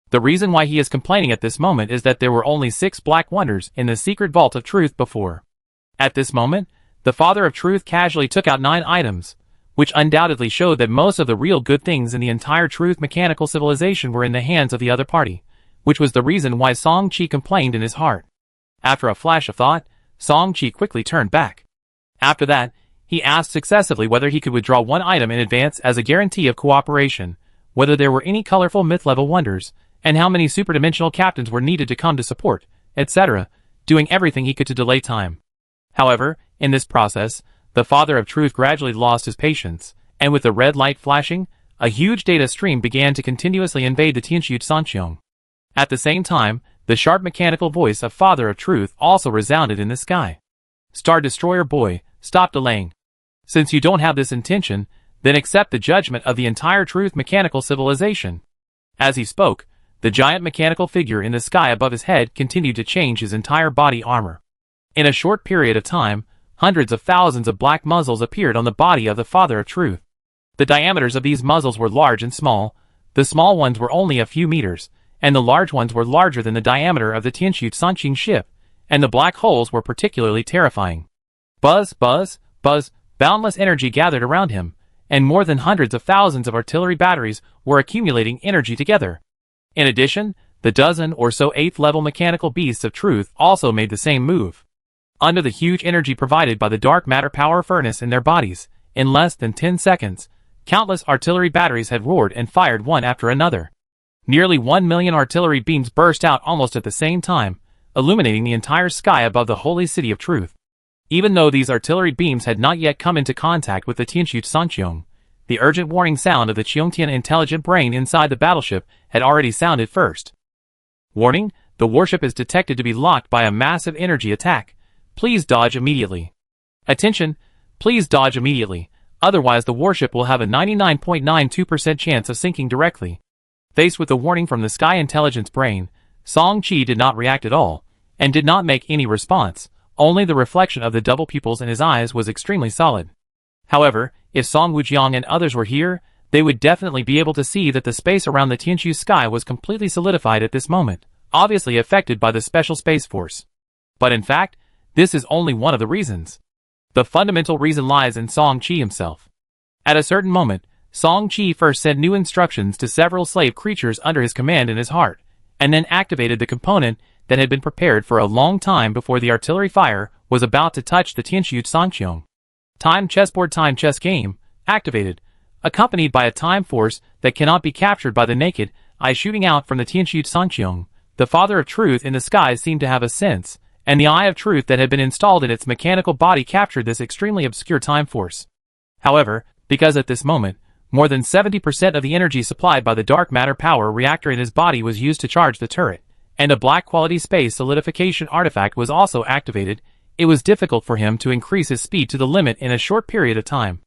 The reason why he is complaining at this moment is that there were only 6 black wonders in the secret vault of truth before. At this moment, the Father of Truth casually took out 9 items, which undoubtedly showed that most of the real good things in the entire truth mechanical civilization were in the hands of the other party, which was the reason why Song Chi complained in his heart. After a flash of thought, Song Chi quickly turned back. After that, he asked successively whether he could withdraw 1 item in advance as a guarantee of cooperation, whether there were any colorful myth-level wonders, and how many superdimensional captains were needed to come to support, etc., doing everything he could to delay time. However, in this process, the Father of Truth gradually lost his patience, and with the red light flashing, a huge data stream began to continuously invade the Tianxu Sanqiong. At the same time, the sharp mechanical voice of Father of Truth also resounded in the sky. Star Destroyer boy, stop delaying. Since you don't have this intention, then accept the judgment of the entire truth mechanical civilization. As he spoke, the giant mechanical figure in the sky above his head continued to change his entire body armor. In a short period of time, hundreds of thousands of black muzzles appeared on the body of the Father of Truth. The diameters of these muzzles were large and small. The small ones were only a few meters, and the large ones were larger than the diameter of the Tianxu Sanqing ship, and the black holes were particularly terrifying. Buzz, buzz, buzz, boundless energy gathered around him, and more than hundreds of thousands of artillery batteries were accumulating energy together. In addition, the dozen or so 8th-level mechanical beasts of truth also made the same move. Under the huge energy provided by the dark matter power furnace in their bodies, in less than 10 seconds, countless artillery batteries had roared and fired one after another. Nearly 1 million artillery beams burst out almost at the same time, illuminating the entire sky above the holy city of truth. Even though these artillery beams had not yet come into contact with the Tianxu Sanqiong, the urgent warning sound of the Cheongtian intelligent brain inside the battleship had already sounded first. Warning, the warship is detected to be locked by a massive energy attack. Please dodge immediately. Attention, please dodge immediately, otherwise the warship will have a 99.92% chance of sinking directly. Faced with the warning from the Sky Intelligence Brain, Song Chi did not react at all, and did not make any response. Only the reflection of the double pupils in his eyes was extremely solid. However, if Song Wujiang and others were here, they would definitely be able to see that the space around the Tianxu sky was completely solidified at this moment, obviously affected by the Special Space Force. But in fact, this is only one of the reasons. The fundamental reason lies in Song Chi himself. At a certain moment, Song Chi first sent new instructions to several slave creatures under his command in his heart, and then activated the component that had been prepared for a long time before the artillery fire was about to touch the Tianxu Sanqiong. Time chessboard time chess game, activated, accompanied by a time force that cannot be captured by the naked eye shooting out from the Tianxu Sanqiong. The Father of Truth in the sky seemed to have a sense, and the Eye of Truth that had been installed in its mechanical body captured this extremely obscure time force. However, because at this moment, more than 70% of the energy supplied by the dark matter power reactor in his body was used to charge the turret, and a black quality space solidification artifact was also activated, it was difficult for him to increase his speed to the limit in a short period of time.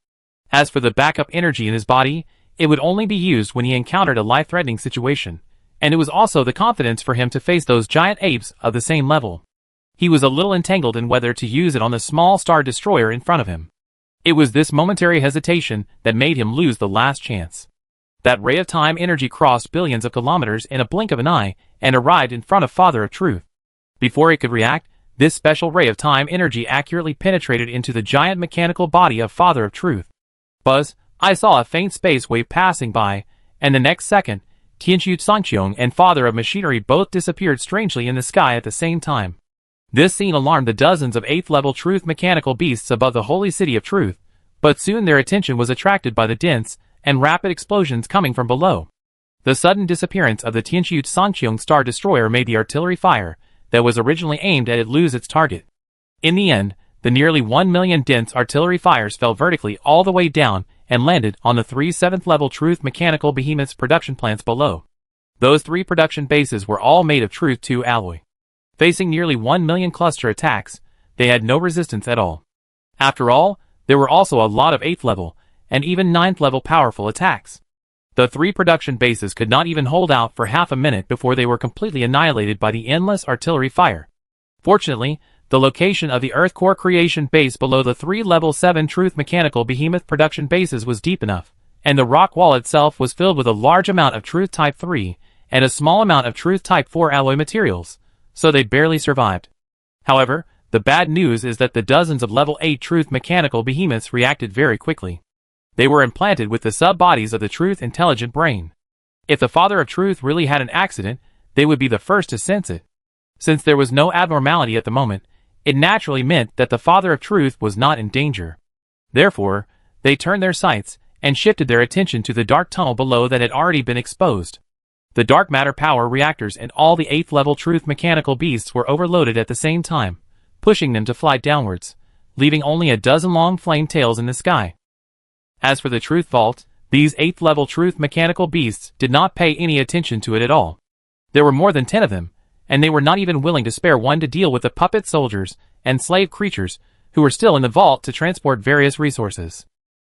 As for the backup energy in his body, it would only be used when he encountered a life-threatening situation, and it was also the confidence for him to face those giant apes of the same level. He was a little entangled in whether to use it on the small star destroyer in front of him. It was this momentary hesitation that made him lose the last chance. That ray of time energy crossed billions of kilometers in a blink of an eye and arrived in front of Father of Truth. Before he could react, this special ray of time energy accurately penetrated into the giant mechanical body of Father of Truth. Buzz, I saw a faint space wave passing by, and the next second, Tianxu Sanqiong and Father of Machinery both disappeared strangely in the sky at the same time. This scene alarmed the dozens of 8th-level truth mechanical beasts above the holy city of truth, but soon their attention was attracted by the dense and rapid explosions coming from below. The sudden disappearance of the Tianxu Sanqiong Star Destroyer made the artillery fire that was originally aimed at it lose its target. In the end, the nearly 1 million dense artillery fires fell vertically all the way down and landed on the 3 7th-level Truth Mechanical Behemoth's production plants below. Those 3 production bases were all made of Truth 2 alloy. Facing nearly 1 million cluster attacks, they had no resistance at all. After all, there were also a lot of 8th-level, and even 9th-level powerful attacks. The 3 production bases could not even hold out for half a minute before they were completely annihilated by the endless artillery fire. Fortunately, the location of the Earth Core creation base below the 3 Level 7 Truth Mechanical Behemoth production bases was deep enough, and the rock wall itself was filled with a large amount of Truth Type 3 and a small amount of Truth Type 4 alloy materials, so they barely survived. However, the bad news is that the dozens of Level 8 Truth Mechanical Behemoths reacted very quickly. They were implanted with the sub-bodies of the Truth Intelligent Brain. If the Father of Truth really had an accident, they would be the first to sense it. Since there was no abnormality at the moment, it naturally meant that the Father of Truth was not in danger. Therefore, they turned their sights and shifted their attention to the dark tunnel below that had already been exposed. The dark matter power reactors and all the 8th level Truth Mechanical Beasts were overloaded at the same time, pushing them to fly downwards, leaving only a dozen long flame tails in the sky. As for the Truth Vault, these 8th level Truth Mechanical Beasts did not pay any attention to it at all. There were more than 10 of them, and they were not even willing to spare one to deal with the puppet soldiers and slave creatures who were still in the vault to transport various resources.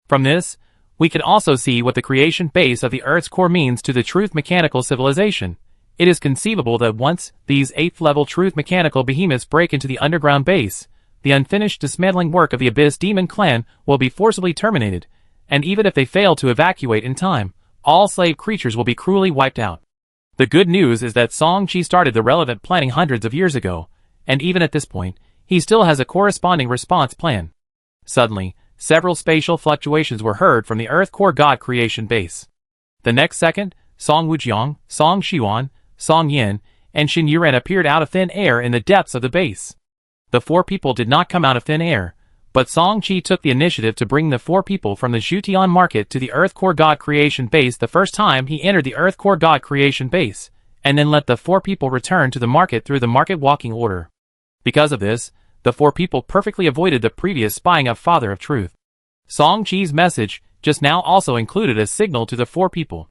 From this, we can also see what the creation base of the Earth's core means to the Truth Mechanical civilization. It is conceivable that once these 8th level Truth Mechanical Behemoths break into the underground base, the unfinished dismantling work of the Abyss Demon Clan will be forcibly terminated, and even if they fail to evacuate in time, all slave creatures will be cruelly wiped out. The good news is that Song Chi started the relevant planning hundreds of years ago, and even at this point, he still has a corresponding response plan. Suddenly, several spatial fluctuations were heard from the Earth Core God creation base. The next second, Song Wujiang, Song Xiuan, Song Yin, and Xin Yuren appeared out of thin air in the depths of the base. The 4 people did not come out of thin air, but Song Chi took the initiative to bring the 4 people from the Zhutian market to the Earth Core God creation base the first time he entered the Earth Core God creation base, and then let the 4 people return to the market through the market walking order. Because of this, the 4 people perfectly avoided the previous spying of Father of Truth. Song Chi's message just now also included a signal to the 4 people.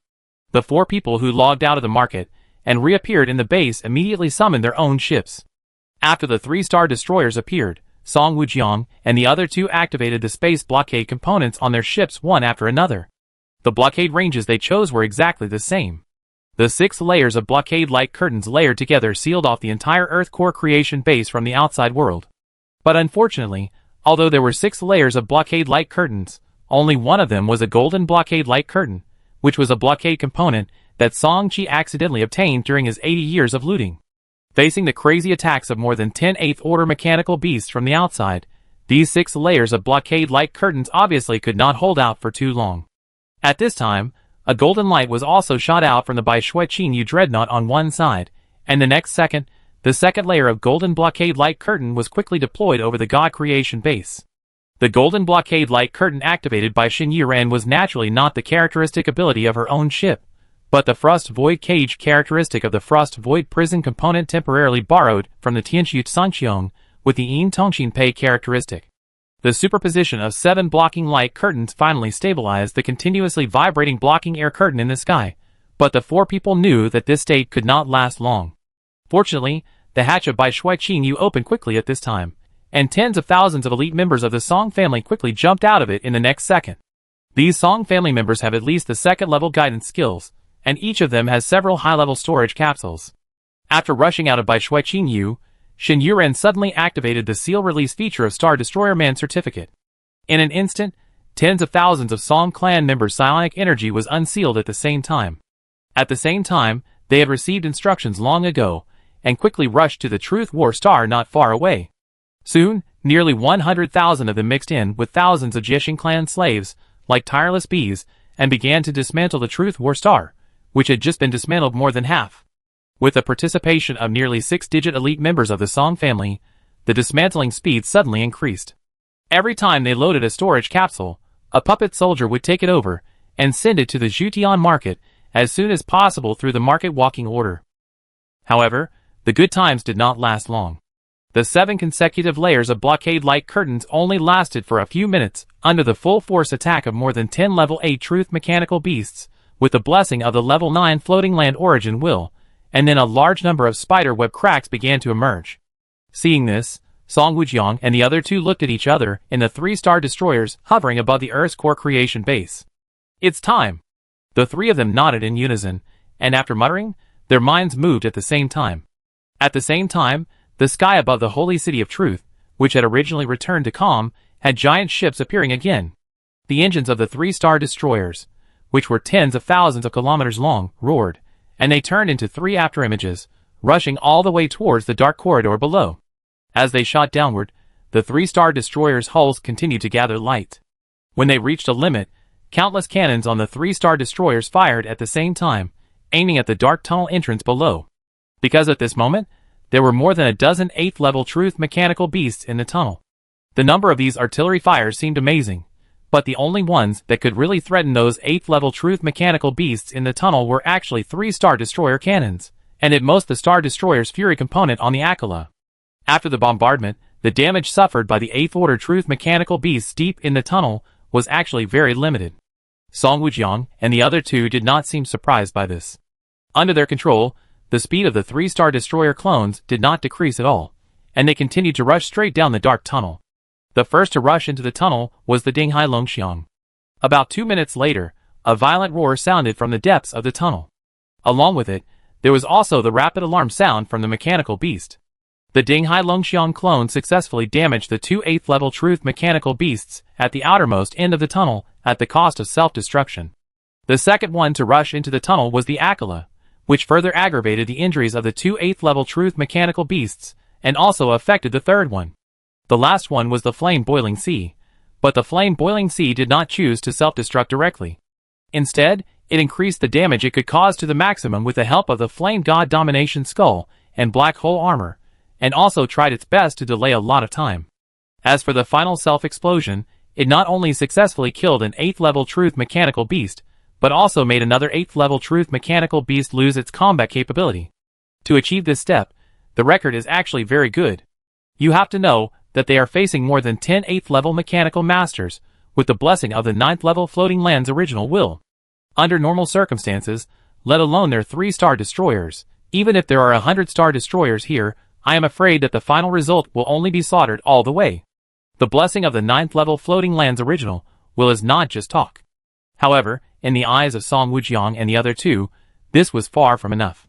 The 4 people who logged out of the market and reappeared in the base immediately summoned their own ships. After the 3-star destroyers appeared, Song Wujiang and the other 2 activated the space blockade components on their ships one after another. The blockade ranges they chose were exactly the same. The 6 layers of blockade-like curtains layered together sealed off the entire Earth Core creation base from the outside world. But unfortunately, although there were 6 layers of blockade-like curtains, only one of them was a golden blockade-like curtain, which was a blockade component that Song Chi accidentally obtained during his 80 years of looting. Facing the crazy attacks of more than 10 8th order mechanical beasts from the outside, these 6 layers of blockade-like curtains obviously could not hold out for too long. At this time, a golden light was also shot out from the Bai Shui Qin Yu dreadnought on one side, and the next second, the second layer of golden blockade-like curtain was quickly deployed over the God creation base. The golden blockade-like curtain activated by Xin Yuren was naturally not the characteristic ability of her own ship, but the Frost Void Cage characteristic of the Frost Void Prison component temporarily borrowed from the Tianxiu Sanqiong with the Yin Tongxin Pei characteristic. The superposition of 7 blocking light curtains finally stabilized the continuously vibrating blocking air curtain in the sky, but the 4 people knew that this state could not last long. Fortunately, the hatch of Bai Shui Qin Yu opened quickly at this time, and tens of thousands of elite members of the Song family quickly jumped out of it in the next second. These Song family members have at least the 2nd level guidance skills, and each of them has several high-level storage capsules. After rushing out of Bai Shui Qin Yu, Xin Yuren suddenly activated the seal release feature of Star Destroyer Man certificate. In an instant, tens of thousands of Song clan members' psionic energy was unsealed at the same time. At the same time, they had received instructions long ago, and quickly rushed to the Truth War Star not far away. Soon, nearly 100,000 of them mixed in with thousands of Jishin clan slaves, like tireless bees, and began to dismantle the Truth War Star, which had just been dismantled more than half. With the participation of nearly 6-digit elite members of the Song family, the dismantling speed suddenly increased. Every time they loaded a storage capsule, a puppet soldier would take it over and send it to the Zhutian market as soon as possible through the market walking order. However, the good times did not last long. The 7 consecutive layers of blockade-like curtains only lasted for a few minutes under the full-force attack of more than 10 level 8 truth mechanical beasts, with the blessing of the level 9 floating land origin will, and then a large number of spider web cracks began to emerge. Seeing this, Song Wujiang and the other 2 looked at each other in the 3-star destroyers hovering above the Earth's core creation base. It's time! The three of them nodded in unison, and after muttering, their minds moved at the same time. At the same time, the sky above the holy city of truth, which had originally returned to calm, had giant ships appearing again. The engines of the 3-star destroyers, which were tens of thousands of kilometers long, roared, and they turned into 3 afterimages, rushing all the way towards the dark corridor below. As they shot downward, the 3-star destroyers' hulls continued to gather light. When they reached a limit, countless cannons on the 3-star destroyers fired at the same time, aiming at the dark tunnel entrance below. Because at this moment, there were more than a dozen 8th-level truth mechanical beasts in the tunnel. The number of these artillery fires seemed amazing, but the only ones that could really threaten those 8th-level truth mechanical beasts in the tunnel were actually 3-star destroyer cannons, and at most the Star Destroyer's Fury component on the Aquila. After the bombardment, the damage suffered by the 8th-order truth mechanical beasts deep in the tunnel was actually very limited. Song Wujiang and the other two did not seem surprised by this. Under their control, the speed of the 3-star destroyer clones did not decrease at all, and they continued to rush straight down the dark tunnel. The first to rush into the tunnel was the Dinghai Longxiang. About 2 minutes later, a violent roar sounded from the depths of the tunnel. Along with it, there was also the rapid alarm sound from the mechanical beast. The Dinghai Longxiang clone successfully damaged the 2 8th-level truth mechanical beasts at the outermost end of the tunnel at the cost of self-destruction. The second one to rush into the tunnel was the Aquila, which further aggravated the injuries of the 2 8th-level truth mechanical beasts, and also affected the third one. The last one was the Flame Boiling Sea, but the Flame Boiling Sea did not choose to self-destruct directly. Instead, it increased the damage it could cause to the maximum with the help of the Flame God Domination Skull and Black Hole Armor, and also tried its best to delay a lot of time. As for the final self-explosion, it not only successfully killed an 8th-level truth mechanical beast, but also made another 8th-level truth mechanical beast lose its combat capability. To achieve this step, the record is actually very good. You have to know that they are facing more than 10 8th-level mechanical masters, with the blessing of the 9th-level Floating Land's original will. Under normal circumstances, let alone their 3-star destroyers, even if there are 100-star destroyers here, I am afraid that the final result will only be slaughtered all the way. The blessing of the 9th-level Floating Land's original will is not just talk. However, in the eyes of Song Wujiang and the other two, this was far from enough.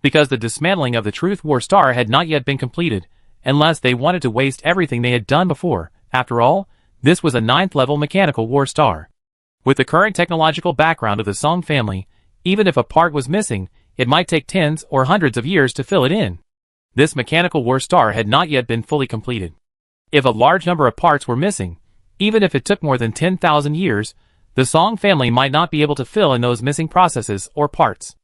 Because the dismantling of the Truth War Star had not yet been completed, unless they wanted to waste everything they had done before. After all, this was a 9th-level mechanical war star. With the current technological background of the Song family, even if a part was missing, it might take tens or hundreds of years to fill it in. This mechanical war star had not yet been fully completed. If a large number of parts were missing, even if it took more than 10,000 years, the Song family might not be able to fill in those missing processes or parts.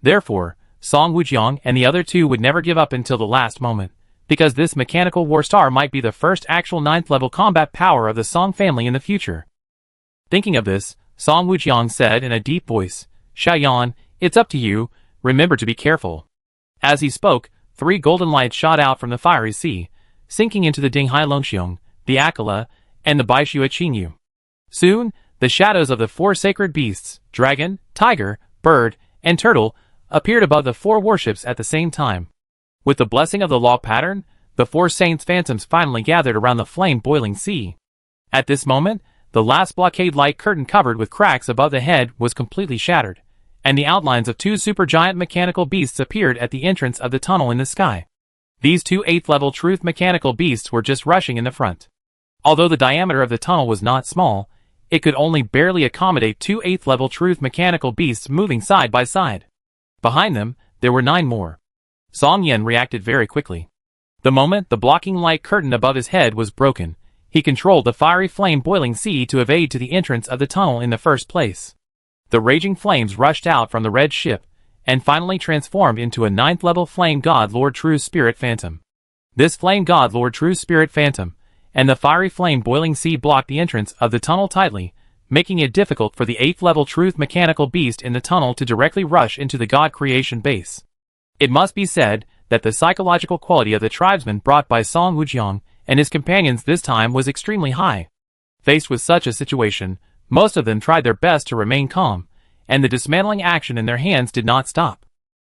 Therefore, Song Wujiang and the other two would never give up until the last moment, because this mechanical war star might be the first actual 9th-level combat power of the Song family in the future. Thinking of this, Song Wujiang said in a deep voice, "Xiaoyan, it's up to you, remember to be careful." As he spoke, 3 golden lights shot out from the fiery sea, sinking into the Dinghai Longxiang, the Aquila, and the Baishua Qingyu. Soon, the shadows of the 4 sacred beasts, dragon, tiger, bird, and turtle, appeared above the 4 warships at the same time. With the blessing of the law pattern, the 4 saints' phantoms finally gathered around the flame boiling sea. At this moment, the last blockade light curtain covered with cracks above the head was completely shattered, and the outlines of 2 supergiant mechanical beasts appeared at the entrance of the tunnel in the sky. These 2 8th-level truth mechanical beasts were just rushing in the front. Although the diameter of the tunnel was not small, it could only barely accommodate 2 8th-level truth mechanical beasts moving side by side. Behind them, there were 9 more. Song Yen reacted very quickly. The moment the blocking light curtain above his head was broken, he controlled the fiery flame boiling sea to evade to the entrance of the tunnel in the first place. The raging flames rushed out from the red ship, and finally transformed into a 9th-level Flame God Lord True Spirit Phantom. This Flame God Lord True Spirit Phantom, and the fiery flame boiling sea blocked the entrance of the tunnel tightly, making it difficult for the 8th-level Truth Mechanical Beast in the tunnel to directly rush into the God Creation base. It must be said that the psychological quality of the tribesmen brought by Song Wujiang and his companions this time was extremely high. Faced with such a situation, most of them tried their best to remain calm, and the dismantling action in their hands did not stop.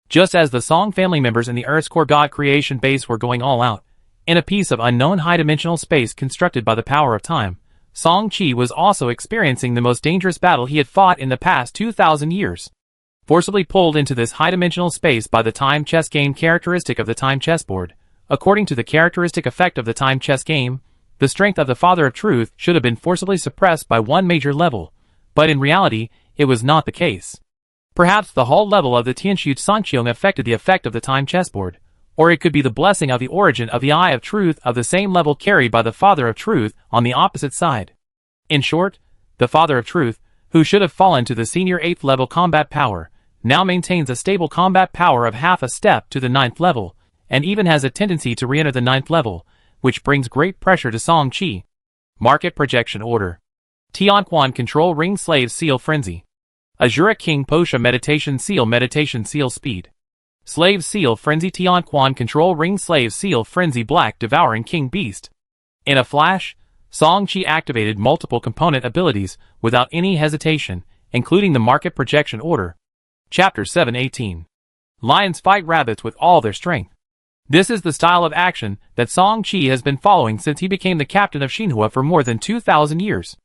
Just as the Song family members in the Earth's core God Creation base were going all out, in a piece of unknown high-dimensional space constructed by the power of time, Song Qi was also experiencing the most dangerous battle he had fought in the past 2,000 years. Forcibly pulled into this high-dimensional space by the time chess game characteristic of the time chessboard, according to the characteristic effect of the time chess game, the strength of the Father of Truth should have been forcibly suppressed by one major level, but in reality, it was not the case. Perhaps the whole level of the Tianshu Sanqiong affected the effect of the time chessboard, or it could be the blessing of the origin of the Eye of Truth of the same level carried by the Father of Truth on the opposite side. In short, the Father of Truth, who should have fallen to the senior 8th level combat power, now maintains a stable combat power of half a step to the 9th level, and even has a tendency to re-enter the 9th level, which brings great pressure to Song Qi. Market Projection Order. Tianquan Control Ring Slave Seal Frenzy. Asura King Posha Meditation Seal Speed. Slave Seal Frenzy Tianquan Control Ring Slave Seal Frenzy Black Devouring King Beast. In a flash, Song Qi activated multiple component abilities without any hesitation, including the Market Projection Order. Chapter 7:18. Lions fight rabbits with all their strength. This is the style of action that Song Qi has been following since he became the captain of Xinhua for more than 2,000 years.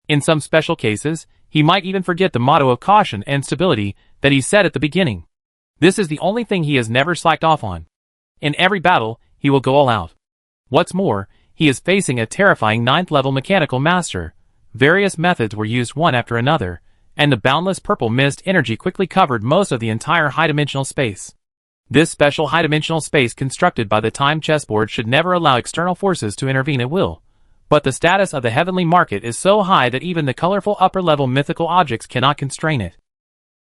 In some special cases, he might even forget the motto of caution and stability that he said at the beginning. This is the only thing he has never slacked off on. In every battle, he will go all out. What's more, he is facing a terrifying 9th level mechanical master. Various methods were used one after another, and the boundless purple mist energy quickly covered most of the entire high-dimensional space. This special high-dimensional space constructed by the time chessboard should never allow external forces to intervene at will. But the status of the heavenly market is so high that even the colorful upper-level mythical objects cannot constrain it.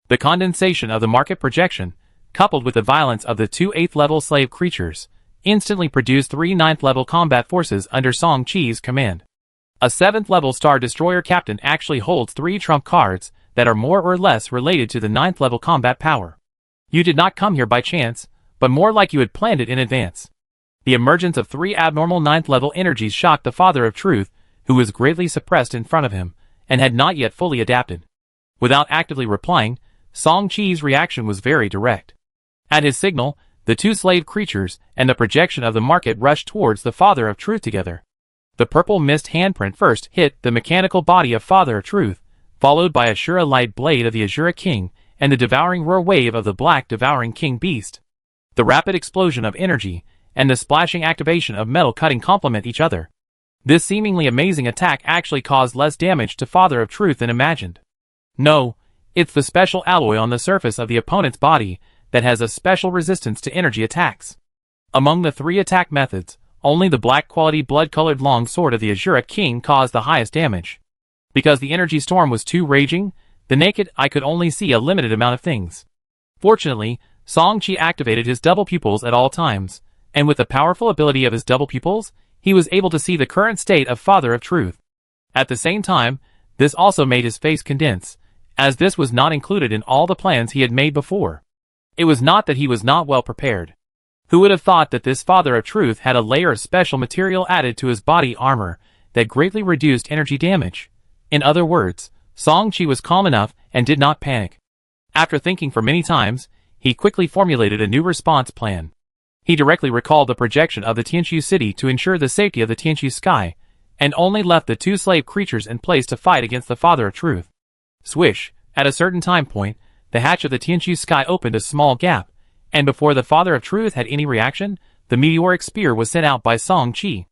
The condensation of the market projection, coupled with the violence of the two 8th-level slave creatures, instantly produced 3 9th-level combat forces under Song Qi's command. A 7th-level Star Destroyer captain actually holds 3 trump cards that are more or less related to the 9th-level combat power. You did not come here by chance, but more like you had planned it in advance. The emergence of 3 abnormal 9th-level energies shocked the Father of Truth, who was greatly suppressed in front of him, and had not yet fully adapted. Without actively replying, Song Qi's reaction was very direct. At his signal, the 2 slave creatures and the projection of the market rushed towards the Father of Truth together. The purple mist handprint first hit the mechanical body of Father of Truth, followed by Asura light blade of the Asura King and the devouring roar wave of the black devouring King Beast. The rapid explosion of energy and the splashing activation of metal cutting complement each other. This seemingly amazing attack actually caused less damage to Father of Truth than imagined. No, it's the special alloy on the surface of the opponent's body that has a special resistance to energy attacks. Among the 3 attack methods, only the black quality blood-colored long sword of the Asura King caused the highest damage. Because the energy storm was too raging, the naked eye could only see a limited amount of things. Fortunately, Song Qi activated his double pupils at all times, and with the powerful ability of his double pupils, he was able to see the current state of Father of Truth. At the same time, this also made his face condense, as this was not included in all the plans he had made before. It was not that he was not well prepared. Who would have thought that this Father of Truth had a layer of special material added to his body armor that greatly reduced energy damage? In other words, Song Qi was calm enough and did not panic. After thinking for many times, he quickly formulated a new response plan. He directly recalled the projection of the Tianshu city to ensure the safety of the Tianshu sky, and only left the 2 slave creatures in place to fight against the Father of Truth. Swish, at a certain time point, the hatch of the Tianshu sky opened a small gap, and before the Father of Truth had any reaction, the meteoric spear was sent out by Song Qi.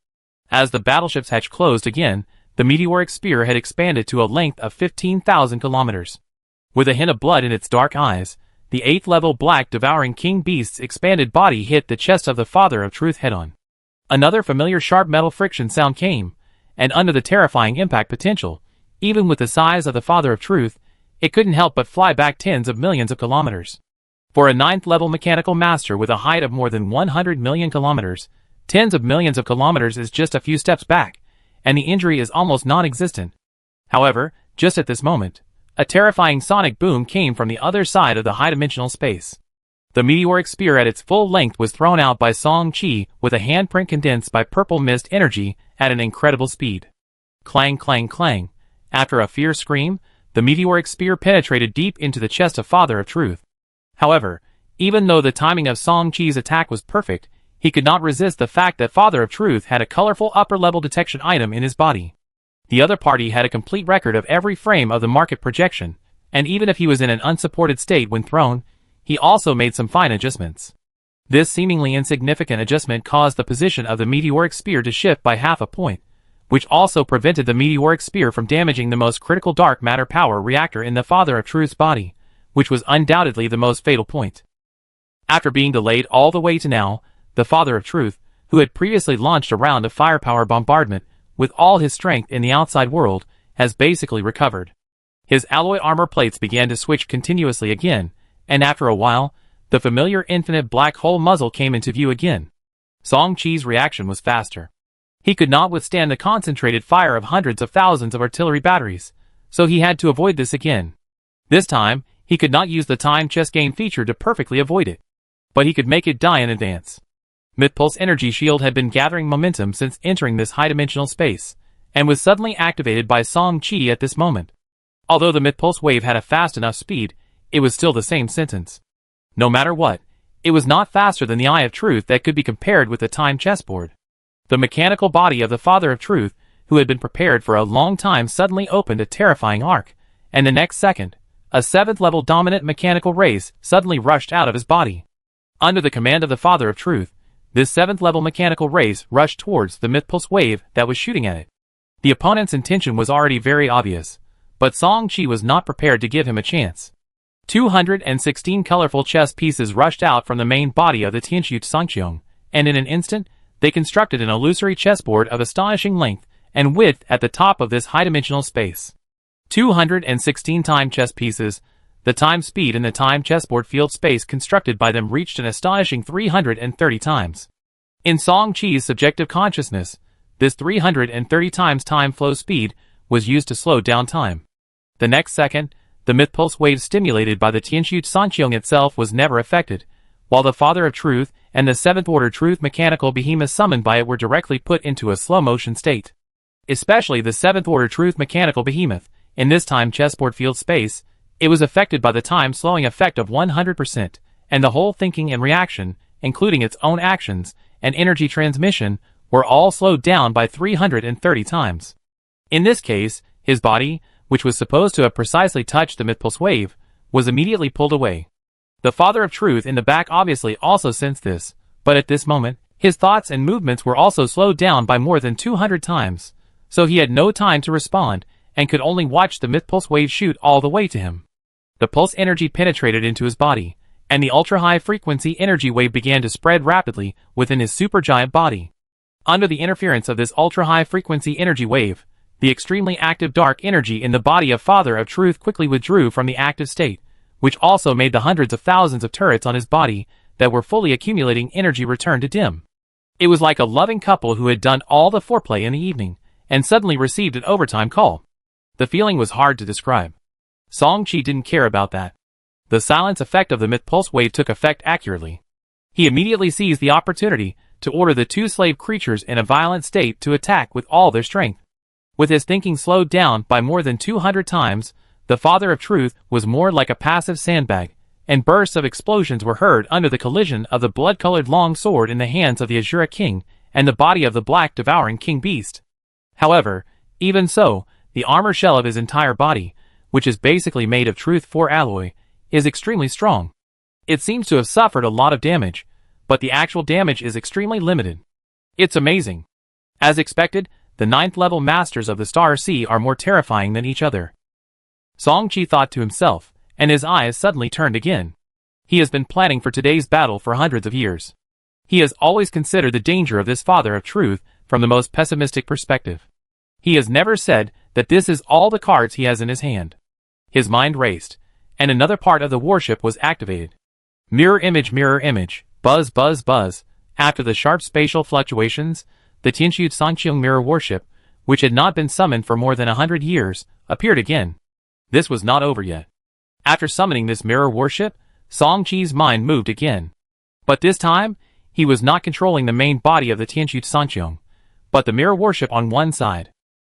As the battleship's hatch closed again, the meteoric spear had expanded to a length of 15,000 kilometers. With a hint of blood in its dark eyes, the 8th-level black devouring King Beast's expanded body hit the chest of the Father of Truth head-on. Another familiar sharp metal friction sound came, and under the terrifying impact potential, even with the size of the Father of Truth, it couldn't help but fly back tens of millions of kilometers. For a 9th-level mechanical master with a height of more than 100 million kilometers, tens of millions of kilometers is just a few steps back, and the injury is almost non-existent. However, just at this moment, a terrifying sonic boom came from the other side of the high-dimensional space. The meteoric spear at its full length was thrown out by Song Qi with a handprint condensed by purple mist energy at an incredible speed. Clang, clang, clang. After a fierce scream, the meteoric spear penetrated deep into the chest of Father of Truth. However, even though the timing of Song Qi's attack was perfect, he could not resist the fact that Father of Truth had a colorful upper-level detection item in his body. The other party had a complete record of every frame of the market projection, and even if he was in an unsupported state when thrown, he also made some fine adjustments. This seemingly insignificant adjustment caused the position of the meteoric spear to shift by half a point, which also prevented the meteoric spear from damaging the most critical dark matter power reactor in the Father of Truth's body, which was undoubtedly the most fatal point. After being delayed all the way to now, the Father of Truth, who had previously launched a round of firepower bombardment with all his strength in the outside world, has basically recovered. His alloy armor plates began to switch continuously again, and after a while, the familiar infinite black hole muzzle came into view again. Song Chi's reaction was faster. He could not withstand the concentrated fire of hundreds of thousands of artillery batteries, so he had to avoid this again. This time, he could not use the time chess game feature to perfectly avoid it, but he could make it die in advance. Mythpulse energy shield had been gathering momentum since entering this high-dimensional space, and was suddenly activated by Song Chi at this moment. Although the Mythpulse wave had a fast enough speed, it was still the same sentence. No matter what, it was not faster than the Eye of Truth that could be compared with the time chessboard. The mechanical body of the Father of Truth, who had been prepared for a long time, suddenly opened a terrifying arc, and the next second, a 7th-level dominant mechanical race suddenly rushed out of his body. Under the command of the Father of Truth, this 7th-level mechanical race rushed towards the Mythpulse wave that was shooting at it. The opponent's intention was already very obvious, but Song Chi was not prepared to give him a chance. 216 colorful chess pieces rushed out from the main body of the Tianxu Sangqiong, and in an instant, they constructed an illusory chessboard of astonishing length and width at the top of this high-dimensional space. 216 time chess pieces, the time speed in the time chessboard field space constructed by them reached an astonishing 330 times. In Song Chi's subjective consciousness, this 330 times time flow speed was used to slow down time. The next second, the Mythpulse wave stimulated by the Tianxu Sanqiong itself was never affected, while the Father of Truth and the 7th-order Truth mechanical behemoth summoned by it were directly put into a slow-motion state. Especially the 7th-order Truth mechanical behemoth, in this time chessboard field space, it was affected by the time-slowing effect of 100%, and the whole thinking and reaction, including its own actions and energy transmission, were all slowed down by 330 times. In this case, his body, which was supposed to have precisely touched the Mythpulse wave, was immediately pulled away. The Father of Truth in the back obviously also sensed this, but at this moment, his thoughts and movements were also slowed down by more than 200 times, so he had no time to respond, and could only watch the Mythpulse wave shoot all the way to him. The pulse energy penetrated into his body, and the ultra-high frequency energy wave began to spread rapidly within his supergiant body. Under the interference of this ultra-high frequency energy wave, the extremely active dark energy in the body of Father of Truth quickly withdrew from the active state, which also made the hundreds of thousands of turrets on his body that were fully accumulating energy return to dim. It was like a loving couple who had done all the foreplay in the evening, and suddenly received an overtime call. The feeling was hard to describe. Song Chi didn't care about that. The silence effect of the Mythpulse wave took effect accurately. He immediately seized the opportunity to order the two slave creatures in a violent state to attack with all their strength. With his thinking slowed down by more than 200 times, the Father of Truth was more like a passive sandbag, and bursts of explosions were heard under the collision of the blood-colored long sword in the hands of the Asura King and the body of the black devouring King Beast. However, even so, the armor shell of his entire body, which is basically made of Truth 4 alloy, is extremely strong. It seems to have suffered a lot of damage, but the actual damage is extremely limited. It's amazing. As expected, the 9th-level masters of the Star Sea are more terrifying than each other. Song Chi thought to himself, and his eyes suddenly turned again. He has been planning for today's battle for hundreds of years. He has always considered the danger of this Father of Truth from the most pessimistic perspective. He has never said that this is all the cards he has in his hand. His mind raced, and another part of the warship was activated. Mirror image, buzz, buzz, buzz. After the sharp spatial fluctuations, the Tianxu Sangqiong mirror warship, which had not been summoned for more than 100 years, appeared again. This was not over yet. After summoning this mirror warship, Song Chi's mind moved again. But this time, he was not controlling the main body of the Tianxu Sangqiong, but the mirror warship on one side.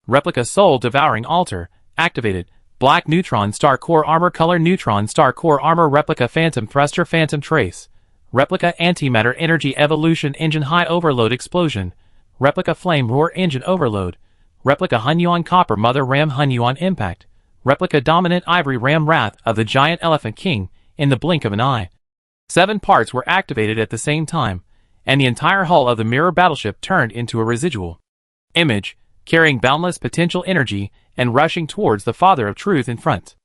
Replica Soul Devouring Altar, activated. Black Neutron Star Core Armor Color Neutron Star Core Armor Replica Phantom Thruster Phantom Trace. Replica Antimatter Energy Evolution Engine High Overload Explosion. Replica Flame Roar Engine Overload. Replica Hunyuan Copper Mother Ram Hunyuan Impact, Replica Dominant Ivory Ram Wrath of the Giant Elephant King in the blink of an eye. 7 parts were activated at the same time, and the entire hull of the mirror battleship turned into a residual image, carrying boundless potential energy and rushing towards the Father of Truth in front.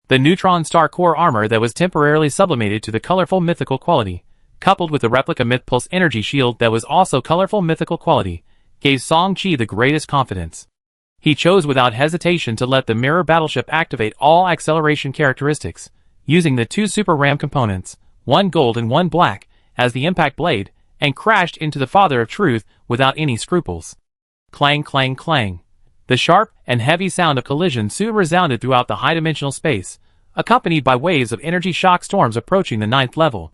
The neutron star core armor that was temporarily sublimated to the colorful mythical quality, coupled with the replica Myth Pulse energy shield that was also colorful mythical quality, gave Song-Chi the greatest confidence. He chose without hesitation to let the mirror battleship activate all acceleration characteristics, using the 2 super RAM components, 1 gold and 1 black, as the impact blade, and crashed into the Father of Truth without any scruples. Clang clang clang. The sharp and heavy sound of collision soon resounded throughout the high-dimensional space, accompanied by waves of energy shock storms approaching the 9th level.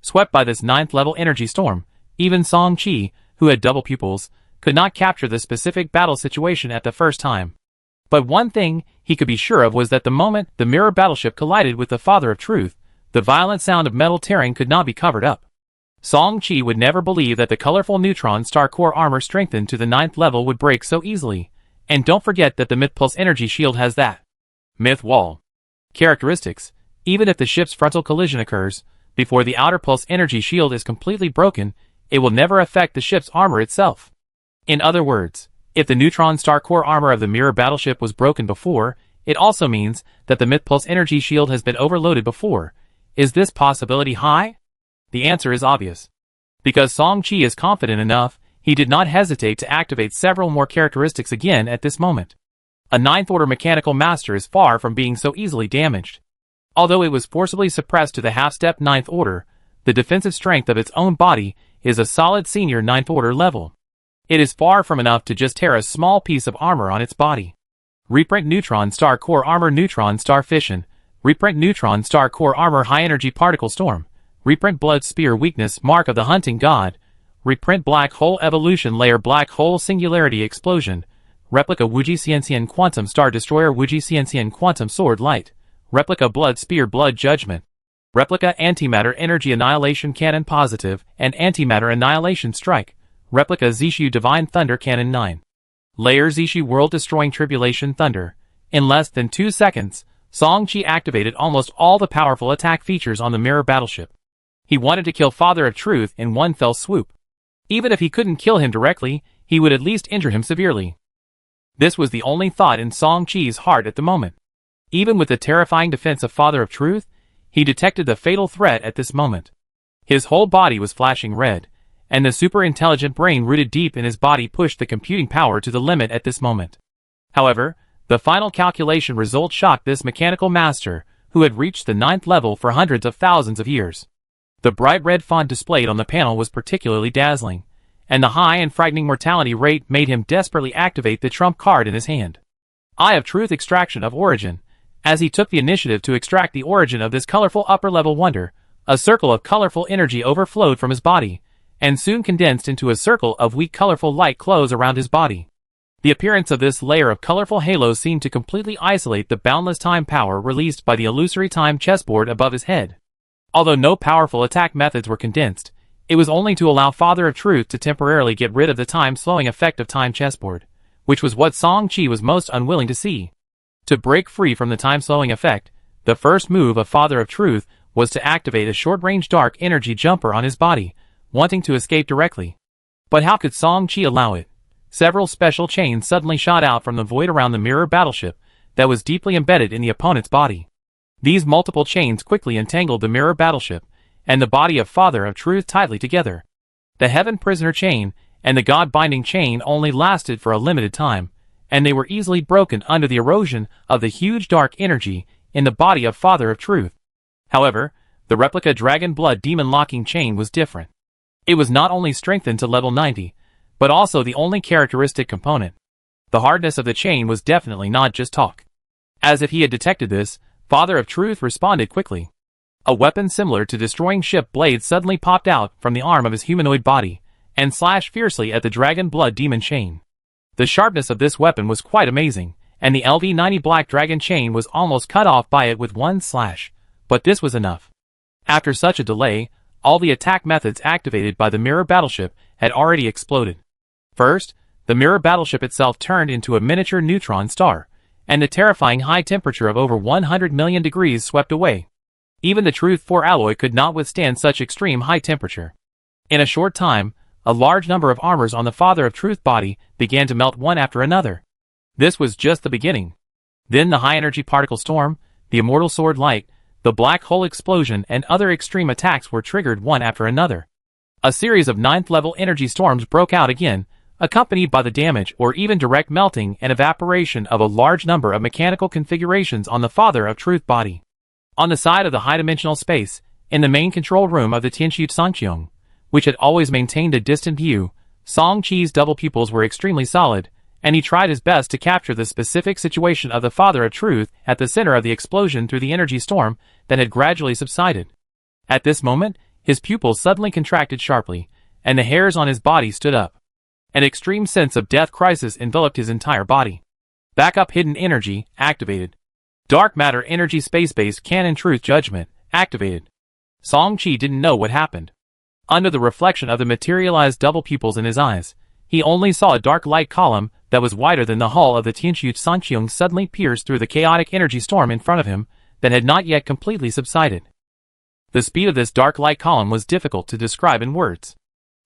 Swept by this 9th level energy storm, even Song-Chi, who had double pupils, could not capture the specific battle situation at the first time. But one thing he could be sure of was that the moment the mirror battleship collided with the Father of Truth, the violent sound of metal tearing could not be covered up. Song-Chi would never believe that the colorful neutron star core armor strengthened to the 9th level would break so easily, and don't forget that the Myth Pulse energy shield has that Myth Wall characteristics. Even if the ship's frontal collision occurs, before the outer pulse energy shield is completely broken, it will never affect the ship's armor itself. In other words, if the neutron star core armor of the mirror battleship was broken before, it also means that the Myth Pulse energy shield has been overloaded before. Is this possibility high? The answer is obvious. Because Song-Chi is confident enough, he did not hesitate to activate several more characteristics again at this moment. A 9th order mechanical master is far from being so easily damaged. Although it was forcibly suppressed to the half-step 9th order, the defensive strength of its own body is a solid senior 9th order level. It is far from enough to just tear a small piece of armor on its body. Reprint Neutron Star Core Armor Neutron Star Fission. Reprint Neutron Star Core Armor High Energy Particle Storm. Reprint Blood Spear Weakness Mark of the Hunting God. Reprint Black Hole Evolution Layer Black Hole Singularity Explosion. Replica Wuji Xianxian Quantum Star Destroyer Wuji Xianxian Quantum Sword Light. Replica Blood Spear Blood Judgment. Replica Antimatter Energy Annihilation Cannon Positive and Antimatter Annihilation Strike. Replica Zishu Divine Thunder Cannon 9. Layer Zishu World Destroying Tribulation Thunder. In less than 2 seconds, Song-Chi activated almost all the powerful attack features on the mirror battleship. He wanted to kill Father of Truth in one fell swoop. Even if he couldn't kill him directly, he would at least injure him severely. This was the only thought in Song-Chi's heart at the moment. Even with the terrifying defense of Father of Truth, he detected the fatal threat at this moment. His whole body was flashing red, and the super-intelligent brain rooted deep in his body pushed the computing power to the limit at this moment. However, the final calculation result shocked this mechanical master, who had reached the 9th level for hundreds of thousands of years. The bright red font displayed on the panel was particularly dazzling, and the high and frightening mortality rate made him desperately activate the trump card in his hand. Eye of Truth Extraction of Origin. As he took the initiative to extract the origin of this colorful upper-level wonder, a circle of colorful energy overflowed from his body, and soon condensed into a circle of weak colorful light close around his body. The appearance of this layer of colorful halos seemed to completely isolate the boundless time power released by the illusory time chessboard above his head. Although no powerful attack methods were condensed, it was only to allow Father of Truth to temporarily get rid of the time-slowing effect of time chessboard, which was what Song-Chi was most unwilling to see. To break free from the time-slowing effect, the first move of Father of Truth was to activate a short-range dark energy jumper on his body, wanting to escape directly. But how could Song-Chi allow it? Several special chains suddenly shot out from the void around the mirror battleship that was deeply embedded in the opponent's body. These multiple chains quickly entangled the mirror battleship and the body of Father of Truth tightly together. The Heaven Prisoner chain and the God Binding chain only lasted for a limited time, and they were easily broken under the erosion of the huge dark energy in the body of Father of Truth. However, the replica Dragon Blood Demon Locking chain was different. It was not only strengthened to level 90, but also the only characteristic component. The hardness of the chain was definitely not just talk. As if he had detected this, Father of Truth responded quickly. A weapon similar to destroying ship blades suddenly popped out from the arm of his humanoid body, and slashed fiercely at the Dragon Blood Demon chain. The sharpness of this weapon was quite amazing, and the LV-90 Black Dragon chain was almost cut off by it with one slash, but this was enough. After such a delay, all the attack methods activated by the mirror battleship had already exploded. First, The mirror battleship itself turned into a miniature neutron star, and the terrifying high temperature of over 100 million degrees swept away. Even the Truth 4 alloy could not withstand such extreme high temperature. In a short time, a large number of armors on the Father of Truth body began to melt one after another. This was just the beginning. Then the high-energy particle storm, the immortal sword light, the black hole explosion, and other extreme attacks were triggered one after another. A series of 9th-level energy storms broke out again, accompanied by the damage or even direct melting and evaporation of a large number of mechanical configurations on the Father of Truth body. On the side of the high-dimensional space, in the main control room of the Tianxu Sangqiong, which had always maintained a distant view, Song Qi's double pupils were extremely solid, and he tried his best to capture the specific situation of the Father of Truth at the center of the explosion through the energy storm that had gradually subsided. At this moment, his pupils suddenly contracted sharply, and the hairs on his body stood up. An extreme sense of death crisis enveloped his entire body. Backup hidden energy activated. Dark matter energy space-based cannon truth judgment activated. Song Qi didn't know what happened. Under the reflection of the materialized double pupils in his eyes, he only saw a dark light column that was wider than the hull of the Tianxu Sangqiong suddenly pierce through the chaotic energy storm in front of him that had not yet completely subsided. The speed of this dark light column was difficult to describe in words.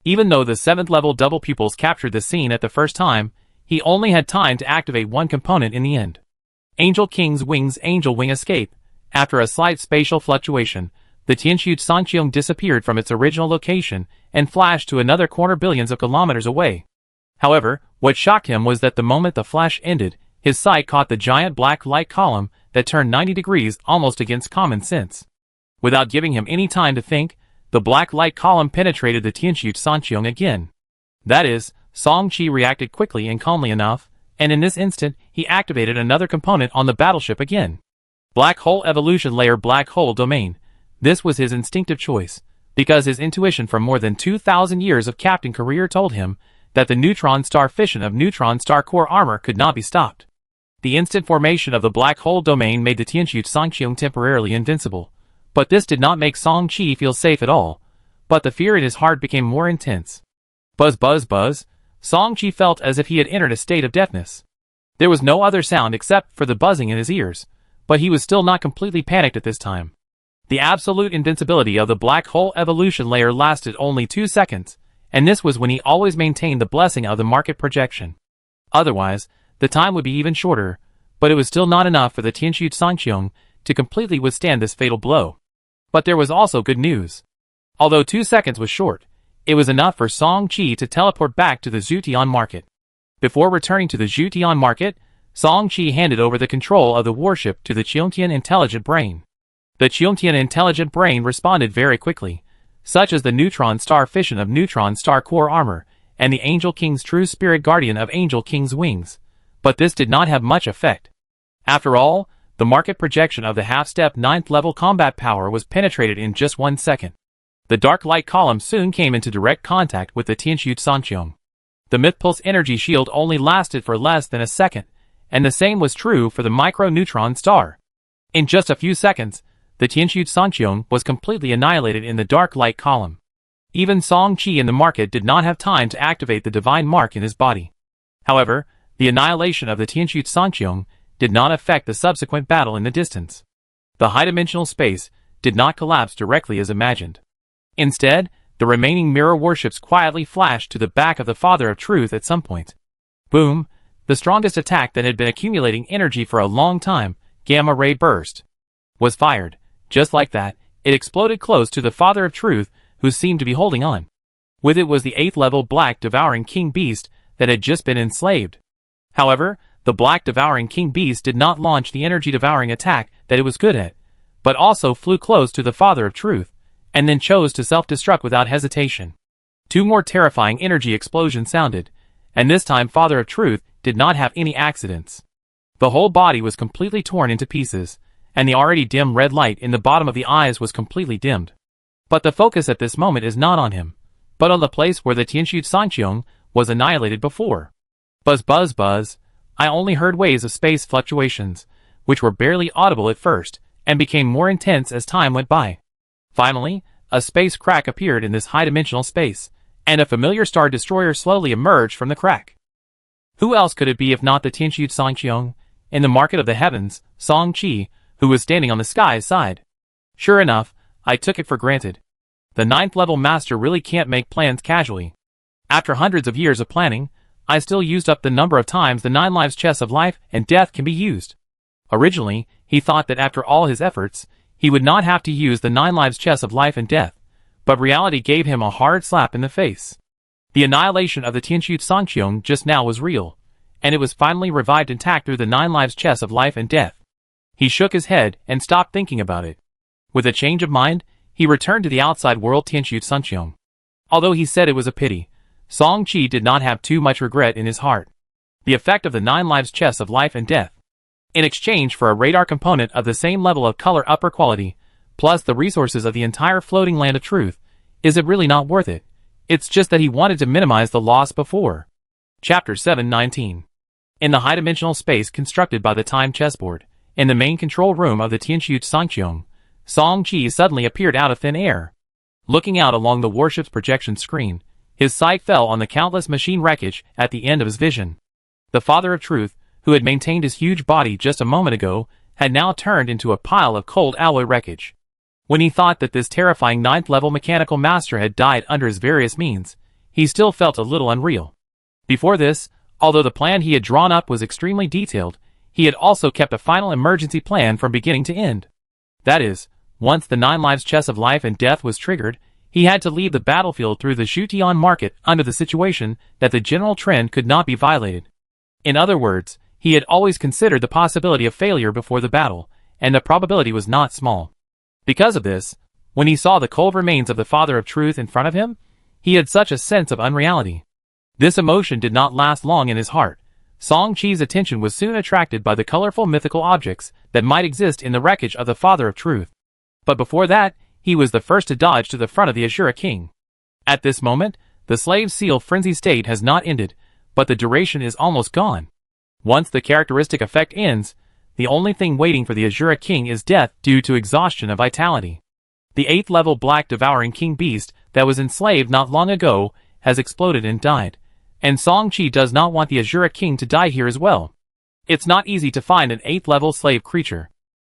Even though the 7th level double pupils captured the scene at the first time, he only had time to activate one component in the end. Angel King's Wings Angel Wing Escape. After a slight spatial fluctuation, the Tianxu Sangqiong disappeared from its original location and flashed to another corner billions of kilometers away. However, what shocked him was that the moment the flash ended, his sight caught the giant black light column that turned 90 degrees almost against common sense. Without giving him any time to think, the black light column penetrated the Tianxu Sangqiong again. That is, Song Qi reacted quickly and calmly enough, and in this instant, he activated another component on the battleship again. Black Hole Evolution Layer Black Hole Domain. This was his instinctive choice, because his intuition from more than 2,000 years of captain career told him that the neutron star fission of neutron star core armor could not be stopped. The instant formation of the black hole domain made the Tianxu Sangqiong temporarily invincible, but this did not make Song Qi feel safe at all, but the fear in his heart became more intense. Buzz buzz buzz, Song Qi felt as if he had entered a state of deafness. There was no other sound except for the buzzing in his ears, but he was still not completely panicked at this time. The absolute invincibility of the black hole evolution layer lasted only 2 seconds, and this was when he always maintained the blessing of the market projection. Otherwise, the time would be even shorter, but it was still not enough for the Tianxu Sangqiong to completely withstand this fatal blow. But there was also good news. Although 2 seconds was short, it was enough for Song Qi to teleport back to the Zutian market. Before returning to the Zutian market, Song Qi handed over the control of the warship to the Qiongtian intelligent brain. The Qiongtian intelligent brain responded very quickly, such as the neutron star fission of neutron star core armor and the Angel King's true spirit guardian of Angel King's wings, but this did not have much effect. After all, the market projection of the half-step 9th level combat power was penetrated in just 1 second. The dark light column soon came into direct contact with the Tianxu Sangqiong. The Mythpulse energy shield only lasted for less than a second, and the same was true for the micro-neutron star. In just a few seconds, the Tianxu Sangqiong was completely annihilated in the dark light column. Even Song Qi in the market did not have time to activate the divine mark in his body. However, the annihilation of the Tianxu Sangqiong did not affect the subsequent battle in the distance. The high-dimensional space did not collapse directly as imagined. Instead, the remaining mirror warships quietly flashed to the back of the Father of Truth at some point. Boom! The strongest attack that had been accumulating energy for a long time, Gamma Ray Burst, was fired. Just like that, it exploded close to the Father of Truth, who seemed to be holding on. With it was the 8th level Black Devouring King Beast that had just been enslaved. However, the Black Devouring King Beast did not launch the energy-devouring attack that it was good at, but also flew close to the Father of Truth, and then chose to self-destruct without hesitation. 2 more terrifying energy explosions sounded, and this time Father of Truth did not have any accidents. The whole body was completely torn into pieces, and the already dim red light in the bottom of the eyes was completely dimmed. But the focus at this moment is not on him, but on the place where the Tianxu Sangqiong was annihilated before. Buzz buzz buzz, I only heard waves of space fluctuations, which were barely audible at first, and became more intense as time went by. Finally, a space crack appeared in this high-dimensional space, and a familiar star destroyer slowly emerged from the crack. Who else could it be if not the Tianxu Sangqiong, in the market of the heavens, Song Qi, who was standing on the sky's side? Sure enough, I took it for granted. The 9th level master really can't make plans casually. After hundreds of years of planning, I still used up the number of times the 9 lives chess of life and death can be used. Originally, he thought that after all his efforts, he would not have to use the 9 lives chess of life and death, but reality gave him a hard slap in the face. The annihilation of the Tianxu Sangqiong just now was real, and it was finally revived intact through the 9 lives chess of life and death. He shook his head and stopped thinking about it. With a change of mind, he returned to the outside world Tianxu Sangqiong. Although he said it was a pity, Song Qi did not have too much regret in his heart. The effect of the 9 lives chess of life and death, in exchange for a radar component of the same level of color upper quality, plus the resources of the entire floating land of truth, is it really not worth it? It's just that he wanted to minimize the loss before. Chapter 719. In the high-dimensional space constructed by the time chessboard, in the main control room of the Tianxu Sangqiong, Song Qi suddenly appeared out of thin air. Looking out along the warship's projection screen, his sight fell on the countless machine wreckage at the end of his vision. The Father of Truth, who had maintained his huge body just a moment ago, had now turned into a pile of cold alloy wreckage. When he thought that this terrifying 9th level mechanical master had died under his various means, he still felt a little unreal. Before this, although the plan he had drawn up was extremely detailed, he had also kept a final emergency plan from beginning to end. That is, once the 9 lives chess of life and death was triggered, he had to leave the battlefield through the Shutian market under the situation that the general trend could not be violated. In other words, he had always considered the possibility of failure before the battle, and the probability was not small. Because of this, when he saw the cold remains of the Father of Truth in front of him, he had such a sense of unreality. This emotion did not last long in his heart. Song Qi's attention was soon attracted by the colorful mythical objects that might exist in the wreckage of the Father of Truth. But before that, he was the first to dodge to the front of the Asura king. At this moment, the slave seal frenzy state has not ended, but the duration is almost gone. Once the characteristic effect ends, the only thing waiting for the Asura king is death due to exhaustion of vitality. The 8th level black devouring king beast that was enslaved not long ago has exploded and died, and Song Qi does not want the Asura king to die here as well. It's not easy to find an 8th level slave creature.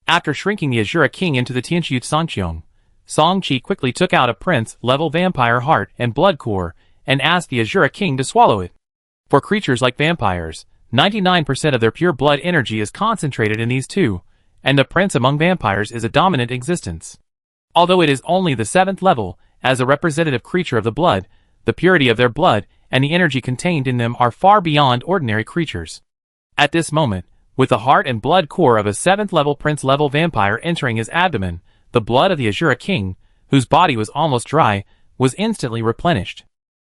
After shrinking the Asura king into the Tianxu Sangqiong, Song Qi quickly took out a prince-level vampire heart and blood core and asked the Asura king to swallow it. For creatures like vampires, 99% of their pure blood energy is concentrated in these two, and the prince among vampires is a dominant existence. Although it is only the 7th level, as a representative creature of the blood, the purity of their blood and the energy contained in them are far beyond ordinary creatures. At this moment, with the heart and blood core of a 7th level prince-level vampire entering his abdomen, the blood of the Asura king, whose body was almost dry, was instantly replenished.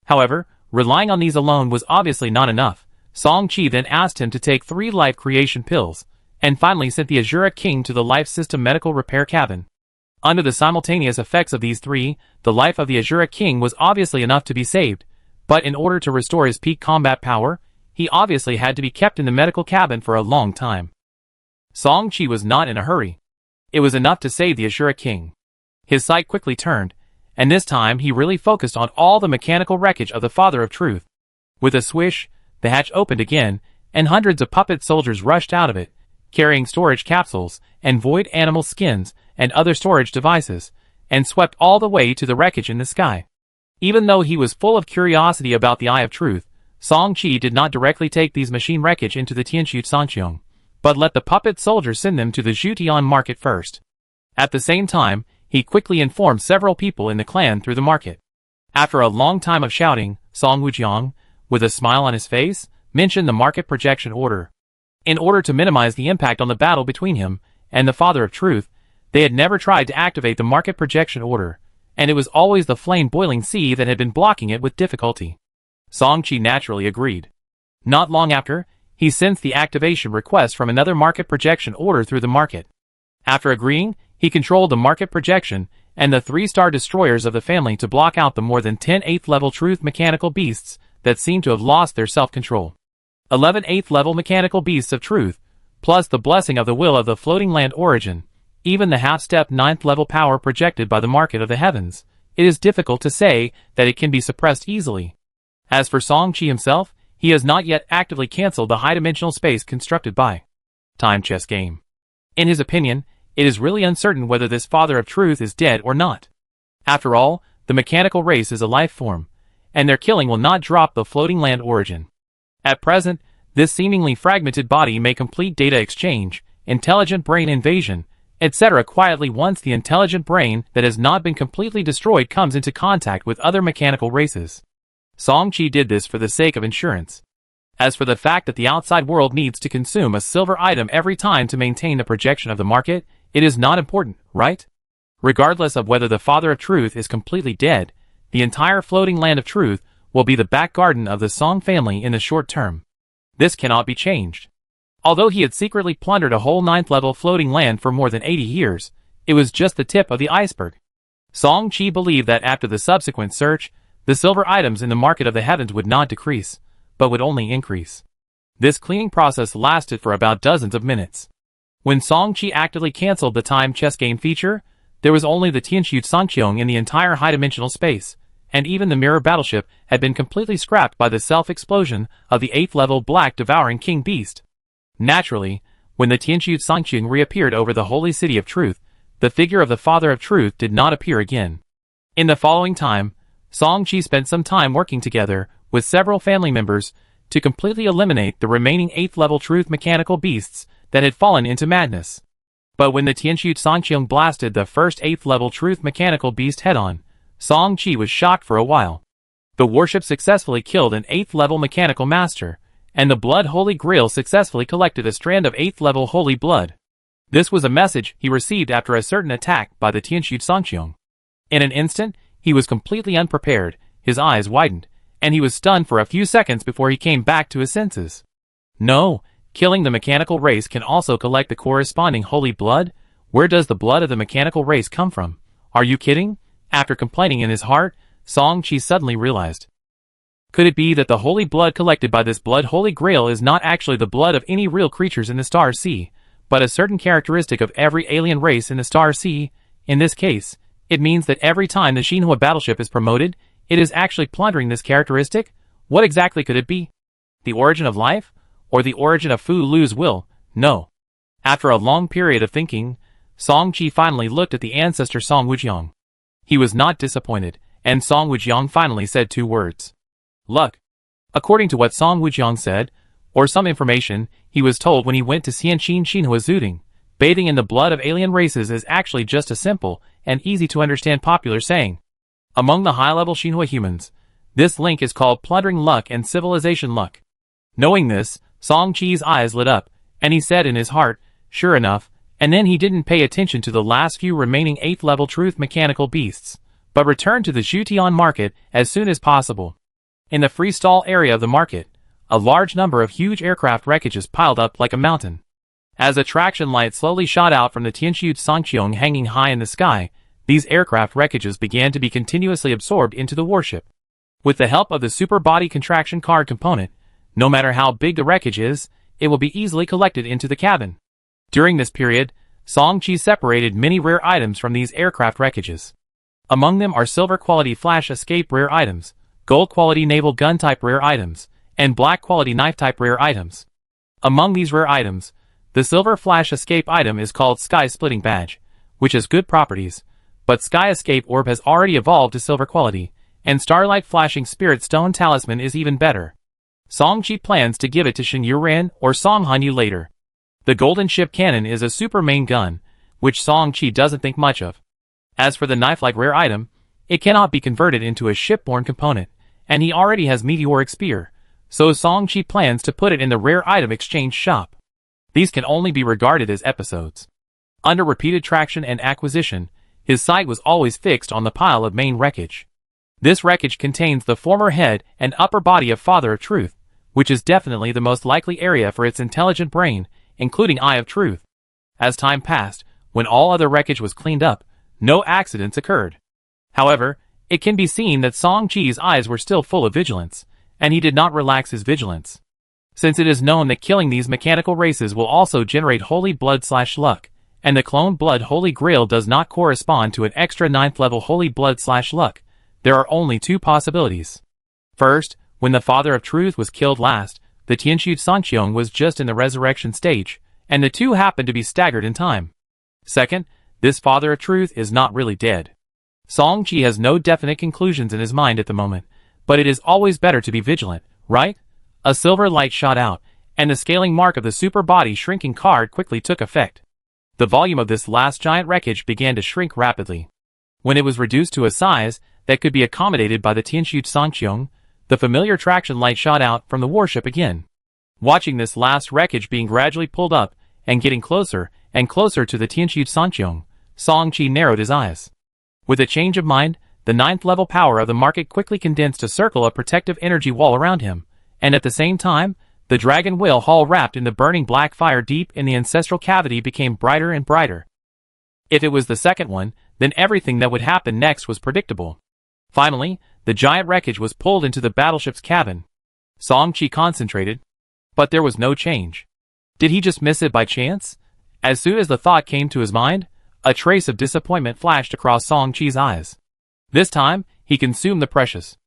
However, relying on these alone was obviously not enough. Song Qi then asked him to take 3 life creation pills, and finally sent the Asura king to the life system medical repair cabin. Under the simultaneous effects of these 3, the life of the Asura king was obviously enough to be saved, but in order to restore his peak combat power, he obviously had to be kept in the medical cabin for a long time. Song Qi was not in a hurry. It was enough to save the Asura king. His sight quickly turned, and this time he really focused on all the mechanical wreckage of the Father of Truth. With a swish, the hatch opened again, and hundreds of puppet soldiers rushed out of it, carrying storage capsules, and void animal skins, and other storage devices, and swept all the way to the wreckage in the sky. Even though he was full of curiosity about the Eye of Truth, Song Qi did not directly take these machine wreckage into the Tianxu Sangqiong, but let the puppet soldiers send them to the Zhutian market first. At the same time, he quickly informed several people in the clan through the market. After a long time of shouting, Song Wujiang, with a smile on his face, mentioned the market projection order. In order to minimize the impact on the battle between him and the Father of Truth, they had never tried to activate the market projection order, and it was always the flame-boiling sea that had been blocking it with difficulty. Song Qi naturally agreed. Not long after, he sensed the activation request from another market projection order through the market. After agreeing, he controlled the market projection and the 3-star destroyers of the family to block out the more than 10 8th level truth mechanical beasts that seemed to have lost their self-control. 11 8th level mechanical beasts of truth, plus the blessing of the will of the floating land origin, even the half-step 9th level power projected by the market of the heavens, it is difficult to say that it can be suppressed easily. As for Song Qi himself, He has not yet actively cancelled the high-dimensional space constructed by Time Chess Game. In his opinion, it is really uncertain whether this Father of Truth is dead or not. After all, the mechanical race is a life form, and their killing will not drop the floating land origin. At present, this seemingly fragmented body may complete data exchange, intelligent brain invasion, etc. quietly once the intelligent brain that has not been completely destroyed comes into contact with other mechanical races. Song-Chi did this for the sake of insurance. As for the fact that the outside world needs to consume a silver item every time to maintain the projection of the market, it is not important, right? Regardless of whether the Father of Truth is completely dead, the entire floating land of truth will be the back garden of the Song family in the short term. This cannot be changed. Although he had secretly plundered a whole 9th level floating land for more than 80 years, it was just the tip of the iceberg. Song-Chi believed that after the subsequent search, the silver items in the market of the heavens would not decrease, but would only increase. This cleaning process lasted for about dozens of minutes. When Song-Chi actively cancelled the time chess game feature, there was only the Tianxiu Sangqiong in the entire high-dimensional space, and even the mirror battleship had been completely scrapped by the self-explosion of the 8th level Black Devouring King Beast. Naturally, when the Tianxiu Sangqiong reappeared over the Holy City of Truth, the figure of the Father of Truth did not appear again. In the following time, Song-Chi spent some time working together with several family members to completely eliminate the remaining 8th level Truth mechanical beasts that had fallen into madness. But when the Tianxiu Sangqiong blasted the first 8th level Truth mechanical beast head-on, Song-Chi was shocked for a while. The warship successfully killed an 8th level mechanical master, and the Blood Holy Grail successfully collected a strand of 8th level holy blood. This was a message he received after a certain attack by the Tianxiu Sangqiong. In an instant, he was completely unprepared, his eyes widened, and he was stunned for a few seconds before he came back to his senses. No, killing the mechanical race can also collect the corresponding holy blood? Where does the blood of the mechanical race come from? Are you kidding? After complaining in his heart, Song-Chi suddenly realized. Could it be that the holy blood collected by this Blood Holy Grail is not actually the blood of any real creatures in the Star Sea, but a certain characteristic of every alien race in the Star Sea? In this case, it means that every time the Xinhua battleship is promoted, it is actually plundering this characteristic? What exactly could it be? The origin of life? Or the origin of Fu Lu's will? No. After a long period of thinking, Song-Chi finally looked at the ancestor Song Wujiang. He was not disappointed, and Song Wujiang finally said 2 words. Luck. According to what Song Wujiang said, or some information he was told when he went to Xianxin Xinhua Zuding, bathing in the blood of alien races is actually just a simple and easy to understand popular saying. Among the high-level Xinhua humans, this link is called plundering luck and civilization luck. Knowing this, Song-Chi's eyes lit up, and he said in his heart, sure enough, and then he didn't pay attention to the last few remaining 8th level Truth mechanical beasts, but returned to the Xutian market as soon as possible. In the freestall area of the market, a large number of huge aircraft wreckages piled up like a mountain. As a traction light slowly shot out from the Tianxiu Sangqiong hanging high in the sky, these aircraft wreckages began to be continuously absorbed into the warship. With the help of the super body contraction card component, no matter how big the wreckage is, it will be easily collected into the cabin. During this period, Song-Chi separated many rare items from these aircraft wreckages. Among them are silver quality flash escape rare items, gold quality naval gun type rare items, and black quality knife type rare items. Among these rare items, the silver flash escape item is called Sky Splitting Badge, which has good properties, but Sky Escape Orb has already evolved to silver quality, and Starlight Flashing Spirit Stone Talisman is even better. Song-Chi plans to give it to Shen Yuren or Song Hanyu later. The Golden Ship Cannon is a super main gun, which Song-Chi doesn't think much of. As for the knife-like rare item, it cannot be converted into a shipborne component, and he already has Meteoric Spear, so Song-Chi plans to put it in the rare item exchange shop. These can only be regarded as episodes. Under repeated traction and acquisition, his sight was always fixed on the pile of main wreckage. This wreckage contains the former head and upper body of Father of Truth, which is definitely the most likely area for its intelligent brain, including Eye of Truth. As time passed, when all other wreckage was cleaned up, no accidents occurred. However, it can be seen that Song-Chi's eyes were still full of vigilance, and he did not relax his vigilance. Since it is known that killing these mechanical races will also generate holy blood/luck, and the clone blood holy grail does not correspond to an extra 9th level holy blood/luck, there are only 2 possibilities. First, When the Father of Truth was killed last, the Tianxu Sangqiong was just in the resurrection stage, and the two happened to be staggered in time. Second, this Father of Truth is not really dead. Song Qi has no definite conclusions in his mind at the moment, but it is always better to be vigilant, right? A silver light shot out, and the scaling mark of the super body shrinking card quickly took effect. The volume of this last giant wreckage began to shrink rapidly. When it was reduced to a size that could be accommodated by the Tianxu Sangqiong, the familiar traction light shot out from the warship again. Watching this last wreckage being gradually pulled up and getting closer and closer to the Tianxu Sangqiong, Song Qi narrowed his eyes. With a change of mind, the 9th level power of the market quickly condensed to circle a protective energy wall around him, and at the same time, the dragon whale hull wrapped in the burning black fire deep in the ancestral cavity became brighter and brighter. If it was the second one, then everything that would happen next was predictable. Finally, the giant wreckage was pulled into the battleship's cabin. Song Qi concentrated, but there was no change. Did he just miss it by chance? As soon as the thought came to his mind, a trace of disappointment flashed across Song Qi's eyes. This time, he consumed the precious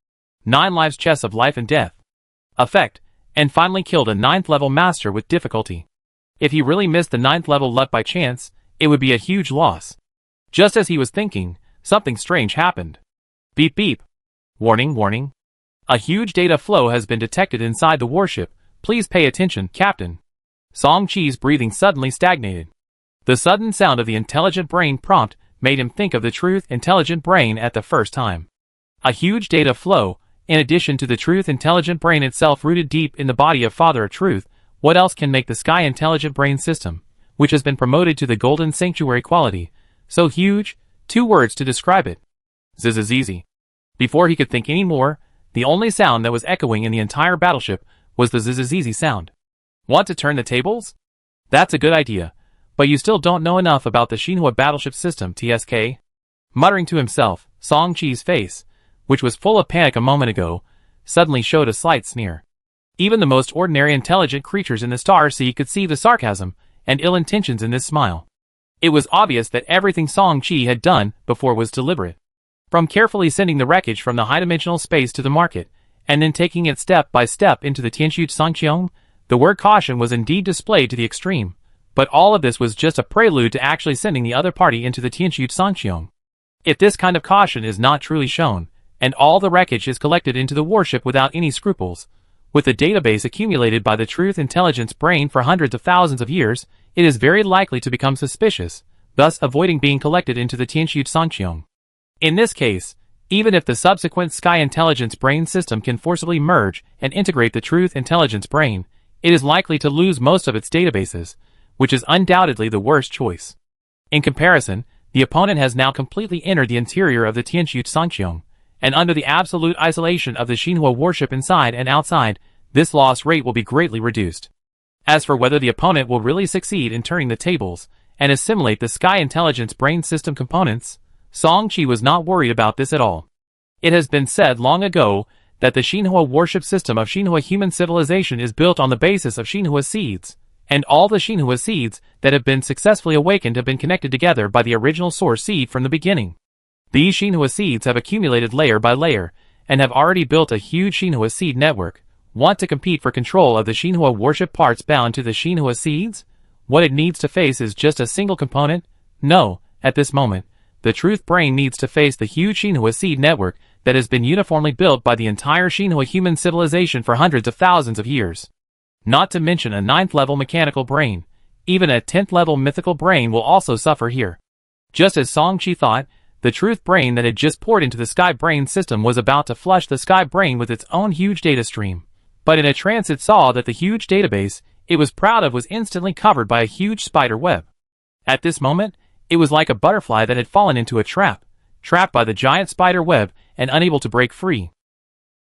9 lives chess of life and death effect, and finally killed a 9th level master with difficulty. If he really missed the 9th level LUT by chance, it would be a huge loss. Just as he was thinking, something strange happened. Beep beep. Warning, warning. A huge data flow has been detected inside the warship. Please pay attention, Captain. Song Qi's breathing suddenly stagnated. The sudden sound of the intelligent brain prompt made him think of the truth intelligent brain at the first time. A huge data flow, in addition to the truth intelligent brain itself rooted deep in the body of Father of Truth, what else can make the Sky Intelligent Brain System, which has been promoted to the Golden Sanctuary quality, so huge? 2 words to describe it. Zzz. Before he could think any more, the only sound that was echoing in the entire battleship was the zzz sound. Want to turn the tables? That's a good idea, but you still don't know enough about the Xinhua battleship system, TSK. Muttering to himself, Song Qi's face, which was full of panic a moment ago, suddenly showed a slight sneer. Even the most ordinary intelligent creatures in the star sea could see the sarcasm and ill intentions in this smile. It was obvious that everything Song Qi had done before was deliberate. From carefully sending the wreckage from the high-dimensional space to the market, and then taking it step by step into the Tianxu Sangqiong, the word caution was indeed displayed to the extreme, but all of this was just a prelude to actually sending the other party into the Tianxu Sangqiong. If this kind of caution is not truly shown, and all the wreckage is collected into the warship without any scruples, with the database accumulated by the Truth Intelligence Brain for hundreds of thousands of years, it is very likely to become suspicious, thus avoiding being collected into the Tianxu Sangqiong. In this case, even if the subsequent Sky Intelligence Brain system can forcibly merge and integrate the Truth Intelligence Brain, it is likely to lose most of its databases, which is undoubtedly the worst choice. In comparison, the opponent has now completely entered the interior of the Tianxu Sangqiong, and under the absolute isolation of the Xinhua warship inside and outside, this loss rate will be greatly reduced. As for whether the opponent will really succeed in turning the tables and assimilate the Sky Intelligence Brain System components, Song Qi was not worried about this at all. It has been said long ago that the Xinhua warship system of Xinhua human civilization is built on the basis of Xinhua seeds, and all the Xinhua seeds that have been successfully awakened have been connected together by the original source seed from the beginning. These Xinhua seeds have accumulated layer by layer, and have already built a huge Xinhua seed network. Want to compete for control of the Xinhua warship parts bound to the Xinhua seeds? What it needs to face is just a single component? No, at this moment, the Truth Brain needs to face the huge Xinhua seed network that has been uniformly built by the entire Xinhua human civilization for hundreds of thousands of years. Not to mention a 9th level mechanical brain. Even a 10th level mythical brain will also suffer here. Just as Song Qi thought, the Truth Brain that had just poured into the Sky Brain system was about to flush the Sky Brain with its own huge data stream. But in a trance it saw that the huge database it was proud of was instantly covered by a huge spider web. At this moment, it was like a butterfly that had fallen into a trap, trapped by the giant spider web and unable to break free.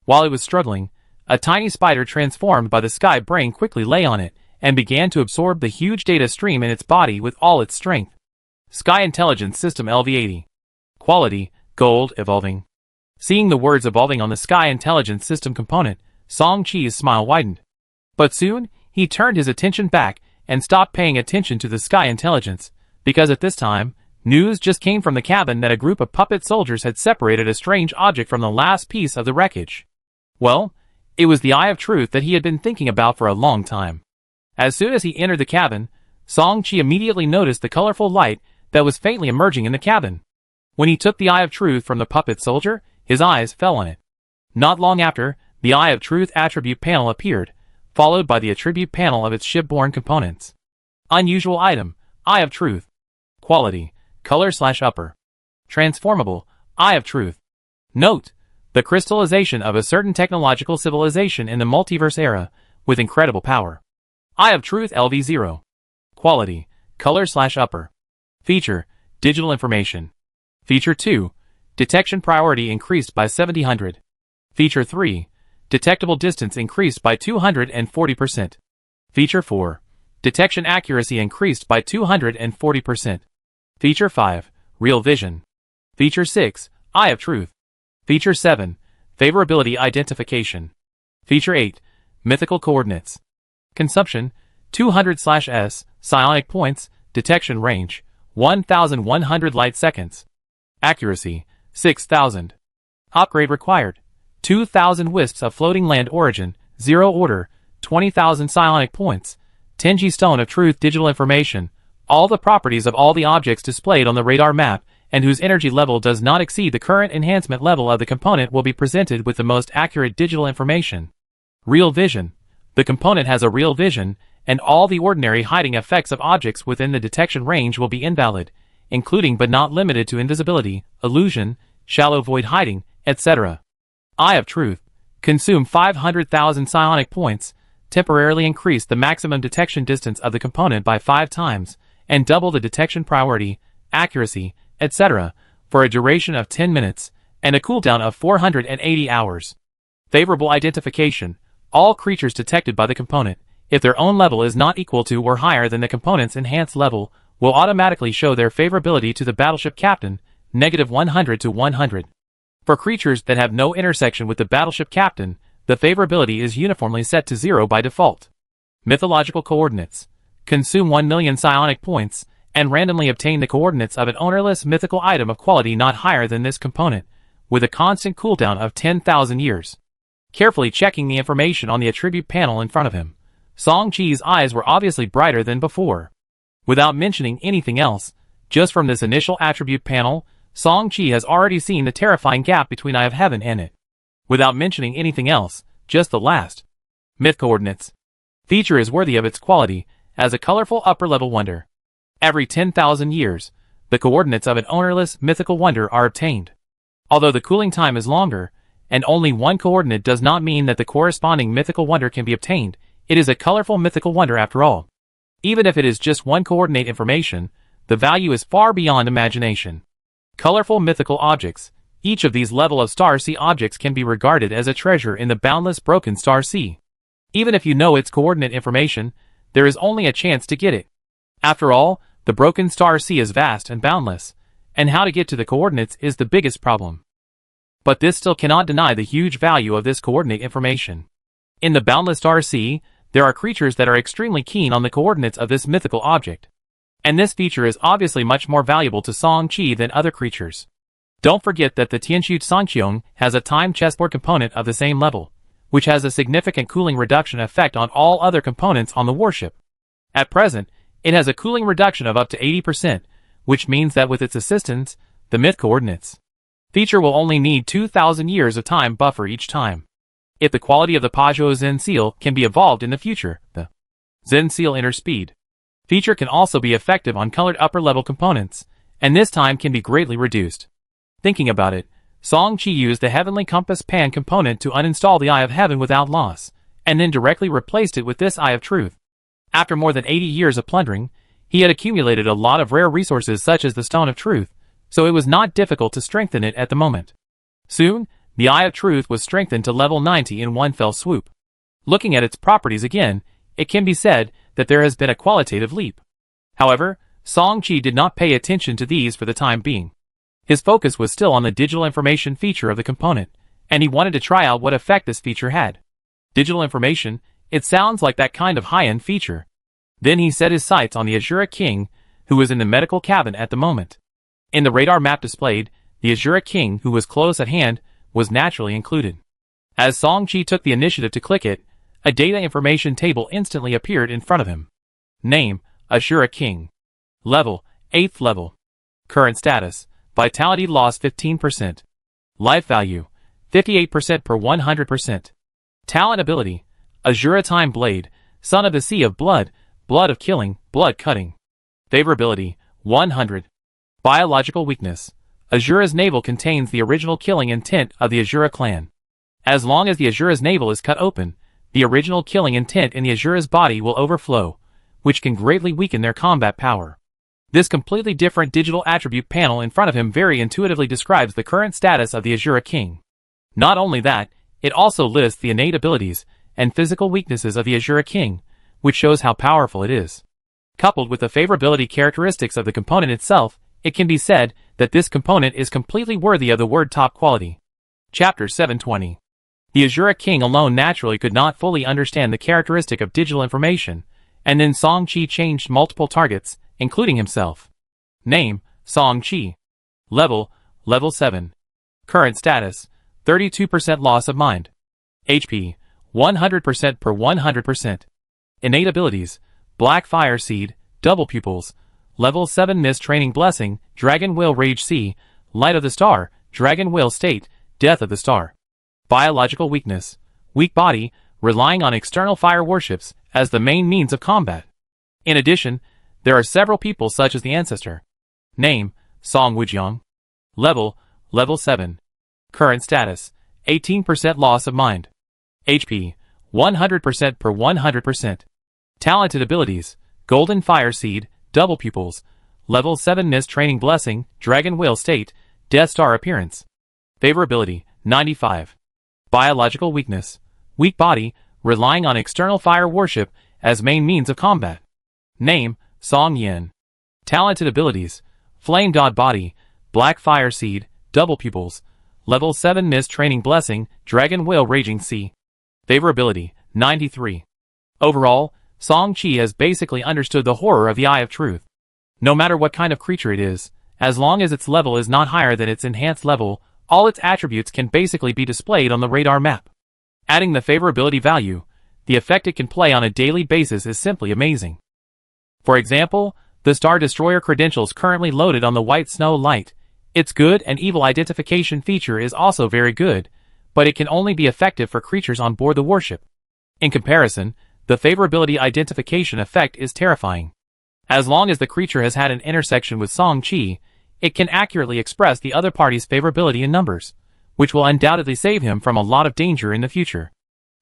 While it was struggling, a tiny spider transformed by the Sky Brain quickly lay on it and began to absorb the huge data stream in its body with all its strength. Sky Intelligence System LV80. Quality, Gold, Evolving. Seeing the words evolving on the Sky Intelligence System component, Song Qi's smile widened. But soon, he turned his attention back and stopped paying attention to the Sky Intelligence, because at this time, news just came from the cabin that a group of puppet soldiers had separated a strange object from the last piece of the wreckage. Well, It was the Eye of Truth that he had been thinking about for a long time. As soon as he entered the cabin, Song-Chi immediately noticed the colorful light that was faintly emerging in the cabin. When he took the Eye of Truth from the puppet soldier, his eyes fell on it. Not long after, the Eye of Truth attribute panel appeared, followed by the attribute panel of its shipborne components. Unusual item, Eye of Truth. Quality, color/upper. Transformable, Eye of Truth. Note: the crystallization of a certain technological civilization in the multiverse era, with incredible power. Eye of Truth LV0. Quality, color/upper. Feature, digital information. Feature 2, detection priority increased by 700. Feature 3, detectable distance increased by 240%. Feature 4, detection accuracy increased by 240%. Feature 5, real vision. Feature 6, Eye of Truth. Feature 7, favorability identification. Feature 8, mythical coordinates. Consumption, 200/s, psionic points, detection range, 1,100 light seconds. Accuracy, 6,000. Upgrade required, 2,000 wisps of floating land origin, 0 order, 20,000 psionic points, 10G stone of truth digital information, all the properties of all the objects displayed on the radar map, and whose energy level does not exceed the current enhancement level of the component will be presented with the most accurate digital information. Real vision. The component has a real vision, and all the ordinary hiding effects of objects within the detection range will be invalid, including but not limited to invisibility, illusion, shallow void hiding, etc. Eye of Truth. Consume 500,000 psionic points, temporarily increase the maximum detection distance of the component by 5 times, and double the detection priority, accuracy, etc., for a duration of 10 minutes, and a cooldown of 480 hours. Favorable identification. All creatures detected by the component, if their own level is not equal to or higher than the component's enhanced level, will automatically show their favorability to the battleship captain, -100 to 100. For creatures that have no intersection with the battleship captain, the favorability is uniformly set to 0 by default. Mythological coordinates. Consume 1 million psionic points, and randomly obtain the coordinates of an ownerless mythical item of quality not higher than this component, with a constant cooldown of 10,000 years. Carefully checking the information on the attribute panel in front of him, Song-Chi's eyes were obviously brighter than before. Without mentioning anything else, just from this initial attribute panel, Song-Chi has already seen the terrifying gap between Eye of Heaven and it. Without mentioning anything else, just the last. Myth coordinates. Feature is worthy of its quality, as a colorful upper-level wonder. Every 10,000 years, the coordinates of an ownerless mythical wonder are obtained. Although the cooling time is longer, and only one coordinate does not mean that the corresponding mythical wonder can be obtained, it is a colorful mythical wonder after all. Even if it is just one coordinate information, the value is far beyond imagination. Colorful mythical objects. Each of these level of star sea objects can be regarded as a treasure in the boundless broken star sea. Even if you know its coordinate information, there is only a chance to get it. After all, the broken star sea is vast and boundless, and how to get to the coordinates is the biggest problem. But this still cannot deny the huge value of this coordinate information. In the boundless star sea, there are creatures that are extremely keen on the coordinates of this mythical object. And this feature is obviously much more valuable to Song-Chi than other creatures. Don't forget that the Tianxu Sangqiong has a time chessboard component of the same level, which has a significant cooling reduction effect on all other components on the warship. At present, it has a cooling reduction of up to 80%, which means that with its assistance, the myth coordinates feature will only need 2,000 years of time buffer each time. If the quality of the Pajou Zen Seal can be evolved in the future, the Zen Seal Inner Speed feature can also be effective on colored upper-level components, and this time can be greatly reduced. Thinking about it, Song-Chi used the Heavenly Compass Pan component to uninstall the Eye of Heaven without loss, and then directly replaced it with this Eye of Truth. After more than 80 years of plundering, he had accumulated a lot of rare resources such as the Stone of Truth, so it was not difficult to strengthen it at the moment. Soon, the Eye of Truth was strengthened to level 90 in one fell swoop. Looking at its properties again, it can be said that there has been a qualitative leap. However, Song-Chi did not pay attention to these for the time being. His focus was still on the digital information feature of the component, and he wanted to try out what effect this feature had. Digital information, it sounds like that kind of high-end feature. Then he set his sights on the Asura King, who was in the medical cabin at the moment. In the radar map displayed, the Asura King, who was close at hand, was naturally included. As Song Chi took the initiative to click it, a data information table instantly appeared in front of him. Name, Asura King. Level, 8th level. Current status, vitality loss 15%. Life value, 58% per 100%. Talent ability, Asura Time Blade, Son of the Sea of Blood, Blood of Killing, Blood Cutting. Favorability, 100. Biological weakness, Asura's navel contains the original killing intent of the Asura clan. As long as the Asura's navel is cut open, the original killing intent in the Asura's body will overflow, which can greatly weaken their combat power. This completely different digital attribute panel in front of him very intuitively describes the current status of the Asura King. Not only that, it also lists the innate abilities and physical weaknesses of the Asura King, which shows how powerful it is. Coupled with the favorability characteristics of the component itself, it can be said that this component is completely worthy of the word top quality. Chapter 720. The Asura King alone naturally could not fully understand the characteristic of digital information, and then Song Chi changed multiple targets, including himself. Name, Song Chi. Level, level 7. Current status, 32% loss of mind. HP, 100% per 100%. Innate abilities, Black Fire Seed, Double Pupils, Level 7 Mist Training Blessing, Dragon Will Rage C, Light of the Star, Dragon Will State, Death of the Star. Biological weakness, weak body, relying on external fire worships as the main means of combat. In addition, there are several people such as the Ancestor. Name, Song Wujiang. Level, level 7. Current status, 18% loss of mind. HP, 100% per 100%. Talented abilities, Golden Fire Seed, Double Pupils, Level 7 Mist Training Blessing, Dragon Will State, Death Star Appearance. Favorability, 95. Biological weakness, weak body, relying on external fire worship as main means of combat. Name, Song Yin. Talented abilities, Flame God Body, Black Fire Seed, Double Pupils, Level 7 Mist Training Blessing, Dragon Will Raging Sea. Favorability, 93. Overall, Song Chi has basically understood the horror of the Eye of Truth. No matter what kind of creature it is, as long as its level is not higher than its enhanced level, all its attributes can basically be displayed on the radar map. Adding the favorability value, the effect it can play on a daily basis is simply amazing. For example, the Star Destroyer credentials currently loaded on the White Snow Light. Its good and evil identification feature is also very good, but it can only be effective for creatures on board the warship. In comparison, the favorability identification effect is terrifying. As long as the creature has had an intersection with Song Chi, it can accurately express the other party's favorability in numbers, which will undoubtedly save him from a lot of danger in the future.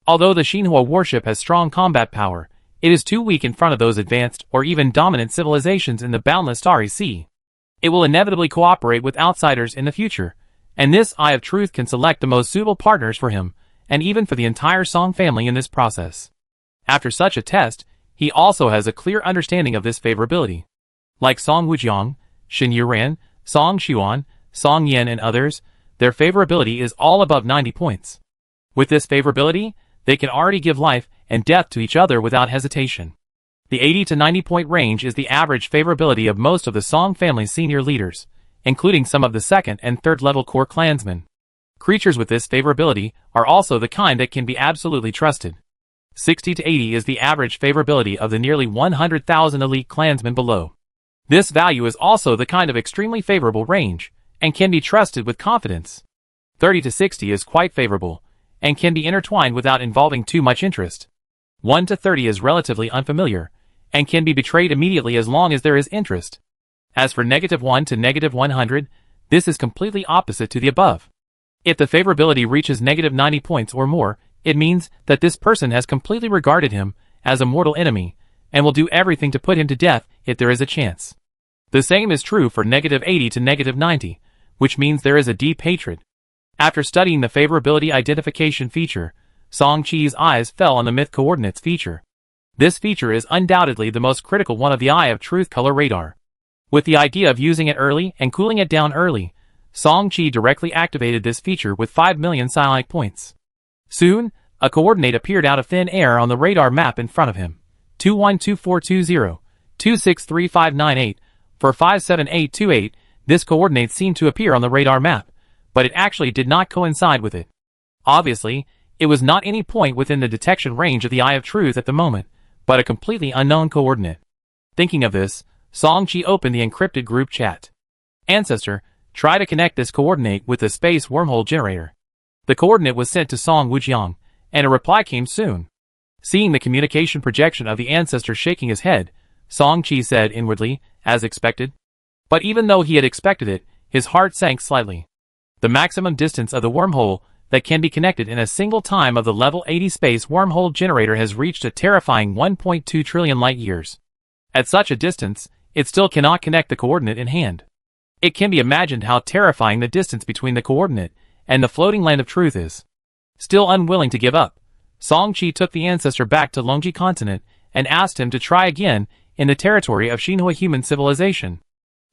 Although the Xinhua warship has strong combat power, it is too weak in front of those advanced or even dominant civilizations in the boundless starry sea. It will inevitably cooperate with outsiders in the future, and this Eye of Truth can select the most suitable partners for him, and even for the entire Song family in this process. After such a test, he also has a clear understanding of this favorability. Like Song Wujiang, Shin Yuran, Song Xuan, Song Yen and others, their favorability is all above 90 points. With this favorability, they can already give life and death to each other without hesitation. The 80 to 90 point range is the average favorability of most of the Song family's senior leaders, including some of the 2nd and 3rd level core clansmen. Creatures with this favorability are also the kind that can be absolutely trusted. 60 to 80 is the average favorability of the nearly 100,000 elite clansmen below. This value is also the kind of extremely favorable range, and can be trusted with confidence. 30 to 60 is quite favorable, and can be intertwined without involving too much interest. 1 to 30 is relatively unfamiliar, and can be betrayed immediately as long as there is interest. As for -1 to -100, this is completely opposite to the above. If the favorability reaches -90 points or more, it means that this person has completely regarded him as a mortal enemy, and will do everything to put him to death if there is a chance. The same is true for -80 to -90, which means there is a deep hatred. After studying the favorability identification feature, Song Chi's eyes fell on the myth coordinates feature. This feature is undoubtedly the most critical one of the Eye of Truth color radar. With the idea of using it early and cooling it down early, Song Chi directly activated this feature with 5 million psionic points. Soon, a coordinate appeared out of thin air on the radar map in front of him. 212420, 263598, for 57828, this coordinate seemed to appear on the radar map, but it actually did not coincide with it. Obviously, It was not any point within the detection range of the Eye of Truth at the moment, but a completely unknown coordinate. Thinking of this, Song-Chi opened the encrypted group chat. Ancestor, try to connect this coordinate with the space wormhole generator. The coordinate was sent to Song Wujiang, and a reply came soon. Seeing the communication projection of the ancestor shaking his head, Song-Chi said inwardly, as expected. But even though he had expected it, his heart sank slightly. The maximum distance of the wormhole that can be connected in a single time of the level 80 space wormhole generator has reached a terrifying 1.2 trillion light-years. At such a distance, it still cannot connect the coordinate in hand. It can be imagined how terrifying the distance between the coordinate and the floating land of truth is. Still unwilling to give up, Song-Chi took the ancestor back to Longji continent and asked him to try again in the territory of Xinhua human civilization.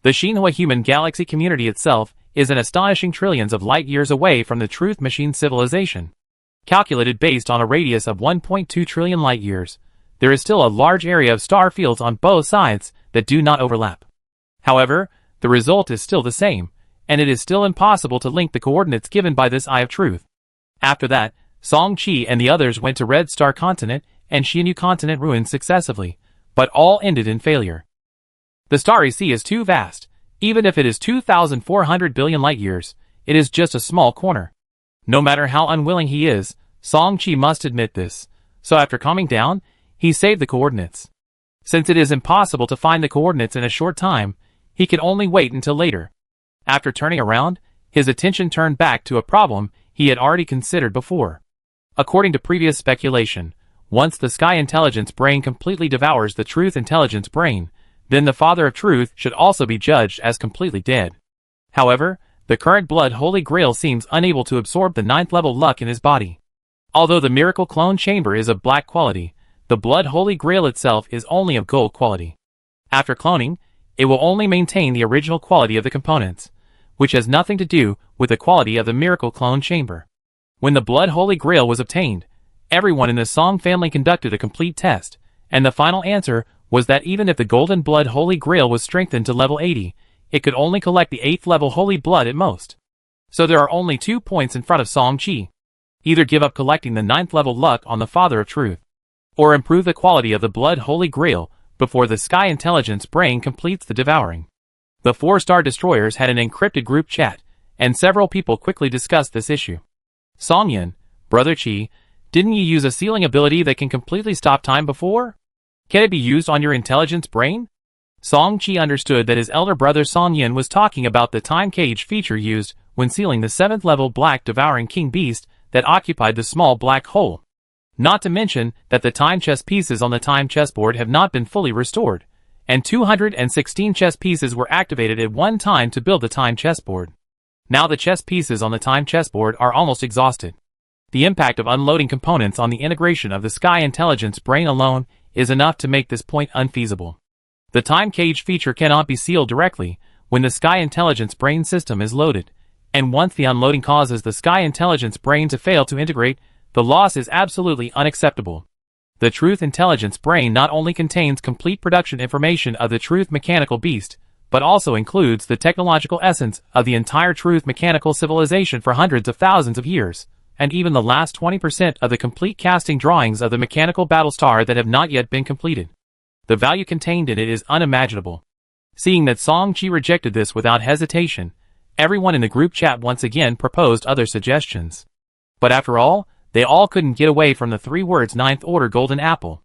The Xinhua human galaxy community itself is an astonishing trillions of light-years away from the Truth Machine civilization. Calculated based on a radius of 1.2 trillion light-years, there is still a large area of star fields on both sides that do not overlap. However, the result is still the same, and it is still impossible to link the coordinates given by this Eye of Truth. After that, Song-Chi and the others went to Red Star Continent and Xinyu Continent ruined successively, but all ended in failure. The Starry Sea is too vast. Even if it is 2,400 billion light-years, it is just a small corner. No matter how unwilling he is, Song-Chi must admit this, so after calming down, he saved the coordinates. Since it is impossible to find the coordinates in a short time, he could only wait until later. After turning around, his attention turned back to a problem he had already considered before. According to previous speculation, once the Sky Intelligence Brain completely devours the Truth Intelligence Brain, then the Father of Truth should also be judged as completely dead. However, the current Blood Holy Grail seems unable to absorb the 9th level luck in his body. Although the Miracle Clone Chamber is of black quality, the Blood Holy Grail itself is only of gold quality. After cloning, it will only maintain the original quality of the components, which has nothing to do with the quality of the Miracle Clone Chamber. When the Blood Holy Grail was obtained, everyone in the Song family conducted a complete test, and the final answer was that even if the Golden Blood Holy Grail was strengthened to level 80, it could only collect the 8th level Holy Blood at most. So there are only 2 points in front of Song-Chi. Either give up collecting the 9th level luck on the Father of Truth, or improve the quality of the Blood Holy Grail before the Sky Intelligence Brain completes the devouring. The 4-star destroyers had an encrypted group chat, and several people quickly discussed this issue. Song-Yin, Brother Chi, didn't you use a sealing ability that can completely stop time before? Can it be used on your intelligence brain? Song-Chi understood that his elder brother Song-Yin was talking about the time cage feature used when sealing the 7th level black devouring king beast that occupied the small black hole. Not to mention that the time chess pieces on the time chessboard have not been fully restored, and 216 chess pieces were activated at one time to build the time chessboard. Now the chess pieces on the time chessboard are almost exhausted. The impact of unloading components on the integration of the Sky Intelligence Brain alone is enough to make this point unfeasible. The time cage feature cannot be sealed directly when the Sky Intelligence Brain system is loaded, and once the unloading causes the Sky Intelligence Brain to fail to integrate, the loss is absolutely unacceptable. The Truth Intelligence Brain not only contains complete production information of the Truth Mechanical Beast, but also includes the technological essence of the entire Truth Mechanical civilization for hundreds of thousands of years, and even the last 20% of the complete casting drawings of the mechanical battlestar that have not yet been completed. The value contained in it is unimaginable. Seeing that Song-Chi rejected this without hesitation, everyone in the group chat once again proposed other suggestions. But after all, they all couldn't get away from the 3 words 9th Order Golden Apple.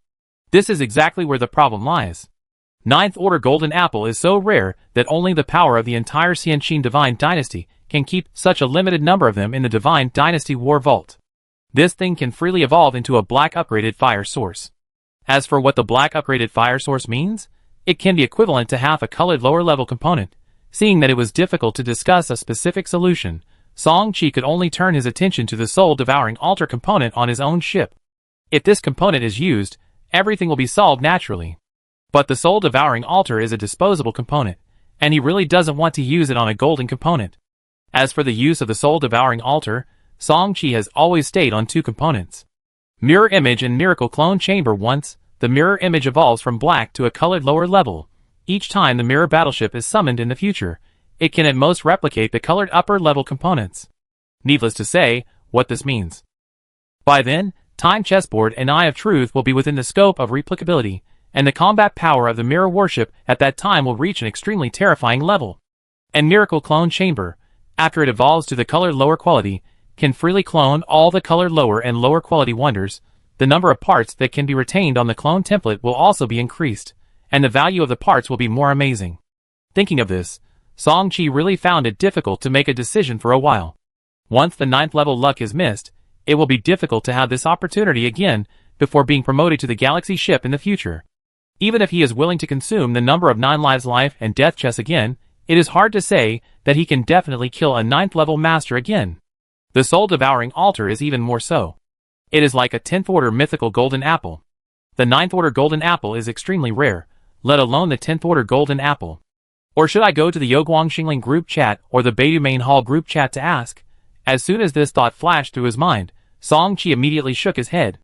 This is exactly where the problem lies. 9th Order Golden Apple is so rare that only the power of the entire Xianqin Divine Dynasty can keep such a limited number of them in the Divine Dynasty War Vault. This thing can freely evolve into a black upgraded fire source. As for what the black upgraded fire source means, it can be equivalent to half a colored lower level component. Seeing that it was difficult to discuss a specific solution, Song-Chi could only turn his attention to the soul-devouring altar component on his own ship. If this component is used, everything will be solved naturally. But the soul-devouring altar is a disposable component, and he really doesn't want to use it on a golden component. As for the use of the soul-devouring altar, Song-Chi has always stayed on 2 components. Mirror Image and Miracle Clone Chamber. Once the mirror image evolves from black to a colored lower level, each time the mirror battleship is summoned in the future, it can at most replicate the colored upper level components. Needless to say, what this means. By then, Time Chessboard and Eye of Truth will be within the scope of replicability, and the combat power of the mirror worship at that time will reach an extremely terrifying level. And Miracle Clone Chamber, after it evolves to the color lower quality, can freely clone all the color lower and lower quality wonders. The number of parts that can be retained on the clone template will also be increased, and the value of the parts will be more amazing. Thinking of this, Song-Chi really found it difficult to make a decision for a while. Once the 9th level luck is missed, it will be difficult to have this opportunity again before being promoted to the galaxy ship in the future. Even if he is willing to consume the number of 9 lives life and death chess again, it is hard to say that he can definitely kill a 9th level master again. The soul-devouring altar is even more so. It is like a 10th order mythical golden apple. The 9th order golden apple is extremely rare, let alone the 10th order golden apple. Or should I go to the Yoguang Xingling group chat or the Beidou Main Hall group chat to ask? As soon as this thought flashed through his mind, Song-Chi immediately shook his head.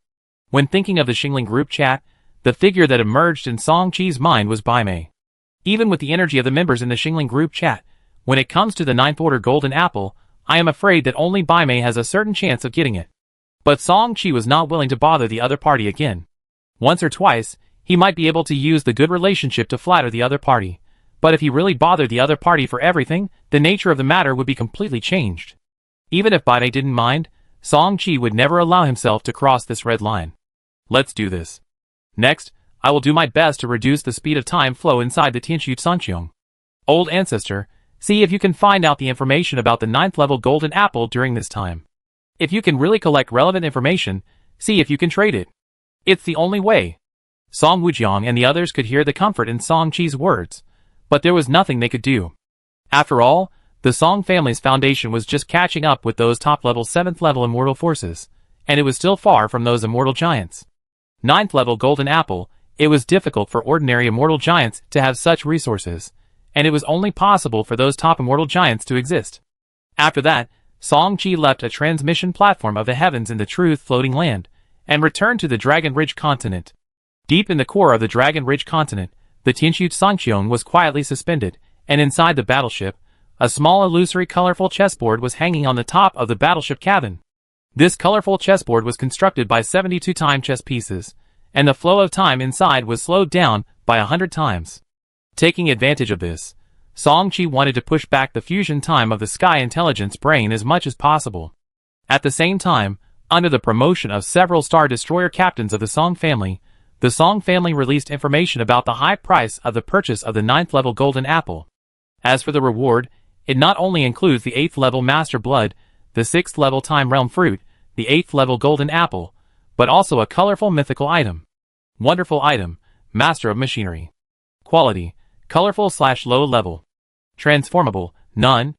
When thinking of the Xingling group chat, the figure that emerged in Song-Chi's mind was Bai Mei. Even with the energy of the members in the Xingling group chat, when it comes to the 9th order golden apple, I am afraid that only Bai Mei has a certain chance of getting it. But Song-Chi was not willing to bother the other party again. Once or twice, he might be able to use the good relationship to flatter the other party. But if he really bothered the other party for everything, the nature of the matter would be completely changed. Even if Bai Mei didn't mind, Song-Chi would never allow himself to cross this red line. Let's do this. Next, I will do my best to reduce the speed of time flow inside the Tianxu Sanqiong. Old ancestor, see if you can find out the information about the 9th level golden apple during this time. If you can really collect relevant information, see if you can trade it. It's the only way. Song Wujiang and the others could hear the comfort in Song-Chi's words, but there was nothing they could do. After all, the Song family's foundation was just catching up with those top-level 7th level immortal forces, and it was still far from those immortal giants. 9th level golden apple, it was difficult for ordinary immortal giants to have such resources, and it was only possible for those top immortal giants to exist. After that, Song-Chi left a transmission platform of the heavens in the Truth floating land, and returned to the Dragon Ridge continent. Deep in the core of the Dragon Ridge continent, the Tianxu Sanqiong was quietly suspended, and inside the battleship, a small illusory colorful chessboard was hanging on the top of the battleship cabin. This colorful chessboard was constructed by 72 time chess pieces, and the flow of time inside was slowed down by 100 times. Taking advantage of this, Song-Chi wanted to push back the fusion time of the Sky Intelligence Brain as much as possible. At the same time, under the promotion of several Star Destroyer captains of the Song family released information about the high price of the purchase of the 9th level golden apple. As for the reward, it not only includes the 8th level Master Blood, the 6th level Time Realm Fruit, the 8th level golden apple, but also a colorful mythical item. Wonderful item, Master of Machinery. Quality, colorful/low level. Transformable, none.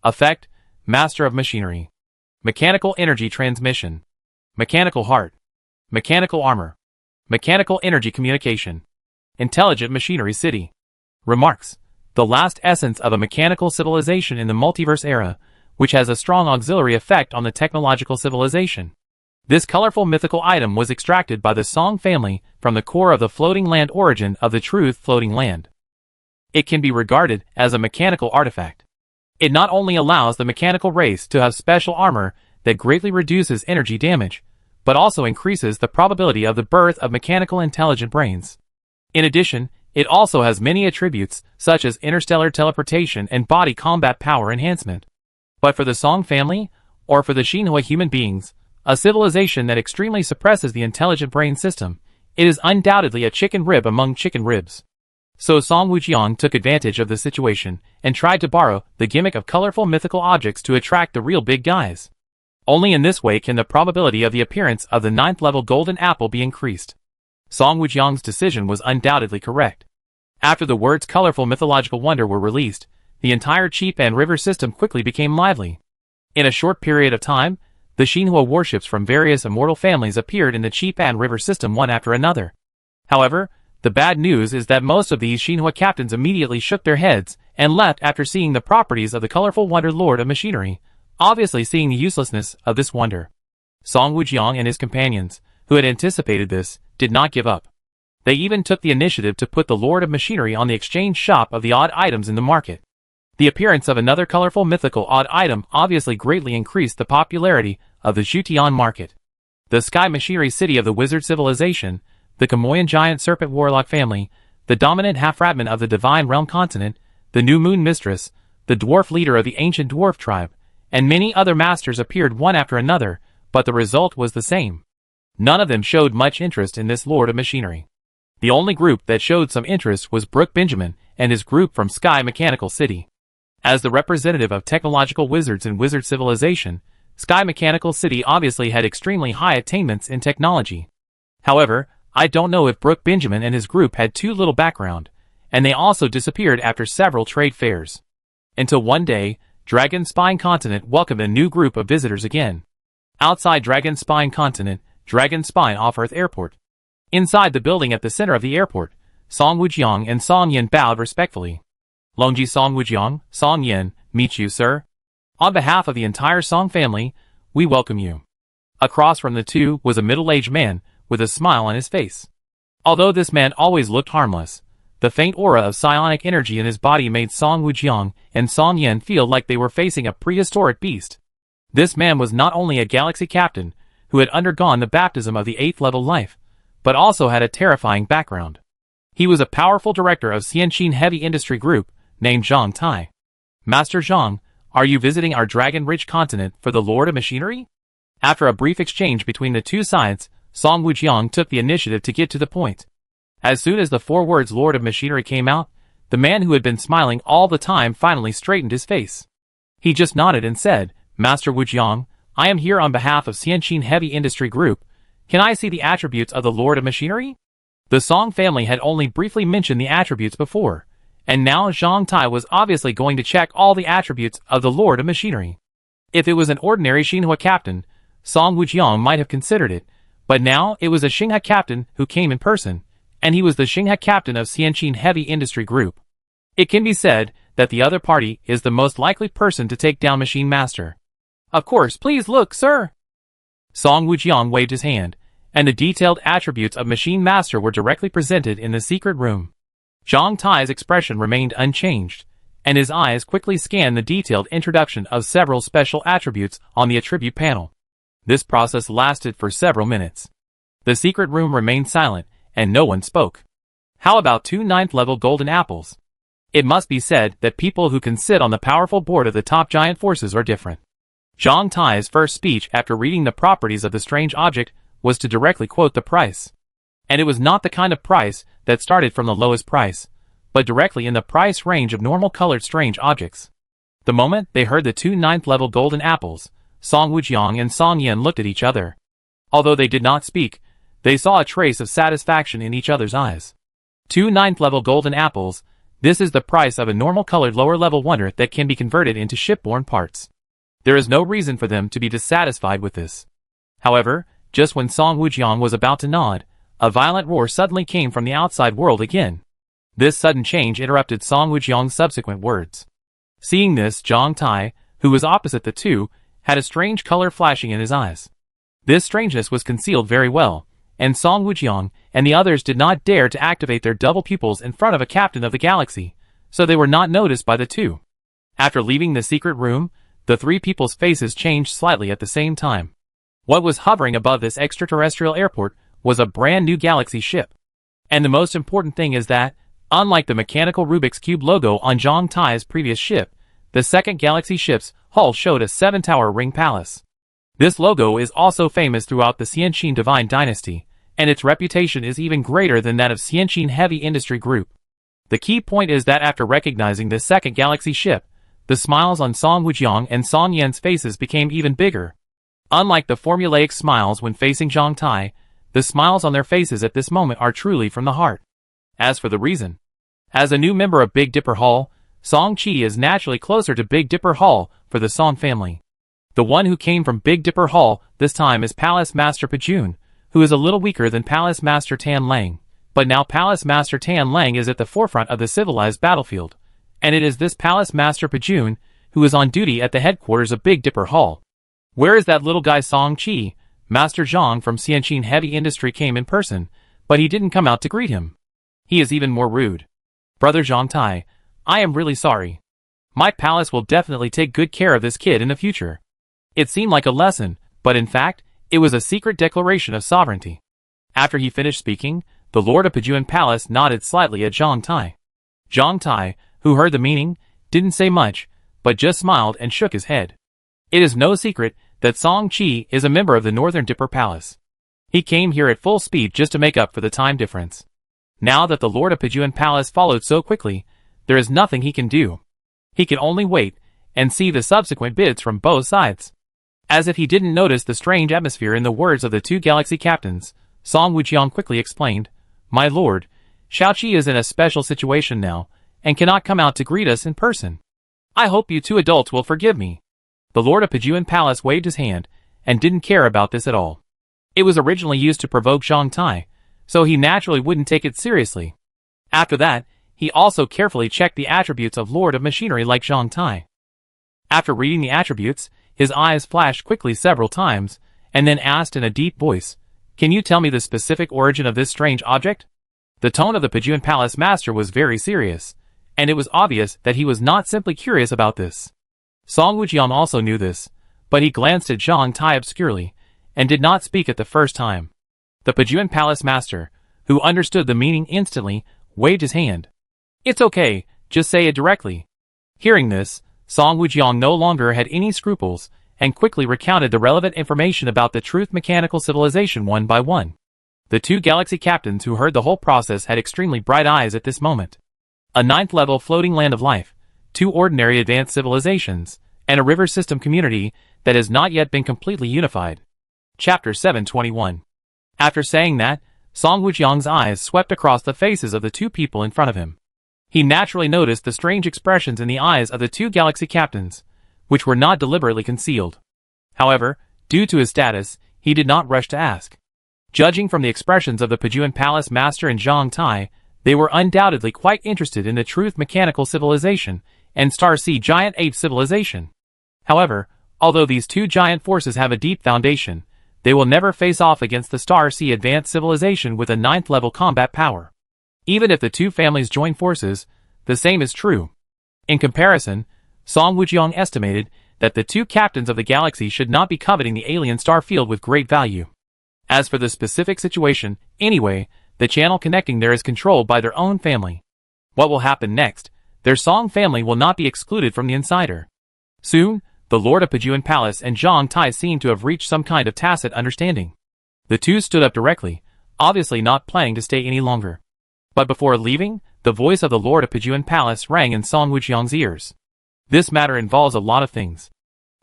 Effect, Master of Machinery. Mechanical Energy Transmission. Mechanical Heart. Mechanical Armor. Mechanical Energy Communication. Intelligent Machinery City. Remarks. The last essence of a mechanical civilization in the multiverse era, which has a strong auxiliary effect on the technological civilization. This colorful mythical item was extracted by the Song family from the core of the floating land origin of the Truth floating land. It can be regarded as a mechanical artifact. It not only allows the mechanical race to have special armor that greatly reduces energy damage, but also increases the probability of the birth of mechanical intelligent brains. In addition, it also has many attributes such as interstellar teleportation and body combat power enhancement. But for the Song family, or for the Xinhua human beings, a civilization that extremely suppresses the intelligent brain system, it is undoubtedly a chicken rib among chicken ribs. So Song Wujiang took advantage of the situation and tried to borrow the gimmick of colorful mythical objects to attract the real big guys. Only in this way can the probability of the appearance of the 9th level golden apple be increased. Song Wujiang's decision was undoubtedly correct. After the words colorful mythological wonder were released, the entire Chipan River system quickly became lively. In a short period of time, the Xinhua warships from various immortal families appeared in the Chipan River system one after another. However, the bad news is that most of these Xinhua captains immediately shook their heads and left after seeing the properties of the colorful wonder Lord of Machinery, obviously seeing the uselessness of this wonder. Song Wujiang and his companions, who had anticipated this, did not give up. They even took the initiative to put the Lord of Machinery on the exchange shop of the odd items in the market. The appearance of another colorful mythical odd item obviously greatly increased the popularity of the Xutian market. The Sky Machinery City of the Wizard Civilization, the Kamoyan Giant Serpent Warlock family, the dominant half-ratman of the Divine Realm continent, the New Moon Mistress, the dwarf leader of the ancient dwarf tribe, and many other masters appeared one after another, but the result was the same. None of them showed much interest in this Lord of Machinery. The only group that showed some interest was Brooke Benjamin and his group from Sky Mechanical City. As the representative of technological wizards in Wizard Civilization, Sky Mechanical City obviously had extremely high attainments in technology. However, I don't know if Brooke Benjamin and his group had too little background, and they also disappeared after several trade fairs. Until one day, Dragon Spine Continent welcomed a new group of visitors again. Outside Dragon Spine Continent, Dragon Spine off-Earth Airport. Inside the building at the center of the airport, Song Wujiang and Song Yin bowed respectfully. Longji Song Wujiang, Song Yin, meet you, sir. On behalf of the entire Song family, we welcome you. Across from the two was a middle-aged man with a smile on his face. Although this man always looked harmless, the faint aura of psionic energy in his body made Song Wujiang and Song Yin feel like they were facing a prehistoric beast. This man was not only a galaxy captain who had undergone the baptism of the 8th level life, but also had a terrifying background. He was a powerful director of Xianqin Heavy Industry Group named Zhang Tai. Master Zhang, are you visiting our dragon-rich continent for the Lord of Machinery? After a brief exchange between the two sides, Song Wujiang took the initiative to get to the point. As soon as the 4 words Lord of Machinery came out, the man who had been smiling all the time finally straightened his face. He just nodded and said, Master Wujiang, I am here on behalf of Xianqin Heavy Industry Group. Can I see the attributes of the Lord of Machinery? The Song family had only briefly mentioned the attributes before, and now Zhang Tai was obviously going to check all the attributes of the Lord of Machinery. If it was an ordinary Xinhua captain, Song Wujiang might have considered it, but now it was a Xinhua captain who came in person, and he was the Xinhua captain of Xianqin Heavy Industry Group. It can be said that the other party is the most likely person to take down Machine Master. Of course, please look, sir. Song Wujiang waved his hand, and the detailed attributes of Machine Master were directly presented in the secret room. Zhang Tai's expression remained unchanged, and his eyes quickly scanned the detailed introduction of several special attributes on the attribute panel. This process lasted for several minutes. The secret room remained silent, and no one spoke. How about 2 9th-level golden apples? It must be said that people who can sit on the powerful board of the top giant forces are different. Zhang Tai's first speech after reading the properties of the strange object was to directly quote the price. And it was not the kind of price that started from the lowest price, but directly in the price range of normal-colored strange objects. The moment they heard the 2 9th-level golden apples, Song Wujiang and Song Yin looked at each other. Although they did not speak, they saw a trace of satisfaction in each other's eyes. 2 9th-level golden apples, this is the price of a normal-colored lower-level wonder that can be converted into shipborne parts. There is no reason for them to be dissatisfied with this. However, just when Song Wujiang was about to nod, a violent roar suddenly came from the outside world again. This sudden change interrupted Song Wujiang's subsequent words. Seeing this, Zhang Tai, who was opposite the two, had a strange color flashing in his eyes. This strangeness was concealed very well, and Song Wujiang and the others did not dare to activate their double pupils in front of a captain of the galaxy, so they were not noticed by the two. After leaving the secret room, the 3 people's faces changed slightly at the same time. What was hovering above this extraterrestrial airport was a brand new galaxy ship. And the most important thing is that, unlike the mechanical Rubik's Cube logo on Zhang Tai's previous ship, the second galaxy ship's hull showed a 7-tower ring palace. This logo is also famous throughout the Xianqin Divine Dynasty, and its reputation is even greater than that of Xianqin Heavy Industry Group. The key point is that after recognizing this second galaxy ship, the smiles on Song Wujiang and Song Yan's faces became even bigger. Unlike the formulaic smiles when facing Zhang Tai, the smiles on their faces at this moment are truly from the heart. As for the reason, as a new member of Big Dipper Hall, Song Qi is naturally closer to Big Dipper Hall for the Song family. The one who came from Big Dipper Hall this time is Palace Master Pajun, who is a little weaker than Palace Master Tan Lang, but now Palace Master Tan Lang is at the forefront of the civilized battlefield, and it is this Palace Master Pajun who is on duty at the headquarters of Big Dipper Hall. Where is that little guy Song Qi? Master Zhang from Xianqin Heavy Industry came in person, but he didn't come out to greet him. He is even more rude. Brother Zhang Tai, I am really sorry. My palace will definitely take good care of this kid in the future. It seemed like a lesson, but in fact, It was a secret declaration of sovereignty. After he finished speaking, the Lord of Pajuan Palace nodded slightly at Zhang Tai. Zhang Tai, who heard the meaning, didn't say much, but just smiled and shook his head. It is no secret that Song Qi is a member of the Northern Dipper Palace. He came here at full speed just to make up for the time difference. Now that the Lord of Pajuan Palace followed so quickly, there is nothing he can do. He can only wait and see the subsequent bids from both sides. As if he didn't notice the strange atmosphere in the words of the two galaxy captains, Song Wujiang quickly explained, "My lord, Xiaoqi is in a special situation now, and cannot come out to greet us in person. I hope you two adults will forgive me." The Lord of Pajuan Palace waved his hand, and didn't care about this at all. It was originally used to provoke Zhang Tai, so he naturally wouldn't take it seriously. After that, he also carefully checked the attributes of Lord of Machinery like Zhang Tai. After reading the attributes, his eyes flashed quickly several times, and then asked in a deep voice, "Can you tell me the specific origin of this strange object?" The tone of the Pajuan Palace master was very serious, and it was obvious that he was not simply curious about this. Song Wujiang also knew this, but he glanced at Zhang Tai obscurely, and did not speak at the first time. The Pajuan Palace master, who understood the meaning instantly, waved his hand. "It's okay, just say it directly." Hearing this, Song Wujiang no longer had any scruples, and quickly recounted the relevant information about the Truth Mechanical Civilization one by one. The two galaxy captains who heard the whole process had extremely bright eyes at this moment. A 9th-level floating land of life, 2 ordinary advanced civilizations, and a river system community that has not yet been completely unified. Chapter 721. After saying that, Song Wujiang's eyes swept across the faces of the two people in front of him. He naturally noticed the strange expressions in the eyes of the two galaxy captains, which were not deliberately concealed. However, due to his status, he did not rush to ask. Judging from the expressions of the Pajuan Palace master and Zhang Tai, they were undoubtedly quite interested in the Truth Mechanical Civilization and Star Sea Giant Ape Civilization. However, although these two giant forces have a deep foundation, they will never face off against the Star Sea Advanced Civilization with a 9th-level combat power. Even if the two families join forces, the same is true. In comparison, Song Wujiang estimated that the two captains of the galaxy should not be coveting the alien star field with great value. As for the specific situation, anyway, the channel connecting there is controlled by their own family. What will happen next? Their Song family will not be excluded from the insider. Soon, the Lord of Pajuan Palace and Zhang Tai seemed to have reached some kind of tacit understanding. The two stood up directly, obviously not planning to stay any longer. But before leaving, the voice of the Lord of Pajuan Palace rang in Song Wujiang's ears. "This matter involves a lot of things.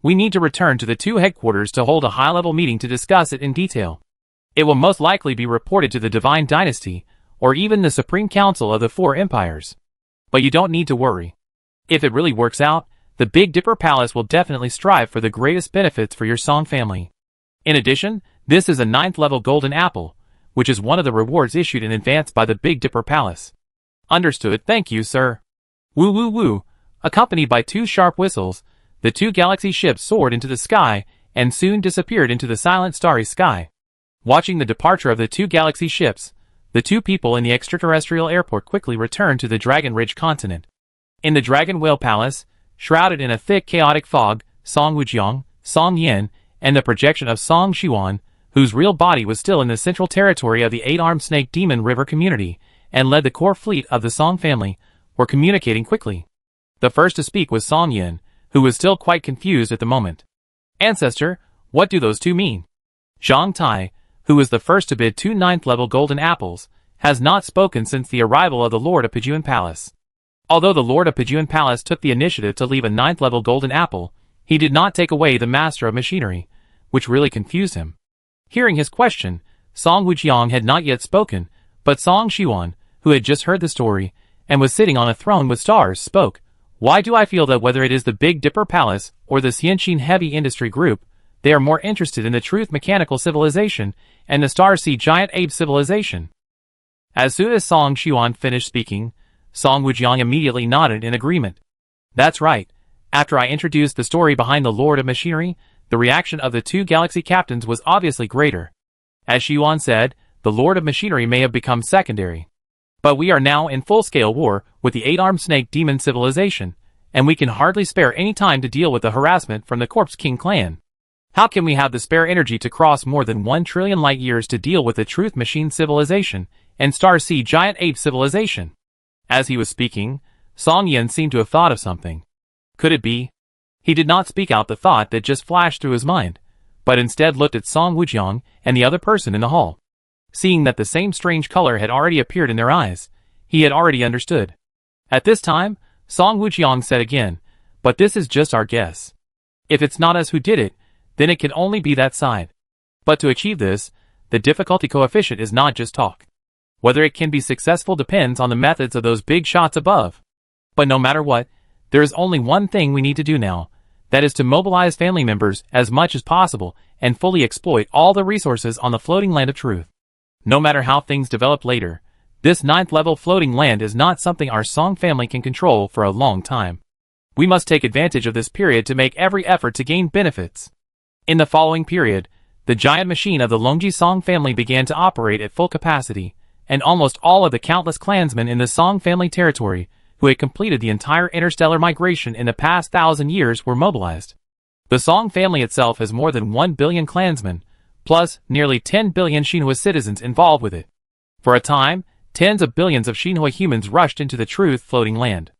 We need to return to the two headquarters to hold a high-level meeting to discuss it in detail. It will most likely be reported to the Divine Dynasty, or even the Supreme Council of the Four Empires. But you don't need to worry. If it really works out, the Big Dipper Palace will definitely strive for the greatest benefits for your Song family. In addition, this is a 9th-level golden apple, which is one of the rewards issued in advance by the Big Dipper Palace." "Understood, thank you, sir." Woo woo woo. Accompanied by 2 sharp whistles, the 2 galaxy ships soared into the sky and soon disappeared into the silent starry sky. Watching the departure of the 2 galaxy ships, the 2 people in the extraterrestrial airport quickly returned to the Dragon Ridge continent. In the Dragon Whale Palace, shrouded in a thick chaotic fog, Song Wujiang, Song Yin, and the projection of Song Xiwan, whose real body was still in the central territory of the 8-armed snake demon river community, and led the core fleet of the Song family, were communicating quickly. The first to speak was Song Yin, who was still quite confused at the moment. "Ancestor, what do those two mean?" Zhang Tai, who was the first to bid 2 9th-level golden apples, has not spoken since the arrival of the Lord of Pajuan Palace. Although the Lord of Pajuan Palace took the initiative to leave a 9th-level golden apple, he did not take away the Master of Machinery, which really confused him. Hearing his question, Song Wujiang had not yet spoken, but Song Xiwan, who had just heard the story, and was sitting on a throne with stars, spoke. "Why do I feel that whether it is the Big Dipper Palace or the Xianxin Heavy Industry Group, they are more interested in the Truth Mechanical Civilization and the Star Sea Giant Ape Civilization?" As soon as Song Xiwan finished speaking, Song Wujiang immediately nodded in agreement. "That's right. After I introduced the story behind the Lord of Machinery, the reaction of the 2 galaxy captains was obviously greater. As Xiwan said, the Lord of Machinery may have become secondary. But we are now in full-scale war with the 8-armed snake demon civilization, and we can hardly spare any time to deal with the harassment from the Corpse King clan. How can we have the spare energy to cross more than 1 trillion light years to deal with the Truth Machine civilization and Star Sea Giant Ape civilization? As he was speaking, Song Yin seemed to have thought of something. Could it be? He did not speak out the thought that just flashed through his mind, but instead looked at Song Wujiang and the other person in the hall. Seeing that the same strange color had already appeared in their eyes, he had already understood. At this time, Song Wujiang said again, "But this is just our guess. If it's not us who did it, then it can only be that side. But to achieve this, the difficulty coefficient is not just talk. Whether it can be successful depends on the methods of those big shots above. But no matter what, there is only one thing we need to do now, that is to mobilize family members as much as possible and fully exploit all the resources on the floating land of truth. No matter how things develop later, this 9th level floating land is not something our Song family can control for a long time. We must take advantage of this period to make every effort to gain benefits." In the following period, the giant machine of the Longji Song family began to operate at full capacity, and almost all of the countless clansmen in the Song family territory who had completed the entire interstellar migration in the past 1,000 years were mobilized. The Song family itself has more than 1 billion clansmen, plus nearly 10 billion Xinhua citizens involved with it. For a time, tens of billions of Xinhua humans rushed into the Truth floating land.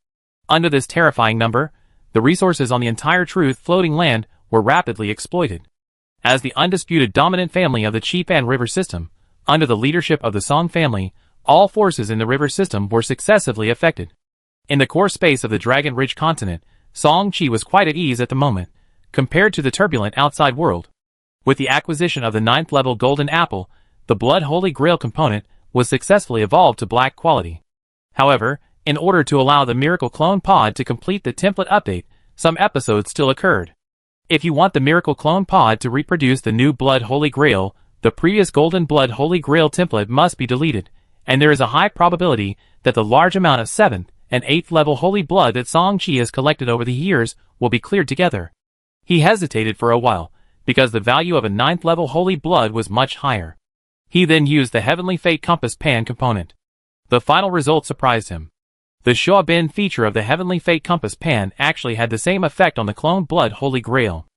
Under this terrifying number, the resources on the entire Truth floating land were rapidly exploited. As the undisputed dominant family of the Qifan River system, under the leadership of the Song family, all forces in the river system were successively affected. In the core space of the Dragon Ridge continent, Song Qi was quite at ease at the moment, compared to the turbulent outside world. With the acquisition of the 9th level Golden Apple, the Blood Holy Grail component was successfully evolved to black quality. However, in order to allow the Miracle Clone Pod to complete the template update, some episodes still occurred. If you want the Miracle Clone Pod to reproduce the new Blood Holy Grail, the previous Golden Blood Holy Grail template must be deleted, and there is a high probability that the large amount of 7th and 8th level Holy Blood that Song Qi has collected over the years will be cleared together. He hesitated for a while, because the value of a 9th level Holy Blood was much higher. He then used the Heavenly Fate Compass Pan component. The final result surprised him. The Shuabin feature of the Heavenly Fate Compass Pan actually had the same effect on the Clone Blood Holy Grail.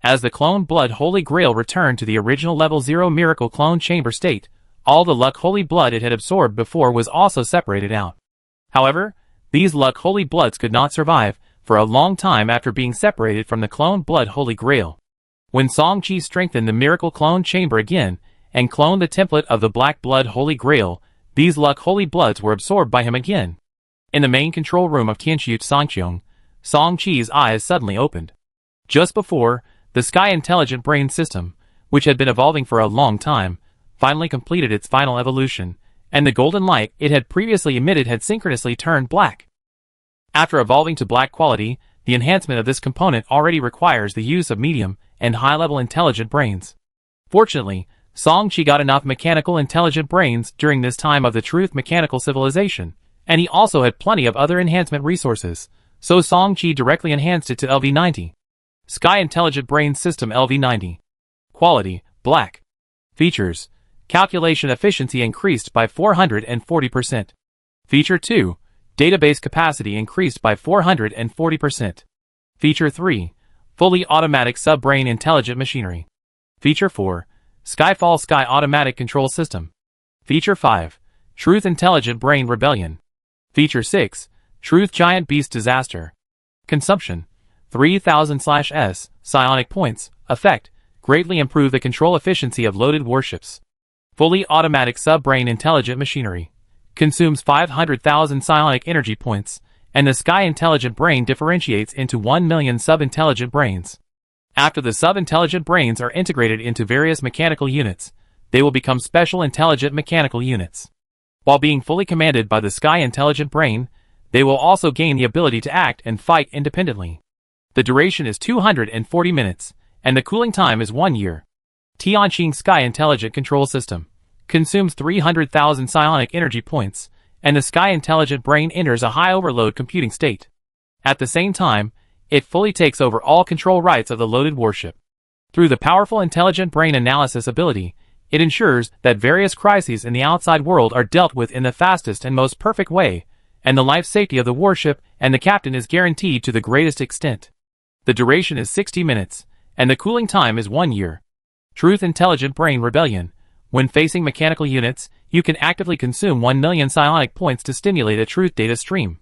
As the Clone Blood Holy Grail returned to the original level 0 Miracle Clone Chamber state, all the Luck Holy Blood it had absorbed before was also separated out. However, these Luck Holy Bloods could not survive for a long time after being separated from the Clone Blood Holy Grail. When Song Qi strengthened the Miracle Clone Chamber again, and cloned the template of the Black Blood Holy Grail, these Luck Holy Bloods were absorbed by him again. In the main control room of Tianqiu Sangqiong, Song Qi's eyes suddenly opened. Just before, the Sky Intelligent Brain System, which had been evolving for a long time, finally completed its final evolution, and the golden light it had previously emitted had synchronously turned black. After evolving to black quality, the enhancement of this component already requires the use of medium and high-level intelligent brains. Fortunately, Song Qi got enough mechanical intelligent brains during this time of the Truth mechanical civilization, and he also had plenty of other enhancement resources, so Song Qi directly enhanced it to LV90. Sky Intelligent Brain System LV90. Quality, black. Features, calculation efficiency increased by 440%. Feature 2, database capacity increased by 440%. Feature 3, fully automatic sub-brain intelligent machinery. Feature 4, Skyfall Sky Automatic Control System. Feature 5, Truth Intelligent Brain Rebellion. Feature 6, Truth Giant Beast Disaster. Consumption, 3000/S, psionic points. Effect, greatly improve the control efficiency of loaded warships. Fully automatic sub-brain intelligent machinery. Consumes 500,000 psionic energy points, and the Sky Intelligent Brain differentiates into 1 million sub-intelligent brains. After the sub-intelligent brains are integrated into various mechanical units, they will become special intelligent mechanical units. While being fully commanded by the Sky Intelligent Brain, they will also gain the ability to act and fight independently. The duration is 240 minutes, and the cooling time is 1 year. Tianqing Sky Intelligent Control System. Consumes 300,000 psionic energy points, and the Sky Intelligent Brain enters a high overload computing state. At the same time, it fully takes over all control rights of the loaded warship. Through the powerful intelligent brain analysis ability, it ensures that various crises in the outside world are dealt with in the fastest and most perfect way, and the life safety of the warship and the captain is guaranteed to the greatest extent. The duration is 60 minutes, and the cooling time is 1 year. Truth Intelligent Brain Rebellion. When facing mechanical units, you can actively consume 1 million psionic points to stimulate a truth data stream.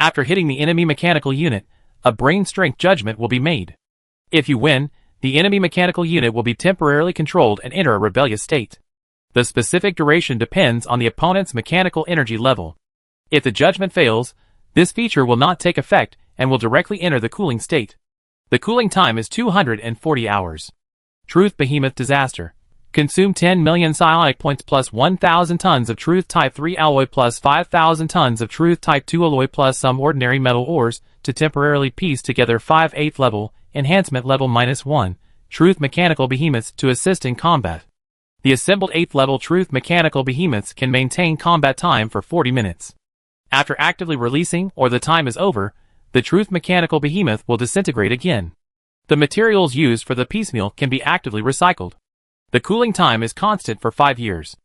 After hitting the enemy mechanical unit, a brain strength judgment will be made. If you win, the enemy mechanical unit will be temporarily controlled and enter a rebellious state. The specific duration depends on the opponent's mechanical energy level. If the judgment fails, this feature will not take effect and will directly enter the cooling state. The cooling time is 240 hours. Truth Behemoth Disaster. Consume 10 million psionic points plus 1,000 tons of Truth Type 3 alloy plus 5,000 tons of Truth Type 2 alloy plus some ordinary metal ores to temporarily piece together 5 8th level, enhancement level -1, Truth Mechanical Behemoths to assist in combat. The assembled 8th level Truth Mechanical Behemoths can maintain combat time for 40 minutes. After actively releasing or the time is over, the Truth Mechanical Behemoth will disintegrate again. The materials used for the piecemeal can be actively recycled. The cooling time is constant for 5 years.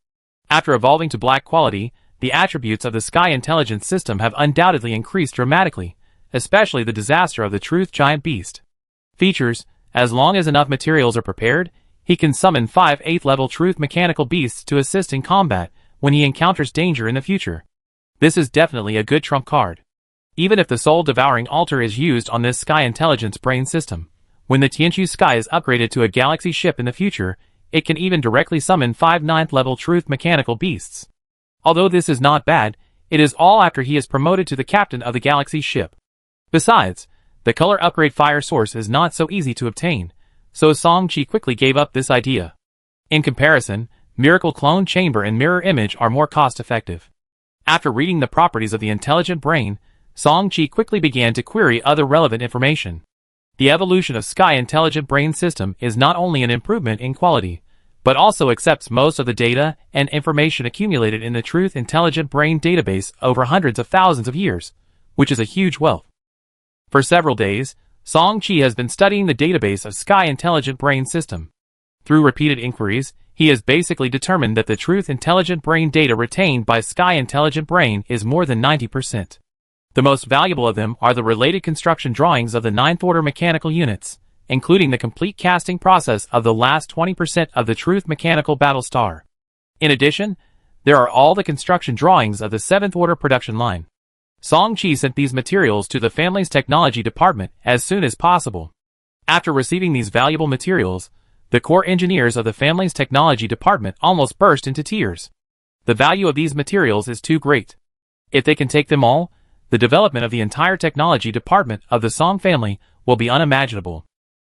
After evolving to black quality, the attributes of the Sky Intelligence System have undoubtedly increased dramatically, especially the disaster of the Truth Giant Beast. Features: as long as enough materials are prepared, he can summon 5 8th level Truth Mechanical Beasts to assist in combat when he encounters danger in the future. This is definitely a good trump card. Even if the soul-devouring altar is used on this Sky Intelligence Brain System, when the Tianqiu Sky is upgraded to a galaxy ship in the future, it can even directly summon 5 9th level Truth Mechanical Beasts. Although this is not bad, it is all after he is promoted to the captain of the galaxy ship. Besides, the color upgrade fire source is not so easy to obtain, so Song-Chi quickly gave up this idea. In comparison, Miracle Clone Chamber and Mirror Image are more cost-effective. After reading the properties of the intelligent brain, Song-Chi quickly began to query other relevant information. The evolution of Sky Intelligent Brain System is not only an improvement in quality, but also accepts most of the data and information accumulated in the Truth Intelligent Brain database over hundreds of thousands of years, which is a huge wealth. For several days, Song-Chi has been studying the database of Sky Intelligent Brain System. Through repeated inquiries, he has basically determined that the Truth Intelligent Brain data retained by Sky Intelligent Brain is more than 90%. The most valuable of them are the related construction drawings of the 9th order mechanical units, including the complete casting process of the last 20% of the Truth Mechanical Battle Star. In addition, there are all the construction drawings of the 7th order production line. Song-Chi sent these materials to the family's technology department as soon as possible. After receiving these valuable materials, the core engineers of the family's technology department almost burst into tears. The value of these materials is too great. If they can take them all, the development of the entire technology department of the Song family will be unimaginable.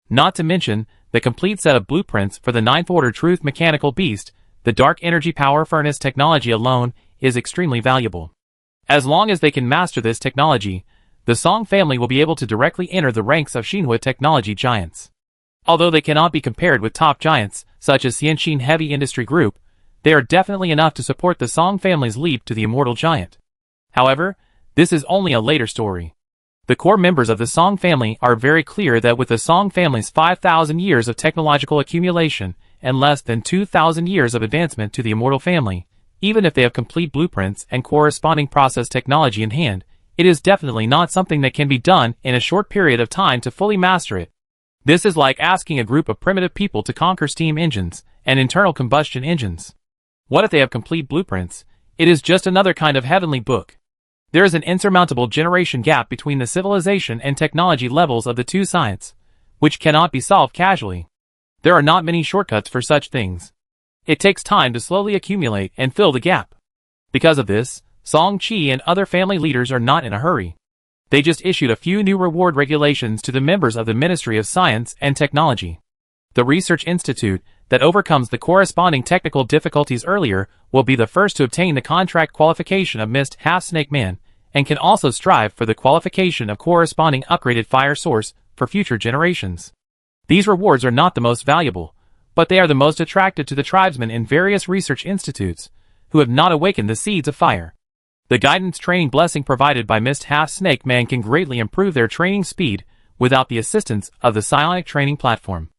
Not to mention, the complete set of blueprints for the 9th order Truth Mechanical Beast, the Dark Energy Power Furnace technology alone, is extremely valuable. As long as they can master this technology, the Song family will be able to directly enter the ranks of Xinhua technology giants. Although they cannot be compared with top giants, such as Xianxin Heavy Industry Group, they are definitely enough to support the Song family's leap to the immortal giant. However, this is only a later story. The core members of the Song family are very clear that with the Song family's 5,000 years of technological accumulation and less than 2,000 years of advancement to the immortal family, even if they have complete blueprints and corresponding process technology in hand, it is definitely not something that can be done in a short period of time to fully master it. This is like asking a group of primitive people to conquer steam engines and internal combustion engines. What if they have complete blueprints? It is just another kind of heavenly book. There is an insurmountable generation gap between the civilization and technology levels of the two sides, which cannot be solved casually. There are not many shortcuts for such things. It takes time to slowly accumulate and fill the gap. Because of this, Song-Chi and other family leaders are not in a hurry. They just issued a few new reward regulations to the members of the Ministry of Science and Technology. The research institute that overcomes the corresponding technical difficulties earlier will be the first to obtain the contract qualification of Mist Half-Snake Man, and can also strive for the qualification of corresponding upgraded fire source for future generations. These rewards are not the most valuable, but they are the most attractive to the tribesmen in various research institutes, who have not awakened the seeds of fire. The guidance training blessing provided by Mist Half-Snake Man can greatly improve their training speed without the assistance of the psionic training platform.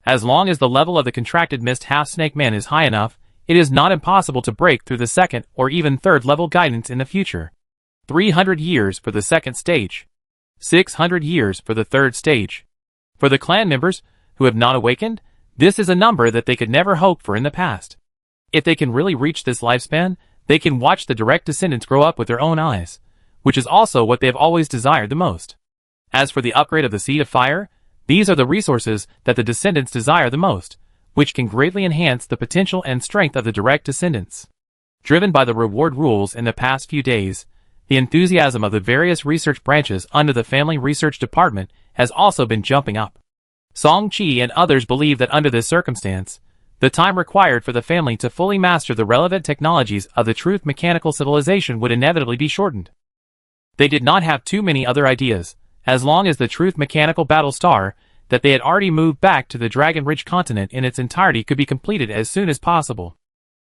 As long as the level of the contracted Mist Half-Snake Man is high enough, it is not impossible to break through the second or even third level guidance in the future. 300 years for the second stage. 600 years for the third stage. For the clan members who have not awakened, this is a number that they could never hope for in the past. If they can really reach this lifespan, they can watch the direct descendants grow up with their own eyes, which is also what they have always desired the most. As for the upgrade of the Seed of Fire, these are the resources that the descendants desire the most, which can greatly enhance the potential and strength of the direct descendants. Driven by the reward rules in the past few days, the enthusiasm of the various research branches under the Family Research Department has also been jumping up. Song Chi and others believe that under this circumstance, the time required for the family to fully master the relevant technologies of the Truth Mechanical Civilization would inevitably be shortened. They did not have too many other ideas, as long as the Truth Mechanical Battle Star that they had already moved back to the Dragon Ridge continent in its entirety could be completed as soon as possible.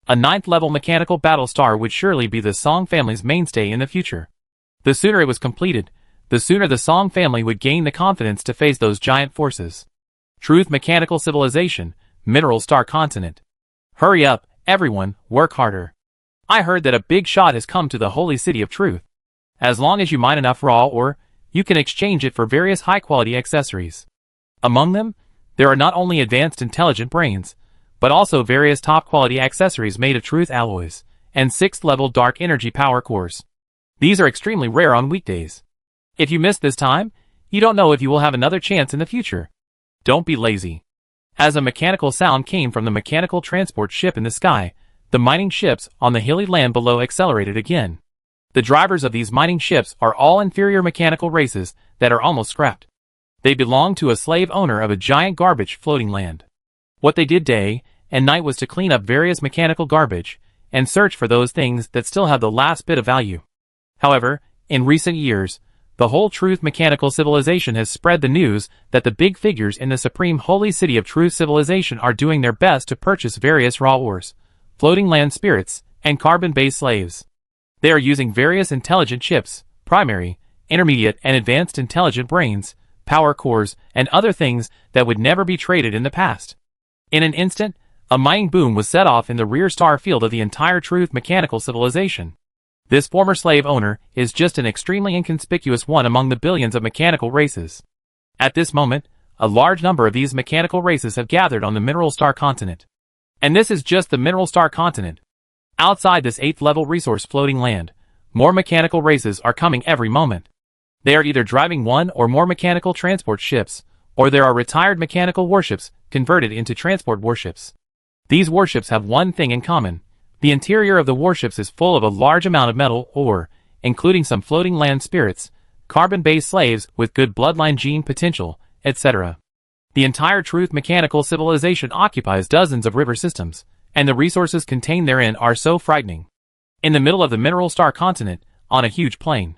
A 9th level mechanical battle star would surely be the Song family's mainstay in the future. The sooner it was completed, the sooner the Song family would gain the confidence to face those giant forces. Truth Mechanical Civilization, Mineral Star Continent. Hurry up, everyone, work harder. I heard that a big shot has come to the Holy City of Truth. As long as you mine enough raw ore, you can exchange it for various high-quality accessories. Among them, there are not only advanced intelligent brains, but also various top-quality accessories made of truth alloys, and 6th-level dark energy power cores. These are extremely rare on weekdays. If you miss this time, you don't know if you will have another chance in the future. Don't be lazy. As a mechanical sound came from the mechanical transport ship in the sky, the mining ships on the hilly land below accelerated again. The drivers of these mining ships are all inferior mechanical races that are almost scrapped. They belong to a slave owner of a giant garbage floating land. What they did day and night was to clean up various mechanical garbage and search for those things that still have the last bit of value. However, in recent years, the whole Truth Mechanical Civilization has spread the news that the big figures in the Supreme Holy City of Truth Civilization are doing their best to purchase various raw ores, floating land spirits, and carbon-based slaves. They are using various intelligent chips, primary, intermediate, and advanced intelligent brains, power cores, and other things that would never be traded in the past. In an instant, a mining boom was set off in the rear star field of the entire Truth Mechanical Civilization. This former slave owner is just an extremely inconspicuous one among the billions of mechanical races. At this moment, a large number of these mechanical races have gathered on the Mineral Star continent. And this is just the Mineral Star continent. Outside this 8th level resource floating land, more mechanical races are coming every moment. They are either driving one or more mechanical transport ships, or there are retired mechanical warships converted into transport warships. These warships have one thing in common. The interior of the warships is full of a large amount of metal ore, including some floating land spirits, carbon-based slaves with good bloodline gene potential, etc. The entire Truth Mechanical Civilization occupies dozens of river systems, and the resources contained therein are so frightening. In the middle of the Mineral Star continent, on a huge plain,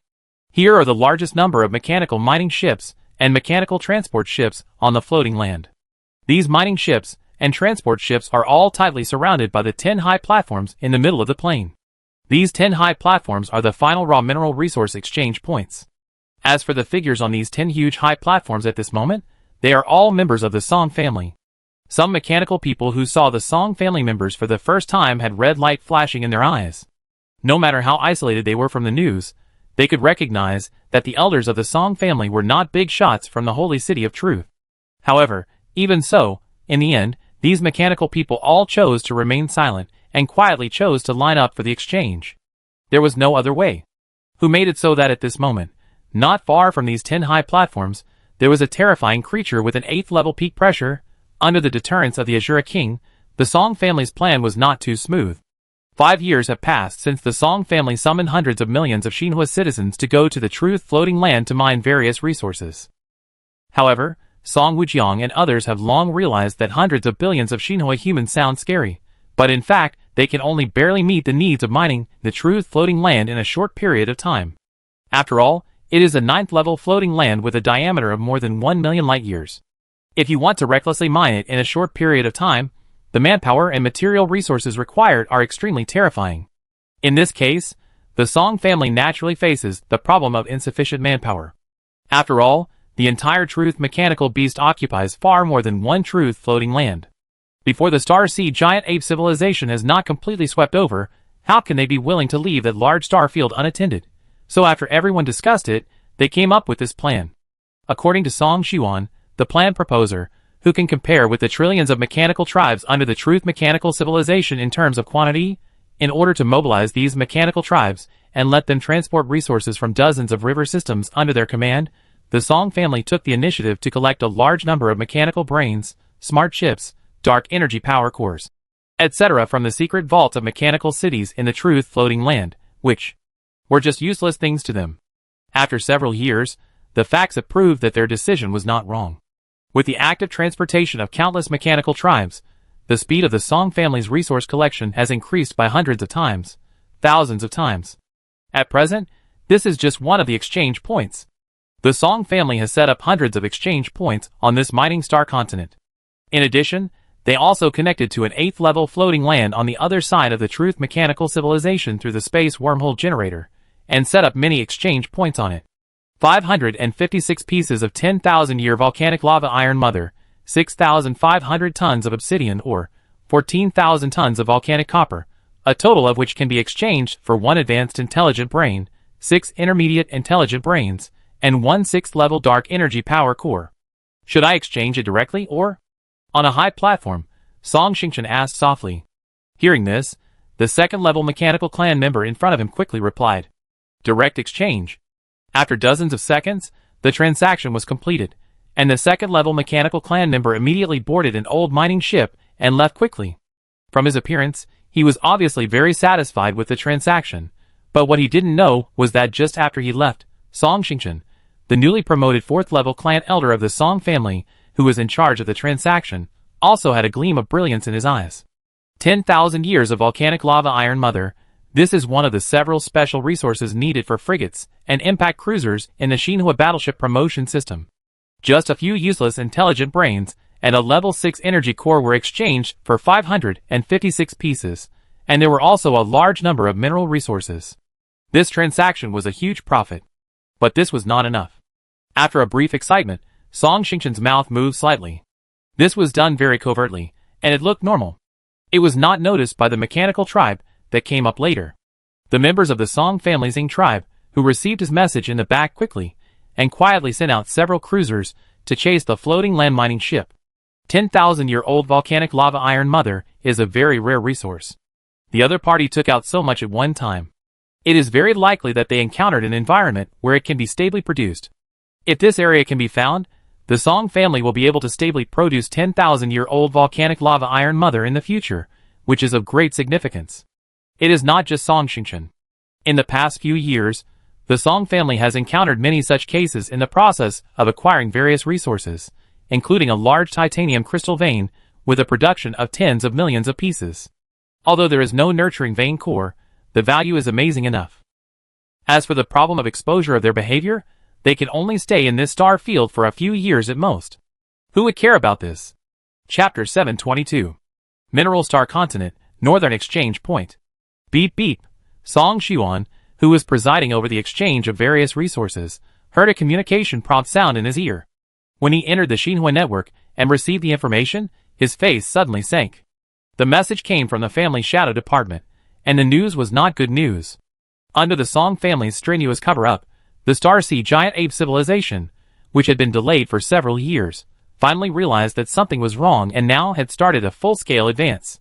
here are the largest number of mechanical mining ships and mechanical transport ships on the floating land. These mining ships and transport ships are all tightly surrounded by the 10 high platforms in the middle of the plain. These 10 high platforms are the final raw mineral resource exchange points. As for the figures on these 10 huge high platforms at this moment, they are all members of the Song family. Some mechanical people who saw the Song family members for the first time had red light flashing in their eyes. No matter how isolated they were from the news, they could recognize that the elders of the Song family were not big shots from the Holy City of Truth. However, even so, in the end, these mechanical people all chose to remain silent and quietly chose to line up for the exchange. There was no other way. Who made it so that at this moment, not far from these 10 high platforms, there was a terrifying creature with an 8th level peak pressure. Under the deterrence of the Asura king, the Song family's plan was not too smooth. 5 years have passed since the Song family summoned hundreds of millions of Xinhua citizens to go to the Truth floating land to mine various resources. However, Song Wujiang and others have long realized that hundreds of billions of Xinhua humans sound scary, but in fact, they can only barely meet the needs of mining the Truth floating land in a short period of time. After all, it is a 9th level floating land with a diameter of more than 1 million light-years. If you want to recklessly mine it in a short period of time, the manpower and material resources required are extremely terrifying. In this case, the Song family naturally faces the problem of insufficient manpower. After all, the entire Truth mechanical beast occupies far more than one Truth floating land. Before the Star Sea giant ape civilization has not completely swept over, how can they be willing to leave that large star field unattended? So after everyone discussed it, they came up with this plan. According to Song Xuan, the plan proposer, who can compare with the trillions of mechanical tribes under the Truth Mechanical Civilization in terms of quantity. In order to mobilize these mechanical tribes and let them transport resources from dozens of river systems under their command, the Song family took the initiative to collect a large number of mechanical brains, smart chips, dark energy power cores, etc. from the secret vaults of mechanical cities in the Truth floating land, which were just useless things to them. After several years, the facts have proved that their decision was not wrong. With the active transportation of countless mechanical tribes, the speed of the Song family's resource collection has increased by hundreds of times, thousands of times. At present, this is just one of the exchange points. The Song family has set up hundreds of exchange points on this mining star continent. In addition, they also connected to an 8th level floating land on the other side of the Truth Mechanical Civilization through the space wormhole generator, and set up many exchange points on it. 556 pieces of 10,000-year volcanic lava iron mother, 6,500 tons of obsidian ore, 14,000 tons of volcanic copper, a total of which can be exchanged for 1 advanced intelligent brain, 6 intermediate intelligent brains, and 1 6th level dark energy power core. Should I exchange it directly or on a high platform? Song Xingchen asked softly. Hearing this, the 2nd level mechanical clan member in front of him quickly replied, "Direct exchange." After dozens of seconds, the transaction was completed, and the 2nd level mechanical clan member immediately boarded an old mining ship and left quickly. From his appearance, he was obviously very satisfied with the transaction, but what he didn't know was that just after he left, Song Xingchen, the newly promoted 4th level clan elder of the Song family, who was in charge of the transaction, also had a gleam of brilliance in his eyes. 10,000 years of volcanic lava iron mother. This is one of the several special resources needed for frigates and impact cruisers in the Xinhua battleship promotion system. Just a few useless intelligent brains and a level 6 energy core were exchanged for 556 pieces, and there were also a large number of mineral resources. This transaction was a huge profit. But this was not enough. After a brief excitement, Song Xingchen's mouth moved slightly. This was done very covertly, and it looked normal. It was not noticed by the mechanical tribe that came up later. The members of the Song family's Ying tribe, who received his message in the back quickly, and quietly sent out several cruisers to chase the floating land mining ship. 10,000-year-old volcanic lava iron mother is a very rare resource. The other party took out so much at one time. It is very likely that they encountered an environment where it can be stably produced. If this area can be found, the Song family will be able to stably produce 10,000-year-old volcanic lava iron mother in the future, which is of great significance. It is not just Song Xingchen. In the past few years, the Song family has encountered many such cases in the process of acquiring various resources, including a large titanium crystal vein with a production of tens of millions of pieces. Although there is no nurturing vein core, the value is amazing enough. As for the problem of exposure of their behavior, they can only stay in this star field for a few years at most. Who would care about this? Chapter 722. Mineral Star Continent, Northern Exchange Point. Beep beep. Song Xuan, who was presiding over the exchange of various resources, heard a communication prompt sound in his ear. When he entered the Xinhua network and received the information, his face suddenly sank. The message came from the family shadow department, and the news was not good news. Under the Song family's strenuous cover-up, the Star Sea giant ape civilization, which had been delayed for several years, finally realized that something was wrong and now had started a full-scale advance.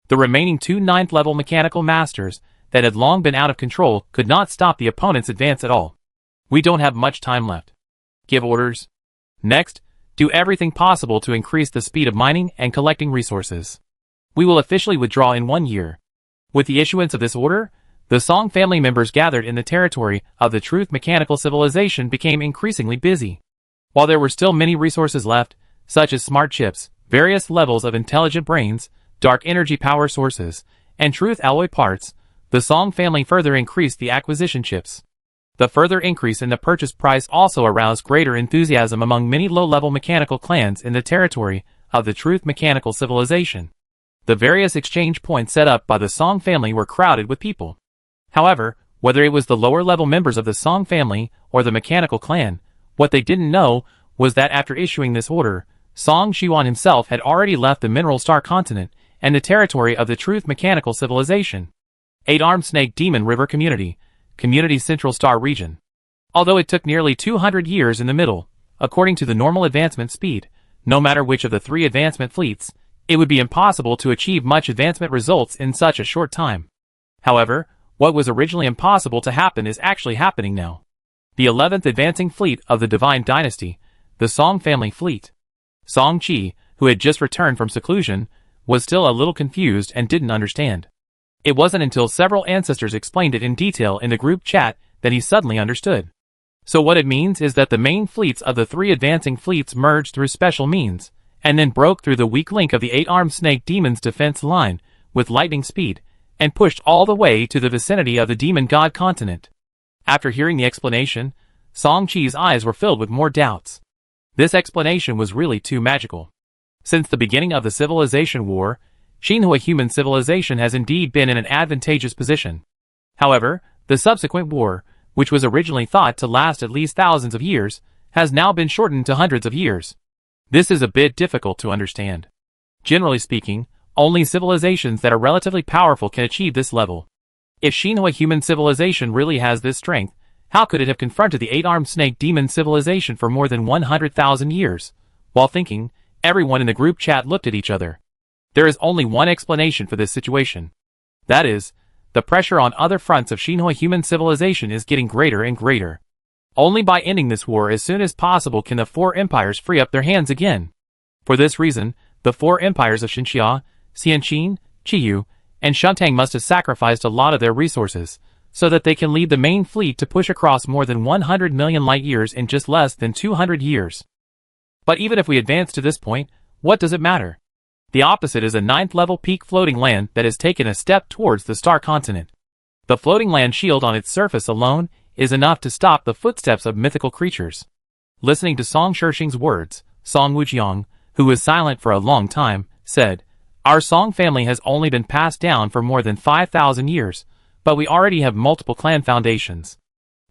The remaining 2 9th-level mechanical masters that had long been out of control could not stop the opponent's advance at all. We don't have much time left. Give orders. Next, do everything possible to increase the speed of mining and collecting resources. We will officially withdraw in 1 year. With the issuance of this order, the Song family members gathered in the territory of the Truth Mechanical Civilization became increasingly busy. While there were still many resources left, such as smart chips, various levels of intelligent brains, dark energy power sources, and truth alloy parts, the Song family further increased the acquisition chips. The further increase in the purchase price also aroused greater enthusiasm among many low-level mechanical clans in the territory of the Truth Mechanical Civilization. The various exchange points set up by the Song family were crowded with people. However, whether it was the lower-level members of the Song family or the mechanical clan, what they didn't know was that after issuing this order, Song Xuan himself had already left the Mineral Star Continent and the territory of the Truth Mechanical Civilization. 8-Armed Snake Demon River Community, Community Central Star Region. Although it took nearly 200 years in the middle, according to the normal advancement speed, no matter which of the three advancement fleets, it would be impossible to achieve much advancement results in such a short time. However, what was originally impossible to happen is actually happening now. The 11th advancing fleet of the Divine Dynasty, the Song family fleet. Song Qi, who had just returned from seclusion, was still a little confused and didn't understand. It wasn't until several ancestors explained it in detail in the group chat that he suddenly understood. So what it means is that the main fleets of the three advancing fleets merged through special means, and then broke through the weak link of the 8-armed snake demon's defense line with lightning speed, and pushed all the way to the vicinity of the demon god continent. After hearing the explanation, Song Qi's eyes were filled with more doubts. This explanation was really too magical. Since the beginning of the civilization war, Xinhua human civilization has indeed been in an advantageous position. However, the subsequent war, which was originally thought to last at least thousands of years, has now been shortened to hundreds of years. This is a bit difficult to understand. Generally speaking, only civilizations that are relatively powerful can achieve this level. If Xinhua human civilization really has this strength, how could it have confronted the 8-armed snake demon civilization for more than 100,000 years? While thinking, everyone in the group chat looked at each other. There is only one explanation for this situation. That is, the pressure on other fronts of Xinhua human civilization is getting greater and greater. Only by ending this war as soon as possible can the four empires free up their hands again. For this reason, the four empires of Xinxia, Xianqin, Qiyu, and Shuntang must have sacrificed a lot of their resources, so that they can lead the main fleet to push across more than 100 million light-years in just less than 200 years. But even if we advance to this point, what does it matter? The opposite is a 9th-level peak floating land that has taken a step towards the star continent. The floating land shield on its surface alone is enough to stop the footsteps of mythical creatures. Listening to Song Shishing's words, Song Wujiang, who was silent for a long time, said, "Our Song family has only been passed down for more than 5,000 years, but we already have multiple clan foundations.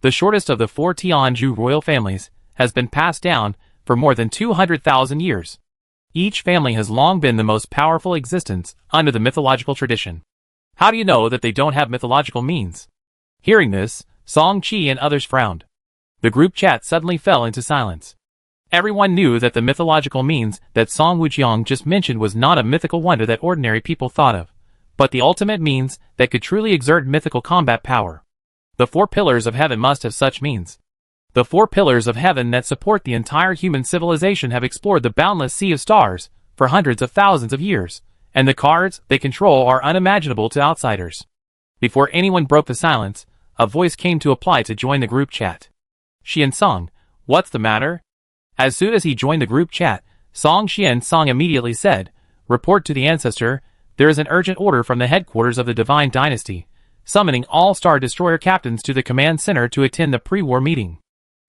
The shortest of the 4 Tianzhu royal families has been passed down for more than 200,000 years. Each family has long been the most powerful existence under the mythological tradition. How do you know that they don't have mythological means?" Hearing this, Song Qi and others frowned. The group chat suddenly fell into silence. Everyone knew that the mythological means that Song Wujiang just mentioned was not a mythical wonder that ordinary people thought of, but the ultimate means that could truly exert mythical combat power. The 4 pillars of heaven must have such means. The 4 pillars of heaven that support the entire human civilization have explored the boundless sea of stars for hundreds of thousands of years, and the cards they control are unimaginable to outsiders. Before anyone broke the silence, a voice came to apply to join the group chat. "Xian Song, what's the matter?" As soon as he joined the group chat, Song Xian Song immediately said, "Report to the ancestor, there is an urgent order from the headquarters of the Divine Dynasty, summoning all Star Destroyer captains to the command center to attend the pre-war meeting."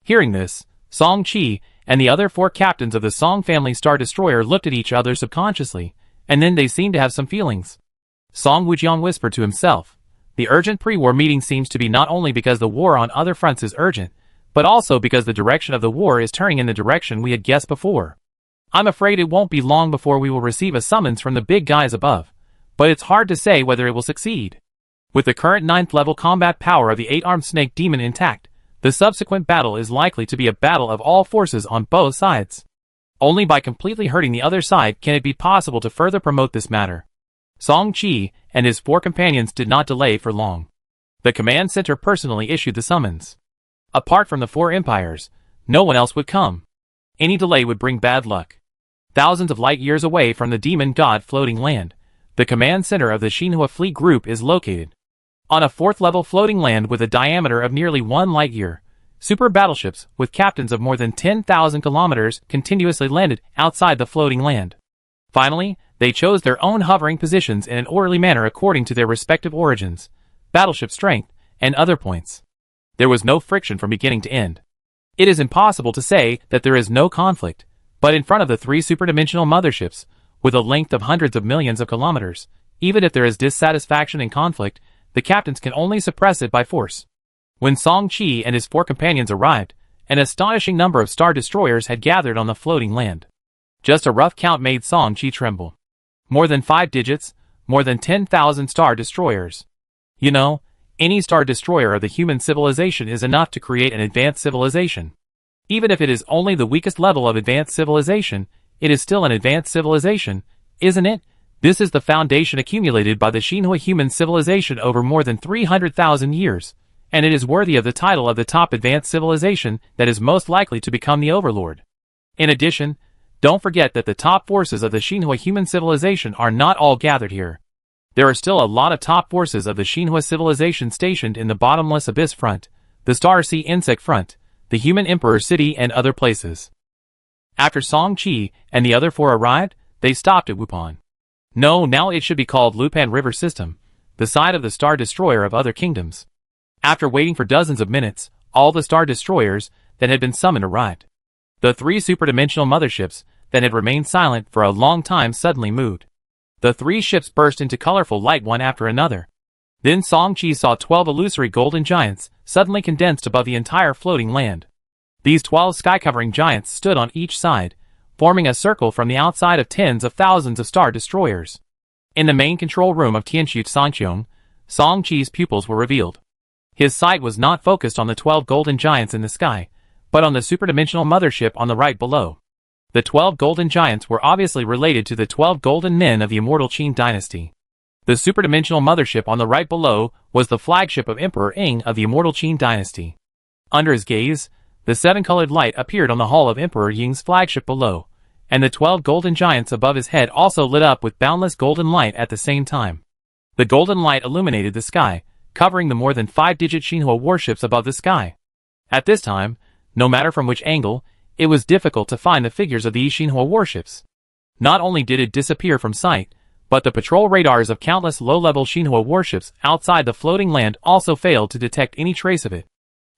Hearing this, Song Qi and the other 4 captains of the Song family Star Destroyer looked at each other subconsciously, and then they seemed to have some feelings. Song Wujiang whispered to himself, "The urgent pre-war meeting seems to be not only because the war on other fronts is urgent, but also because the direction of the war is turning in the direction we had guessed before. I'm afraid it won't be long before we will receive a summons from the big guys above, but it's hard to say whether it will succeed. With the current 9th level combat power of the 8-armed snake demon intact, the subsequent battle is likely to be a battle of all forces on both sides. Only by completely hurting the other side can it be possible to further promote this matter." Song Qi and his 4 companions did not delay for long. The command center personally issued the summons. Apart from the 4 empires, no one else would come. Any delay would bring bad luck. Thousands of light years away from the demon god floating land, the command center of the Xinhua fleet group is located. On a 4th level floating land with a diameter of nearly 1 light year, super battleships with captains of more than 10,000 kilometers continuously landed outside the floating land. Finally, they chose their own hovering positions in an orderly manner according to their respective origins, battleship strength, and other points. There was no friction from beginning to end. It is impossible to say that there is no conflict, but in front of the 3 superdimensional motherships, with a length of hundreds of millions of kilometers, even if there is dissatisfaction and conflict, the captains can only suppress it by force. When Song Qi and his 4 companions arrived, an astonishing number of Star Destroyers had gathered on the floating land. Just a rough count made Song Qi tremble. More than 5 digits, more than 10,000 Star Destroyers. You know, any Star Destroyer of the human civilization is enough to create an advanced civilization. Even if it is only the weakest level of advanced civilization, it is still an advanced civilization, isn't it? This is the foundation accumulated by the Xinhua human civilization over more than 300,000 years, and it is worthy of the title of the top advanced civilization that is most likely to become the overlord. In addition, don't forget that the top forces of the Xinhua human civilization are not all gathered here. There are still a lot of top forces of the Xinhua civilization stationed in the bottomless abyss front, the Star Sea insect front, the human emperor city and other places. After Song Qi and the other four arrived, they stopped at Wupan. No, now it should be called Lupan River System, the site of the Star Destroyer of other kingdoms. After waiting for dozens of minutes, all the Star Destroyers that had been summoned arrived. The three superdimensional motherships that had remained silent for a long time suddenly moved. The three ships burst into colorful light one after another. Then Song Qi saw 12 illusory golden giants suddenly condensed above the entire floating land. These 12 sky-covering giants stood on each side, forming a circle from the outside of tens of thousands of Star Destroyers. In the main control room of Tianxu Sangqiong, Song Qi's pupils were revealed. His sight was not focused on the 12 golden giants in the sky, but on the superdimensional mothership on the right below. The 12 golden giants were obviously related to the 12 golden men of the immortal Qin dynasty. The superdimensional mothership on the right below was the flagship of Emperor Ing of the immortal Qin dynasty. Under his gaze, the seven-colored light appeared on the hull of Emperor Ying's flagship below, and the 12 golden giants above his head also lit up with boundless golden light at the same time. The golden light illuminated the sky, covering the more than 5-digit Xinhua warships above the sky. At this time, no matter from which angle, it was difficult to find the figures of these Xinhua warships. Not only did it disappear from sight, but the patrol radars of countless low-level Xinhua warships outside the floating land also failed to detect any trace of it.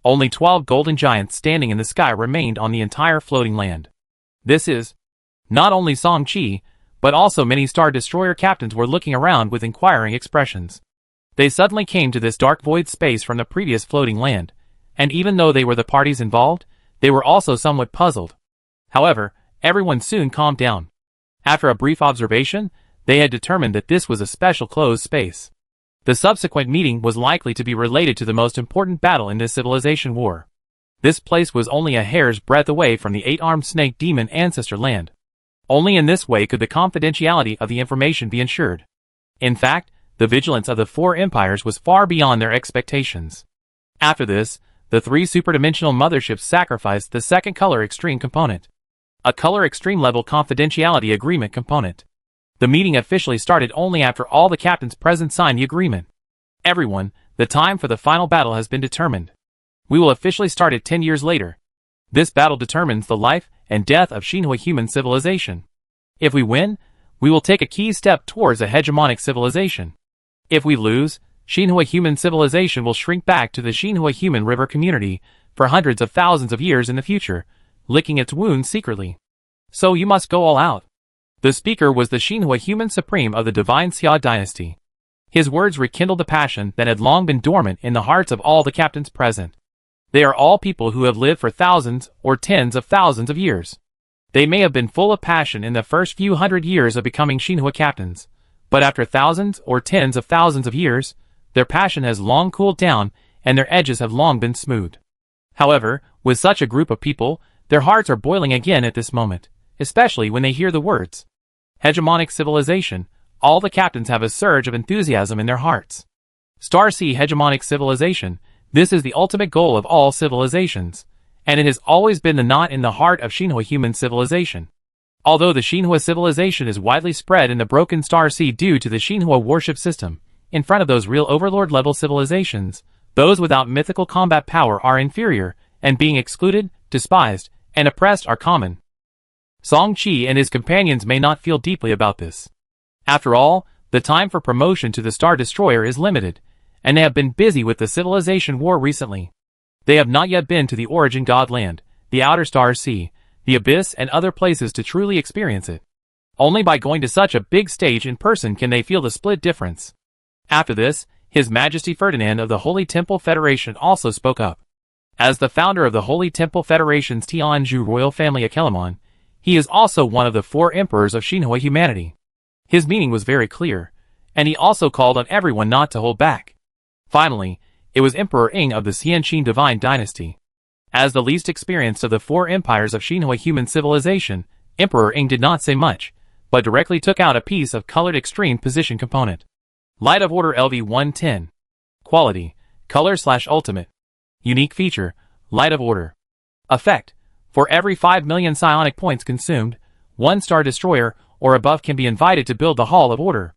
Only 12 golden giants standing in the sky remained on the entire floating land. This is not only Song Qi, but also many Star Destroyer captains were looking around with inquiring expressions. They suddenly came to this dark void space from the previous floating land, and even though they were the parties involved, they were also somewhat puzzled. However, everyone soon calmed down. After a brief observation, they had determined that this was a special closed space. The subsequent meeting was likely to be related to the most important battle in this civilization war. This place was only a hair's breadth away from the 8-armed snake demon ancestor land. Only in this way could the confidentiality of the information be ensured. In fact, the vigilance of the four empires was far beyond their expectations. After this, the three superdimensional motherships sacrificed the second color extreme component, a color extreme level confidentiality agreement component. The meeting officially started only after all the captains present signed the agreement. Everyone, the time for the final battle has been determined. We will officially start it 10 years later. This battle determines the life and death of Xinhua human civilization. If we win, we will take a key step towards a hegemonic civilization. If we lose, Xinhua human civilization will shrink back to the Xinhua human river community for hundreds of thousands of years in the future, licking its wounds secretly. So you must go all out. The speaker was the Xinhua human supreme of the divine Xia dynasty. His words rekindled the passion that had long been dormant in the hearts of all the captains present. They are all people who have lived for thousands or tens of thousands of years. They may have been full of passion in the first few hundred years of becoming Xinhua captains, but after thousands or tens of thousands of years, their passion has long cooled down and their edges have long been smoothed. However, with such a group of people, their hearts are boiling again at this moment, especially when they hear the words hegemonic civilization. All the captains have a surge of enthusiasm in their hearts. Star Sea hegemonic civilization, this is the ultimate goal of all civilizations, and it has always been the knot in the heart of Xinhua human civilization. Although the Xinhua civilization is widely spread in the broken Star Sea due to the Xinhua warship system, in front of those real overlord-level civilizations, those without mythical combat power are inferior, and being excluded, despised, and oppressed are common. Song Qi and his companions may not feel deeply about this. After all, the time for promotion to the Star Destroyer is limited, and they have been busy with the civilization war recently. They have not yet been to the Origin God Land, the Outer Star Sea, the Abyss and other places to truly experience it. Only by going to such a big stage in person can they feel the split difference. After this, His Majesty Ferdinand of the Holy Temple Federation also spoke up. As the founder of the Holy Temple Federation's Tianzhu royal family Akelamon, he is also one of the four emperors of Xinhua humanity. His meaning was very clear, and he also called on everyone not to hold back. Finally, it was Emperor Ing of the Xianqin divine dynasty. As the least experienced of the four empires of Xinhua human civilization, Emperor Ing did not say much, but directly took out a piece of colored extreme position component. Light of Order LV-110. Quality, color/ultimate. Unique feature, Light of Order. Effect, for every 5 million psionic points consumed, 1 Star Destroyer or above can be invited to build the Hall of Order.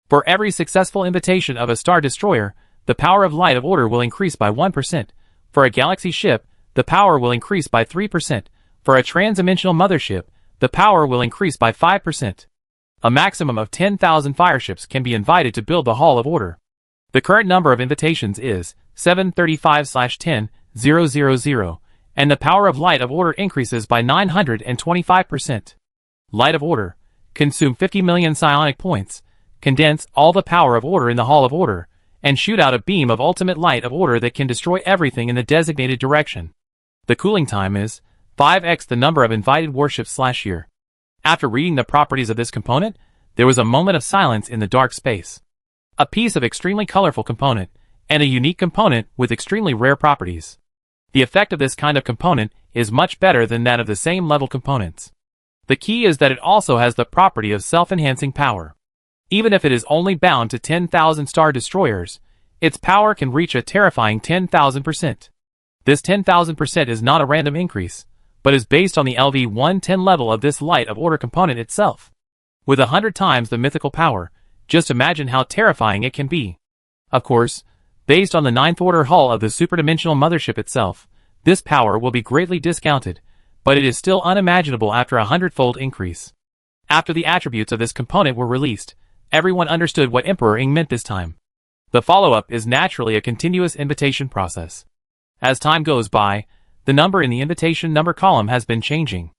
For every successful invitation of a Star Destroyer, the power of Light of Order will increase by 1%. For a galaxy ship, the power will increase by 3%. For a transdimensional mothership, the power will increase by 5%. A maximum of 10,000 fireships can be invited to build the Hall of Order. The current number of invitations is 735/10,000, and the power of Light of Order increases by 925%. Light of Order. Consume 50 million psionic points, condense all the power of Order in the Hall of Order, and shoot out a beam of ultimate Light of Order that can destroy everything in the designated direction. The cooling time is 5x the number of invited warships/year. After reading the properties of this component, there was a moment of silence in the dark space. A piece of extremely colorful component, and a unique component with extremely rare properties. The effect of this kind of component is much better than that of the same level components. The key is that it also has the property of self-enhancing power. Even if it is only bound to 10,000 Star Destroyers, its power can reach a terrifying 10,000%. This 10,000% is not a random increase, but is based on the LV-110 level of this Light of Order component itself. With 100 times the mythical power, just imagine how terrifying it can be. Of course, based on the 9th order hull of the superdimensional mothership itself, this power will be greatly discounted, but it is still unimaginable after a 100-fold increase. After the attributes of this component were released, everyone understood what Emperor Ing meant this time. The follow-up is naturally a continuous invitation process. As time goes by, the number in the invitation number column has been changing.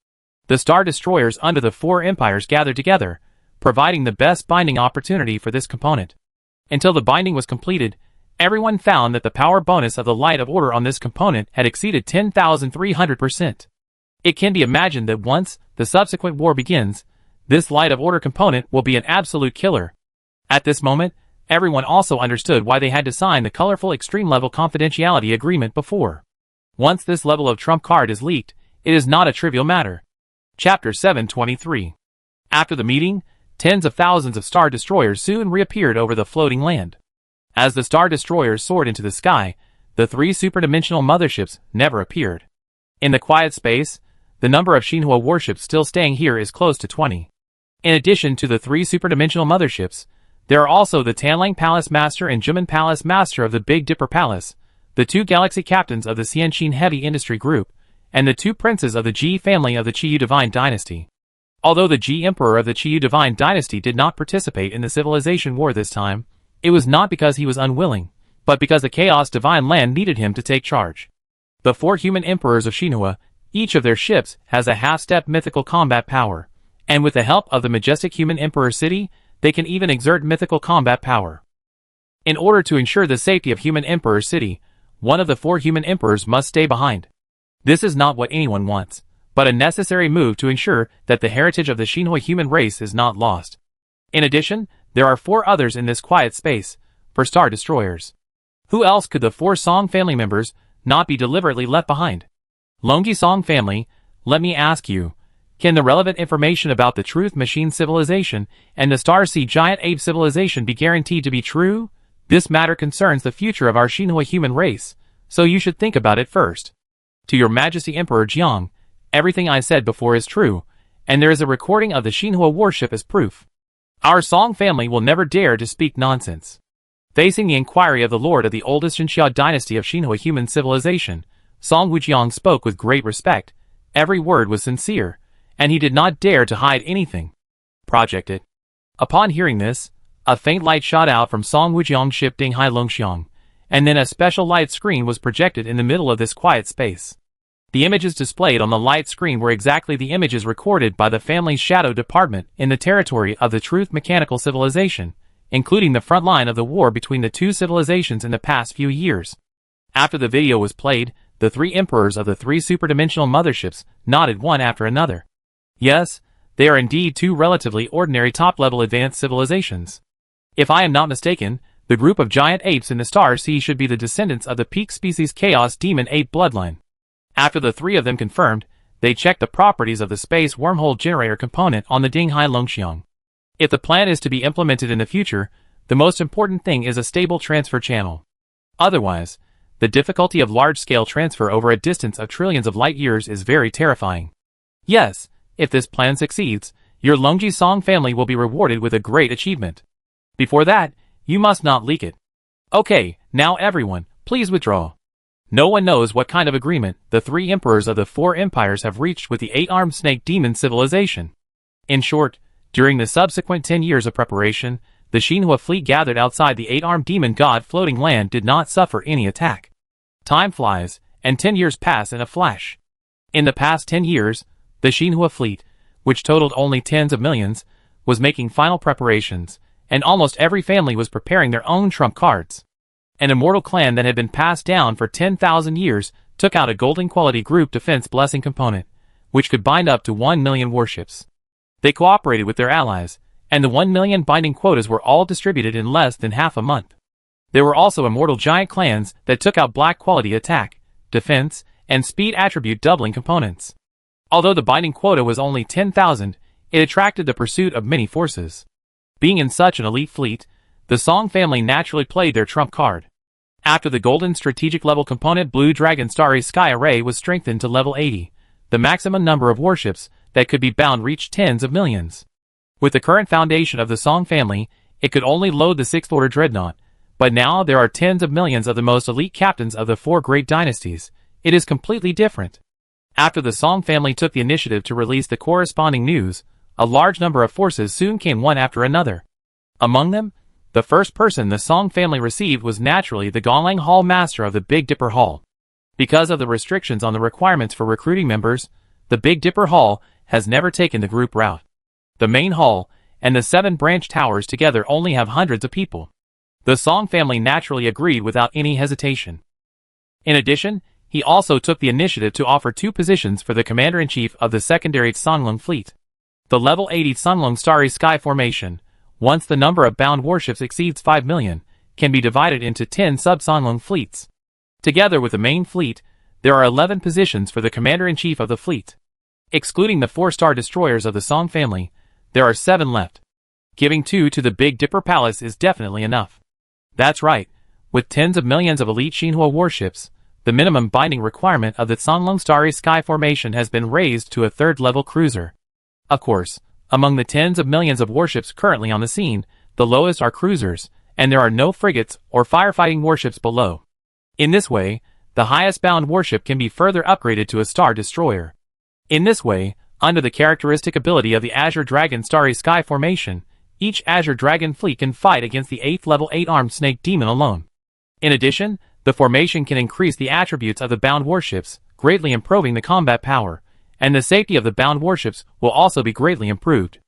The Star Destroyers under the 4 empires gathered together, providing the best binding opportunity for this component. Until the binding was completed, everyone found that the power bonus of the Light of Order on this component had exceeded 10,300%. It can be imagined that once the subsequent war begins, this Light of Order component will be an absolute killer. At this moment, everyone also understood why they had to sign the colorful extreme level confidentiality agreement before. Once this level of trump card is leaked, it is not a trivial matter. Chapter 723. After the meeting, tens of thousands of Star Destroyers soon reappeared over the floating land. As the Star Destroyers soared into the sky, the 3 superdimensional motherships never appeared. In the quiet space, the number of Shinhua warships still staying here is close to 20. In addition to the 3 superdimensional motherships, there are also the Tanlang Palace Master and Juman Palace Master of the Big Dipper Palace, the 2 galaxy captains of the Xianxin Heavy Industry Group, and the 2 princes of the Ji family of the Qiyu Divine Dynasty. Although the Ji Emperor of the Qiyu Divine Dynasty did not participate in the Civilization War this time, it was not because he was unwilling, but because the Chaos Divine Land needed him to take charge. The 4 human emperors of Shinhua, each of their ships has a half-step mythical combat power, and with the help of the majestic human emperor city, they can even exert mythical combat power. In order to ensure the safety of human emperor city, one of the 4 human emperors must stay behind. This is not what anyone wants, but a necessary move to ensure that the heritage of the Shinhua human race is not lost. In addition, there are 4 others in this quiet space, for Star Destroyers. Who else could the 4 Song family members not be deliberately left behind? Longyi Song family, let me ask you, can the relevant information about the Truth Machine civilization and the Star Sea Giant Ape civilization be guaranteed to be true? This matter concerns the future of our Shinhua human race, so you should think about it first. To Your Majesty Emperor Jiang, everything I said before is true, and there is a recording of the Shinhua warship as proof. Our Song family will never dare to speak nonsense. Facing the inquiry of the Lord of the oldest Shinxia dynasty of Shinhua human civilization, Song Wujiang spoke with great respect. Every word was sincere, and he did not dare to hide anything. Project it. Upon hearing this, a faint light shot out from Song Wujiang's ship Dinghai Longxiang, and then a special light screen was projected in the middle of this quiet space. The images displayed on the light screen were exactly the images recorded by the family's shadow department in the territory of the Truth Mechanical Civilization, including the front line of the war between the 2 civilizations in the past few years. After the video was played, the 3 emperors of the 3 superdimensional motherships nodded one after another. Yes, they are indeed 2 relatively ordinary top-level advanced civilizations. If I am not mistaken, the group of giant apes in the Star Sea should be the descendants of the peak species Chaos Demon Ape bloodline. After the 3 of them confirmed, they check the properties of the space wormhole generator component on the Dinghai Longxiang. If the plan is to be implemented in the future, the most important thing is a stable transfer channel. Otherwise, the difficulty of large-scale transfer over a distance of trillions of light-years is very terrifying. Yes, if this plan succeeds, your Longji Song family will be rewarded with a great achievement. Before that, you must not leak it. Okay, now everyone, please withdraw. No one knows what kind of agreement the 3 emperors of the 4 empires have reached with the 8-armed snake demon civilization. In short, during the subsequent 10 years of preparation, the Xinhua fleet gathered outside the 8-armed demon god floating land did not suffer any attack. Time flies, and 10 years pass in a flash. In the past 10 years, the Xinhua fleet, which totaled only tens of millions, was making final preparations, and almost every family was preparing their own trump cards. An immortal clan that had been passed down for 10,000 years took out a golden quality group defense blessing component, which could bind up to 1 million warships. They cooperated with their allies, and the 1 million binding quotas were all distributed in less than half a month. There were also immortal giant clans that took out black quality attack, defense, and speed attribute doubling components. Although the binding quota was only 10,000, it attracted the pursuit of many forces. Being in such an elite fleet, the Song family naturally played their trump card. After the golden strategic level component Blue Dragon Starry Sky Array was strengthened to level 80, the maximum number of warships that could be bound reached tens of millions. With the current foundation of the Song family, it could only load the 6th Order Dreadnought, but now there are tens of millions of the most elite captains of the 4 great dynasties. It is completely different. After the Song family took the initiative to release the corresponding news, a large number of forces soon came one after another. Among them, the first person the Song family received was naturally the Gonglang Hall master of the Big Dipper Hall. Because of the restrictions on the requirements for recruiting members, the Big Dipper Hall has never taken the group route. The main hall and the 7 branch towers together only have hundreds of people. The Song family naturally agreed without any hesitation. In addition, he also took the initiative to offer 2 positions for the commander-in-chief of the secondary Tsanglong fleet. The level 80 Tsanglong Starry Sky formation, once the number of bound warships exceeds 5 million, can be divided into 10 sub-Tsanglong fleets. Together with the main fleet, there are 11 positions for the commander-in-chief of the fleet. Excluding the 4-star destroyers of the Song family, there are 7 left. Giving 2 to the Big Dipper Palace is definitely enough. That's right, with tens of millions of elite Xinhua warships, the minimum binding requirement of the Tsanglong Starry Sky formation has been raised to a 3rd-level cruiser. Of course, among the tens of millions of warships currently on the scene, the lowest are cruisers, and there are no frigates or firefighting warships below. In this way, the highest bound warship can be further upgraded to a star destroyer. In this way, under the characteristic ability of the Azure Dragon Starry Sky formation, each Azure Dragon fleet can fight against the 8th level 8-armed snake demon alone. In addition, the formation can increase the attributes of the bound warships, greatly improving the combat power, and the safety of the bound warships will also be greatly improved.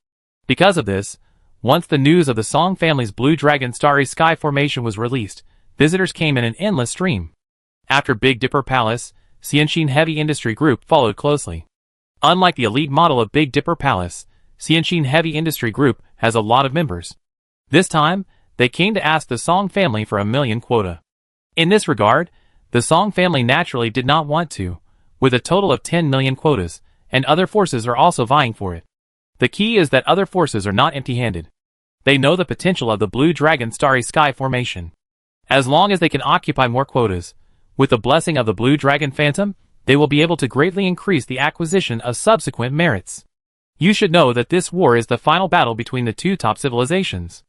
Because of this, once the news of the Song family's Blue Dragon Starry Sky formation was released, visitors came in an endless stream. After Big Dipper Palace, Xianxin Heavy Industry Group followed closely. Unlike the elite model of Big Dipper Palace, Xianxin Heavy Industry Group has a lot of members. This time, they came to ask the Song family for 1 million quota. In this regard, the Song family naturally did not want to, with a total of 10 million quotas, and other forces are also vying for it. The key is that other forces are not empty-handed. They know the potential of the Blue Dragon Starry Sky formation. As long as they can occupy more quotas, with the blessing of the Blue Dragon Phantom, they will be able to greatly increase the acquisition of subsequent merits. You should know that this war is the final battle between the 2 top civilizations.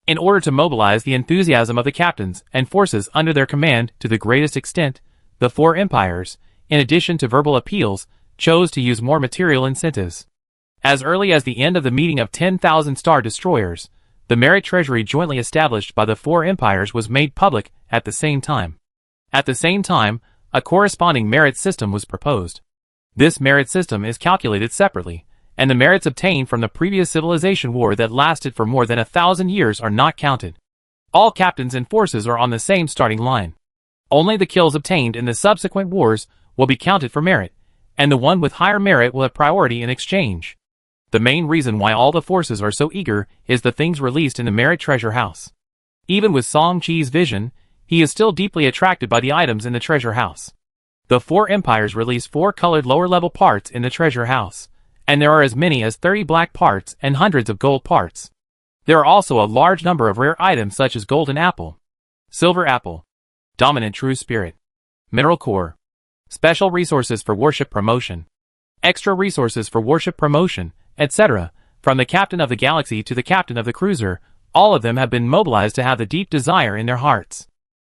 In order to mobilize the enthusiasm of the captains and forces under their command to the greatest extent, the 4 empires, in addition to verbal appeals, chose to use more material incentives. As early as the end of the meeting of 10,000 star destroyers, the merit treasury jointly established by the 4 empires was made public at the same time. At the same time, a corresponding merit system was proposed. This merit system is calculated separately, and the merits obtained from the previous civilization war that lasted for more than 1,000 years are not counted. All captains and forces are on the same starting line. Only the kills obtained in the subsequent wars will be counted for merit, and the one with higher merit will have priority in exchange. The main reason why all the forces are so eager is the things released in the merit treasure house. Even with Song Chi's vision, he is still deeply attracted by the items in the treasure house. The four empires release 4 colored lower-level parts in the treasure house, and there are as many as 30 black parts and hundreds of gold parts. There are also a large number of rare items such as golden apple, silver apple, dominant true spirit, mineral core, special resources for worship promotion, extra resources for worship promotion, etc. From the captain of the galaxy to the captain of the cruiser, all of them have been mobilized to have the deep desire in their hearts.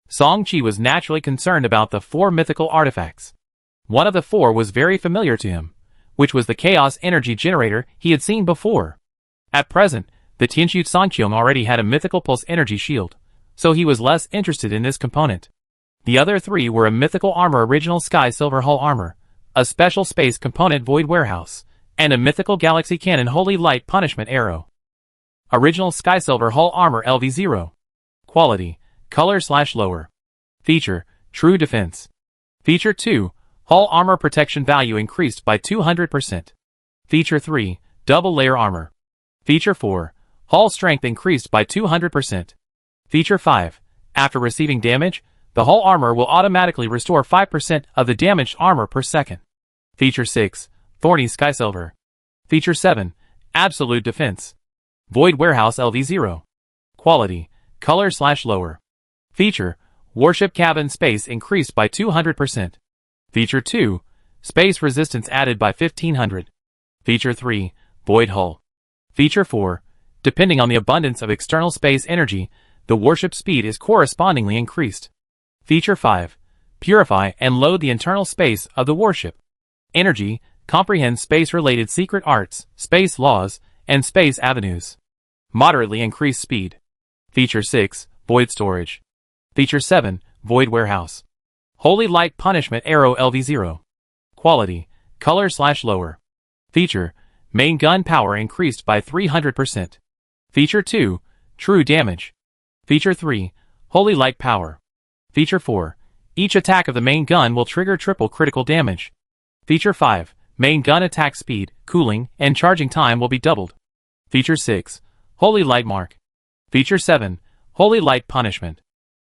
Song-Chi was naturally concerned about the 4 mythical artifacts. One of the 4 was very familiar to him, which was the chaos energy generator he had seen before. At present, the Tianxu Sangqiong already had a mythical pulse energy shield, so he was less interested in this component. The other 3 were a mythical armor original sky silver hull armor, a special space component void warehouse, and a mythical galaxy cannon holy light punishment arrow. Original sky silver hull armor LV0. Quality, color/lower. Feature, true defense. Feature 2, hull armor protection value increased by 200%. Feature 3, double layer armor. Feature 4, hull strength increased by 200%. Feature 5, after receiving damage, the hull armor will automatically restore 5% of the damaged armor per second. Feature 6, thorny sky silver. Feature 7, absolute defense. Void warehouse LV0. Quality, color/lower. Feature, warship cabin space increased by 200%. Feature 2, space resistance added by 1500. Feature 3, void hull. Feature 4, depending on the abundance of external space energy, the warship speed is correspondingly increased. Feature 5, purify and load the internal space of the warship. Energy, comprehends space-related secret arts, space laws, and space avenues. Moderately increased speed. Feature 6, void storage. Feature 7, void warehouse. Holy light punishment arrow LV0. Quality, color/lower. Feature, main gun power increased by 300%. Feature 2, true damage. Feature 3, holy light power. Feature 4, each attack of the main gun will trigger triple critical damage. Feature 5, main gun attack speed, cooling, and charging time will be doubled. Feature 6, holy light mark. Feature 7, holy light punishment.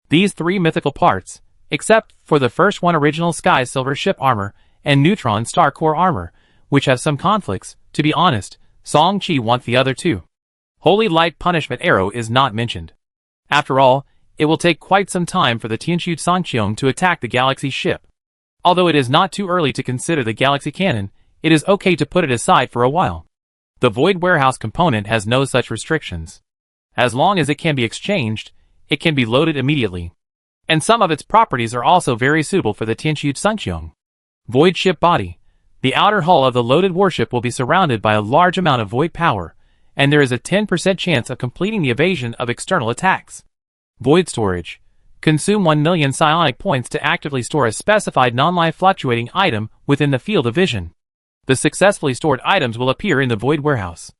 These 3 mythical parts, except for the first one original sky silver ship armor and neutron star core armor, which have some conflicts, to be honest, Song-Chi wants the other 2. Holy light punishment arrow is not mentioned. After all, it will take quite some time for the Tianxu Sangqiong to attack the galaxy ship. Although it is not too early to consider the galaxy cannon, it is okay to put it aside for a while. The void warehouse component has no such restrictions. As long as it can be exchanged, it can be loaded immediately. And some of its properties are also very suitable for the Tianxu Sangqiong. Void ship body. The outer hull of the loaded warship will be surrounded by a large amount of void power, and there is a 10% chance of completing the evasion of external attacks. Void storage. Consume 1 million psionic points to actively store a specified non-life fluctuating item within the field of vision. The successfully stored items will appear in the void warehouse.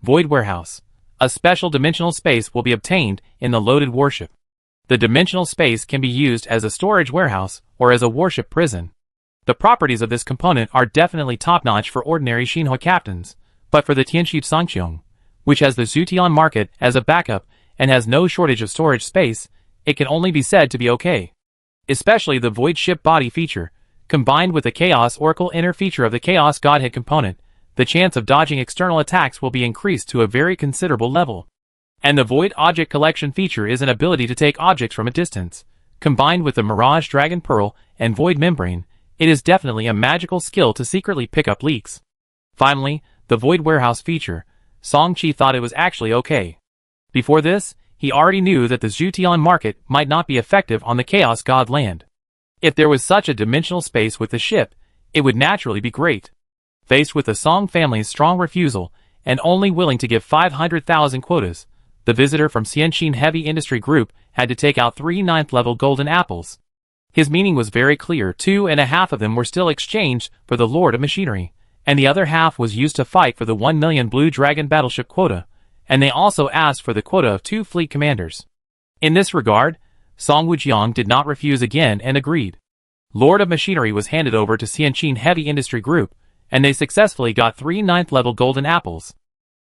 Void warehouse. A special dimensional space will be obtained in the loaded warship. The dimensional space can be used as a storage warehouse or as a warship prison. The properties of this component are definitely top-notch for ordinary Xinhua captains, but for the Tianxu Sangqiong, which has the Zutian market as a backup and has no shortage of storage space, it can only be said to be okay. Especially the void ship body feature, combined with the Chaos Oracle inner feature of the Chaos Godhead component, the chance of dodging external attacks will be increased to a very considerable level. And the Void Object Collection feature is an ability to take objects from a distance. Combined with the Mirage Dragon Pearl and Void Membrane, it is definitely a magical skill to secretly pick up leaks. Finally, the Void Warehouse feature, Song-Chi thought it was actually okay. Before this, he already knew that the Zutian market might not be effective on the Chaos God land. If there was such a dimensional space with the ship, it would naturally be great. Faced with the Song family's strong refusal, and only willing to give 500,000 quotas, the visitor from Xianxin Heavy Industry Group had to take out 3 9th-level golden apples. His meaning was very clear. 2.5 of them were still exchanged for the Lord of Machinery, and the other half was used to fight for the 1 million Blue Dragon battleship quota, and they also asked for the quota of 2 fleet commanders. In this regard, Song Wujiang did not refuse again and agreed. Lord of Machinery was handed over to Xianxin Heavy Industry Group, and they successfully got 3 9th-level golden apples.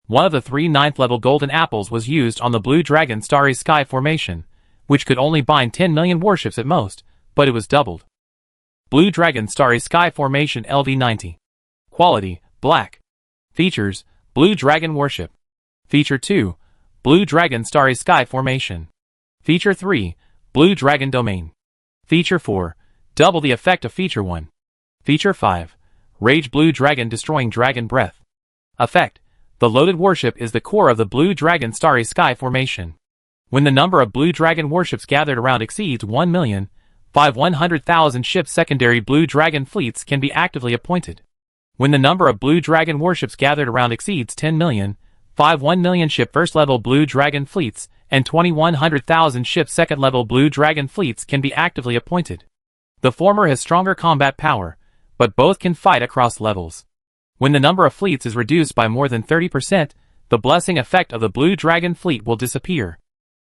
One of the 3 9th-level golden apples was used on the Blue Dragon Starry Sky formation, which could only bind 10 million warships at most, but it was doubled. Blue Dragon Starry Sky Formation LV90. Quality, Black. Features, Blue Dragon Warship. Feature 2, Blue Dragon Starry Sky Formation. Feature 3, Blue Dragon Domain. Feature 4, double the effect of Feature 1. Feature 5, Rage Blue Dragon Destroying Dragon Breath. Effect, the loaded warship is the core of the Blue Dragon Starry Sky Formation. When the number of Blue Dragon warships gathered around exceeds 1,500,000 ships, secondary Blue Dragon fleets can be actively appointed. When the number of Blue Dragon warships gathered around exceeds 10 million, 1 million ship first-level Blue Dragon fleets and 2,100,000 ship second-level Blue Dragon fleets can be actively appointed. The former has stronger combat power, but both can fight across levels. When the number of fleets is reduced by more than 30%, the blessing effect of the Blue Dragon fleet will disappear.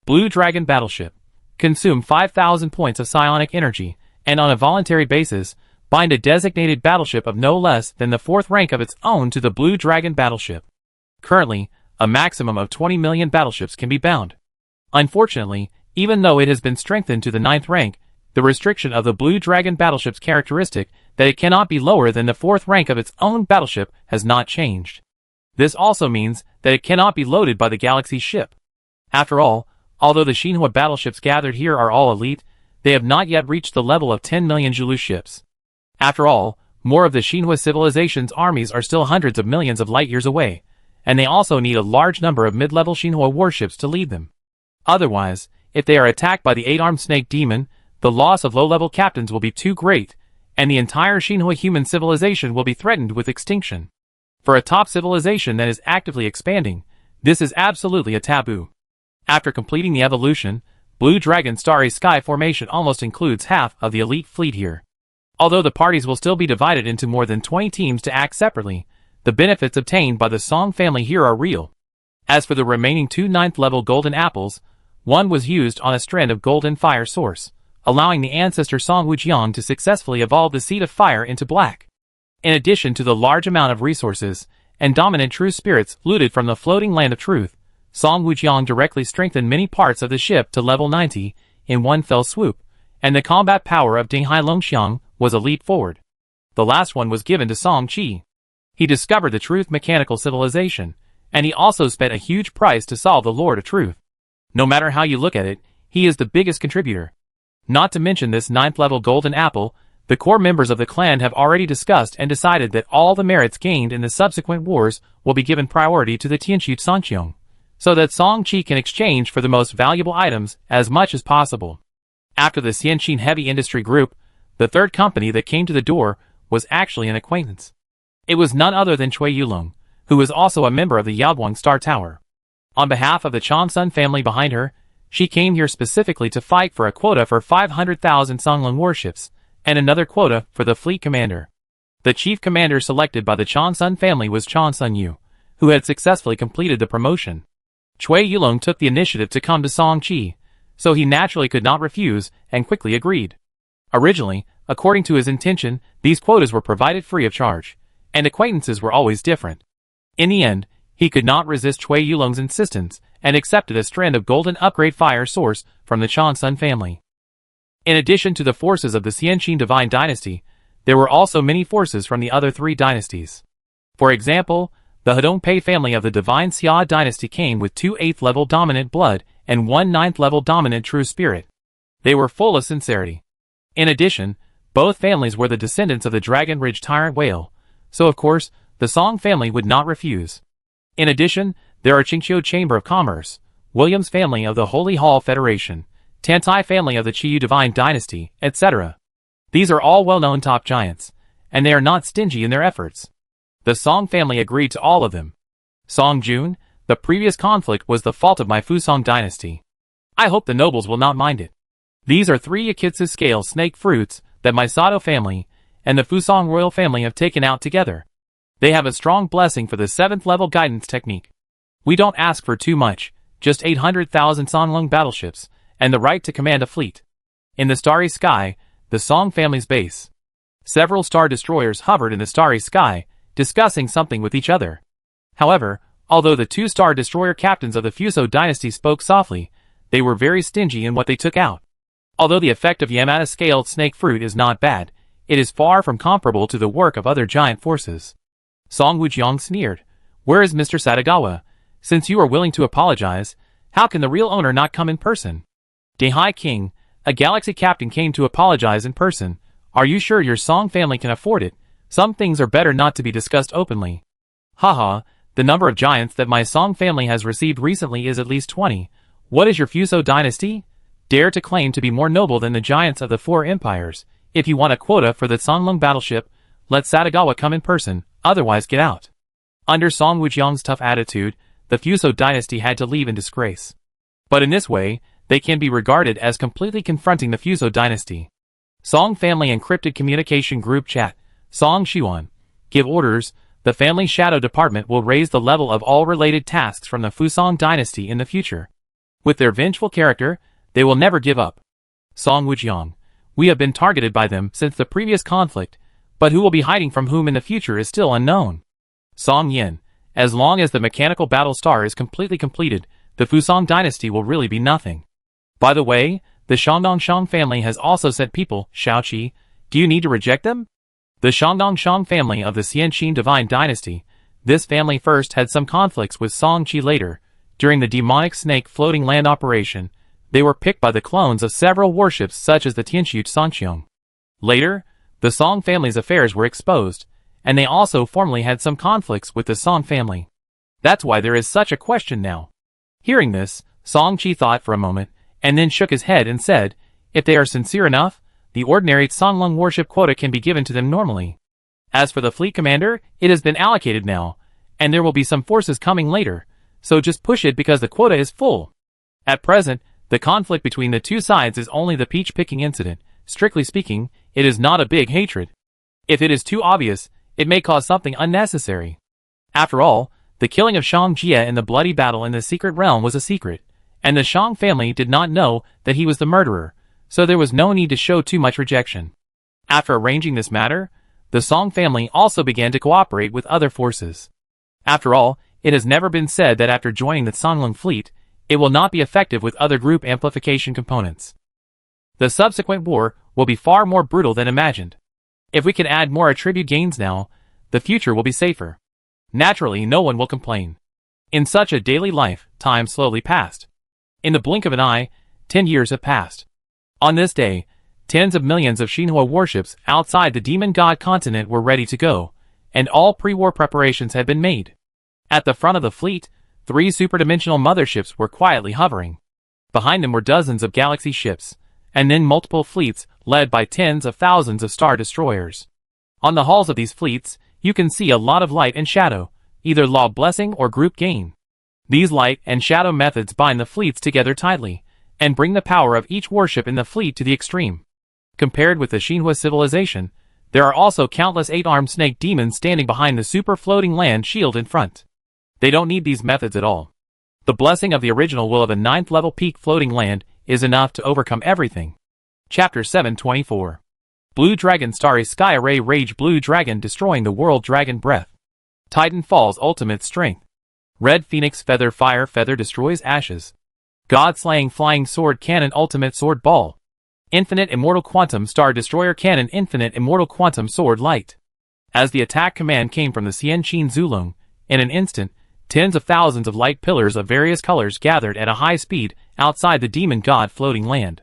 Blue Dragon Battleship. Consume 5,000 points of psionic energy, and on a voluntary basis, bind a designated battleship of no less than the 4th rank of its own to the Blue Dragon Battleship. Currently, a maximum of 20 million battleships can be bound. Unfortunately, even though it has been strengthened to the 9th rank, the restriction of the Blue Dragon Battleship's characteristic that it cannot be lower than the 4th rank of its own battleship has not changed. This also means that it cannot be loaded by the Galaxy ship. After all, although the Shinhua battleships gathered here are all elite, they have not yet reached the level of 10 million Zulu ships. After all, more of the Shinhua civilization's armies are still hundreds of millions of light-years away, and they also need a large number of mid-level Shinhua warships to lead them. Otherwise, if they are attacked by the 8-armed snake demon, the loss of low-level captains will be too great, and the entire Shinhua human civilization will be threatened with extinction. For a top civilization that is actively expanding, this is absolutely a taboo. After completing the evolution, Blue Dragon Starry Sky Formation almost includes half of the elite fleet here. Although the parties will still be divided into more than 20 teams to act separately, the benefits obtained by the Song family here are real. As for the remaining 2 9th-level golden apples, one was used on a strand of golden fire source, allowing the ancestor Song Wujiang to successfully evolve the seed of fire into black. In addition to the large amount of resources and dominant true spirits looted from the floating land of truth, Song Wujiang directly strengthened many parts of the ship to level 90 in one fell swoop, and the combat power of Dinghai Longxiang was a leap forward. The last one was given to Song Qi. He discovered the truth mechanical civilization, and he also spent a huge price to solve the Lord of Truth. No matter how you look at it, he is the biggest contributor. Not to mention this 9th-level golden apple, the core members of the clan have already discussed and decided that all the merits gained in the subsequent wars will be given priority to the Tianqiu Songqiong, so that Song Qi can exchange for the most valuable items as much as possible. After the Xianqin Heavy Industry Group, the third company that came to the door was actually an acquaintance. It was none other than Cui Yulong, who was also a member of the Yaoduang Star Tower. On behalf of the Changsun family behind her, she came here specifically to fight for a quota for 500,000 Songlong warships, and another quota for the fleet commander. The chief commander selected by the Changsun family was Changsun Yu, who had successfully completed the promotion. Cui Yulong took the initiative to come to Song Qi, so he naturally could not refuse and quickly agreed. Originally, according to his intention, these quotas were provided free of charge, and acquaintances were always different. In the end, he could not resist Cui Yulong's insistence and accepted a strand of golden upgrade fire source from the Changsun family. In addition to the forces of the Xianqin Divine Dynasty, there were also many forces from the other 3 dynasties. For example, the Hedongpei family of the Divine Xia Dynasty came with 2 8th-level dominant blood and 1 9th-level dominant true spirit. They were full of sincerity. In addition, both families were the descendants of the Dragon Ridge Tyrant Whale, so of course, the Song family would not refuse. In addition, there are Qingqiu Chamber of Commerce, Williams family of the Holy Hall Federation, Tantai family of the Qiyu Divine Dynasty, etc. These are all well-known top giants, and they are not stingy in their efforts. The Song family agreed to all of them. Song Jun, the previous conflict was the fault of my Fusong dynasty. I hope the nobles will not mind it. These are 3 Akitsu scale snake fruits that my Sato family and the Fusong royal family have taken out together. They have a strong blessing for the 7th level guidance technique. We don't ask for too much, just 800,000 Songlong battleships, and the right to command a fleet. In the starry sky, the Song family's base. Several star destroyers hovered in the starry sky, discussing something with each other. However, although the 2 star destroyer captains of the Fuso dynasty spoke softly, they were very stingy in what they took out. Although the effect of Yamata scaled snake fruit is not bad, it is far from comparable to the work of other giant forces. Song Wujiang sneered. Where is Mr. Satagawa? Since you are willing to apologize, how can the real owner not come in person? Dehai King, a galaxy captain came to apologize in person. Are you sure your Song family can afford it? Some things are better not to be discussed openly. Haha, the number of giants that my Song family has received recently is at least 20. What is your Fuso dynasty? Dare to claim to be more noble than the giants of the 4 empires. If you want a quota for the Songlong battleship, let Satagawa come in person, otherwise get out. Under Song Wujiang's tough attitude, the Fuso dynasty had to leave in disgrace. But in this way, they can be regarded as completely confronting the Fuso dynasty. Song family encrypted communication group chat. Song Xiuan. Give orders. The family shadow department will raise the level of all related tasks from the Fusong dynasty in the future. With their vengeful character, they will never give up. Song Wujiang. We have been targeted by them since the previous conflict, but who will be hiding from whom in the future is still unknown. Song Yin. As long as the mechanical battle star is completely completed, the Fusong dynasty will really be nothing. By the way, the Shandongshang family has also sent people. Shaoqi, do you need to reject them? The Shandongshang family of the Xianqin divine dynasty. This family first had some conflicts with Song Qi later. During the demonic snake floating land operation, they were picked by the clones of several warships such as the Tianxu Songqiong. Later, the Song family's affairs were exposed, and they also formerly had some conflicts with the Song family. That's why there is such a question now. Hearing this, Song Qi thought for a moment, and then shook his head and said, if they are sincere enough, the ordinary Songlong warship quota can be given to them normally. As for the fleet commander, it has been allocated now, and there will be some forces coming later, so just push it because the quota is full. At present, the conflict between the two sides is only the peach-picking incident. Strictly speaking, it is not a big hatred. If it is too obvious, it may cause something unnecessary. After all, the killing of Shang Jia in the bloody battle in the secret realm was a secret, and the Shang family did not know that he was the murderer, so there was no need to show too much rejection. After arranging this matter, the Song family also began to cooperate with other forces. After all, it has never been said that after joining the Songlong fleet, it will not be effective with other group amplification components. The subsequent war will be far more brutal than imagined. If we can add more attribute gains now, the future will be safer. Naturally, no one will complain. In such a daily life, time slowly passed. In the blink of an eye, 10 years have passed. On this day, tens of millions of Xinhua warships outside the Demon God continent were ready to go, and all pre-war preparations had been made. At the front of the fleet, 3 superdimensional motherships were quietly hovering. Behind them were dozens of galaxy ships, and then multiple fleets led by tens of thousands of star destroyers. On the hulls of these fleets, you can see a lot of light and shadow, either law blessing or group gain. These light and shadow methods bind the fleets together tightly, and bring the power of each warship in the fleet to the extreme. Compared with the Xinhua civilization, there are also countless 8-armed snake demons standing behind the super-floating land shield in front. They don't need these methods at all. The blessing of the original will of a 9th level peak floating land is enough to overcome everything. Chapter 724. Blue Dragon Starry Sky Array Rage Blue Dragon Destroying the World Dragon Breath. Titan Falls Ultimate Strength. Red Phoenix Feather Fire Feather Destroys Ashes. God Slaying Flying Sword Cannon Ultimate Sword Ball. Infinite Immortal Quantum Star Destroyer Cannon Infinite Immortal Quantum Sword Light. As the attack command came from the Xianqin Zulong, in an instant, tens of thousands of light pillars of various colors gathered at a high speed outside the demon god floating land.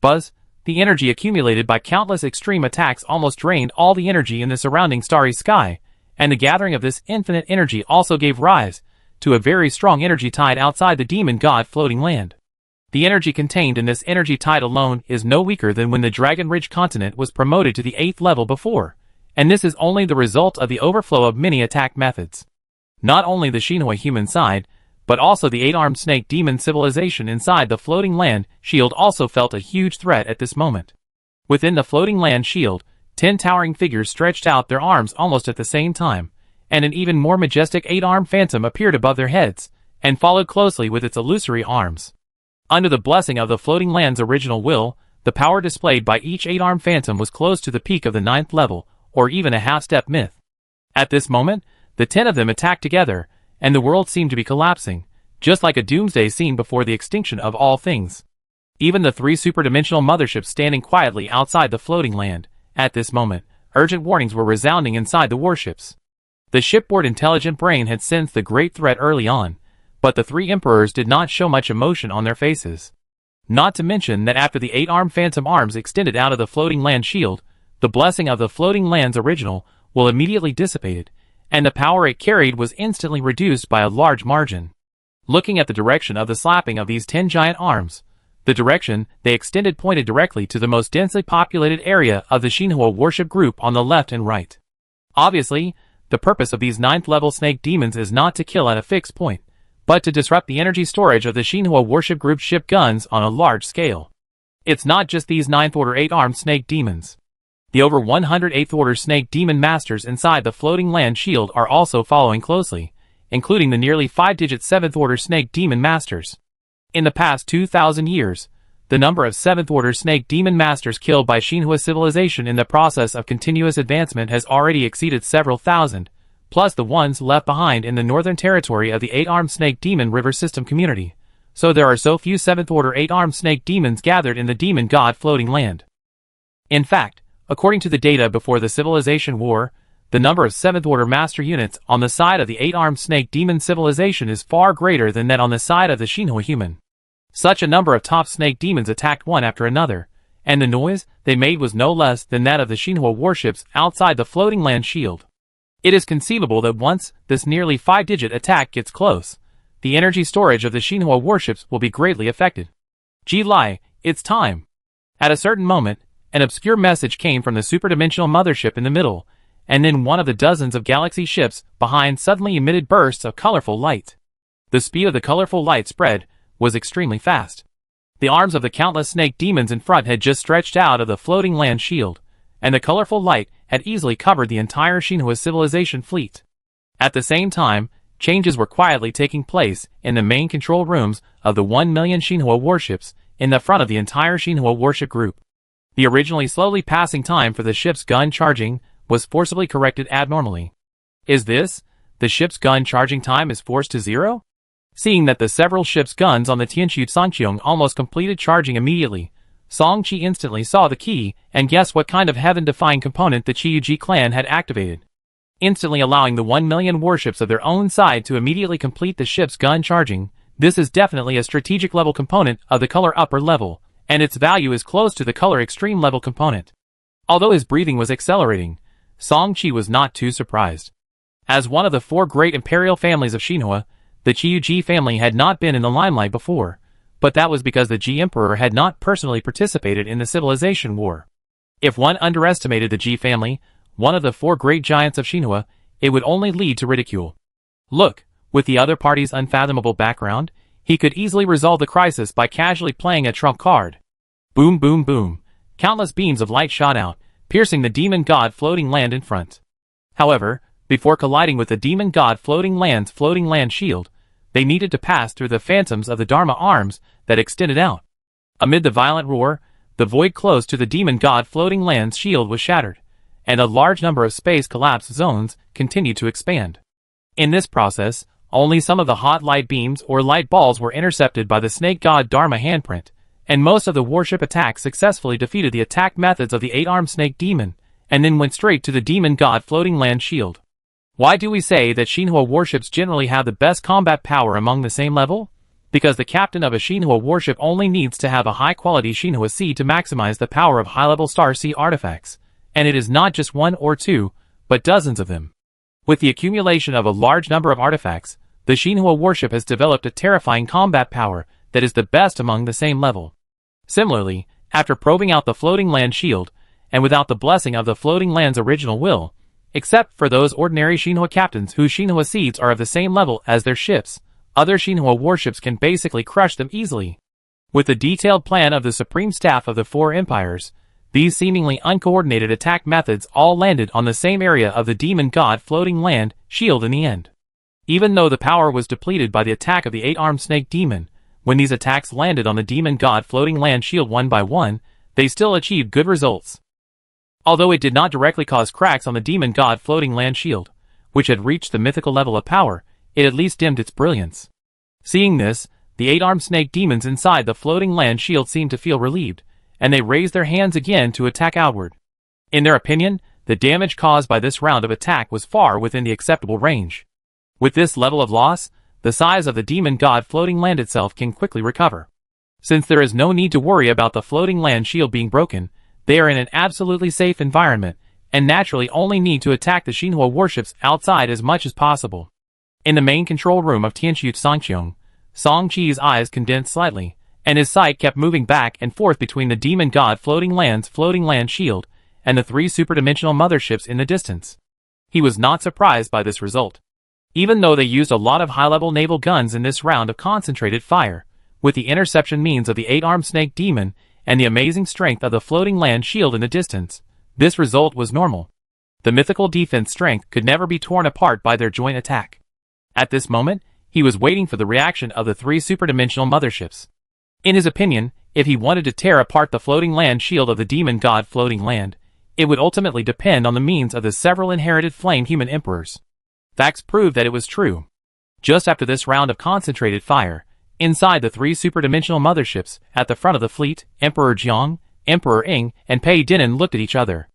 Buzz, the energy accumulated by countless extreme attacks almost drained all the energy in the surrounding starry sky, and the gathering of this infinite energy also gave rise to a very strong energy tide outside the demon god floating land. The energy contained in this energy tide alone is no weaker than when the Dragon Ridge continent was promoted to the 8th level before, and this is only the result of the overflow of many attack methods. Not only the Xinhua human side, but also the 8-armed snake demon civilization inside the floating land shield also felt a huge threat at this moment. Within the floating land shield, 10 towering figures stretched out their arms almost at the same time, and an even more majestic 8-armed phantom appeared above their heads, and followed closely with its illusory arms. Under the blessing of the floating land's original will, the power displayed by each 8-armed phantom was close to the peak of the 9th level, or even a half-step myth. At this moment, the 10 of them attacked together, and the world seemed to be collapsing, just like a doomsday scene before the extinction of all things. Even the 3 superdimensional motherships standing quietly outside the floating land, At this moment, urgent warnings were resounding inside the warships. The shipboard intelligent brain had sensed the great threat early on, but the three emperors did not show much emotion on their faces. Not to mention that after the 8-armed phantom arms extended out of the floating land shield, the blessing of the floating land's original will immediately dissipated, and the power it carried was instantly reduced by a large margin. Looking at the direction of the slapping of these 10 giant arms, the direction they extended pointed directly to the most densely populated area of the Shinhua warship group on the left and right. Obviously, the purpose of these 9th-level snake demons is not to kill at a fixed point, but to disrupt the energy storage of the Shinhua warship group's ship guns on a large scale. It's not just these 9th-order 8-armed snake demons. The over 100 8th-order snake demon masters inside the floating land shield are also following closely, including the nearly 5-digit 7th-order snake demon masters. In the past 2,000 years, the number of 7th-order snake demon masters killed by Shinhua civilization in the process of continuous advancement has already exceeded several thousand, plus the ones left behind in the northern territory of the 8-armed snake demon river system community. So there are so few 7th-order 8-armed snake demons gathered in the demon god floating land. In fact, according to the data before the civilization war, the number of 7th-order master units on the side of the 8-armed snake demon civilization is far greater than that on the side of the Shinhua human. Such a number of top snake demons attacked one after another, and the noise they made was no less than that of the Shinhua warships outside the floating land shield. It is conceivable that once this nearly 5-digit attack gets close, the energy storage of the Shinhua warships will be greatly affected. Ji Lai, it's time. At a certain moment, an obscure message came from the superdimensional mothership in the middle, and then one of the dozens of galaxy ships behind suddenly emitted bursts of colorful light. The speed of the colorful light spread was extremely fast. The arms of the countless snake demons in front had just stretched out of the floating land shield, and the colorful light had easily covered the entire Shinhua civilization fleet. At the same time, changes were quietly taking place in the main control rooms of the 1 million Shinhua warships in the front of the entire Shinhua warship group. The originally slowly passing time for the ship's gun charging was forcibly corrected abnormally. Is this? The ship's gun charging time is forced to 0? Seeing that the several ships' guns on the Tianshu Sangqiong almost completed charging immediately, Song Qi instantly saw the key and guessed what kind of heaven-defying component the Qiuji clan had activated. Instantly allowing the 1 million warships of their own side to immediately complete the ship's gun charging, this is definitely a strategic level component of the color upper level, and its value is close to the color extreme level component. Although his breathing was accelerating, Song Qi was not too surprised. As one of the 4 great imperial families of Shinhua, the Qiuji family had not been in the limelight before, but that was because the Ji Emperor had not personally participated in the civilization war. If one underestimated the Ji family, one of the 4 great giants of Shinhua, it would only lead to ridicule. Look, with the other party's unfathomable background, he could easily resolve the crisis by casually playing a trump card. Boom boom boom. Countless beams of light shot out, piercing the demon god floating land in front. However, before colliding with the demon god floating land shield, they needed to pass through the phantoms of the Dharma arms that extended out. Amid the violent roar, the void close to the demon god floating land's shield was shattered, and a large number of space collapse zones continued to expand. In this process, only some of the hot light beams or light balls were intercepted by the snake god Dharma handprint, and most of the warship attacks successfully defeated the attack methods of the 8-armed snake demon, and then went straight to the demon god floating land shield. Why do we say that Shinhua warships generally have the best combat power among the same level? Because the captain of a Shinhua warship only needs to have a high-quality Shinhua Sea to maximize the power of high-level Star Sea artifacts, and it is not just 1 or 2, but dozens of them. With the accumulation of a large number of artifacts, the Shinhua warship has developed a terrifying combat power that is the best among the same level. Similarly, after probing out the floating land shield, and without the blessing of the floating land's original will, except for those ordinary Shinhua captains whose Shinhua seeds are of the same level as their ships, other Shinhua warships can basically crush them easily. With the detailed plan of the supreme staff of the 4 empires, these seemingly uncoordinated attack methods all landed on the same area of the demon god floating land shield in the end. Even though the power was depleted by the attack of the 8-armed snake demon, when these attacks landed on the demon god floating land shield one by one, they still achieved good results. Although it did not directly cause cracks on the demon god floating land shield, which had reached the mythical level of power, it at least dimmed its brilliance. Seeing this, the 8-armed snake demons inside the floating land shield seemed to feel relieved, and they raised their hands again to attack outward. In their opinion, the damage caused by this round of attack was far within the acceptable range. With this level of loss, the size of the demon god floating land itself can quickly recover. Since there is no need to worry about the floating land shield being broken, they are in an absolutely safe environment, and naturally only need to attack the Xinhua warships outside as much as possible. In the main control room of Tianqiu Songqiong, Song Qi's eyes condensed slightly, and his sight kept moving back and forth between the demon god floating land shield and the 3 superdimensional motherships in the distance. He was not surprised by this result. Even though they used a lot of high-level naval guns in this round of concentrated fire, with the interception means of the 8-armed snake demon and the amazing strength of the floating land shield in the distance, this result was normal. The mythical defense strength could never be torn apart by their joint attack. At this moment, he was waiting for the reaction of the 3 superdimensional motherships. In his opinion, if he wanted to tear apart the floating land shield of the demon god floating land, it would ultimately depend on the means of the several inherited flame human emperors. Facts proved that it was true. Just after this round of concentrated fire, inside the 3 superdimensional motherships, at the front of the fleet, Emperor Jiang, Emperor Ing, and Pei Dinan looked at each other.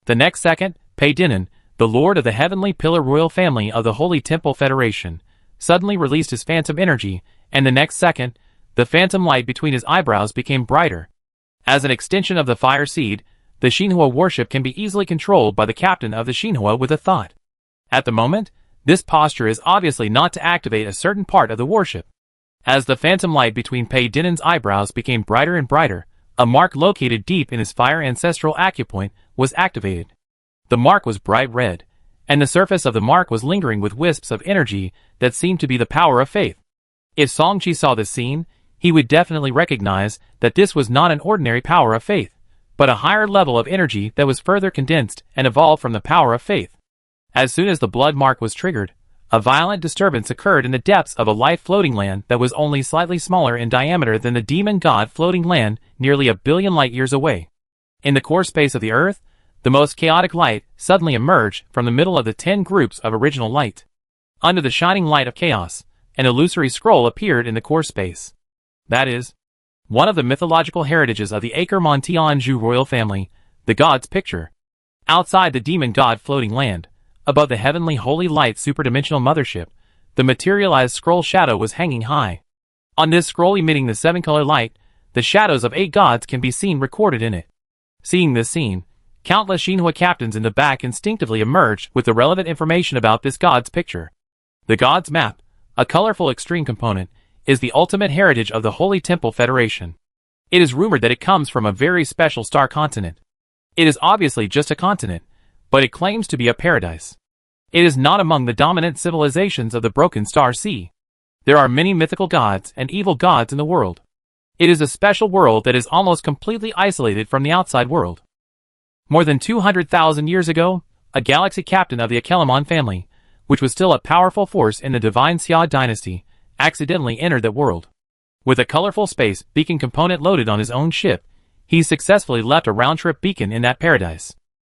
The next second, Pei Dinan, the lord of the Heavenly Pillar royal family of the Holy Temple Federation, suddenly released his phantom energy, and the next second, the phantom light between his eyebrows became brighter. As an extension of the fire seed, the Xinhua warship can be easily controlled by the captain of the Xinhua with a thought. At the moment, this posture is obviously not to activate a certain part of the warship. As the phantom light between Pei Dinan's eyebrows became brighter and brighter, a mark located deep in his fire ancestral acupoint was activated. The mark was bright red, and the surface of the mark was lingering with wisps of energy that seemed to be the power of faith. If Songqi saw this scene, he would definitely recognize that this was not an ordinary power of faith, but a higher level of energy that was further condensed and evolved from the power of faith. As soon as the blood mark was triggered, a violent disturbance occurred in the depths of a light floating land that was only slightly smaller in diameter than the demon god floating land nearly 1 billion light-years away. In the core space of the Earth, the most chaotic light suddenly emerged from the middle of the 10 groups of original light. Under the shining light of chaos, an illusory scroll appeared in the core space. That is, one of the mythological heritages of the Akerman Tianzhu royal family, the god's picture. Outside the demon god floating land, above the heavenly holy light superdimensional mothership, the materialized scroll shadow was hanging high. On this scroll emitting the 7-color light, the shadows of 8 gods can be seen recorded in it. Seeing this scene, countless Xinhua captains in the back instinctively emerged with the relevant information about this god's picture. The god's map, a colorful extreme component, is the ultimate heritage of the Holy Temple Federation. It is rumored that it comes from a very special star continent. It is obviously just a continent, but it claims to be a paradise. It is not among the dominant civilizations of the Broken Star Sea. There are many mythical gods and evil gods in the world. It is a special world that is almost completely isolated from the outside world. More than 200,000 years ago, a galaxy captain of the Akelamon family, which was still a powerful force in the Divine Xia dynasty, accidentally entered that world. With a colorful space beacon component loaded on his own ship, he successfully left a round-trip beacon in that paradise.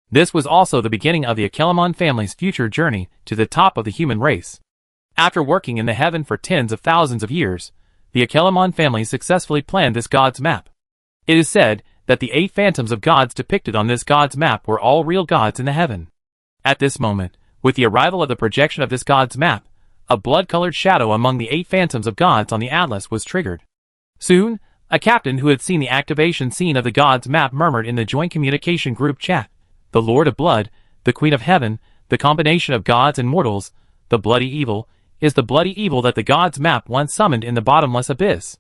This was also the beginning of the Akelamon family's future journey to the top of the human race. After working in the heaven for tens of thousands of years, the Akelamon family successfully planned this god's map. It is said that the 8 phantoms of gods depicted on this god's map were all real gods in the heaven. At this moment, with the arrival of the projection of this god's map, a blood-colored shadow among the 8 phantoms of gods on the atlas was triggered. Soon, a captain who had seen the activation scene of the god's map murmured in the joint communication group chat, "The Lord of Blood, the Queen of Heaven, the combination of gods and mortals, the bloody evil, is the bloody evil that the god's map once summoned in the bottomless abyss."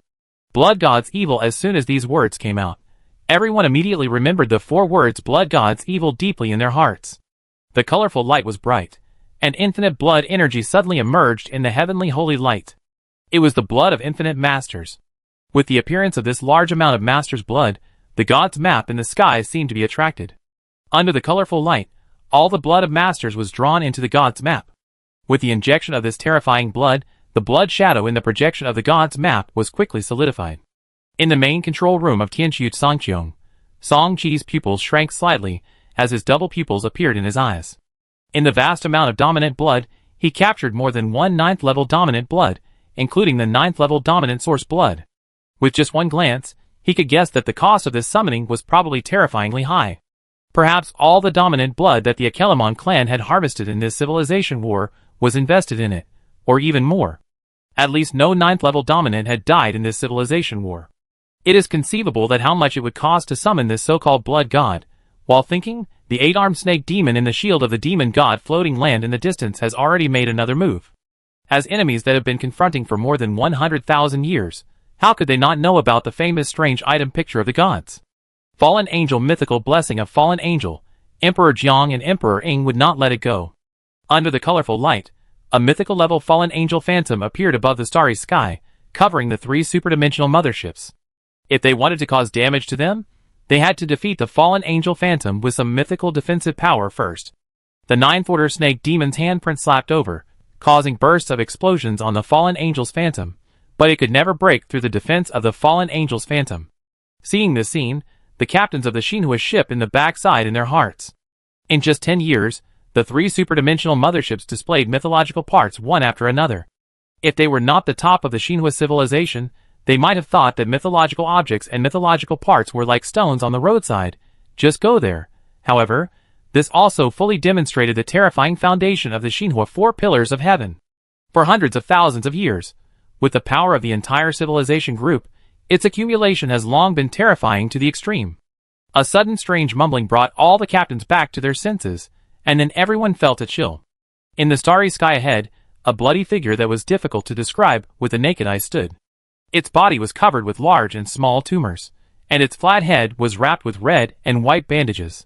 Blood gods evil. As soon as these words came out, everyone immediately remembered the 4 words blood gods evil deeply in their hearts. The colorful light was bright, and infinite blood energy suddenly emerged in the heavenly holy light. It was the blood of infinite masters. With the appearance of this large amount of masters' blood, the god's map in the sky seemed to be attracted. Under the colorful light, all the blood of masters was drawn into the god's map. With the injection of this terrifying blood, the blood shadow in the projection of the god's map was quickly solidified. In the main control room of Tianqiu Songqiong, Song Qi's pupils shrank slightly as his double pupils appeared in his eyes. In the vast amount of dominant blood, he captured more than 1 9th level dominant blood, including the 9th level dominant source blood. With just one glance, he could guess that the cost of this summoning was probably terrifyingly high. Perhaps all the dominant blood that the Akelemon clan had harvested in this civilization war was invested in it, or even more. At least no 9th level dominant had died in this civilization war. It is conceivable that how much it would cost to summon this so-called blood god. While thinking, the 8-armed snake demon in the shield of the demon god floating land in the distance has already made another move. As enemies that have been confronting for more than 100,000 years, how could they not know about the famous strange item picture of the gods? Fallen Angel Mythical Blessing of Fallen Angel, Emperor Jiang and Emperor Ing would not let it go. Under the colorful light, a mythical level Fallen Angel Phantom appeared above the starry sky, covering the 3 superdimensional motherships. If they wanted to cause damage to them, they had to defeat the Fallen Angel Phantom with some mythical defensive power first. The 9th Order Snake Demon's handprint slapped over, causing bursts of explosions on the Fallen Angel's Phantom, but it could never break through the defense of the Fallen Angel's Phantom. Seeing this scene, the captains of the Shinhua ship in the backside in their hearts. In just 10 years, the 3 superdimensional motherships displayed mythological parts one after another. If they were not the top of the Shinhua civilization, they might have thought that mythological objects and mythological parts were like stones on the roadside. Just go there. However, this also fully demonstrated the terrifying foundation of the Shinhua 4 pillars of heaven. For hundreds of thousands of years, with the power of the entire civilization group, its accumulation has long been terrifying to the extreme. A sudden strange mumbling brought all the captains back to their senses, and then everyone felt a chill. In the starry sky ahead, a bloody figure that was difficult to describe with the naked eye stood. Its body was covered with large and small tumors, and its flat head was wrapped with red and white bandages.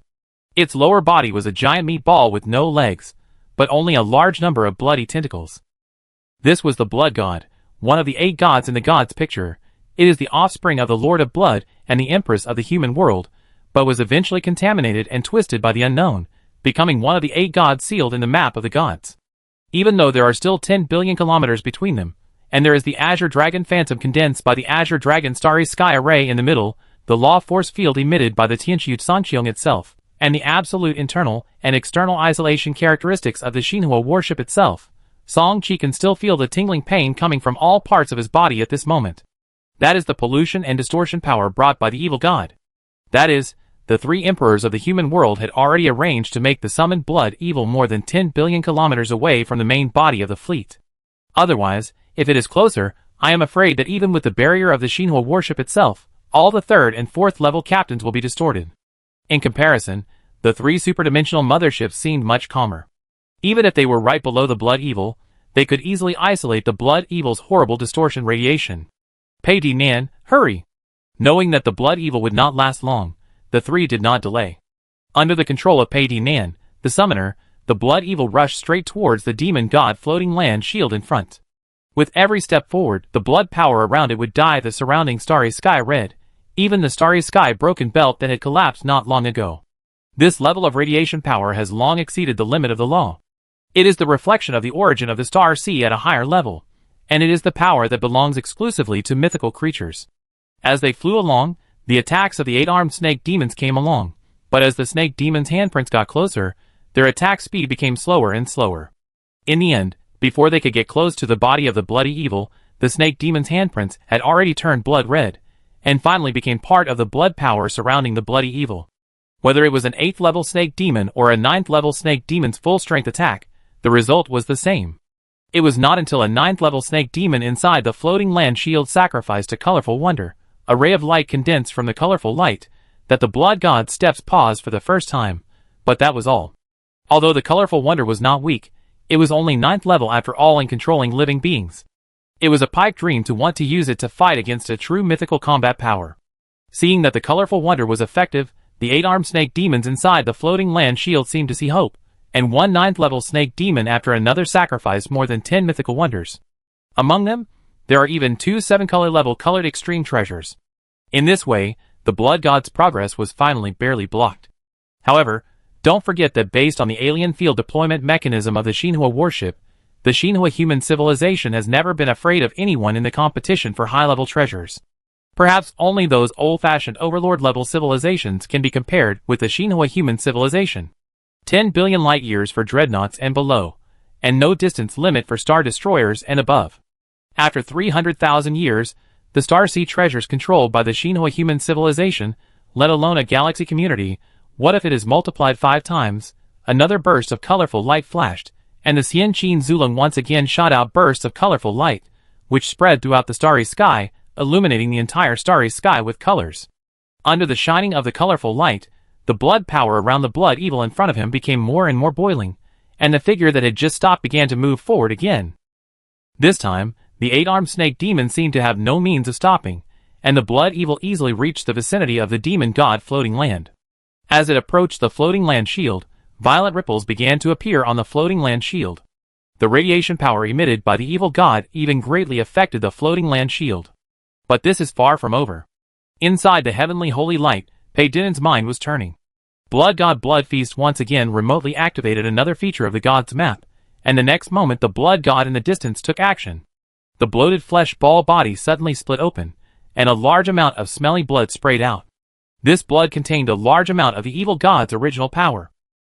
Its lower body was a giant meatball with no legs, but only a large number of bloody tentacles. This was the Blood God, one of the 8 gods in the gods picture. It is the offspring of the Lord of Blood and the Empress of the human world, but was eventually contaminated and twisted by the unknown, becoming one of the 8 gods sealed in the map of the gods. Even though there are still 10 billion kilometers between them, and there is the Azure Dragon Phantom condensed by the Azure Dragon Starry Sky Array in the middle, the Law Force Field emitted by the Tianqiu Sanqiong itself, and the absolute internal and external isolation characteristics of the Shinhua warship itself, Song Qi can still feel the tingling pain coming from all parts of his body at this moment. That is the pollution and distortion power brought by the evil god. That is, the 3 emperors of the human world had already arranged to make the summoned blood evil more than 10 billion kilometers away from the main body of the fleet. Otherwise, if it is closer, I am afraid that even with the barrier of the Shinhua warship itself, all the 3rd and 4th level captains will be distorted. In comparison, the 3 superdimensional motherships seemed much calmer. Even if they were right below the blood evil, they could easily isolate the blood evil's horrible distortion radiation. Pei Di Nan, hurry! Knowing that the blood evil would not last long, the 3 did not delay. Under the control of Pei Di Nan, the summoner, the blood evil rushed straight towards the demon god floating land shield in front. With every step forward, the blood power around it would dye the surrounding starry sky red, even the starry sky broken belt that had collapsed not long ago. This level of radiation power has long exceeded the limit of the law. It is the reflection of the origin of the star sea at a higher level, and it is the power that belongs exclusively to mythical creatures. As they flew along, the attacks of the 8-armed snake demons came along, but as the snake demons' handprints got closer, their attack speed became slower and slower. In the end, before they could get close to the body of the bloody evil, the snake demon's handprints had already turned blood red, and finally became part of the blood power surrounding the bloody evil. Whether it was an 8th level snake demon or a 9th level snake demon's full strength attack, the result was the same. It was not until a 9th level snake demon inside the floating land shield sacrificed a colorful wonder, a ray of light condensed from the colorful light, that the blood god's steps paused for the first time, but that was all. Although the colorful wonder was not weak, it was only 9th level after all in controlling living beings. It was a pipe dream to want to use it to fight against a true mythical combat power. Seeing that the colorful wonder was effective, the 8-armed snake demons inside the floating land shield seemed to see hope, and one 9th level snake demon after another sacrificed more than 10 mythical wonders. Among them, there are even 2 7-color level colored extreme treasures. In this way, the blood god's progress was finally barely blocked. However, don't forget that based on the alien field deployment mechanism of the Shinhua warship, the Shinhua human civilization has never been afraid of anyone in the competition for high-level treasures. Perhaps only those old-fashioned overlord-level civilizations can be compared with the Shinhua human civilization. 10 billion light-years for dreadnoughts and below, and no distance limit for star destroyers and above. After 300,000 years, the Star Sea treasures controlled by the Shinhua human civilization, let alone a galaxy community, What if it is multiplied 5 times? Another burst of colorful light flashed, and the Xian Qin Zulong once again shot out bursts of colorful light, which spread throughout the starry sky, illuminating the entire starry sky with colors. Under the shining of the colorful light, the blood power around the blood evil in front of him became more and more boiling, and the figure that had just stopped began to move forward again. This time, the 8-armed snake demon seemed to have no means of stopping, and the blood evil easily reached the vicinity of the demon god floating land. As it approached the floating land shield, violet ripples began to appear on the floating land shield. The radiation power emitted by the evil god even greatly affected the floating land shield. But this is far from over. Inside the heavenly holy light, Pei Dinen's mind was turning. Blood God Blood Feast once again remotely activated another feature of the god's map, and the next moment the blood god in the distance took action. The bloated flesh ball body suddenly split open, and a large amount of smelly blood sprayed out. This blood contained a large amount of the evil god's original power.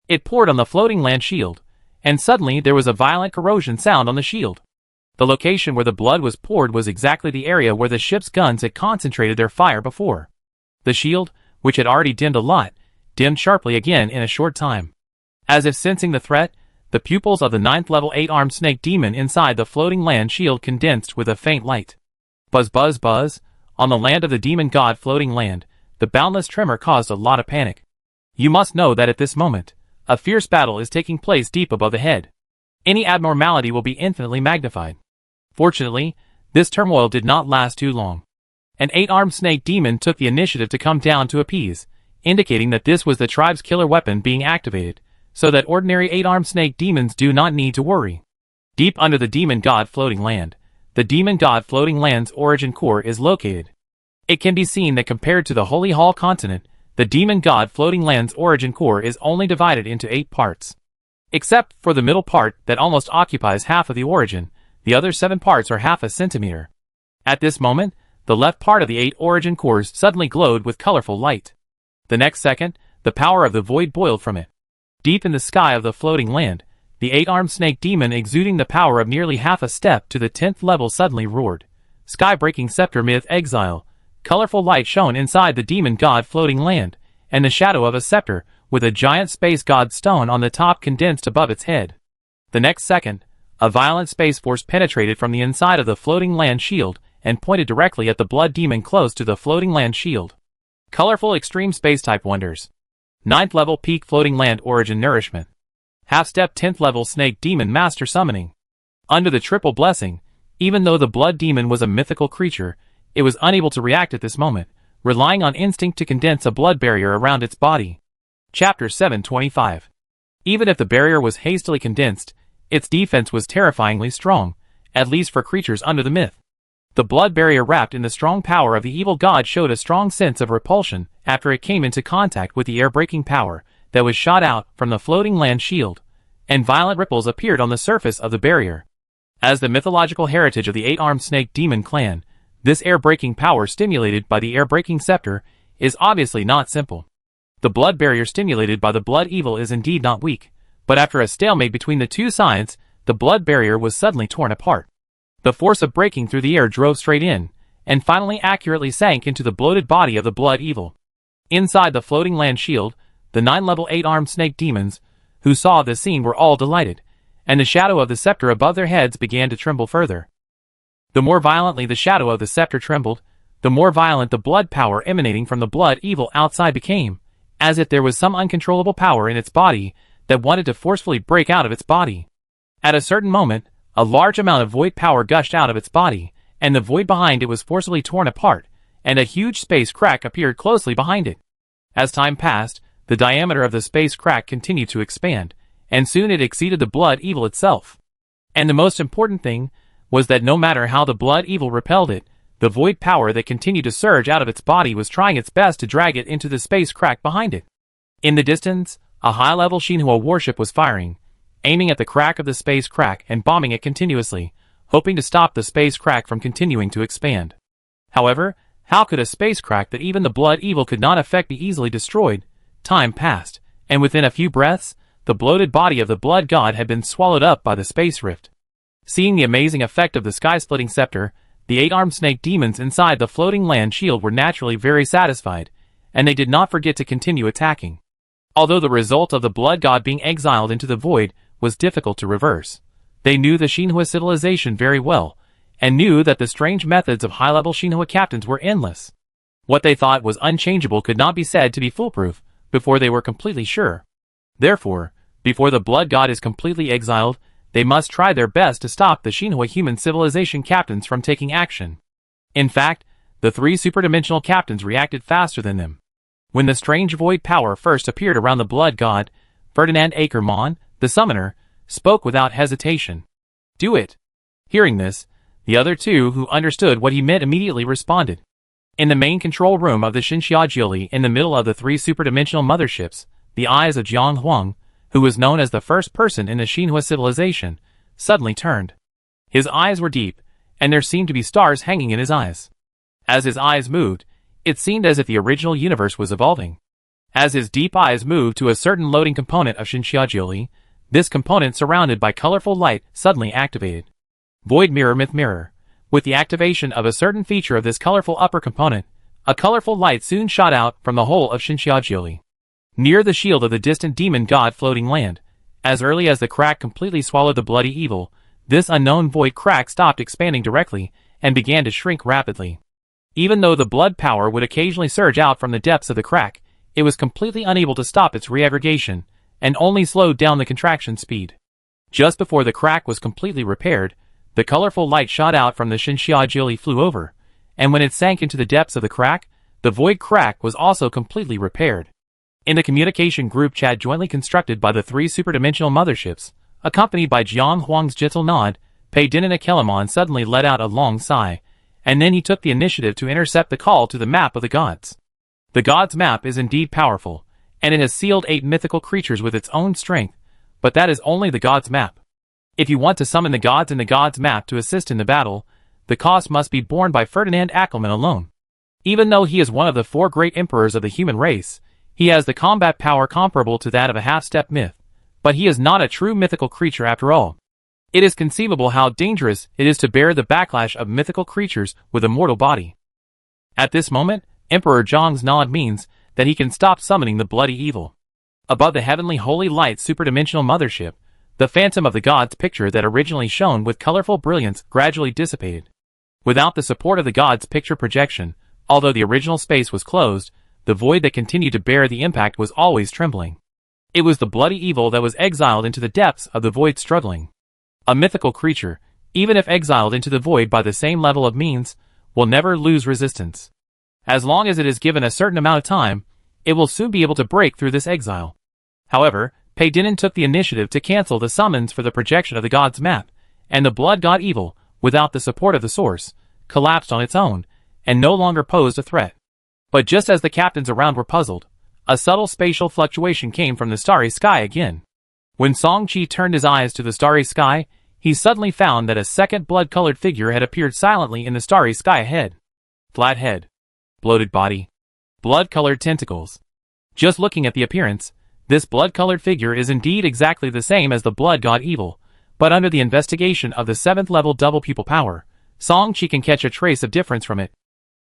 It poured on the floating land shield, and suddenly there was a violent corrosion sound on the shield. The location where the blood was poured was exactly the area where the ship's guns had concentrated their fire before. The shield, which had already dimmed a lot, dimmed sharply again in a short time. As if sensing the threat, the pupils of the 9th level 8-armed snake demon inside the floating land shield condensed with a faint light. Buzz buzz buzz, on the land of the demon god floating land, the boundless tremor caused a lot of panic. You must know that at this moment, a fierce battle is taking place deep above the head. Any abnormality will be infinitely magnified. Fortunately, this turmoil did not last too long. An 8-armed snake demon took the initiative to come down to appease, indicating that this was the tribe's killer weapon being activated, so that ordinary 8-armed snake demons do not need to worry. Deep under the demon god floating land, the demon god floating land's origin core is located. It can be seen that compared to the Holy Hall continent, the demon god floating land's origin core is only divided into 8 parts. Except for the middle part that almost occupies half of the origin, the other 7 parts are half a centimeter. At this moment, the left part of the 8 origin cores suddenly glowed with colorful light. The next second, the power of the void boiled from it. Deep in the sky of the floating land, the 8-armed snake demon exuding the power of nearly half a step to the 10th level suddenly roared. Sky-breaking scepter myth exile. Colorful light shone inside the demon god floating land, and the shadow of a scepter, with a giant space god stone on the top condensed above its head. The next second, a violent space force penetrated from the inside of the floating land shield and pointed directly at the blood demon close to the floating land shield. Colorful extreme space-type wonders. 9th level peak floating land origin nourishment. Half-step 10th level snake demon master summoning. Under the triple blessing, even though the blood demon was a mythical creature, it was unable to react at this moment, relying on instinct to condense a blood barrier around its body. Chapter 725. Even if the barrier was hastily condensed, its defense was terrifyingly strong, at least for creatures under the myth. The blood barrier wrapped in the strong power of the evil god showed a strong sense of repulsion after it came into contact with the air-breaking power that was shot out from the floating land shield, and violent ripples appeared on the surface of the barrier. As the mythological heritage of the 8-armed snake demon clan, this air-breaking power stimulated by the air-breaking scepter is obviously not simple. The blood barrier stimulated by the blood evil is indeed not weak, but after a stalemate between the two sides, the blood barrier was suddenly torn apart. The force of breaking through the air drove straight in, and finally accurately sank into the bloated body of the blood evil. Inside the floating land shield, the 9-level 8-armed snake demons, who saw this scene were all delighted, and the shadow of the scepter above their heads began to tremble further. The more violently the shadow of the scepter trembled, the more violent the blood power emanating from the blood evil outside became, as if there was some uncontrollable power in its body that wanted to forcefully break out of its body. At a certain moment, a large amount of void power gushed out of its body, and the void behind it was forcibly torn apart, and a huge space crack appeared closely behind it. As time passed, the diameter of the space crack continued to expand, and soon it exceeded the blood evil itself. And the most important thing was that no matter how the blood evil repelled it, the void power that continued to surge out of its body was trying its best to drag it into the space crack behind it. In the distance, a high-level Shinhua warship was firing, aiming at the crack of the space crack and bombing it continuously, hoping to stop the space crack from continuing to expand. However, how could a space crack that even the blood evil could not affect be easily destroyed? Time passed, and within a few breaths, the bloated body of the blood god had been swallowed up by the space rift. Seeing the amazing effect of the sky-splitting scepter, the 8-armed snake demons inside the floating land shield were naturally very satisfied, and they did not forget to continue attacking. Although the result of the blood god being exiled into the void was difficult to reverse, they knew the Shinhua civilization very well, and knew that the strange methods of high-level Shinhua captains were endless. What they thought was unchangeable could not be said to be foolproof before they were completely sure. Therefore, before the blood god is completely exiled, they must try their best to stop the Shinhua human civilization captains from taking action. In fact, the three superdimensional captains reacted faster than them. When the strange void power first appeared around the blood god, Ferdinand Ackermann, the summoner, spoke without hesitation. "Do it." Hearing this, the other two who understood what he meant immediately responded. In the main control room of the Shinshiajiuli, in the middle of the three superdimensional motherships, the eyes of Jiang Huang, who was known as the first person in the Shinhua civilization, suddenly turned. His eyes were deep, and there seemed to be stars hanging in his eyes. As his eyes moved, it seemed as if the original universe was evolving. As his deep eyes moved to a certain loading component of Shinshiajiuli, this component surrounded by colorful light suddenly activated. Void Mirror Myth Mirror. With the activation of a certain feature of this colorful upper component, a colorful light soon shot out from the whole of Shinshiajiuli. Near the shield of the distant demon god floating land, as early as the crack completely swallowed the bloody evil, this unknown void crack stopped expanding directly and began to shrink rapidly. Even though the blood power would occasionally surge out from the depths of the crack, it was completely unable to stop its reaggregation, and only slowed down the contraction speed. Just before the crack was completely repaired, the colorful light shot out from the Shinshiajiuli flew over, and when it sank into the depths of the crack, the void crack was also completely repaired. In the communication group chat jointly constructed by the three superdimensional motherships, accompanied by Jiang Huang's gentle nod, Pei Din and Akelamon suddenly let out a long sigh, and then he took the initiative to intercept the call to the map of the gods. The gods' map is indeed powerful, and it has sealed 8 mythical creatures with its own strength, but that is only the gods' map. If you want to summon the gods in the gods' map to assist in the battle, the cost must be borne by Ferdinand Ackermann alone. Even though he is one of the 4 great emperors of the human race, he has the combat power comparable to that of a half-step myth, but he is not a true mythical creature after all. It is conceivable how dangerous it is to bear the backlash of mythical creatures with a mortal body. At this moment, Emperor Zhang's nod means that he can stop summoning the bloody evil. Above the heavenly holy light superdimensional mothership, the phantom of the gods picture that originally shone with colorful brilliance gradually dissipated. Without the support of the gods picture projection, although the original space was closed, the void that continued to bear the impact was always trembling. It was the bloody evil that was exiled into the depths of the void struggling. A mythical creature, even if exiled into the void by the same level of means, will never lose resistance. As long as it is given a certain amount of time, it will soon be able to break through this exile. However, Pei Din took the initiative to cancel the summons for the projection of the god's map, and the blood god evil, without the support of the source, collapsed on its own, and no longer posed a threat. But just as the captains around were puzzled, a subtle spatial fluctuation came from the starry sky again. When Song Qi turned his eyes to the starry sky, he suddenly found that a second blood-colored figure had appeared silently in the starry sky ahead. Flat head. Bloated body. Blood-colored tentacles. Just looking at the appearance, this blood-colored figure is indeed exactly the same as the blood god evil, but under the investigation of the 7th level double pupil power, Song Qi can catch a trace of difference from it.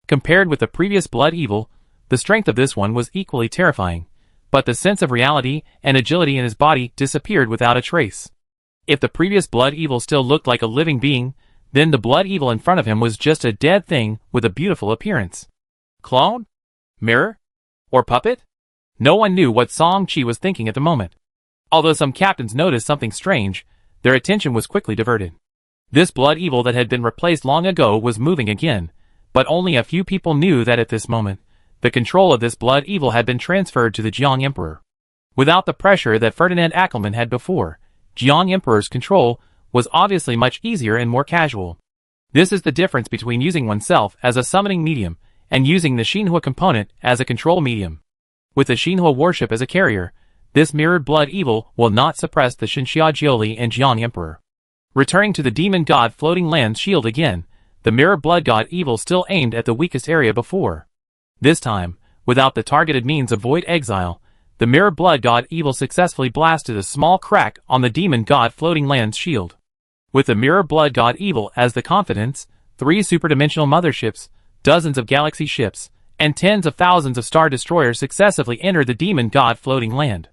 Compared with the previous blood evil, the strength of this one was equally terrifying, but the sense of reality and agility in his body disappeared without a trace. If the previous blood evil still looked like a living being, then the blood evil in front of him was just a dead thing with a beautiful appearance. Clone? Mirror? Or puppet? No one knew what Song Qi was thinking at the moment. Although some captains noticed something strange, their attention was quickly diverted. This blood evil that had been replaced long ago was moving again, but only a few people knew that at this moment, the control of this blood evil had been transferred to the Jiang Emperor. Without the pressure that Ferdinand Ackermann had before, Jiang Emperor's control was obviously much easier and more casual. This is the difference between using oneself as a summoning medium and using the Shinhua component as a control medium. With the Shinhua worship as a carrier, this mirrored blood evil will not suppress the Shinshiajiuli and Jiang Emperor. Returning to the demon god floating land's shield again, the mirror blood god evil still aimed at the weakest area before. This time, without the targeted means of void exile, the mirror blood god evil successfully blasted a small crack on the demon god floating land's shield. With the mirror blood god evil as the confidence, 3 superdimensional motherships, dozens of galaxy ships, and tens of thousands of star destroyers successively entered the demon god floating land.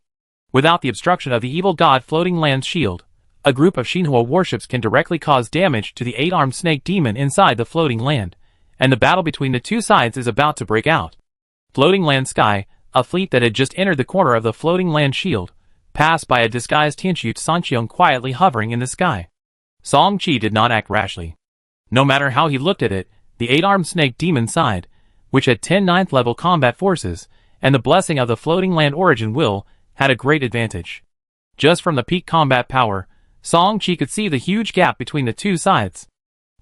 Without the obstruction of the evil god floating land's shield, a group of Shinhua warships can directly cause damage to the 8-armed snake demon inside the floating land, and the battle between the two sides is about to break out. Floating Land Sky, a fleet that had just entered the corner of the floating land shield, passed by a disguised Tianchu Sanqiong quietly hovering in the sky. Song Qi did not act rashly. No matter how he looked at it, the 8-armed snake demon side, which had 10 9th level combat forces, and the blessing of the floating land origin will, had a great advantage. Just from the peak combat power, Song Qi could see the huge gap between the two sides.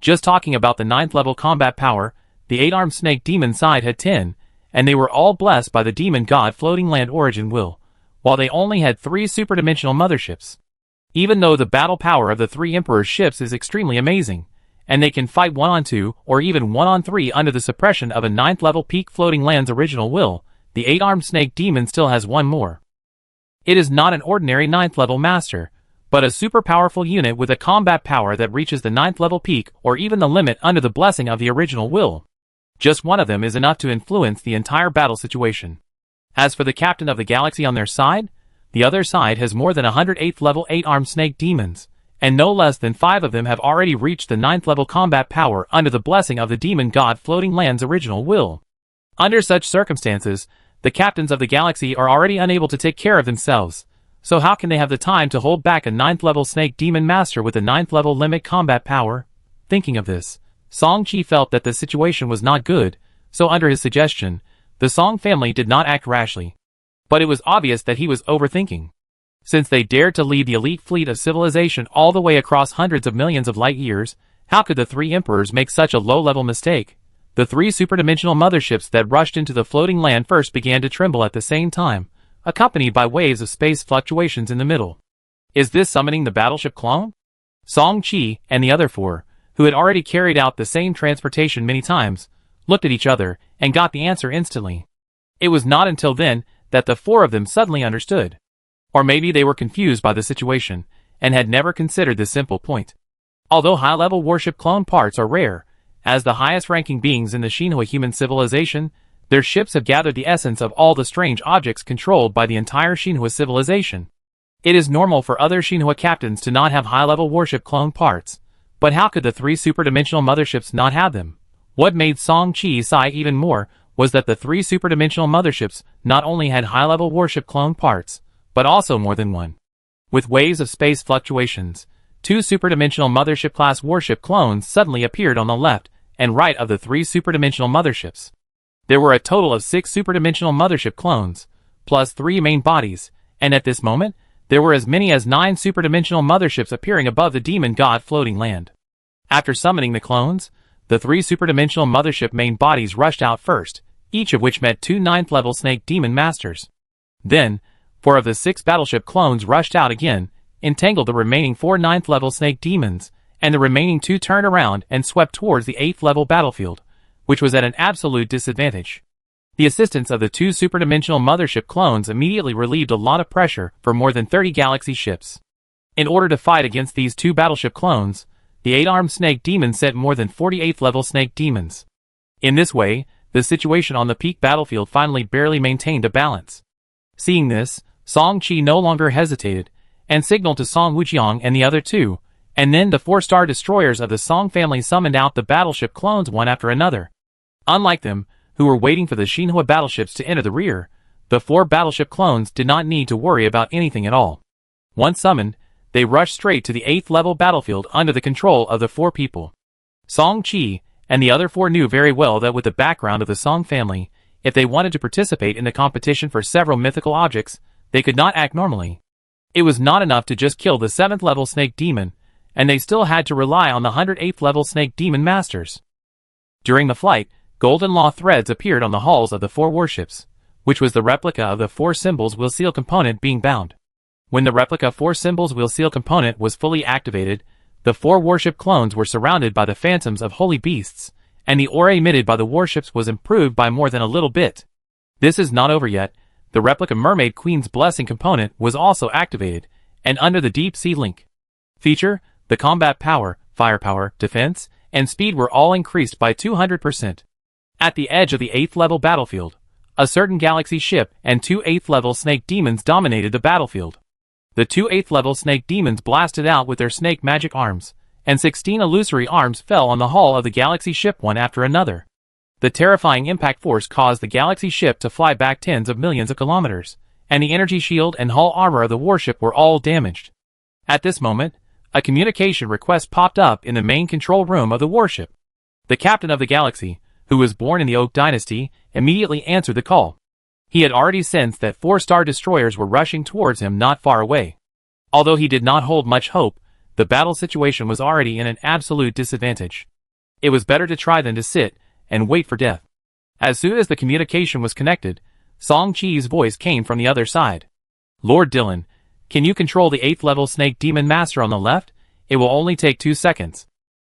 Just talking about the 9th level combat power, the 8-armed snake demon side had 10, and they were all blessed by the demon god floating land origin will, while they only had 3 superdimensional motherships. Even though the battle power of the 3 emperors' ships is extremely amazing, and they can fight 1-on-2 or even 1-on-3 under the suppression of a 9th level peak floating land's original will, the 8-armed snake demon still has one more. It is not an ordinary 9th level master, but a super powerful unit with a combat power that reaches the 9th level peak or even the limit under the blessing of the original will. Just one of them is enough to influence the entire battle situation. As for the captain of the galaxy on their side, the other side has more than 108th level 8-armed snake demons, and no less than 5 of them have already reached the 9th level combat power under the blessing of the demon god floating land's original will. Under such circumstances, the captains of the galaxy are already unable to take care of themselves, so how can they have the time to hold back a 9th level snake demon master with a 9th level limit combat power? Thinking of this, Song Qi felt that the situation was not good, so under his suggestion, the Song family did not act rashly. But it was obvious that he was overthinking. Since they dared to lead the elite fleet of civilization all the way across hundreds of millions of light years, how could the 3 emperors make such a low-level mistake? The 3 superdimensional motherships that rushed into the floating land first began to tremble at the same time, accompanied by waves of space fluctuations in the middle. Is this summoning the battleship clone? Song Qi and the other 4, who had already carried out the same transportation many times, looked at each other and got the answer instantly. It was not until then that the 4 of them suddenly understood. Or maybe they were confused by the situation and had never considered this simple point. Although high-level warship clone parts are rare, as the highest-ranking beings in the Shinhua human civilization, their ships have gathered the essence of all the strange objects controlled by the entire Shinhua civilization. It is normal for other Shinhua captains to not have high-level warship clone parts, but how could the 3 superdimensional motherships not have them? What made Song Qi sigh even more was that the 3 superdimensional motherships not only had high-level warship clone parts, but also more than one. With waves of space fluctuations, 2 superdimensional mothership-class warship clones suddenly appeared on the left and right of the 3 superdimensional motherships. There were a total of 6 superdimensional mothership clones, plus 3 main bodies, and at this moment, there were as many as 9 superdimensional motherships appearing above the demon god floating land. After summoning the clones, the 3 superdimensional mothership main bodies rushed out first, each of which met 2 9th level snake demon masters. Then, 4 of the 6 battleship clones rushed out again, entangled the remaining 4 9th level snake demons, and the remaining 2 turned around and swept towards the 8th level battlefield, which was at an absolute disadvantage. The assistance of the 2 superdimensional mothership clones immediately relieved a lot of pressure for more than 30 galaxy ships. In order to fight against these 2 battleship clones, the 8-armed snake demon sent more than 48th level snake demons. In this way, the situation on the peak battlefield finally barely maintained a balance. Seeing this, Song Qi no longer hesitated, and signaled to Song Wujiang and the other 2, and then the 4 star destroyers of the Song family summoned out the battleship clones one after another. Unlike them, who were waiting for the Shinhua battleships to enter the rear, the 4 battleship clones did not need to worry about anything at all. Once summoned, they rushed straight to the 8th level battlefield under the control of the 4 people. Song Qi and the other 4 knew very well that with the background of the Song family, if they wanted to participate in the competition for several mythical objects, they could not act normally. It was not enough to just kill the 7th level snake demon, and they still had to rely on the 108th level snake demon masters. During the flight, golden law threads appeared on the hulls of the 4 warships, which was the replica of the 4 symbols will seal component being bound. When the replica 4 symbols will seal component was fully activated, the 4 warship clones were surrounded by the phantoms of holy beasts, and the aura emitted by the warships was improved by more than a little bit. This is not over yet. The replica Mermaid Queen's blessing component was also activated, and under the deep sea link feature, the combat power, firepower, defense, and speed were all increased by 200%. At the edge of the 8th level battlefield, a certain galaxy ship and 2 8th level snake demons dominated the battlefield. The 2 8th level snake demons blasted out with their snake magic arms, and 16 illusory arms fell on the hull of the galaxy ship one after another. The terrifying impact force caused the galaxy ship to fly back tens of millions of kilometers, and the energy shield and hull armor of the warship were all damaged. At this moment, a communication request popped up in the main control room of the warship. The captain of the galaxy, who was born in the Oak Dynasty, immediately answered the call. He had already sensed that 4 star destroyers were rushing towards him not far away. Although he did not hold much hope, the battle situation was already in an absolute disadvantage. It was better to try than to sit and wait for death. As soon as the communication was connected, Song Chi's voice came from the other side. Lord Dylan, can you control the 8th level snake demon master on the left? It will only take 2 seconds.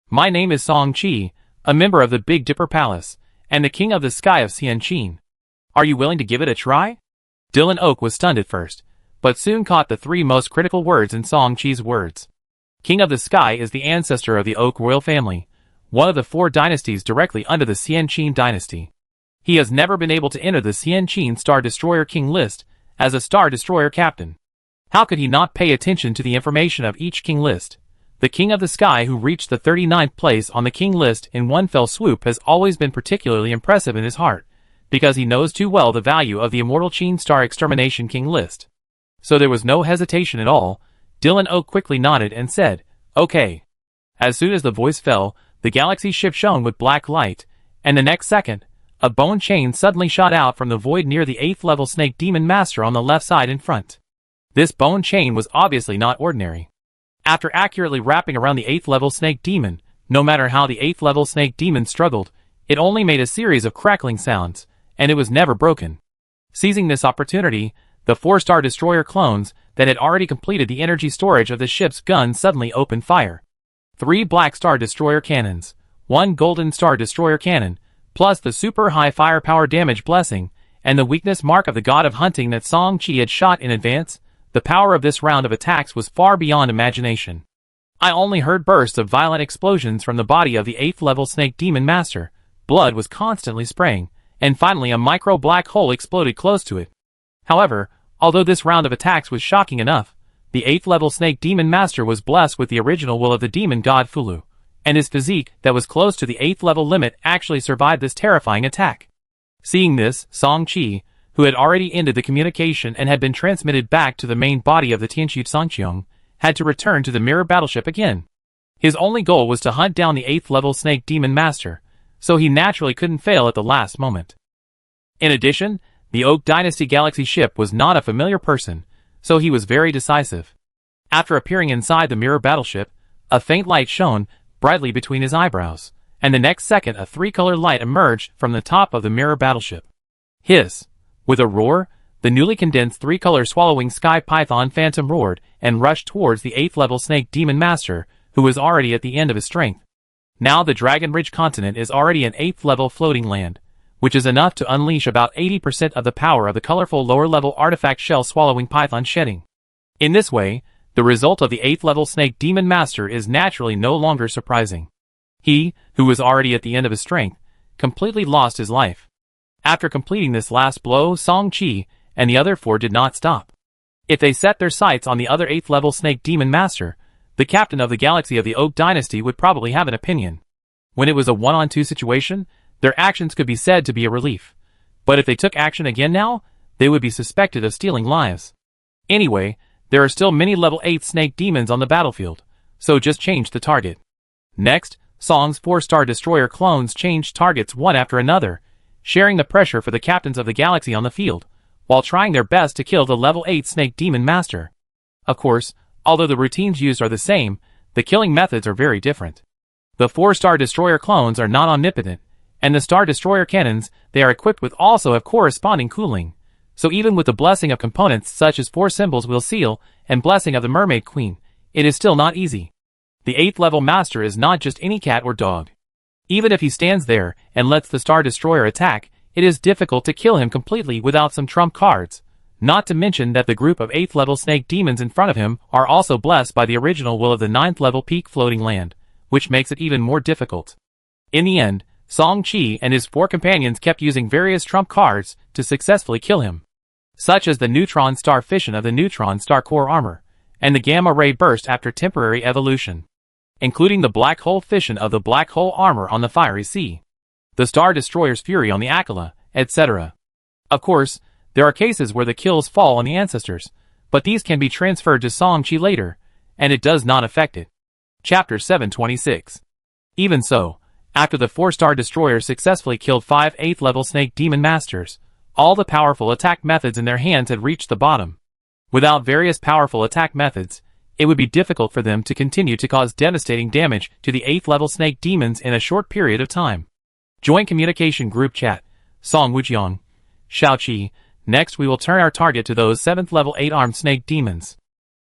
My name is Song Chi, a member of the Big Dipper Palace, and the King of the Sky of Xianqin. Are you willing to give it a try? Dylan Oak was stunned at first, but soon caught the 3 most critical words in Song Chi's words. King of the Sky is the ancestor of the Oak royal family, one of the 4 dynasties directly under the Xianqin dynasty. He has never been able to enter the Xianqin Star Destroyer King list as a Star Destroyer captain. How could he not pay attention to the information of each King list? The King of the Sky, who reached the 39th place on the King list in one fell swoop, has always been particularly impressive in his heart, because he knows too well the value of the Immortal Qin Star Extermination King list. So there was no hesitation at all. Dylan Oak quickly nodded and said, "Okay." As soon as the voice fell, the galaxy ship shone with black light, and the next second, a bone chain suddenly shot out from the void near the 8th level snake demon master on the left side in front. This bone chain was obviously not ordinary. After accurately wrapping around the 8th level snake demon, no matter how the 8th level snake demon struggled, it only made a series of crackling sounds, and it was never broken. Seizing this opportunity, the 4 star destroyer clones that had already completed the energy storage of the ship's gun suddenly opened fire. 3 black star destroyer cannons, 1 golden star destroyer cannon, plus the super high firepower damage blessing, and the weakness mark of the god of hunting that Song Chi had shot in advance. The power of this round of attacks was far beyond imagination. I only heard bursts of violent explosions from the body of the 8th level snake demon master. Blood was constantly spraying, and finally a micro black hole exploded close to it. However, although this round of attacks was shocking enough, the 8th level snake demon master was blessed with the original will of the demon god Fulu, and his physique that was close to the 8th level limit actually survived this terrifying attack. Seeing this, Song Chi, who had already ended the communication and had been transmitted back to the main body of the Tianqiu Sangqiong, had to return to the mirror battleship again. His only goal was to hunt down the 8th level snake demon master, so he naturally couldn't fail at the last moment. In addition, the Oak Dynasty Galaxy ship was not a familiar person, so he was very decisive. After appearing inside the mirror battleship, a faint light shone brightly between his eyebrows, and the next second a 3-color light emerged from the top of the mirror battleship. Hiss! With a roar, the newly condensed 3-color swallowing sky python phantom roared and rushed towards the 8th level snake demon master, who was already at the end of his strength. Now the Dragon Ridge continent is already an 8th level floating land, which is enough to unleash about 80% of the power of the colorful lower level artifact shell swallowing python shedding. In this way, the result of the 8th level snake demon master is naturally no longer surprising. He, who was already at the end of his strength, completely lost his life. After completing this last blow, Song Chi and the other 4 did not stop. If they set their sights on the other 8th level snake demon master, the captain of the galaxy of the Oak Dynasty would probably have an opinion. When it was a 1-on-2 situation, their actions could be said to be a relief. But if they took action again now, they would be suspected of stealing lives. Anyway, there are still many level 8 snake demons on the battlefield, so just change the target. Next, Song's 4-star destroyer clones changed targets one after another, sharing the pressure for the captains of the galaxy on the field, while trying their best to kill the level 8 snake demon master. Of course, although the routines used are the same, the killing methods are very different. The 4-star destroyer clones are not omnipotent, and the star destroyer cannons they are equipped with also have corresponding cooling, so even with the blessing of components such as 4 symbols will seal and blessing of the mermaid queen, it is still not easy. The 8th level master is not just any cat or dog. Even if he stands there and lets the Star Destroyer attack, it is difficult to kill him completely without some trump cards, not to mention that the group of 8th level snake demons in front of him are also blessed by the original will of the 9th level peak floating land, which makes it even more difficult. In the end, Song Qi and his 4 companions kept using various trump cards to successfully kill him, such as the neutron star fission of the neutron star core armor, and the gamma ray burst after temporary evolution, including the black hole fission of the black hole armor on the fiery sea, the star destroyer's fury on the Aquila, etc. Of course, there are cases where the kills fall on the ancestors, but these can be transferred to Song Qi later, and it does not affect it. Chapter 726. Even so, after the 4-star destroyer successfully killed 5 8th level snake demon masters, all the powerful attack methods in their hands had reached the bottom. Without various powerful attack methods, it would be difficult for them to continue to cause devastating damage to the 8th level snake demons in a short period of time. Join communication group chat. Song Wujiang. Shaoqi. Next we will turn our target to those 7th level 8-armed snake demons.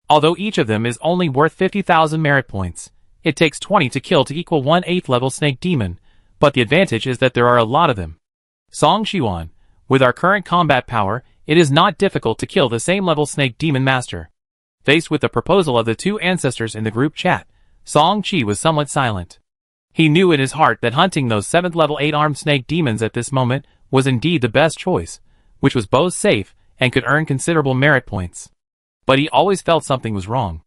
Although each of them is only worth 50,000 merit points, it takes 20 to kill to equal 1 8th level snake demon, but the advantage is that there are a lot of them. Song Xiwan. With our current combat power, it is not difficult to kill the same level snake demon master. Faced with the proposal of the 2 ancestors in the group chat, Song Qi was somewhat silent. He knew in his heart that hunting those 7th level 8-armed snake demons at this moment was indeed the best choice, which was both safe and could earn considerable merit points. But he always felt something was wrong.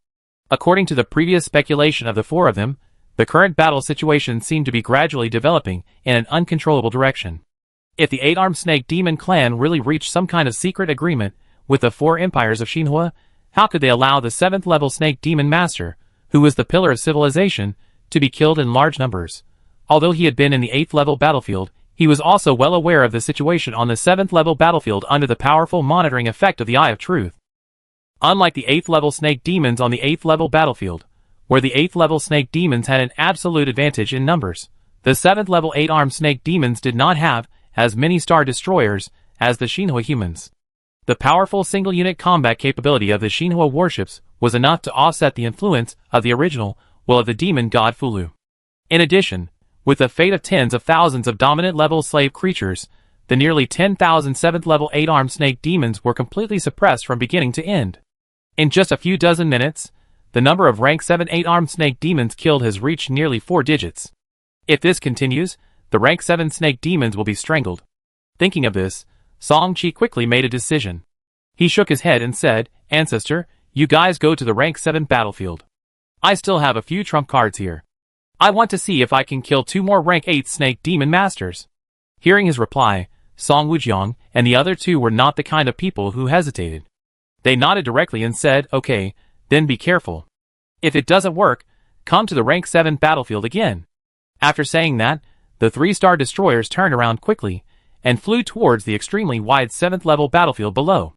According to the previous speculation of the 4 of them, the current battle situation seemed to be gradually developing in an uncontrollable direction. If the 8-armed snake demon clan really reached some kind of secret agreement with the 4 empires of Xinhua, how could they allow the 7th level snake demon master, who was the pillar of civilization, to be killed in large numbers? Although he had been in the 8th level battlefield, he was also well aware of the situation on the 7th level battlefield under the powerful monitoring effect of the Eye of Truth. Unlike the 8th level snake demons on the 8th level battlefield, where the 8th level snake demons had an absolute advantage in numbers, the 7th level 8-armed snake demons did not have as many star destroyers as the Xinhua humans. The powerful single-unit combat capability of the Xinhua warships was enough to offset the influence of the original will of the demon god Fulu. In addition, with the fate of tens of thousands of dominant-level slave creatures, the nearly 10,000 7th-level 8-armed snake demons were completely suppressed from beginning to end. In just a few dozen minutes, the number of rank 7 8-armed snake demons killed has reached nearly 4 digits. If this continues, the rank 7 snake demons will be strangled. Thinking of this, Song Qi quickly made a decision. He shook his head and said, "Ancestor, you guys go to the rank 7 battlefield. I still have a few trump cards here. I want to see if I can kill 2 more rank 8 snake demon masters." Hearing his reply, Song Wujiang and the other 2 were not the kind of people who hesitated. They nodded directly and said, "Okay, then be careful. If it doesn't work, come to the rank 7 battlefield again." After saying that, the 3-star destroyers turned around quickly and flew towards the extremely wide 7th level battlefield below.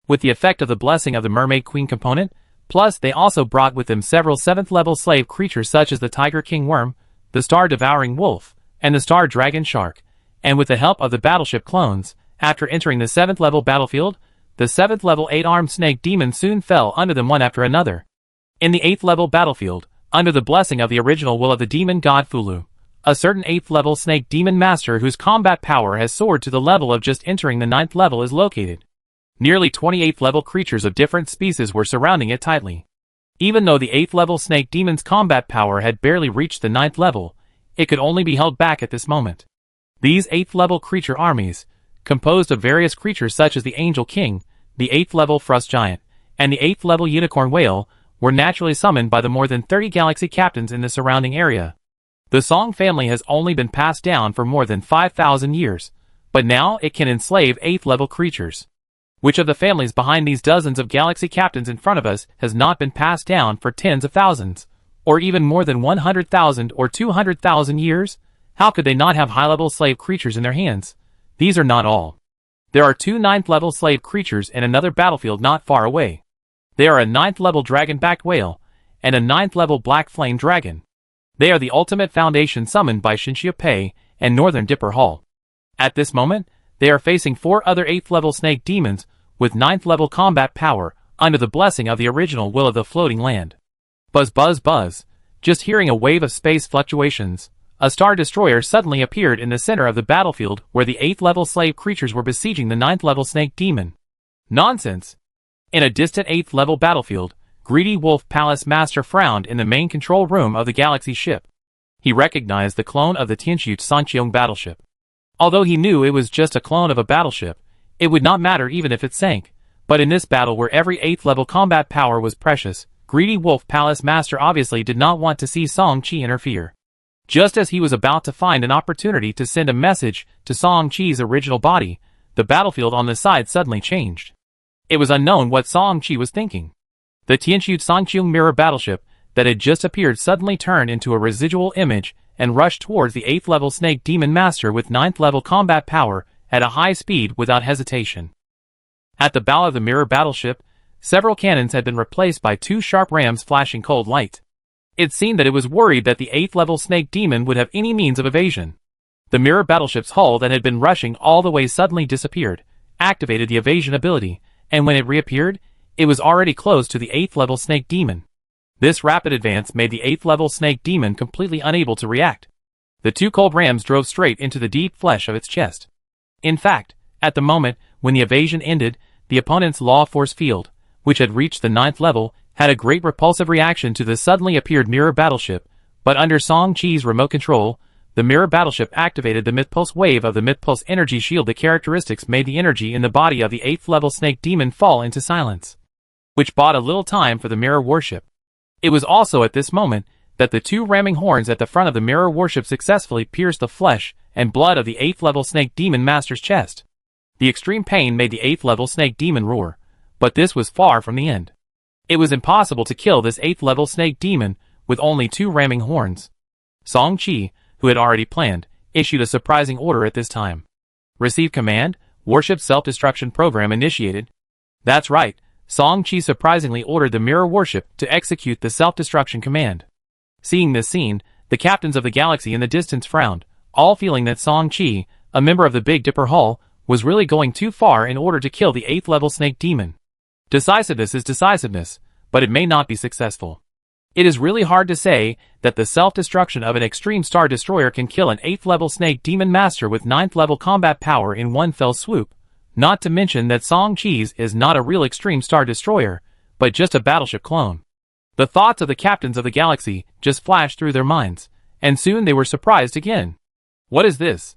With the effect of the blessing of the Mermaid Queen component, plus they also brought with them several 7th level slave creatures such as the Tiger King Worm, the Star Devouring Wolf, and the Star Dragon Shark, and with the help of the battleship clones, after entering the 7th level battlefield, the 7th level 8-armed snake demons soon fell under them one after another. In the 8th level battlefield, under the blessing of the original will of the demon god Fulu, a certain 8th level snake demon master whose combat power has soared to the level of just entering the 9th level is located. Nearly 28th level creatures of different species were surrounding it tightly. Even though the 8th level snake demon's combat power had barely reached the 9th level, it could only be held back at this moment. These 8th level creature armies, composed of various creatures such as the Angel King, the 8th level Frost Giant, and the 8th level Unicorn Whale, were naturally summoned by the more than 30 galaxy captains in the surrounding area. The Song family has only been passed down for more than 5,000 years, but now it can enslave 8th level creatures. Which of the families behind these dozens of galaxy captains in front of us has not been passed down for tens of thousands, or even more than 100,000 or 200,000 years? How could they not have high-level slave creatures in their hands? These are not all. There are 2 9th-level slave creatures in another battlefield not far away. They are a 9th-level dragon-backed whale, and a 9th-level black flame dragon. They are the ultimate foundation summoned by Shinxia Pei and Northern Dipper Hall. At this moment, they are facing 4 other 8th-level snake demons with 9th-level combat power under the blessing of the original will of the floating land. Buzz buzz buzz. Just hearing a wave of space fluctuations, a star destroyer suddenly appeared in the center of the battlefield where the 8th-level slave creatures were besieging the 9th-level snake demon. Nonsense! In a distant 8th-level battlefield, Greedy Wolf Palace Master frowned in the main control room of the Galaxy ship. He recognized the clone of the Tianxu Sanqiong battleship. Although he knew it was just a clone of a battleship, it would not matter even if it sank. But in this battle where every 8th level combat power was precious, greedy Wolf Palace Master obviously did not want to see Song Qi interfere. Just as he was about to find an opportunity to send a message to Song Qi's original body, the battlefield on the side suddenly changed. It was unknown what Song Qi was thinking. The Tianxu Sanqiong mirror battleship that had just appeared suddenly turned into a residual image and rushed towards the 8th level Snake Demon Master with 9th level combat power at a high speed without hesitation. At the bow of the mirror battleship, several cannons had been replaced by 2 sharp rams flashing cold light. It seemed that it was worried that the 8th level Snake Demon would have any means of evasion. The mirror battleship's hull that had been rushing all the way suddenly disappeared, activated the evasion ability, and when it reappeared, it was already close to the 8th level Snake Demon. This rapid advance made the 8th level Snake Demon completely unable to react. The 2 cold rams drove straight into the deep flesh of its chest. In fact, at the moment when the evasion ended, the opponent's law force field, which had reached the 9th level, had a great repulsive reaction to the suddenly appeared mirror battleship, but under Song Qi's remote control, the mirror battleship activated the Mythpulse wave of the Mythpulse energy shield. The characteristics made the energy in the body of the 8th level Snake Demon fall into silence, which bought a little time for the mirror warship. It was also at this moment that the 2 ramming horns at the front of the mirror warship successfully pierced the flesh and blood of the 8th level Snake Demon Master's chest. The extreme pain made the 8th level Snake Demon roar, but this was far from the end. It was impossible to kill this 8th level Snake Demon with only 2 ramming horns. Song Qi, who had already planned, issued a surprising order at this time. Receive command, warship self-destruction program initiated. That's right, Song Qi surprisingly ordered the mirror warship to execute the self-destruction command. Seeing this scene, the captains of the galaxy in the distance frowned, all feeling that Song Qi, a member of the Big Dipper Hull, was really going too far in order to kill the 8th level Snake Demon. Decisiveness is decisiveness, but it may not be successful. It is really hard to say that the self-destruction of an extreme star destroyer can kill an 8th level Snake Demon Master with 9th level combat power in one fell swoop, not to mention that Song Qi's is not a real extreme star destroyer, but just a battleship clone. The thoughts of the captains of the galaxy just flashed through their minds, and soon they were surprised again. What is this?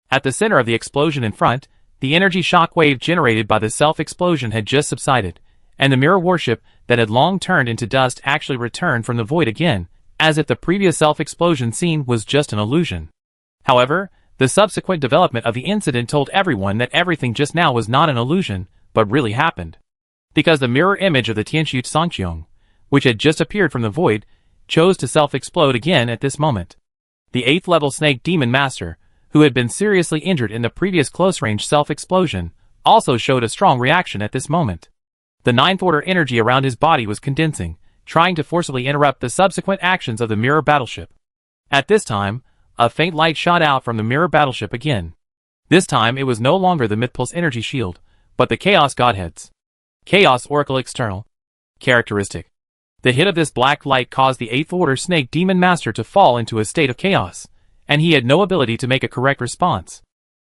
At the center of the explosion in front, the energy shock wave generated by the self-explosion had just subsided, and the mirror warship that had long turned into dust actually returned from the void again, as if the previous self-explosion scene was just an illusion. However, the subsequent development of the incident told everyone that everything just now was not an illusion, but really happened. Because the mirror image of the Tianxu Sanqiong, which had just appeared from the void, chose to self-explode again at this moment. The 8th level Snake Demon Master, who had been seriously injured in the previous close-range self-explosion, also showed a strong reaction at this moment. The 9th order energy around his body was condensing, trying to forcibly interrupt the subsequent actions of the mirror battleship. At this time, a faint light shot out from the mirror battleship again. This time it was no longer the Mythpulse energy shield, but the Chaos Godheads. Chaos Oracle External. Characteristic. The hit of this black light caused the 8th order Snake Demon Master to fall into a state of chaos, and he had no ability to make a correct response.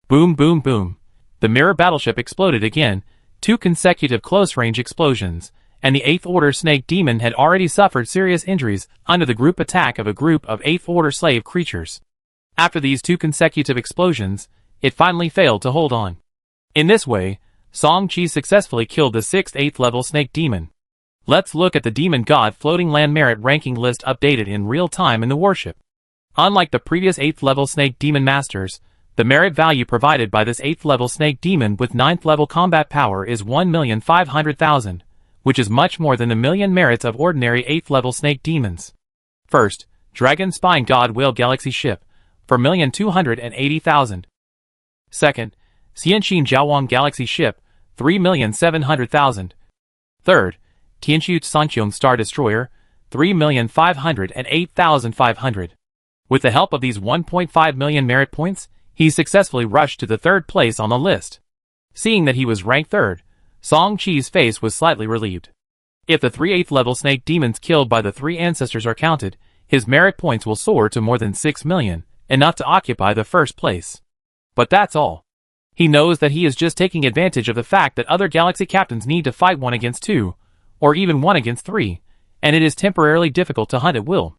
Boom boom boom. The mirror battleship exploded again, 2 consecutive close-range explosions, and the 8th order Snake Demon had already suffered serious injuries under the group attack of a group of 8th order slave creatures. After these 2 consecutive explosions, it finally failed to hold on. In this way, Song Qi successfully killed the 6th 8th level Snake Demon. Let's look at the Demon God floating land merit ranking list updated in real time in the warship. Unlike the previous 8th level Snake Demon Masters, the merit value provided by this 8th level Snake Demon with 9th level combat power is 1,500,000, which is much more than the million merits of ordinary 8th level Snake Demons. First, Dragon Spine God Whale Galaxy Ship, for 1,280,000. Second, Xianxin Jiaowang Galaxy Ship, 3,700,000. Third, Tianxu Sanqiong Star Destroyer, 3,508,500. With the help of these 1.5 million merit points, he successfully rushed to the 3rd place on the list. Seeing that he was ranked 3rd, Song Qi's face was slightly relieved. If the 3 8th level Snake Demons killed by the 3 ancestors are counted, his merit points will soar to more than 6 million, enough to occupy the 1st place. But that's all. He knows that he is just taking advantage of the fact that other galaxy captains need to fight 1 against 2, or even 1 against 3, and it is temporarily difficult to hunt at will.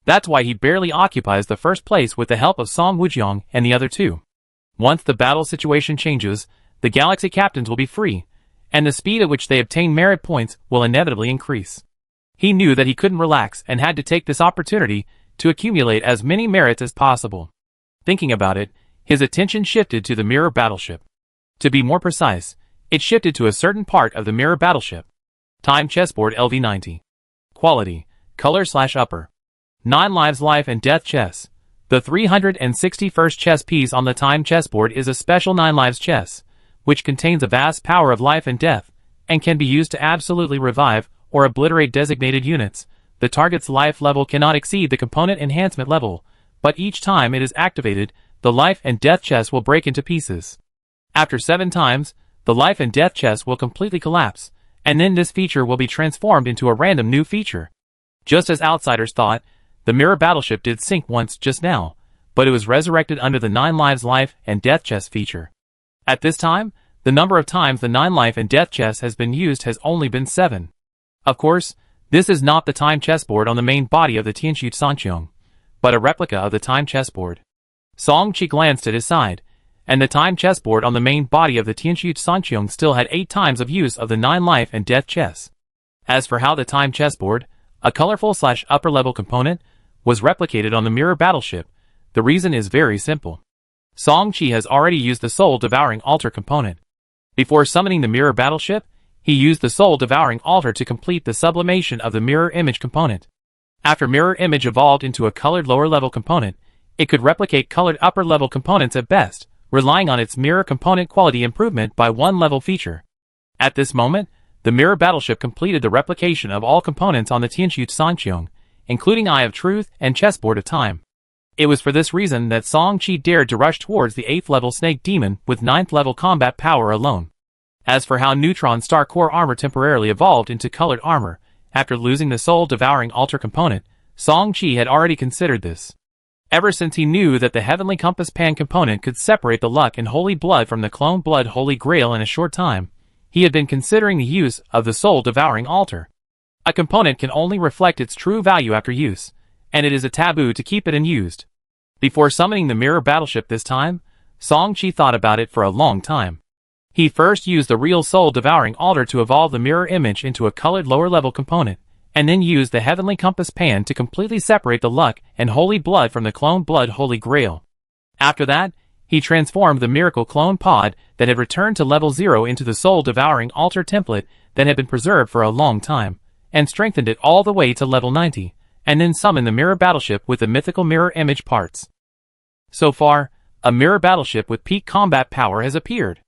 That's why he barely occupies the first place with the help of Song Wujiang and the other two. Once the battle situation changes, the galaxy captains will be free, and the speed at which they obtain merit points will inevitably increase. He knew that he couldn't relax and had to take this opportunity to accumulate as many merits as possible. Thinking about it, his attention shifted to the mirror battleship. To be more precise, it shifted to a certain part of the mirror battleship. Time chessboard LV90. Quality, color/upper. 9 lives life and death chess. The 361st chess piece on the time chessboard is a special 9 lives chess, which contains a vast power of life and death, and can be used to absolutely revive or obliterate designated units. The target's life level cannot exceed the component enhancement level, but each time it is activated, the life and death chess will break into pieces. After 7 times, the life and death chess will completely collapse, and then this feature will be transformed into a random new feature. Just as outsiders thought, the mirror battleship did sink once just now, but it was resurrected under the 9 lives life and death chess feature. At this time, the number of times the 9 life and death chess has been used has only been 7. Of course, this is not the time chessboard on the main body of the Tianxu Sanqiong, but a replica of the time chessboard. Song Qi glanced at his side, and the time chessboard on the main body of the Tianxu Sanqiong still had 8 times of use of the 9 life and death chess. As for how the time chessboard, a colorful/upper level component, was replicated on the mirror battleship, the reason is very simple. Song Qi has already used the soul-devouring altar component. Before summoning the mirror battleship, he used the soul-devouring altar to complete the sublimation of the mirror image component. After mirror image evolved into a colored lower-level component, it could replicate colored upper-level components at best, relying on its mirror component quality improvement by 1 level feature. At this moment, the mirror battleship completed the replication of all components on the Tianxu Sanqiong, including Eye of Truth and Chessboard of Time. It was for this reason that Song Qi dared to rush towards the 8th level Snake Demon with 9th level combat power alone. As for how Neutron Star Core armor temporarily evolved into colored armor, after losing the soul-devouring altar component, Song Qi had already considered this. Ever since he knew that the Heavenly Compass Pan component could separate the luck and holy blood from the clone blood Holy Grail in a short time, he had been considering the use of the soul-devouring altar. A component can only reflect its true value after use, and it is a taboo to keep it unused. Before summoning the mirror battleship this time, Song Qi thought about it for a long time. He first used the real soul-devouring altar to evolve the mirror image into a colored lower-level component, and then used the Heavenly Compass Pan to completely separate the luck and holy blood from the clone blood Holy Grail. After that, he transformed the miracle clone pod that had returned to level 0 into the soul-devouring altar template that had been preserved for a long time, and strengthened it all the way to level 90, and then summoned the mirror battleship with the mythical mirror image parts. So far, a mirror battleship with peak combat power has appeared.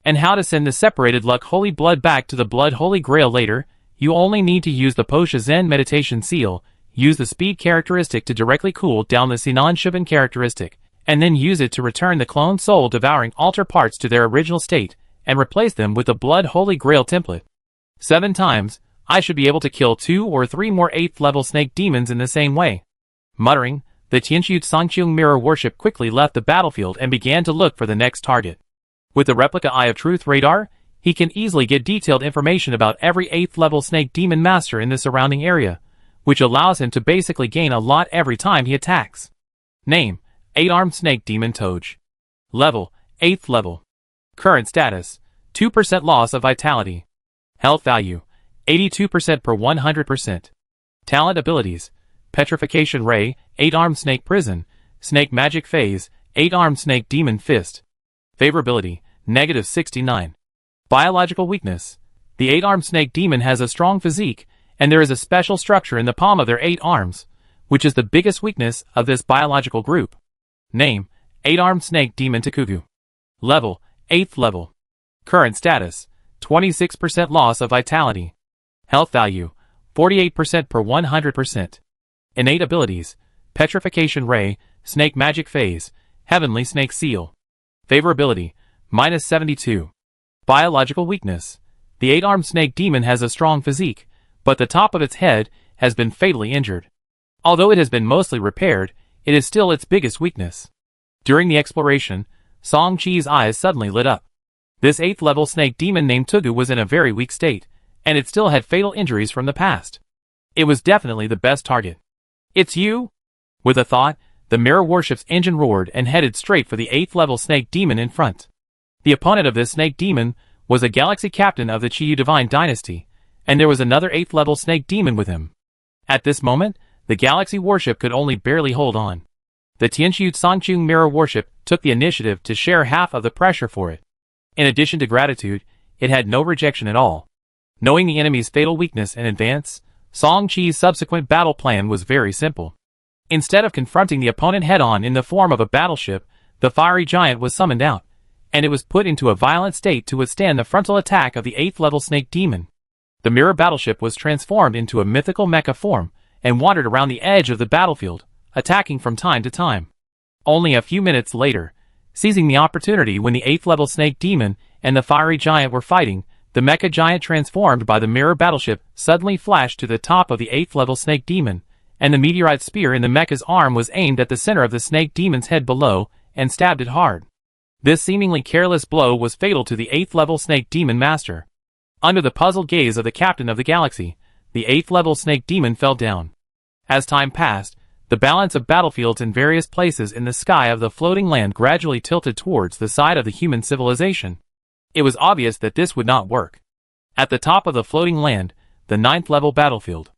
And how to send the separated luck holy blood back to the blood Holy Grail later, you only need to use the Posha Zen meditation seal, use the speed characteristic to directly cool down the Sinan Shubin characteristic, and then use it to return the clone soul devouring altar parts to their original state, and replace them with the blood Holy Grail template. 7 times, I should be able to kill 2 or 3 more 8th level snake demons in the same way. Muttering, the Tianxu Sanqiong mirror warship quickly left the battlefield and began to look for the next target. With the replica Eye of Truth radar, he can easily get detailed information about every 8th level snake demon master in the surrounding area, which allows him to basically gain a lot every time he attacks. Name, 8-armed snake demon Toj. Level, 8th level. Current status, 2% loss of vitality. Health value, 82% per 100%. Talent abilities, Petrification Ray, 8-armed snake prison, Snake magic phase, 8-armed snake demon fist. Favorability, -69. Biological weakness. The 8-armed snake demon has a strong physique, and there is a special structure in the palm of their 8 arms, which is the biggest weakness of this biological group. Name, 8-armed snake demon Takugu. Level, 8th level. Current status, 26% loss of vitality. Health value, 48% per 100%. Innate abilities, Petrification Ray, Snake magic phase, Heavenly snake seal. Favorability, -72. Biological weakness. The 8-armed snake demon has a strong physique, but the top of its head has been fatally injured. Although it has been mostly repaired, it is still its biggest weakness. During the exploration, Song Qi's eyes suddenly lit up. This 8th level snake demon named Tugu was in a very weak state, and it still had fatal injuries from the past. It was definitely the best target. It's you? With a thought, the mirror warship's engine roared and headed straight for the 8th level snake demon in front. The opponent of this snake demon was a galaxy captain of the Qiyu Divine Dynasty, and there was another 8th level snake demon with him. At this moment, the galaxy warship could only barely hold on. The Tianqiu Sangchung mirror warship took the initiative to share half of the pressure for it. In addition to gratitude, it had no rejection at all. Knowing the enemy's fatal weakness in advance, Song Chi's subsequent battle plan was very simple. Instead of confronting the opponent head-on in the form of a battleship, the fiery giant was summoned out, and it was put into a violent state to withstand the frontal attack of the 8th level snake demon. The mirror battleship was transformed into a mythical mecha form, and wandered around the edge of the battlefield, attacking from time to time. Only a few minutes later, seizing the opportunity when the 8th level snake demon and the fiery giant were fighting, the mecha giant transformed by the mirror battleship suddenly flashed to the top of the 8th level snake demon, and the meteorite spear in the mecha's arm was aimed at the center of the snake demon's head below, and stabbed it hard. This seemingly careless blow was fatal to the 8th level snake demon master. Under the puzzled gaze of the captain of the galaxy, the 8th level snake demon fell down. As time passed, the balance of battlefields in various places in the sky of the floating land gradually tilted towards the side of the human civilization. It was obvious that this would not work. At the top of the floating land, the 9th level battlefield.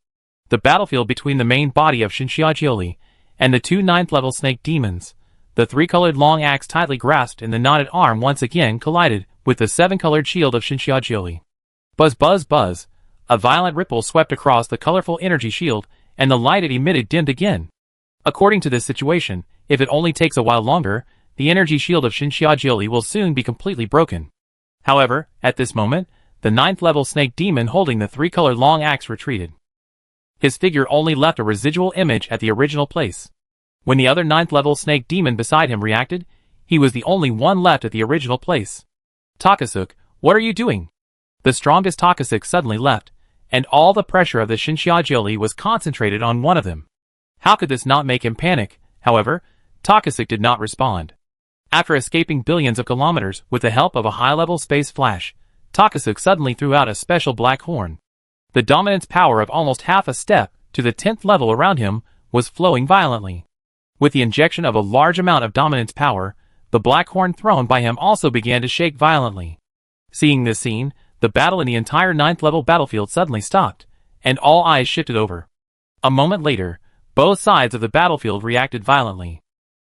The battlefield between the main body of Shinxiajioli and the two 9th level snake demons, the 3-colored long axe tightly grasped in the knotted arm once again collided with the 7-colored shield of Shinxiajioli. Buzz buzz buzz, a violent ripple swept across the colorful energy shield, and the light it emitted dimmed again. According to this situation, if it only takes a while longer, the energy shield of Shinxiajioli will soon be completely broken. However, at this moment, the 9th level snake demon holding the 3-colored long axe retreated. His figure only left a residual image at the original place. When the other 9th level snake demon beside him reacted, he was the only one left at the original place. Takasuk, what are you doing? The strongest Takasuk suddenly left, and all the pressure of the Shinxiajioli was concentrated on one of them. How could this not make him panic? However, Takasuk did not respond. After escaping billions of kilometers with the help of a high-level space flash, Takasuk suddenly threw out a special black horn. The dominance power of almost half a step to the 10th level around him was flowing violently. With the injection of a large amount of dominance power, the black horn thrown by him also began to shake violently. Seeing this scene, the battle in the entire 9th level battlefield suddenly stopped, and all eyes shifted over. A moment later, both sides of the battlefield reacted violently.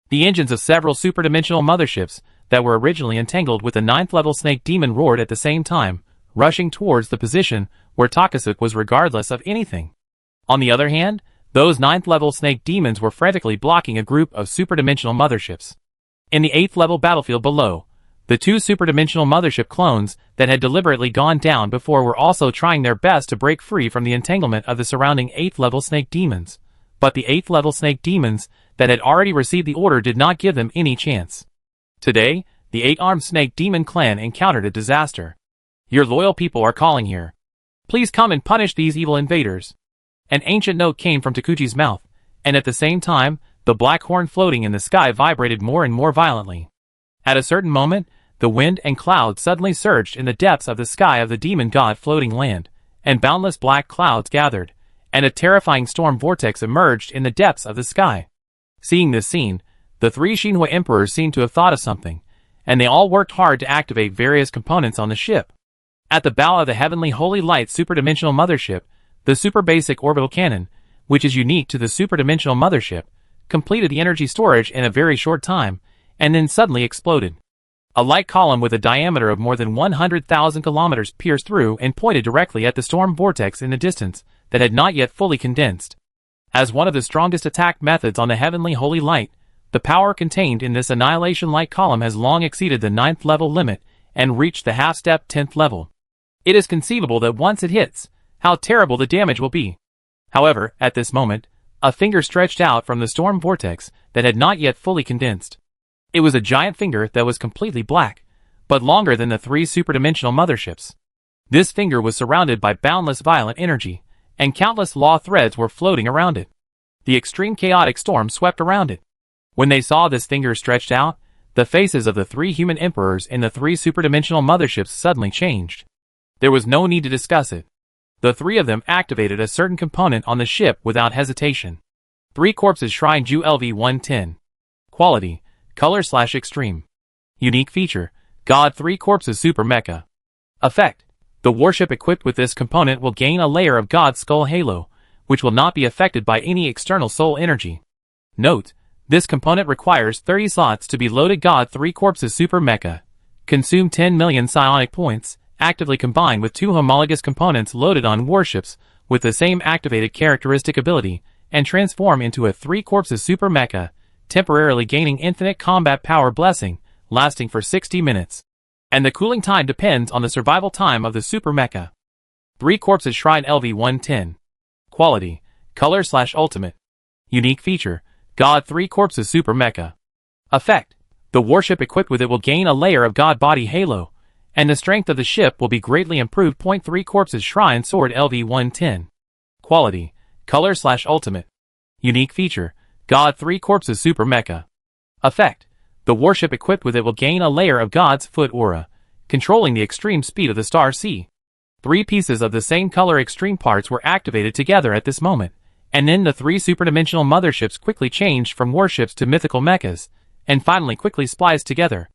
The engines of several superdimensional motherships that were originally entangled with the 9th level snake demon roared at the same time, rushing towards the position where Takasuk was regardless of anything. On the other hand, those 9th level snake demons were frantically blocking a group of superdimensional motherships. In the 8th level battlefield below, the two superdimensional mothership clones that had deliberately gone down before were also trying their best to break free from the entanglement of the surrounding 8th level snake demons. But the 8th level snake demons that had already received the order did not give them any chance. Today, the 8-armed snake demon clan encountered a disaster. Your loyal people are calling here. Please come and punish these evil invaders. An ancient note came from Takuchi's mouth, and at the same time, the black horn floating in the sky vibrated more and more violently. At a certain moment, the wind and clouds suddenly surged in the depths of the sky of the demon god floating land, and boundless black clouds gathered, and a terrifying storm vortex emerged in the depths of the sky. Seeing this scene, the 3 Xinhua emperors seemed to have thought of something, and they all worked hard to activate various components on the ship. At the bow of the Heavenly Holy Light superdimensional mothership, the super basic orbital cannon, which is unique to the superdimensional mothership, completed the energy storage in a very short time, and then suddenly exploded. A light column with a diameter of more than 100,000 kilometers pierced through and pointed directly at the storm vortex in the distance that had not yet fully condensed. As one of the strongest attack methods on the Heavenly Holy Light, the power contained in this Annihilation light column has long exceeded the 9th level limit and reached the half-step 10th level. It is conceivable that once it hits, how terrible the damage will be. However, at this moment, a finger stretched out from the storm vortex that had not yet fully condensed. It was a giant finger that was completely black, but longer than the 3 superdimensional motherships. This finger was surrounded by boundless violent energy, and countless law threads were floating around it. The extreme chaotic storm swept around it. When they saw this finger stretched out, the faces of the 3 human emperors in the 3 superdimensional motherships suddenly changed. There was no need to discuss it. The 3 of them activated a certain component on the ship without hesitation. 3 Corpses Shrine Ju LV-110. Quality, Color/Extreme. Unique feature, God 3 Corpses Super Mecha. Effect, the warship equipped with this component will gain a layer of God's Skull Halo, which will not be affected by any external soul energy. Note, this component requires 30 slots to be loaded. God 3 Corpses Super Mecha. Consume 10 million psionic points, actively combined with 2 homologous components loaded on warships with the same activated characteristic ability, and transform into a 3 Corpses Super Mecha, temporarily gaining infinite combat power blessing, lasting for 60 minutes. And the cooling time depends on the survival time of the Super Mecha. 3 Corpses Shrine LV-110. Quality, Color/Ultimate. Unique feature, God 3 Corpses Super Mecha. Effect, the warship equipped with it will gain a layer of God Body Halo, and the strength of the ship will be greatly improved. 3 Corpses Shrine Sword LV-110. Quality, Color/Ultimate. Unique feature, God 3 Corpses Super Mecha. Effect, the warship equipped with it will gain a layer of God's Foot Aura, controlling the extreme speed of the Star Sea. 3 pieces of the same color extreme parts were activated together at this moment, and then the 3 superdimensional motherships quickly changed from warships to mythical mechas, and finally quickly spliced together.